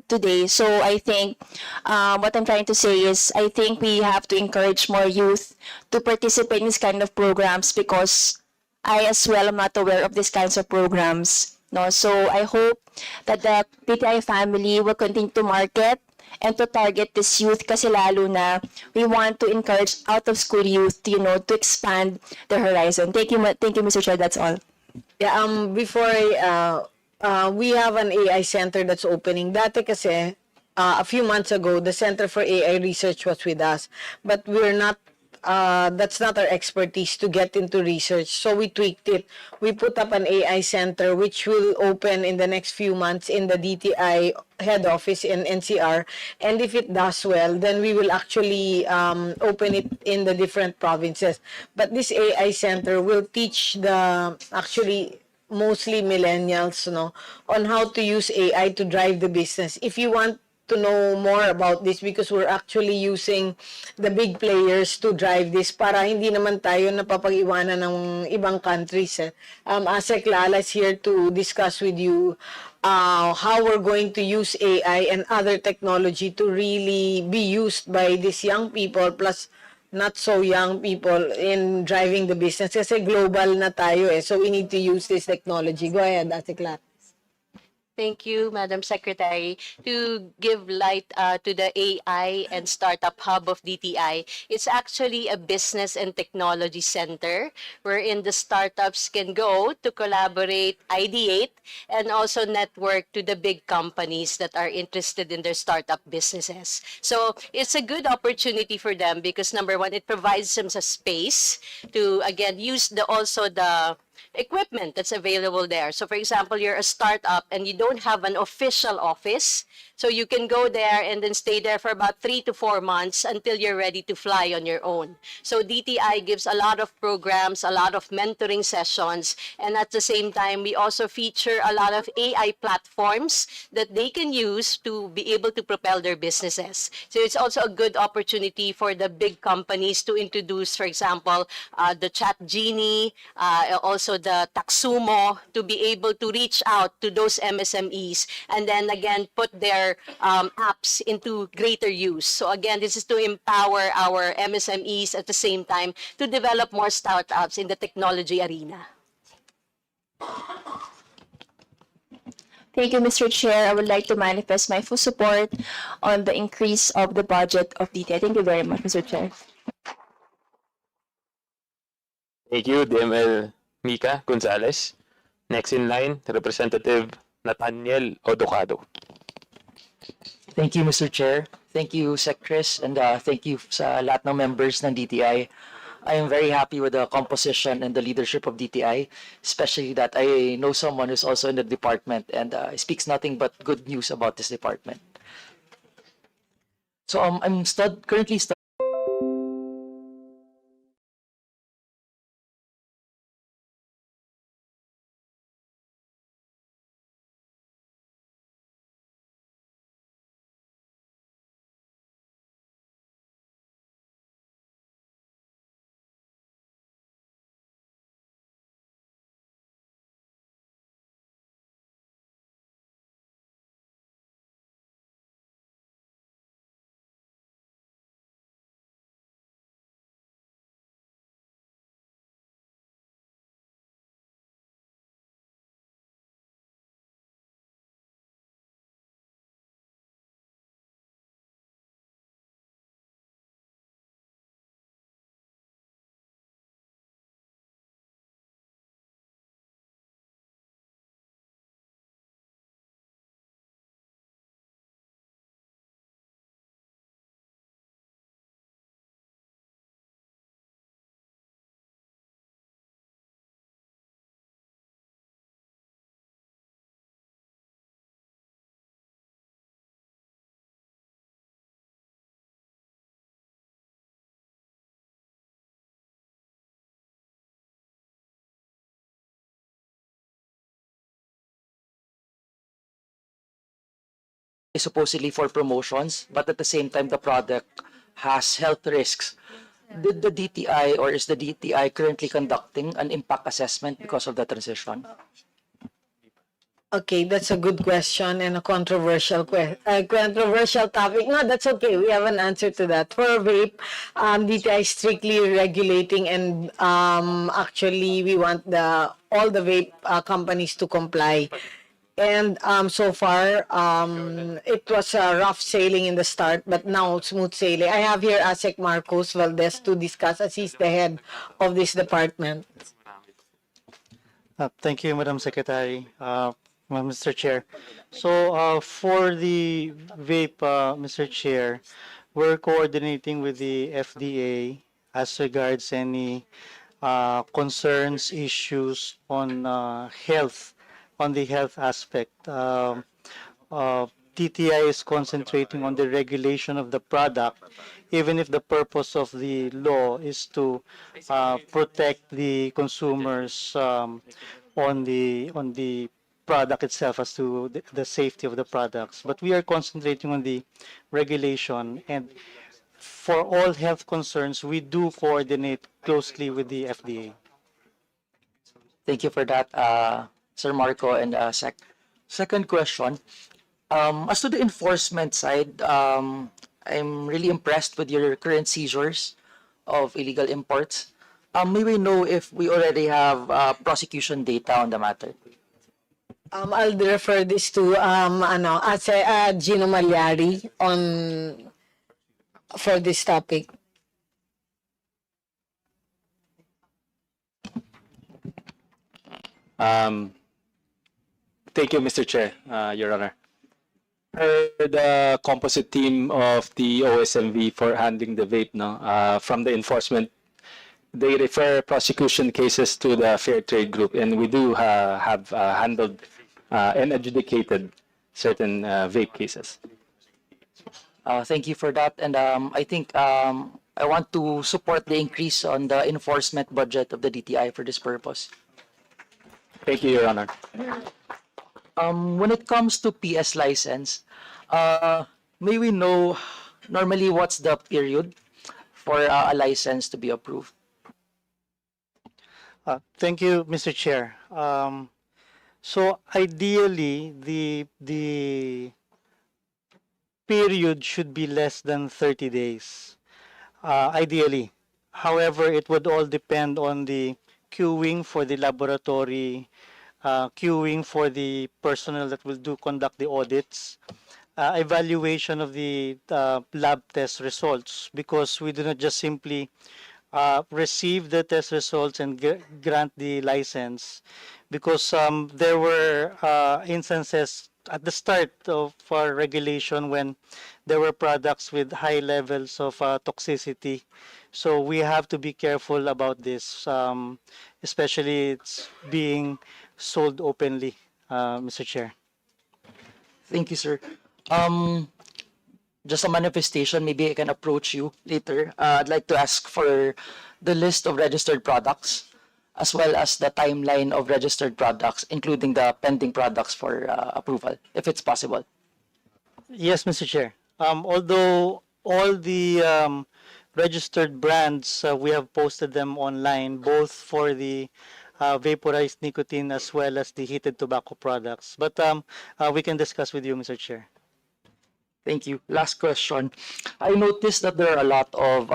today. So I think what I'm trying to say is I think we have to encourage more youth to participate in this kind of programs, because I as well am not aware of these kinds of programs. No, so I hope that the DTI family will continue to market and to target this youth, kasi lalo na we want to encourage out-of-school youth, to expand their horizon. Thank you, Mr. Chair. That's all. Yeah, before we have an AI center that's opening. Dati kasi, a few months ago, the Center for AI Research was with us, but we're not, that's not our expertise to get into research. So we tweaked it. We put up an AI center which will open in the next few months in the DTI head office in NCR. And if it does well, then we will actually open it in the different provinces. But this AI center will teach mostly millennials, on how to use AI to drive the business. If you want to know more about this, because we're actually using the big players to drive this para hindi naman tayo napapag-iwanan ng ibang countries. ASEC Lala is here to discuss with you how we're going to use AI and other technology to really be used by these young people plus not so young people in driving the business. Kasi global na tayo so we need to use this technology. Go ahead, Ate Clara. Thank you, Madam Secretary. To give light to the AI and Startup Hub of DTI, it's actually a business and technology center wherein the startups can go to collaborate, ideate, and also network to the big companies that are interested in their startup businesses. So it's a good opportunity for them because, number one, it provides them a space to, again, use the equipment that's available there. So for example, you're a startup and you don't have an official office, so you can go there and then stay there for about 3 to 4 months until you're ready to fly on your own. So DTI gives a lot of programs, a lot of mentoring sessions, and at the same time, we also feature a lot of AI platforms that they can use to be able to propel their businesses. So it's also a good opportunity for the big companies to introduce, for example, the Chat Genie, also the Taxumo, to be able to reach out to those MSMEs and then again put their our apps into greater use. So again, this is to empower our MSMEs at the same time to develop more startups in the technology arena. Thank you, Mr. Chair. I would like to manifest my full support on the increase of the budget of DTI. Thank you very much, Mr. Chair. Thank you, DML Mika Gonzalez. Next in line, Representative Nathaniel Odocado. Thank you, Mr. Chair. Thank you, Sec Chris, and thank you sa lahat ng members ng DTI. I am very happy with the composition and the leadership of DTI, especially that I know someone who's also in the department and speaks nothing but good news about this department. So I'm currently studying supposedly for promotions, but at the same time, the product has health risks. Did the DTI or is the DTI currently conducting an impact assessment because of the transition? Okay, that's a good question and a controversial topic. No, that's okay. We have an answer to that. For vape, DTI is strictly regulating, and actually, we want all the vape companies to comply. And so far, it was rough sailing in the start, but now smooth sailing. I have here ASEC Marcos Valdez to discuss, as he's the head of this department. Thank you, Madam Secretary, Mr. Chair. So for the vape, Mr. Chair, we're coordinating with the FDA as regards any concerns, issues on health, on the health aspect. TTI is concentrating on the regulation of the product, even if the purpose of the law is to protect the consumers on the product itself as to the safety of the products. But we are concentrating on the regulation, and for all health concerns, we do coordinate closely with the FDA. Thank you for that, Sir Marco and Second question, as to the enforcement side, I'm really impressed with your current seizures of illegal imports. May we know if we already have prosecution data on the matter? I'll refer this to Gino Malyari for this topic. Thank you, Mr. Chair, Your Honor. The composite team of the OSMV for handling the vape, from the enforcement, they refer prosecution cases to the Fair Trade Group, and we do have handled and adjudicated certain vape cases. Thank you for that, and I think I want to support the increase on the enforcement budget of the DTI for this purpose. Thank you, Your Honor. When it comes to PS license, may we know normally what's the period for a license to be approved? Thank you, Mr. Chair. So ideally, the period should be less than 30 days, ideally. However, it would all depend on the queuing for the laboratory, queuing for the personnel that will conduct the audits, evaluation of the lab test results, because we do not just simply receive the test results and grant the license, because there were instances at the start of our regulation when there were products with high levels of toxicity. So we have to be careful about this, especially it's being sold openly, Mr. Chair. Thank you, sir. Just a manifestation, maybe I can approach you later. I'd like to ask for the list of registered products as well as the timeline of registered products, including the pending products for approval, if it's possible. Yes, Mr. Chair. Although all the registered brands, we have posted them online, both for the vaporized nicotine as well as the heated tobacco products. But we can discuss with you, Mr. Chair. Thank you. Last question. I noticed that there are a lot of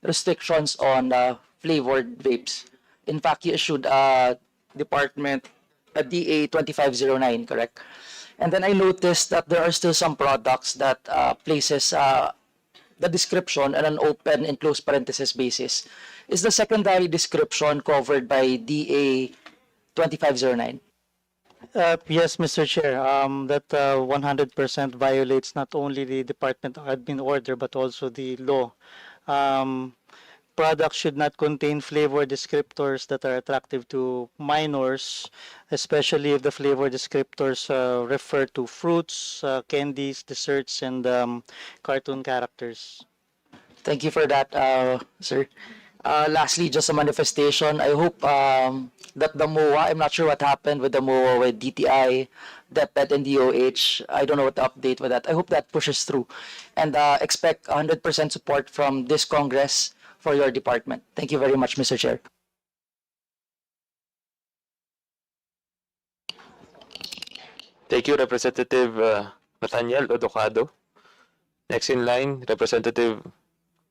restrictions on flavored vapes. In fact, you issued a department, a DA 2509, correct? And then I noticed that there are still some products that places the description on an open and close parenthesis basis. Is the secondary description covered by DA 2509? Yes, Mr. Chair. That 100% violates not only the Department Admin Order but also the law. Products should not contain flavor descriptors that are attractive to minors, especially if the flavor descriptors refer to fruits, candies, desserts, and cartoon characters. Thank you for that, sir. Lastly, just a manifestation. I hope that the MOA, I'm not sure what happened with the MOA with DTI, DepEd, and DOH. I don't know what the update with that. I hope that pushes through. And expect 100% support from this Congress for your department. Thank you very much, Mr. Chair. Thank you, Representative Nathaniel Odocado. Next in line, Representative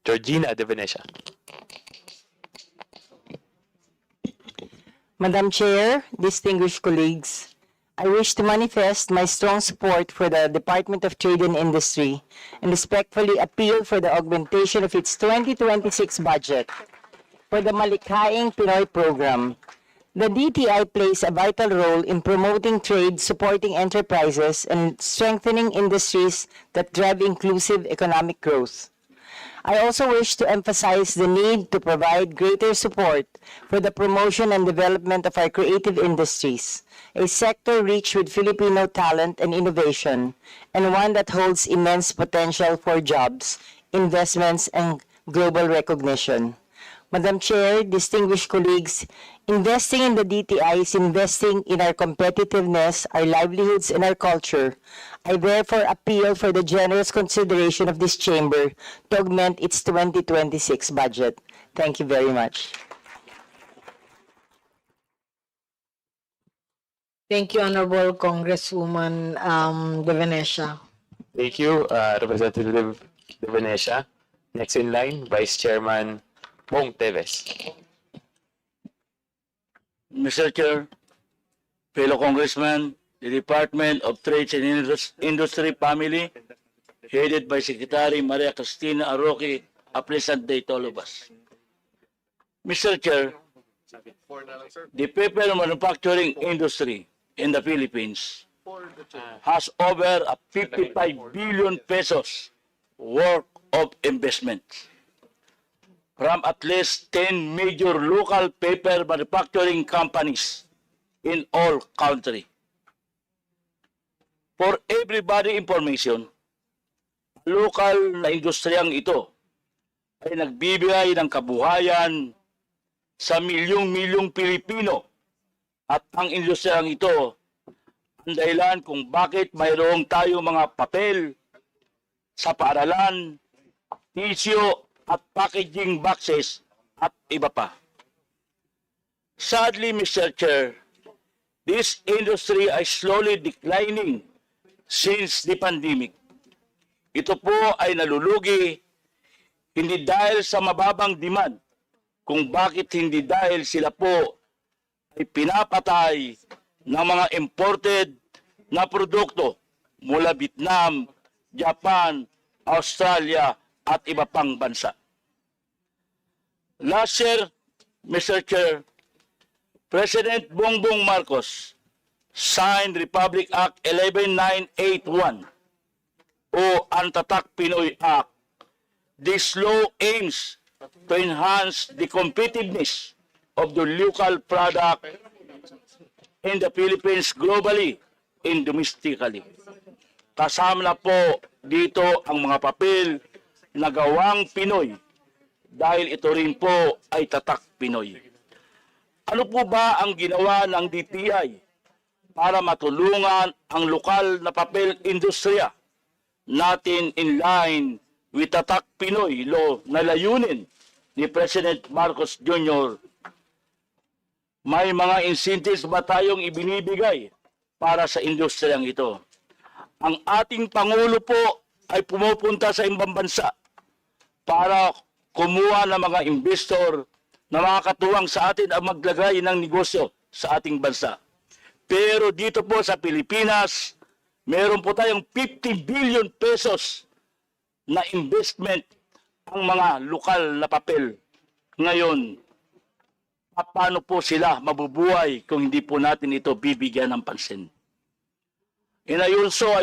Georgina De Venecia. Madam Chair, distinguished colleagues, I wish to manifest my strong support for the Department of Trade and Industry and respectfully appeal for the augmentation of its 2026 budget for the Malikhaing Pinoy program. The DTI plays a vital role in promoting trade, supporting enterprises, and strengthening industries that drive inclusive economic growth. I also wish to emphasize the need to provide greater support for the promotion and development of our creative industries, a sector rich with Filipino talent and innovation, and one that holds immense potential for jobs, investments, and global recognition. Madam Chair, distinguished colleagues, investing in the DTI is investing in our competitiveness, our livelihoods, and our culture. I therefore appeal for the generous consideration of this chamber to augment its 2026 budget. Thank you very much. Thank you, Honorable Congresswoman De Venecia. Thank you, Representative De Venecia. Next in line, Vice Chairman Pong Teves. Mr. Chair, fellow Congressman, the Department of Trade and Industry family, headed by Secretary Maria Cristina Arroque, a pleasant day to all of us. Mr. Chair, the paper manufacturing industry in the Philippines has over 55 billion pesos worth of investment from at least 10 major local paper manufacturing companies in all country. For everybody information, local na industriyang ito ay nagbibigay ng kabuhayan sa milyong-milyong Pilipino at ang industriyang ito ang dahilan kung bakit mayroong tayo mga papel sa paaralan, tissue, at packaging boxes at iba pa. Sadly, Mr. Chair, this industry is slowly declining since the pandemic. ito po ay nalulugi hindi dahil sa mababang demand, kung bakit hindi dahil sila po ay pinapatay ng mga imported na produkto mula Vietnam, Japan, Australia at iba pang bansa. Last year, Mr. Chair, President Bongbong Marcos signed Republic Act 11981 o ang Tatak Pinoy Act. This law aims to enhance the competitiveness of the local product in the Philippines globally and domestically. Kasama na po dito ang mga papel na gawang Pinoy dahil ito rin po ay Tatak Pinoy. Ano po ba ang ginawa ng DTI para matulungan ang lokal na papel industriya natin in line with Tatak Pinoy law na layunin ni President Marcos Jr.? May mga incentives ba tayong ibinibigay para sa industriyang ito? Ang ating Pangulo po ay pumupunta sa ibang bansa para kumuha ng mga investor na makakatuwang sa atin ang maglagay ng negosyo sa ating bansa. Pero dito po sa Pilipinas, meron po tayong 50 billion pesos na investment ang mga lokal na papel. Ngayon, paano po sila mabubuhay kung hindi po natin ito bibigyan ng pansin? And I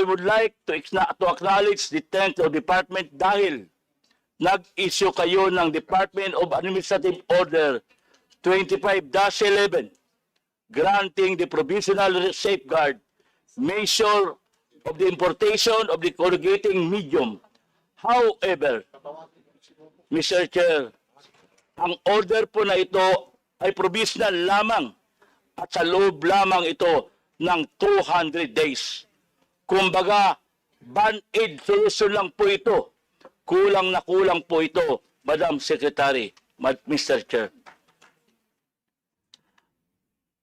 would like to acknowledge the 10th Department dahil nag-issue kayo ng Department of Administrative Order 25-11 granting the provisional safeguard measure of the importation of the corrugating medium. However, Mr. Chair, ang order po na ito ay provisional lamang at sa loob lamang ito ng 200 days. Kumbaga, band-aid solution lang po ito. Kulang na kulang po ito, Madam Secretary, Mr. Chair.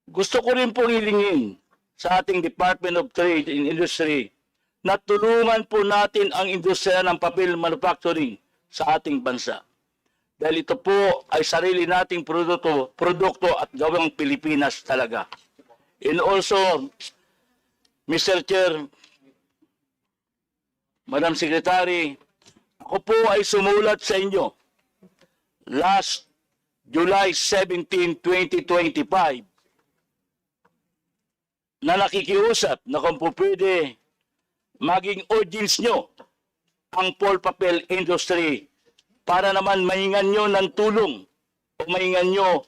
Gusto ko rin pong hilingin sa ating Department of Trade and Industry na tulungan po natin ang industriya ng papel manufacturing sa ating bansa. Dahil ito po ay sarili nating produkto at gawang Pilipinas talaga. And also, Mr. Chair, Madam Secretary, ako po ay sumulat sa inyo last July 17, 2025 na nakikiusap na kung po pwede maging audience nyo ang pulp papel industry para naman mahingan nyo ng tulong o mahingan nyo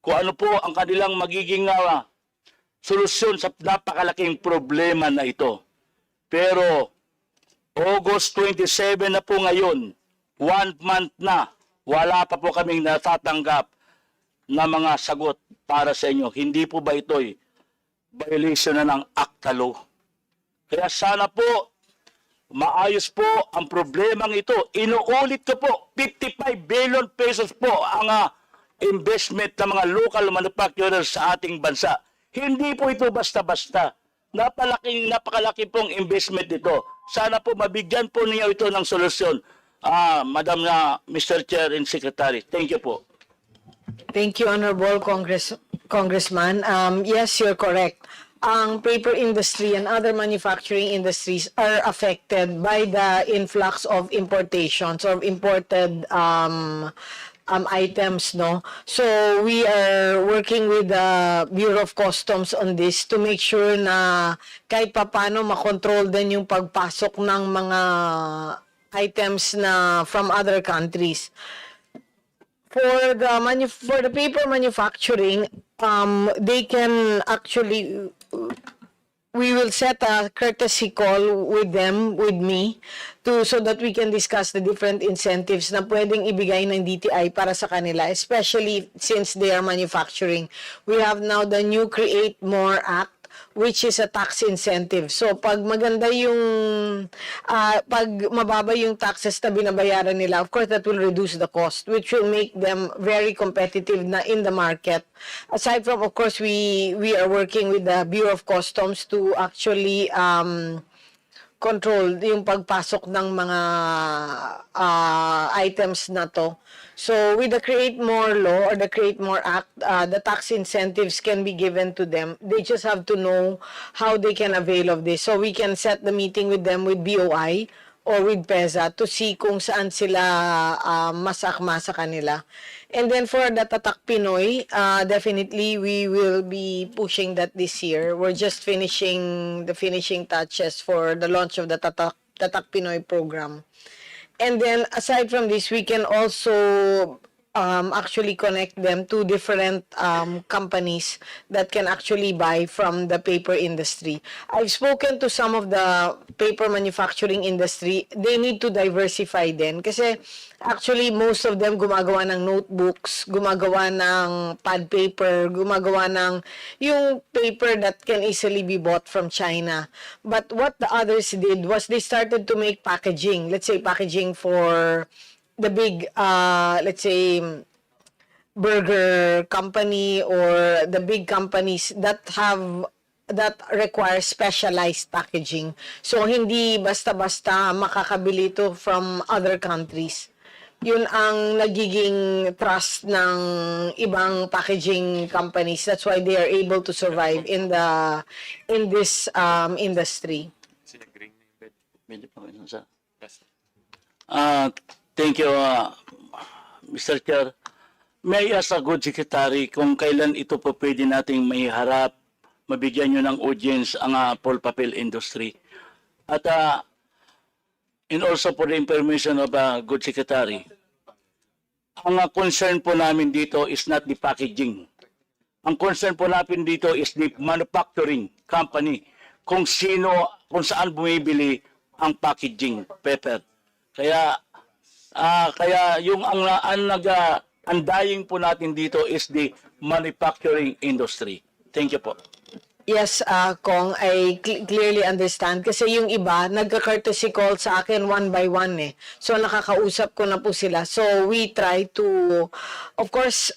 kung ano po ang kanilang magiging solusyon sa napakalaking problema na ito. Pero August 27 na po ngayon, 1 month na, wala pa po kaming natatanggap na mga sagot para sa inyo. Hindi po ba ito'y violation na ng ACTA law? Kaya sana po, maayos po ang problemang ito. Inuulit ko po, 55 billion pesos po ang investment ng mga local manufacturers sa ating bansa. Hindi po ito basta-basta. Napakalaki pong investment ito. Sana po mabigyan po niyo ito ng solusyon. Madam Mr. Chair and Secretary, thank you po. Thank you, Honorable Congressman. Yes, you're correct. Ang paper industry and other manufacturing industries are affected by the influx of importations or imported items, no? So we are working with the Bureau of Customs on this to make sure na kahit papaano makontrol din yung pagpasok ng mga items na from other countries. For the paper manufacturing, they can actually, we will set a courtesy call with them, with me, so that we can discuss the different incentives na pwedeng ibigay ng DTI para sa kanila, especially since they are manufacturing. We have now the new Create More Act, which is a tax incentive. So pag maganda yung pag mababa yung taxes na binabayaran nila, of course that will reduce the cost, which will make them very competitive na in the market. Aside from, of course, we are working with the Bureau of Customs to actually controlled yung pagpasok ng mga items na to. So with the Create More Law or the Create More Act, the tax incentives can be given to them. They just have to know how they can avail of this. So we can set the meeting with them with BOI or with PEZA to see kung saan sila mas akma sa kanila. And then for the Tatak Pinoy, definitely we will be pushing that this year. We're just finishing the finishing touches for the launch of the Tatak Pinoy program. And then aside from this, we can also actually connect them to different companies that can actually buy from the paper industry. I've spoken to some of the paper manufacturing industry. They need to diversify din kasi actually most of them gumagawa ng notebooks, gumagawa ng pad paper, gumagawa ng yung paper that can easily be bought from China. But what the others did was they started to make packaging. Let's say packaging for the big, let's say, burger company or the big companies that require specialized packaging. So, hindi basta-basta makakabili ito from other countries. Yun ang nagiging trust ng ibang packaging companies. That's why they are able to survive in this industry. Thank you, Mr. Chair. May I ask a good secretary kung kailan ito po pwede nating may harap, mabigyan nyo ng audience ang pulp papel industry. At and also for the information of good secretary, ang concern po namin dito is not the packaging. Ang concern po namin dito is the manufacturing company. Kung saan bumibili ang packaging paper. Kaya yung ang dying po natin dito is the manufacturing industry. Thank you po. Yes, Kong, I clearly understand. Kasi yung iba, nagka-courtesy call sa akin one by one eh. So, nakakausap ko na po sila. So, we try to, of course,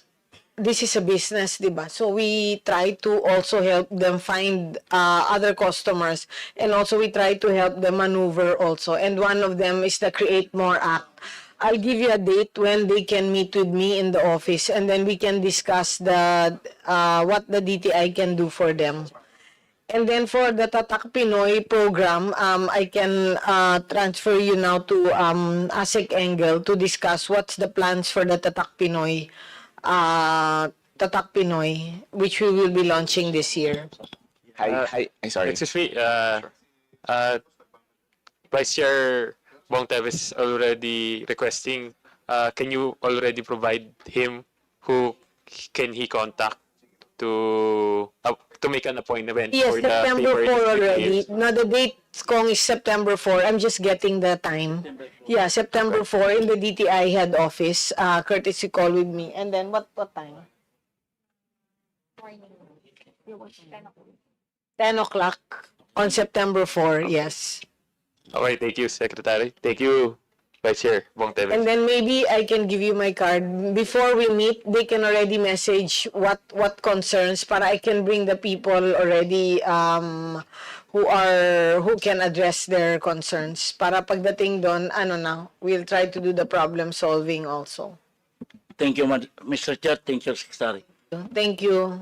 this is a business, di ba? So, we try to also help them find other customers. And also, we try to help them maneuver also. And one of them is the Create More Act. I'll give you a date when they can meet with me in the office, and then we can discuss what the DTI can do for them. And then for the Tatak Pinoy program, I can transfer you now to ASEC Engel to discuss what's the plans for the Tatak Pinoy, which we will be launching this year. Sorry. Excuse me, Vice Chair Bong Teves already requesting, can you already provide him who can he contact to make an appointment Yes, for the September paper 4 already. industry? Now, the date kong is September 4. I'm just getting the time. Yeah, September 4 in the DTI head office. Courtesy call with me. And then, what time? 10 o'clock on September 4, yes. Okay, thank you, Secretary. Thank you, Vice Chair Bong Teves. And then maybe I can give you my card. Before we meet, they can already message what concerns para I can bring the people already who can address their concerns. Para pagdating doon, we'll try to do the problem solving also. Thank you, Mr. Chair. Thank you, Secretary. Thank you.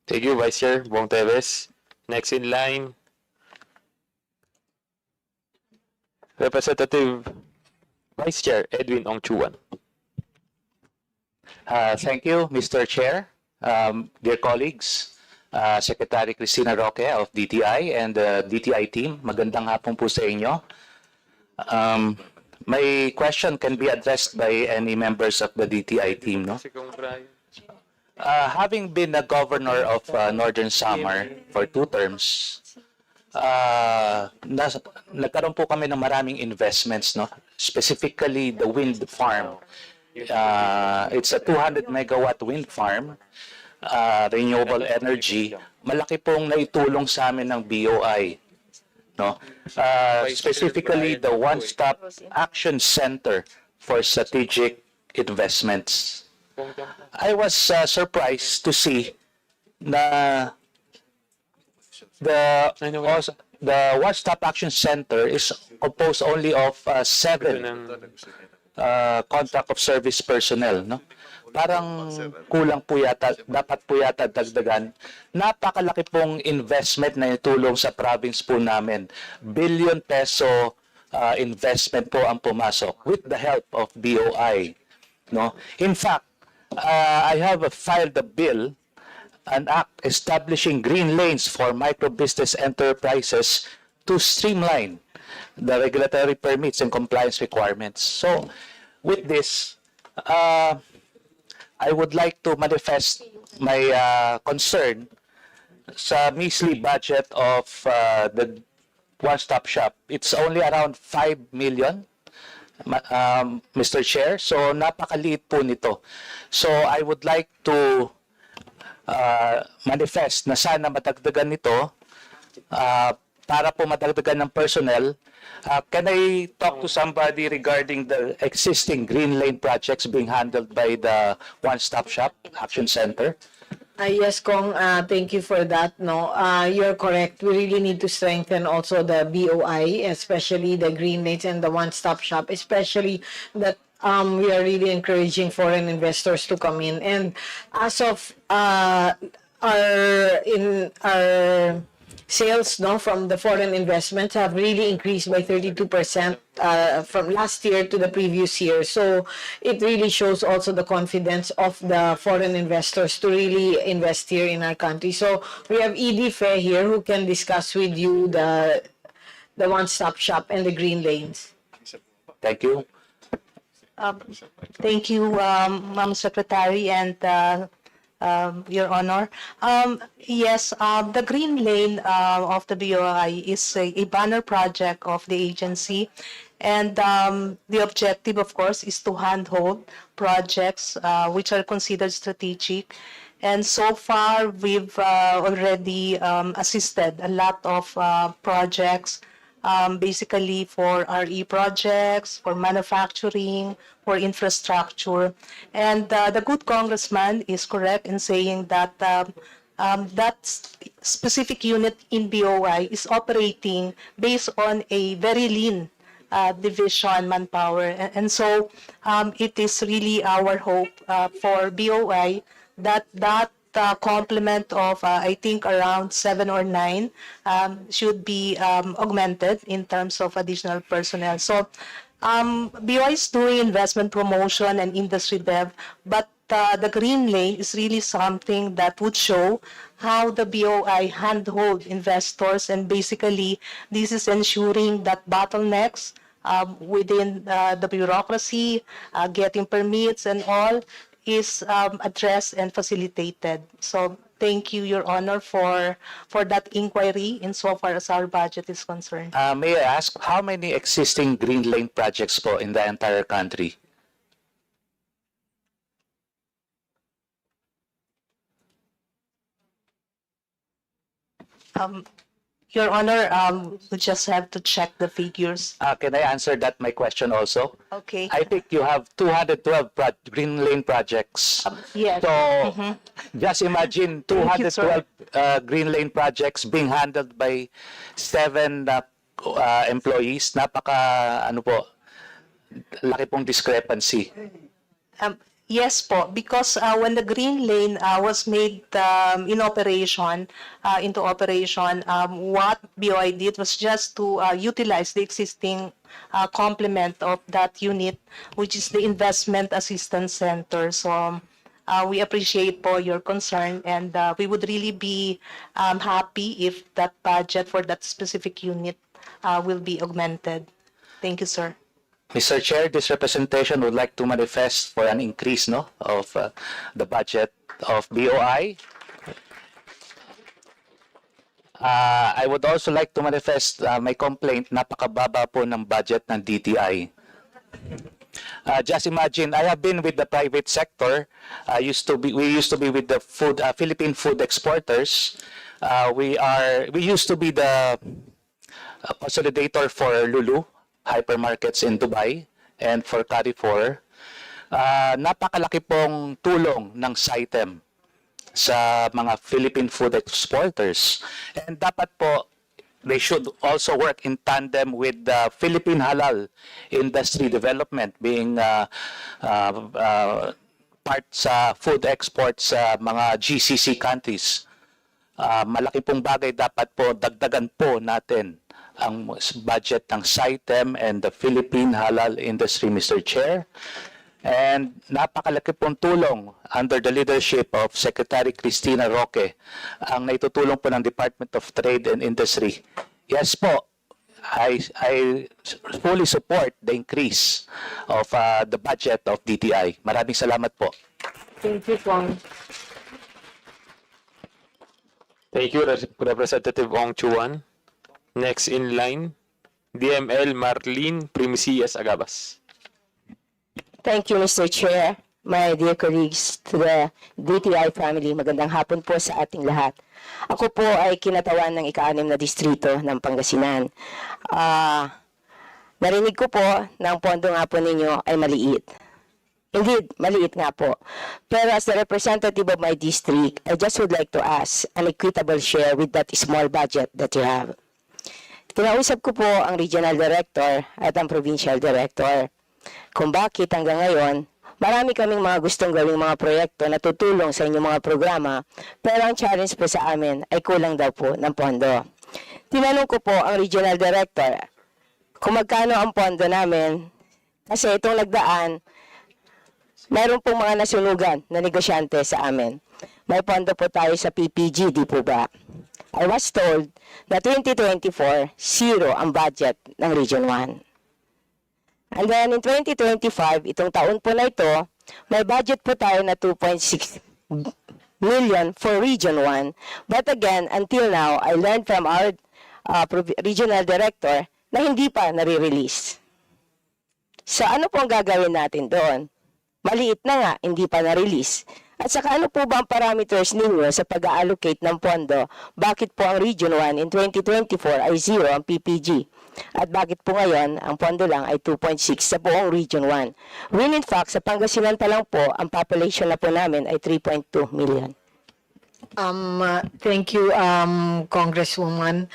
Thank you, Vice Chair Bong Teves. Next in line, Representative Vice Chair Edwin Ongchuan. Thank you, Mr. Chair. Dear colleagues, Secretary Cristina Roque of DTI and the DTI team, magandang hapon po sa inyo. My question can be addressed by any members of the DTI team. No? Having been a governor of Northern Samar for 2 terms, nagkaroon po kami ng maraming investments, no? Specifically the wind farm. It's a 200 megawatt wind farm, renewable energy. Malaki pong naitulong sa amin ng BOI, no? Specifically the One-Stop Action Center for Strategic Investments. I was surprised to see na the One Stop Action Center is composed only of 7 contract of service personnel, no? Parang kulang po yata, dapat po yata dagdagan. Napakalaki pong investment na itulong sa province po namin. Billion-peso investment po ang pumasok with the help of BOI, no? In fact, I have filed a bill, an act establishing green lanes for micro-business enterprises to streamline the regulatory permits and compliance requirements. So, with this, I would like to manifest my concern sa measly budget of the one-stop shop. It's only around 5 million, Mr. Chair. So, napakaliit po nito. So, I would like to manifest na sana madagdagan nito para po madagdagan ng personnel. Can I talk to somebody regarding the existing green lane projects being handled by the One Stop Shop Action Center? Yes, Kong, thank you for that. No, you're correct. We really need to strengthen also the BOI, especially the green lanes and the one-stop shop, especially that we are really encouraging foreign investors to come in. And as of our sales, no, from the foreign investments have really increased by 32% from last year to the previous year. So it really shows also the confidence of the foreign investors to really invest here in our country. So we have ED Fair here who can discuss with you the one-stop shop and the green lanes. Thank you. Thank you, Ma'am Secretary and Your Honor. Yes, the green lane of the BOI is a banner project of the agency. And the objective, of course, is to handhold projects which are considered strategic. And so far, we've already assisted a lot of projects, basically for RE projects, for manufacturing, for infrastructure. And the good congressman is correct in saying that that specific unit in BOI is operating based on a very lean division manpower. And so it is really our hope for BOI that complement of I think around 7 or 9 should be augmented in terms of additional personnel. So BOI is doing investment promotion and industry dev, but the green lane is really something that would show how the BOI handhold investors, and basically this is ensuring that bottlenecks within the bureaucracy, getting permits and all, is addressed and facilitated. So thank you, Your Honor, for that inquiry insofar as our budget is concerned. May I ask, how many existing green lane projects po in the entire country? Your Honor, we just have to check the figures. Can I answer that my question also? Okay. I think you have 212 green lane projects. Yes. So just imagine Thank you, sir. 212 green lane projects being handled by 7 employees. Napaka ano po, laki pong discrepancy. Yes po, because when the green lane was made into operation, what BOI did was just to utilize the existing complement of that unit, which is the Investment Assistance Center. So we appreciate po your concern, and we would really be happy if that budget for that specific unit will be augmented. Thank you, sir. Mr. Chair, this representation would like to manifest for an increase of the budget of BOI. I would also like to manifest my complaint, napakababa po ng budget ng DTI. Just imagine, I have been with the private sector. We used to be with the Philippine food exporters. We used to be the consolidator for Lulu hypermarkets in Dubai and for Carrefour. Napakalaki pong tulong ng SITEM sa mga Philippine food exporters. And dapat po they should also work in tandem with the Philippine halal industry development, being part sa food exports sa mga GCC countries. Malaki pong bagay, dapat po dagdagan po natin ang budget ng SITEM and the Philippine halal industry, Mr. Chair. And napakalaki pong tulong under the leadership of Secretary Cristina Roque ang naitutulong po ng Department of Trade and Industry. Yes po, I fully support the increase of the budget of DTI. Maraming salamat po. Thank you, Kong. Thank you, Representative Ong Chuan. Next in line, DML Marlene Primicias Agabas. Thank you, Mr. Chair, my dear colleagues, to the DTI family. Magandang hapon po sa ating lahat. Ako po ay kinatawan ng ika-6 na distrito ng Pangasinan. Narinig ko po na ang pondo nga po ninyo ay maliit. Indeed, maliit nga po. Pero as the representative of my district, I just would like to ask an equitable share with that small budget that you have. Kinausap ko po ang regional director at ang provincial director kung bakit hanggang ngayon, marami kaming mga gustong gawing mga proyekto na tutulong sa inyong mga programa, pero ang challenge po sa amin ay kulang daw po ng pondo. Tinanong ko po ang regional director kung magkano ang pondo namin, kasi itong nagdaan, mayroon pong mga nasunugan na negosyante sa amin. May pondo po tayo sa PPG, di po ba? I was told na 2024, zero ang budget ng Region 1. And then in 2025, itong taon po na ito, may budget po tayo na 2.6 million for Region 1. But again, until now, I learned from our regional director na hindi pa nare-release. So ano po ang gagawin natin doon? Maliit na nga, hindi pa na-release. At saka ano po ba ang parameters ninyo sa pag-allocate ng pondo? Bakit po ang Region 1 in 2024 ay zero ang PPG? At bakit po ngayon ang pondo lang ay 2.6 sa buong Region 1? When in fact, sa Pangasinan pa lang po, ang population na po namin ay 3.2 million. Thank you, Congresswoman.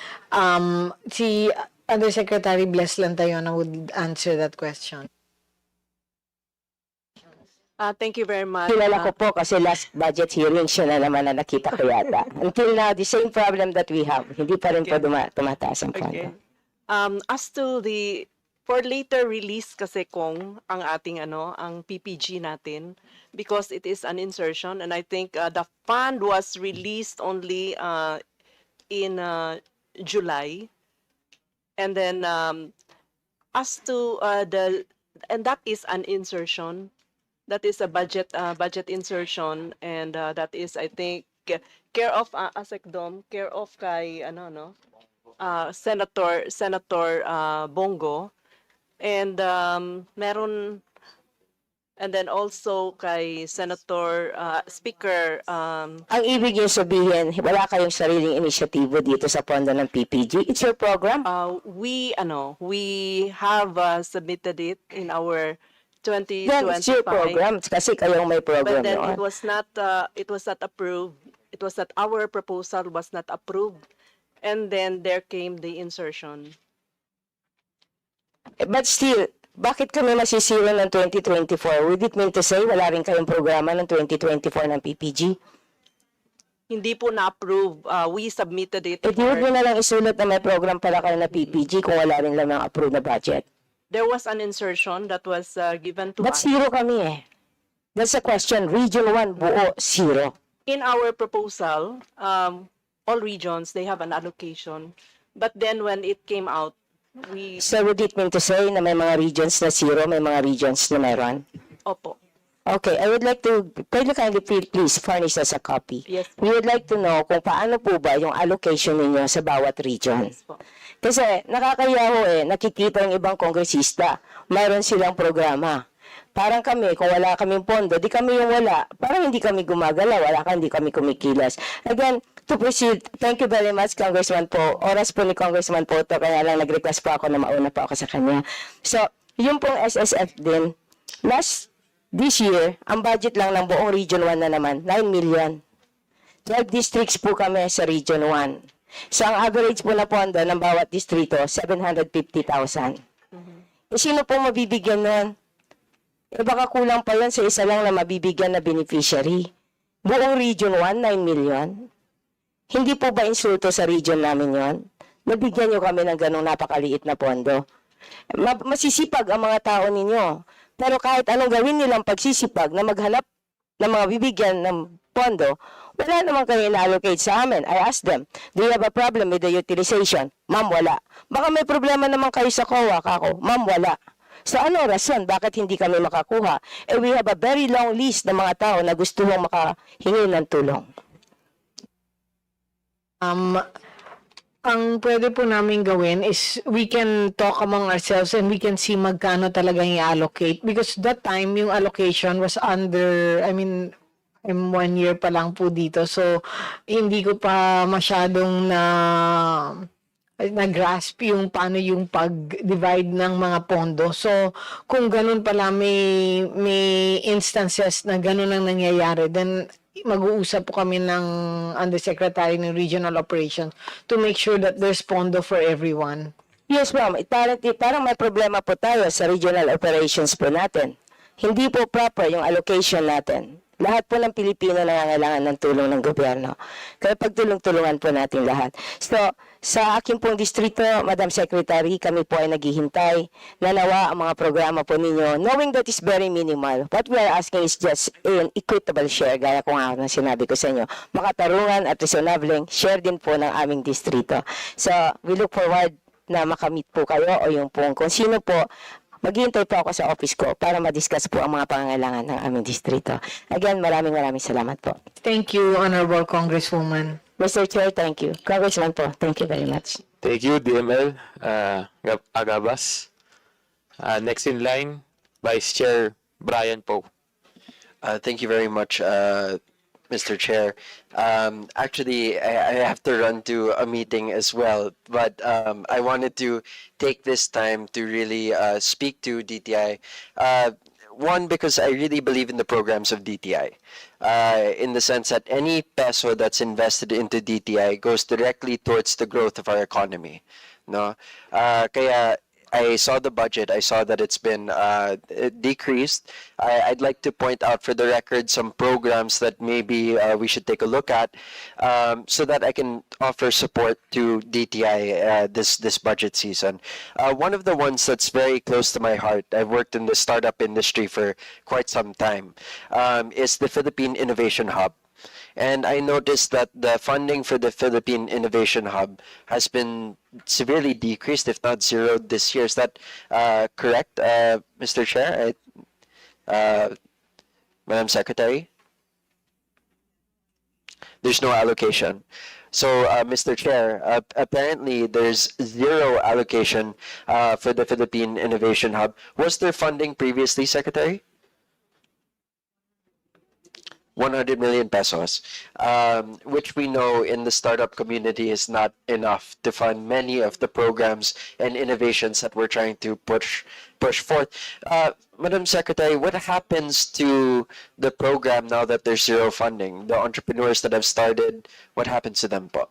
Si Undersecretary Bless Lantayona would answer that question. Thank you very much. Kilala ko po kasi last budget hearing siya na naman na nakita ko yata. Until now, the same problem that we have. Hindi pa rin po tumataas ang pondo. As to for later release kasi kung ang ating ang PPG natin, because it is an insertion, and I think the fund was released only in July, and then as to and that is an insertion. That is a budget insertion, and that is, I think, care of ASECDOM, care of kay Senator Bongo, and meron, and then also kay Senator Speaker. Ang ibig yung sabihin, wala kayong sariling inisyatibo dito sa pondo ng PPG. It's your program. We have submitted it in our 2025. Then it's your program kasi kayong may program. But then noon. it was not approved. It was that our proposal was not approved, and then there came the insertion. But still, bakit kami masisira ng 2024? Would it mean to say wala rin kayong programa ng 2024 ng PPG? Hindi po na-approve. We submitted it. Di mo na lang isulat na may program pala kayo na PPG kung wala rin lang ng approved na budget. There was an insertion that was given to But us. zero kami eh. That's a question. Region 1, buo, zero. In our proposal, all regions, they have an allocation. But then when it came out, we... So would it mean to say na may mga regions na zero, may mga regions na meron? Opo. Okay, I would like to, kindly please furnish us a copy. Yes. We would like to know kung paano po ba yung allocation ninyo sa bawat region. Yes po. Kasi nakakaya ho nakikita yung ibang kongresista, mayroon silang programa. Parang kami, kung wala kaming pondo, di kami yung wala. Parang hindi kami gumagalaw, hindi kami kumikilas. Again, to proceed, thank you very much, Congressman po. Oras po ni Congressman po to, kaya lang nag-request po ako na mauna po ako sa kanya. So, yung pong SSF din, this year, ang budget lang ng buong Region 1 na naman, 9 million. 12 districts po kami sa Region 1. So ang average po na pondo ng bawat distrito, 750,000. Eh, sino po mabibigyan nun? Eh baka kulang pa yun sa isa lang na mabibigyan na beneficiary. Buong Region 1, 9 million. Hindi po ba insulto sa region namin yon? Nabigyan nyo kami ng ganong napakaliit na pondo. Masisipag ang mga tao ninyo. Pero kahit anong gawin nilang pagsisipag na maghanap ng mga bibigyan ng pondo, wala naman kayo na-allocate sa amin. I asked them, do you have a problem with the utilization? Ma'am, wala. Baka may problema naman kayo sa COA, kako. Ma'am, wala. So anong rason bakit hindi kami makakuha? Eh, we have a very long list ng mga tao na gusto mong makahingi ng tulong. Ang pwede po namin gawin is we can talk among ourselves and we can see magkano talagang i-allocate. Because that time, yung allocation was under, I'm 1 year pa lang po dito. So, hindi ko pa masyadong na-grasp yung paano yung pag-divide ng mga pondo. So, kung ganun pala may instances na ganun ang nangyayari, then mag-uusap po kami ng Undersecretary ng Regional Operations to make sure that there's pondo for everyone. Yes, ma'am. Parang may problema po tayo sa regional operations po natin. Hindi po proper yung allocation natin. Lahat po ng Pilipino nangangailangan ng tulong ng gobyerno. Kaya pagtulong-tulungan po natin lahat. So, sa aking pong distrito, Madam Secretary, kami po ay naghihintay na nawa ang mga programa po ninyo, knowing that is very minimal. What we are asking is just an equitable share, gaya ko nga na sinabi ko sa inyo. Makatarungan at reasonable share din po ng aming distrito. So, we look forward na makamit po kayo o yung pong kung sino po. Maghihintay po ako sa office ko para ma-discuss po ang mga pangangailangan ng aming distrito. Again, maraming salamat po. Thank you, Honorable Congresswoman. Mr. Chair, thank you. Congressman po, thank you very much. Thank you, DML Agabas. Next in line, Vice Chair Brian Poe. Thank you very much, Mr. Chair. Actually, I have to run to a meeting as well, but I wanted to take this time to really speak to DTI. One, because I really believe in the programs of DTI, in the sense that any peso that's invested into DTI goes directly towards the growth of our economy. No, kaya I saw the budget. I saw that it's been decreased. I'd like to point out for the record some programs that maybe we should take a look at so that I can offer support to DTI this budget season. One of the ones that's very close to my heart, I've worked in the startup industry for quite some time, is the Philippine Innovation Hub. And I noticed that the funding for the Philippine Innovation Hub has been severely decreased, if not zeroed this year. Is that correct, Mr. Chair? Madam Secretary? There's no allocation. So, Mr. Chair, apparently there's zero allocation for the Philippine Innovation Hub. Was there funding previously, Secretary? 100 million pesos, which we know in the startup community is not enough to fund many of the programs and innovations that we're trying to push forth. Madam Secretary, what happens to the program now that there's zero funding? The entrepreneurs that have started, what happens to them po?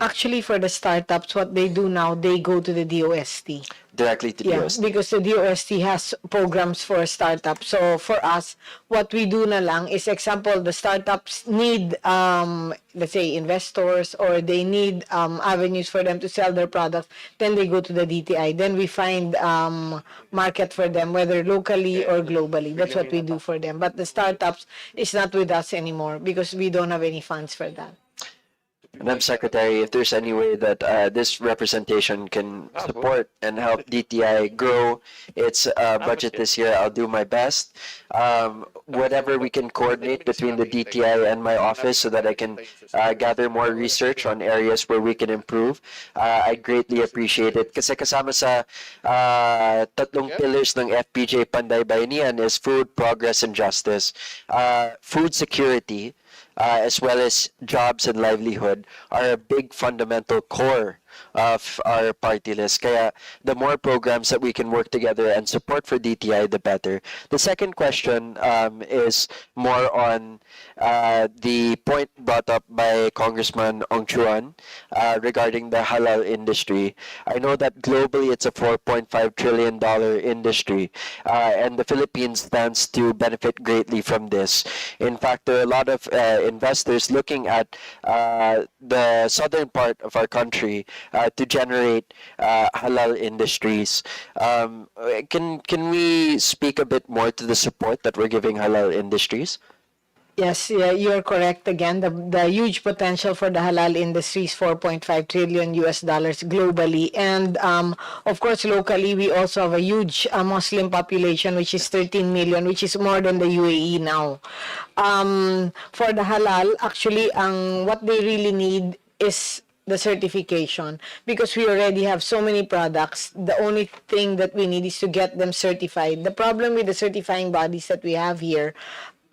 Actually, for the startups, what they do now, they go to the DOST. Directly to DOST? Because the DOST has programs for startups. So for us, what we do na lang is, example, the startups need, let's say, investors, or they need avenues for them to sell their products. Then they go to the DTI. Then we find market for them, whether locally or globally. That's what we do for them. But the startups is not with us anymore because we don't have any funds for that. Madam Secretary, if there's any way that this representation can support and help DTI grow its budget this year, I'll do my best. Whatever we can coordinate between the DTI and my office so that I can gather more research on areas where we can improve, I greatly appreciate it. Kasi kasama sa tatlong pillars ng FPJ Panday Bayanihan is food, progress, and justice. Food security, as well as jobs and livelihood, are a big fundamental core of our party list. Kaya the more programs that we can work together and support for DTI, the better. The second question is more on the point brought up by Congressman Ong Chuan regarding the halal industry. I know that globally it's a $4.5 trillion industry, and the Philippines stands to benefit greatly from this. In fact, there are a lot of investors looking at the southern part of our country to generate halal industries. Can we speak a bit more to the support that we're giving halal industries? Yes, yeah, you're correct again. The huge potential for the halal industry is 4.5 trillion US dollars globally. And of course, locally, we also have a huge Muslim population, which is 13 million, which is more than the UAE now. For the halal, actually, what they really need is the certification, because we already have so many products. The only thing that we need is to get them certified. The problem with the certifying bodies that we have here,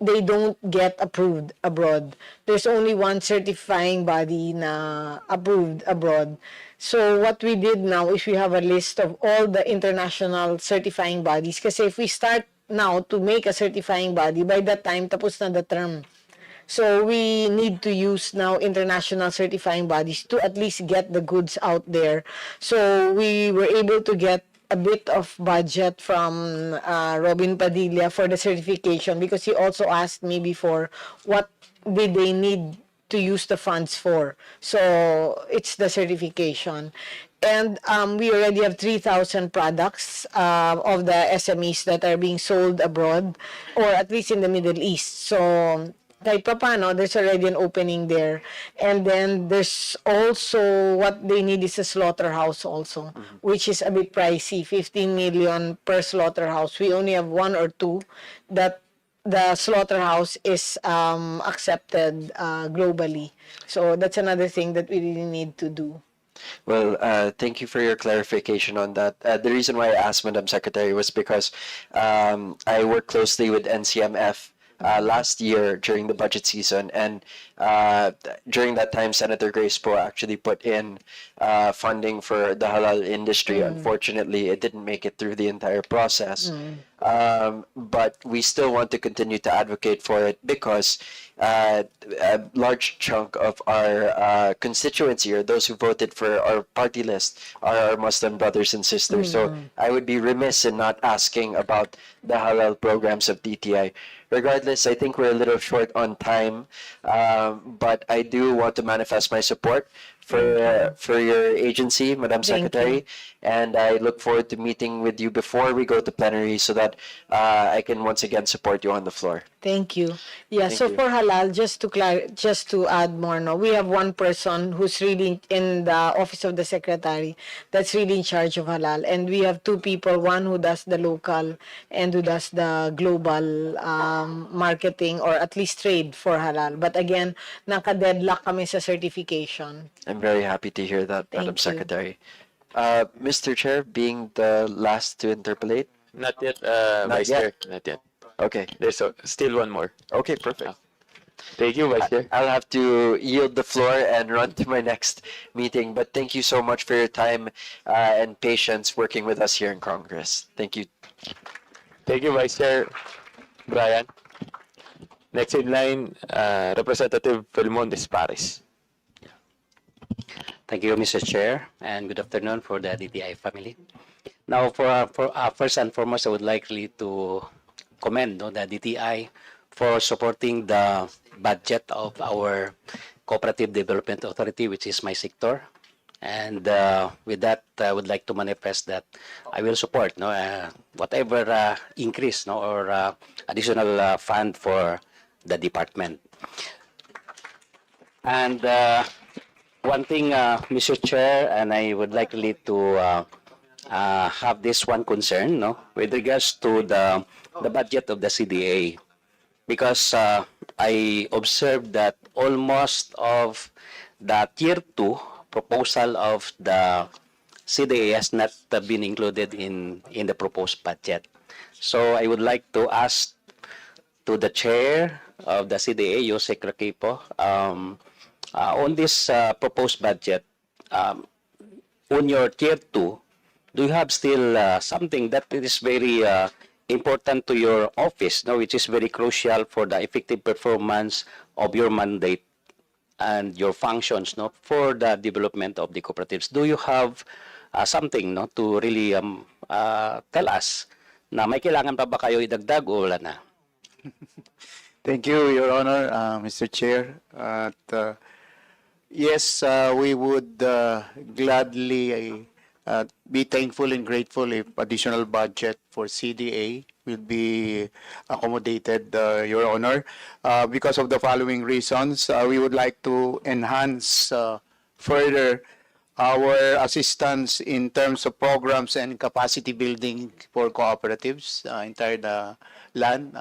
they don't get approved abroad. There's only one certifying body na approved abroad. So what we did now is we have a list of all the international certifying bodies. Kasi if we start now to make a certifying body, by that time, tapos na the term. So we need to use now international certifying bodies to at least get the goods out there. So we were able to get a bit of budget from Robin Padilla for the certification, because he also asked me before what did they need to use the funds for. So it's the certification. And we already have 3,000 products of the SMEs that are being sold abroad, or at least in the Middle East. So kahit papano, there's already an opening there. And then there's also, what they need is a slaughterhouse also, which is a bit pricey, 15 million per slaughterhouse. We only have one or two that the slaughterhouse is accepted globally. So that's another thing that we really need to do. Well, thank you for your clarification on that. The reason why I asked Madam Secretary was because I work closely with NCMF last year during the budget season, and during that time, Senator Grace Poe actually put in funding for the halal industry. Unfortunately, it didn't make it through the entire process. But we still want to continue to advocate for it, because a large chunk of our constituency, or those who voted for our party list, are our Muslim brothers and sisters. So I would be remiss in not asking about the halal programs of DTI. Regardless, I think we're a little short on time, but I do want to manifest my support for your agency, Madam Secretary, and I look forward to meeting with you before we go to plenary, so that I can once again support you on the floor. Thank you. Yeah, Thank so you. for halal, just to add more, no, we have one person who's really in the office of the secretary that's really in charge of halal, and we have two people, one who does the local and who does the global marketing, or at least trade for halal. But again, naka-deadlock kami sa certification. I'm very happy to hear that, Madam Thank you. Secretary. Mr. Chair, being the last to interpolate. Not yet, Not Vice yet? Chair. Not yet. Okay. There's still one more. Okay, perfect. Thank you, Vice Chair. I'll have to yield the floor and run to my next meeting, but thank you so much for your time and patience working with us here in Congress. Thank you. Thank you, Vice Chair Brian. Next in line, Representative Felmon Despares. Thank you, Mr. Chair, and good afternoon for the DTI family. Now, for first and foremost, I would like really to commend the DTI for supporting the budget of our Cooperative Development Authority, which is my sector. And with that, I would like to manifest that I will support whatever increase or additional fund for the department. And one thing, Mr. Chair, and I would like really to have this one concern, with regards to the budget of the CDA, because I observed that almost of the Tier 2 proposal of the CDA has not been included in the proposed budget. So I would like to ask to the chair of the CDA, Yosek Rakipo, on this proposed budget, on your tier 2, do you have still something that is very important to your office, no, which is very crucial for the effective performance of your mandate and your functions, no, for the development of the cooperatives? Do you have something, no, to really tell us na may kailangan pa ba kayo idagdag o wala na? Thank you, Your Honor, Mr. Chair. Yes, we would gladly be thankful and grateful if additional budget for CDA will be accommodated, Your Honor. Because of the following reasons, we would like to enhance further our assistance in terms of programs and capacity building for cooperatives entire the land.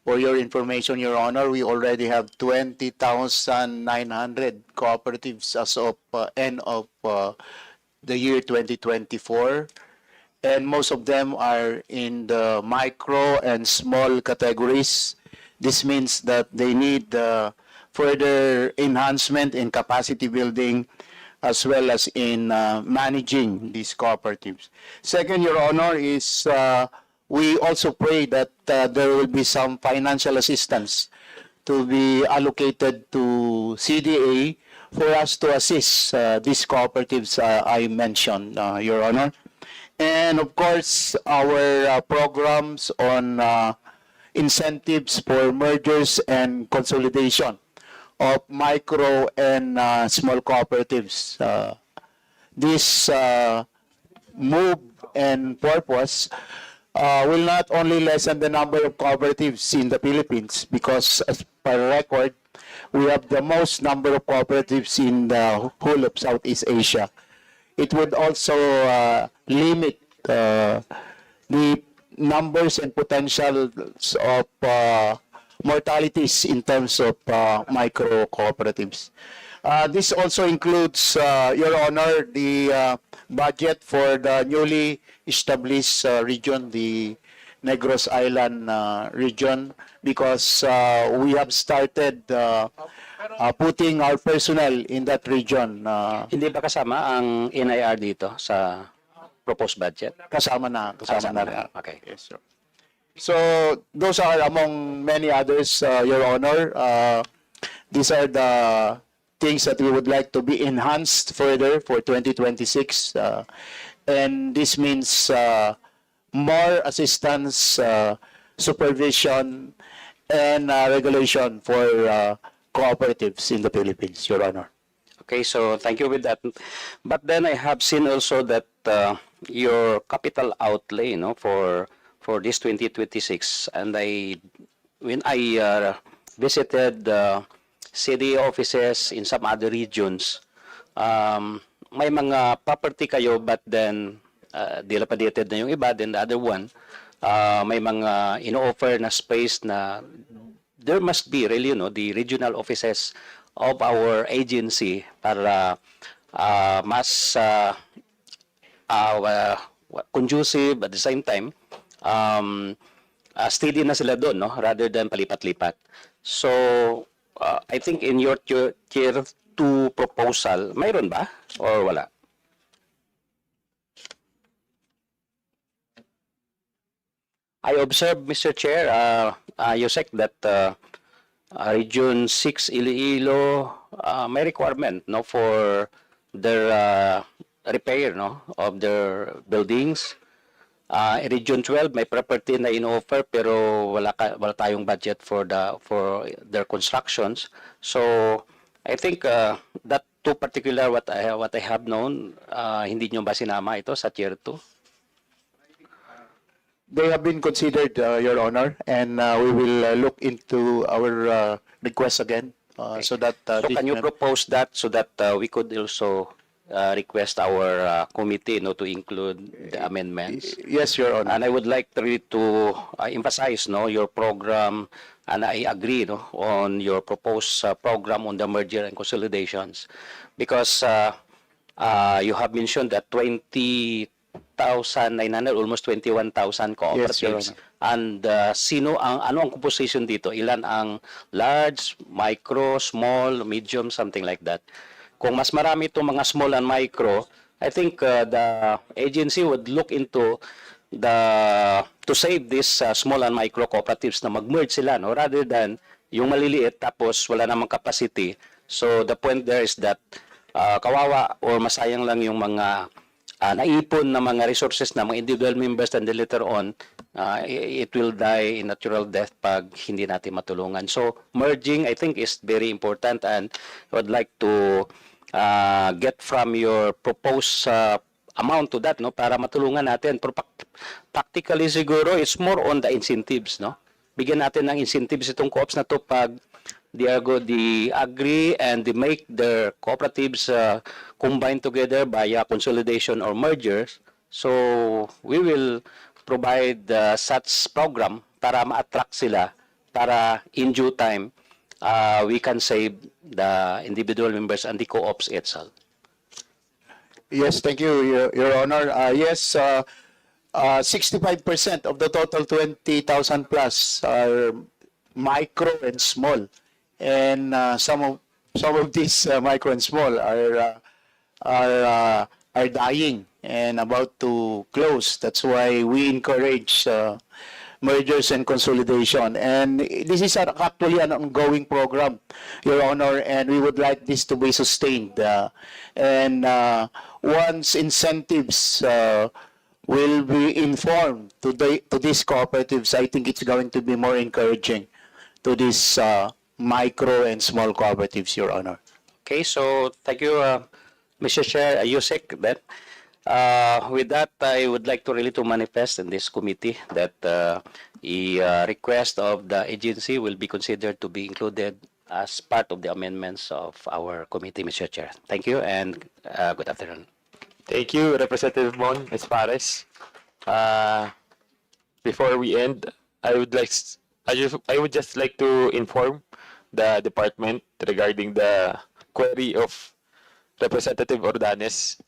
For your information, Your Honor, we already have 20,900 cooperatives as of end of the year 2024. And most of them are in the micro and small categories. This means that they need further enhancement in capacity building as well as in managing these cooperatives. Second, Your Honor, is we also pray that there will be some financial assistance to be allocated to CDA for us to assist these cooperatives I mentioned, Your Honor. And of course, our programs on incentives for mergers and consolidation of micro and small cooperatives. This move and purpose will not only lessen the number of cooperatives in the Philippines, because as per record, we have the most number of cooperatives in the whole of Southeast Asia. It would also limit the numbers and potentials of mortalities in terms of micro cooperatives. This also includes, Your Honor, the budget for the newly established region, the Negros Island region, because we have started putting our personnel in that region. Hindi ba kasama ang NIR dito sa proposed budget? Kasama na rin. Okay. Yes, sir. So those are among many others, Your Honor. These are the things that we would like to be enhanced further for 2026. And this means more assistance, supervision, and regulation for cooperatives in the Philippines, Your Honor. Okay, so thank you with that. But then I have seen also that your capital outlay, for this 2026, and when I visited city offices in some other regions, may mga property kayo, but then dilapidated na yung iba. Then the other one, may mga ino-offer na space na there must be really, the regional offices of our agency para mas conducive, at the same time steady na sila doon, rather than palipat-lipat. So I think in your tier 2 proposal, mayroon ba or wala? I observed, Mr. Chair, Yusek, that Region 6 Iloilo may requirement for their repair of their buildings. Region 12 may property na in-offer pero wala tayong budget for their constructions. So I think that two particular what I have known, hindi nyo ba sinama ito sa tier 2? They have been considered, Your Honor, and we will look into our request again, so that. So can you propose that so that we could also request our committee to include the amendments? Yes, Your Honor. And I would like to emphasize your program, and I agree on your proposed program on the merger and consolidations, because you have mentioned that 20,900, almost 21,000 cooperatives. Yes, and ano ang composition dito? Ilan ang large, micro, small, medium, something like that? Kung mas marami itong mga small and micro, I think the agency would look into to save these small and micro cooperatives na mag-merge sila, no, rather than yung maliliit tapos wala namang capacity. So the point there is that kawawa or masayang lang yung mga naipon na mga resources na mga individual members, and then later on it will die in natural death pag hindi natin matulungan. So merging, I think, is very important, and I would like to get from your proposed amount to that, no, para matulungan natin. Pero practically siguro it's more on the incentives, no. Bigyan natin ng incentives itong co-ops na to pag they agree and they make their cooperatives combine together via consolidation or mergers. So we will provide such program para ma-attract sila, para in due time we can save the individual members and the co-ops itself. Yes, thank you, Your Honor. Yes, 65% of the total 20,000 plus are micro and small, and some of these micro and small are dying and about to close. That's why we encourage mergers and consolidation. And this is actually an ongoing program, Your Honor, and we would like this to be sustained. And once incentives will be informed to these cooperatives, I think it's going to be more encouraging to these micro and small cooperatives, Your Honor. Okay, so thank you, Mr. Chair, Yusek. Then, with that, I would like to really to manifest in this committee that the request of the agency will be considered to be included as part of the amendments of our committee, Mr. Chair. Thank you, and good afternoon. Thank you, Representative Mon Espares. Before we end, I would just like to inform the department regarding the query of Representative Ordanes.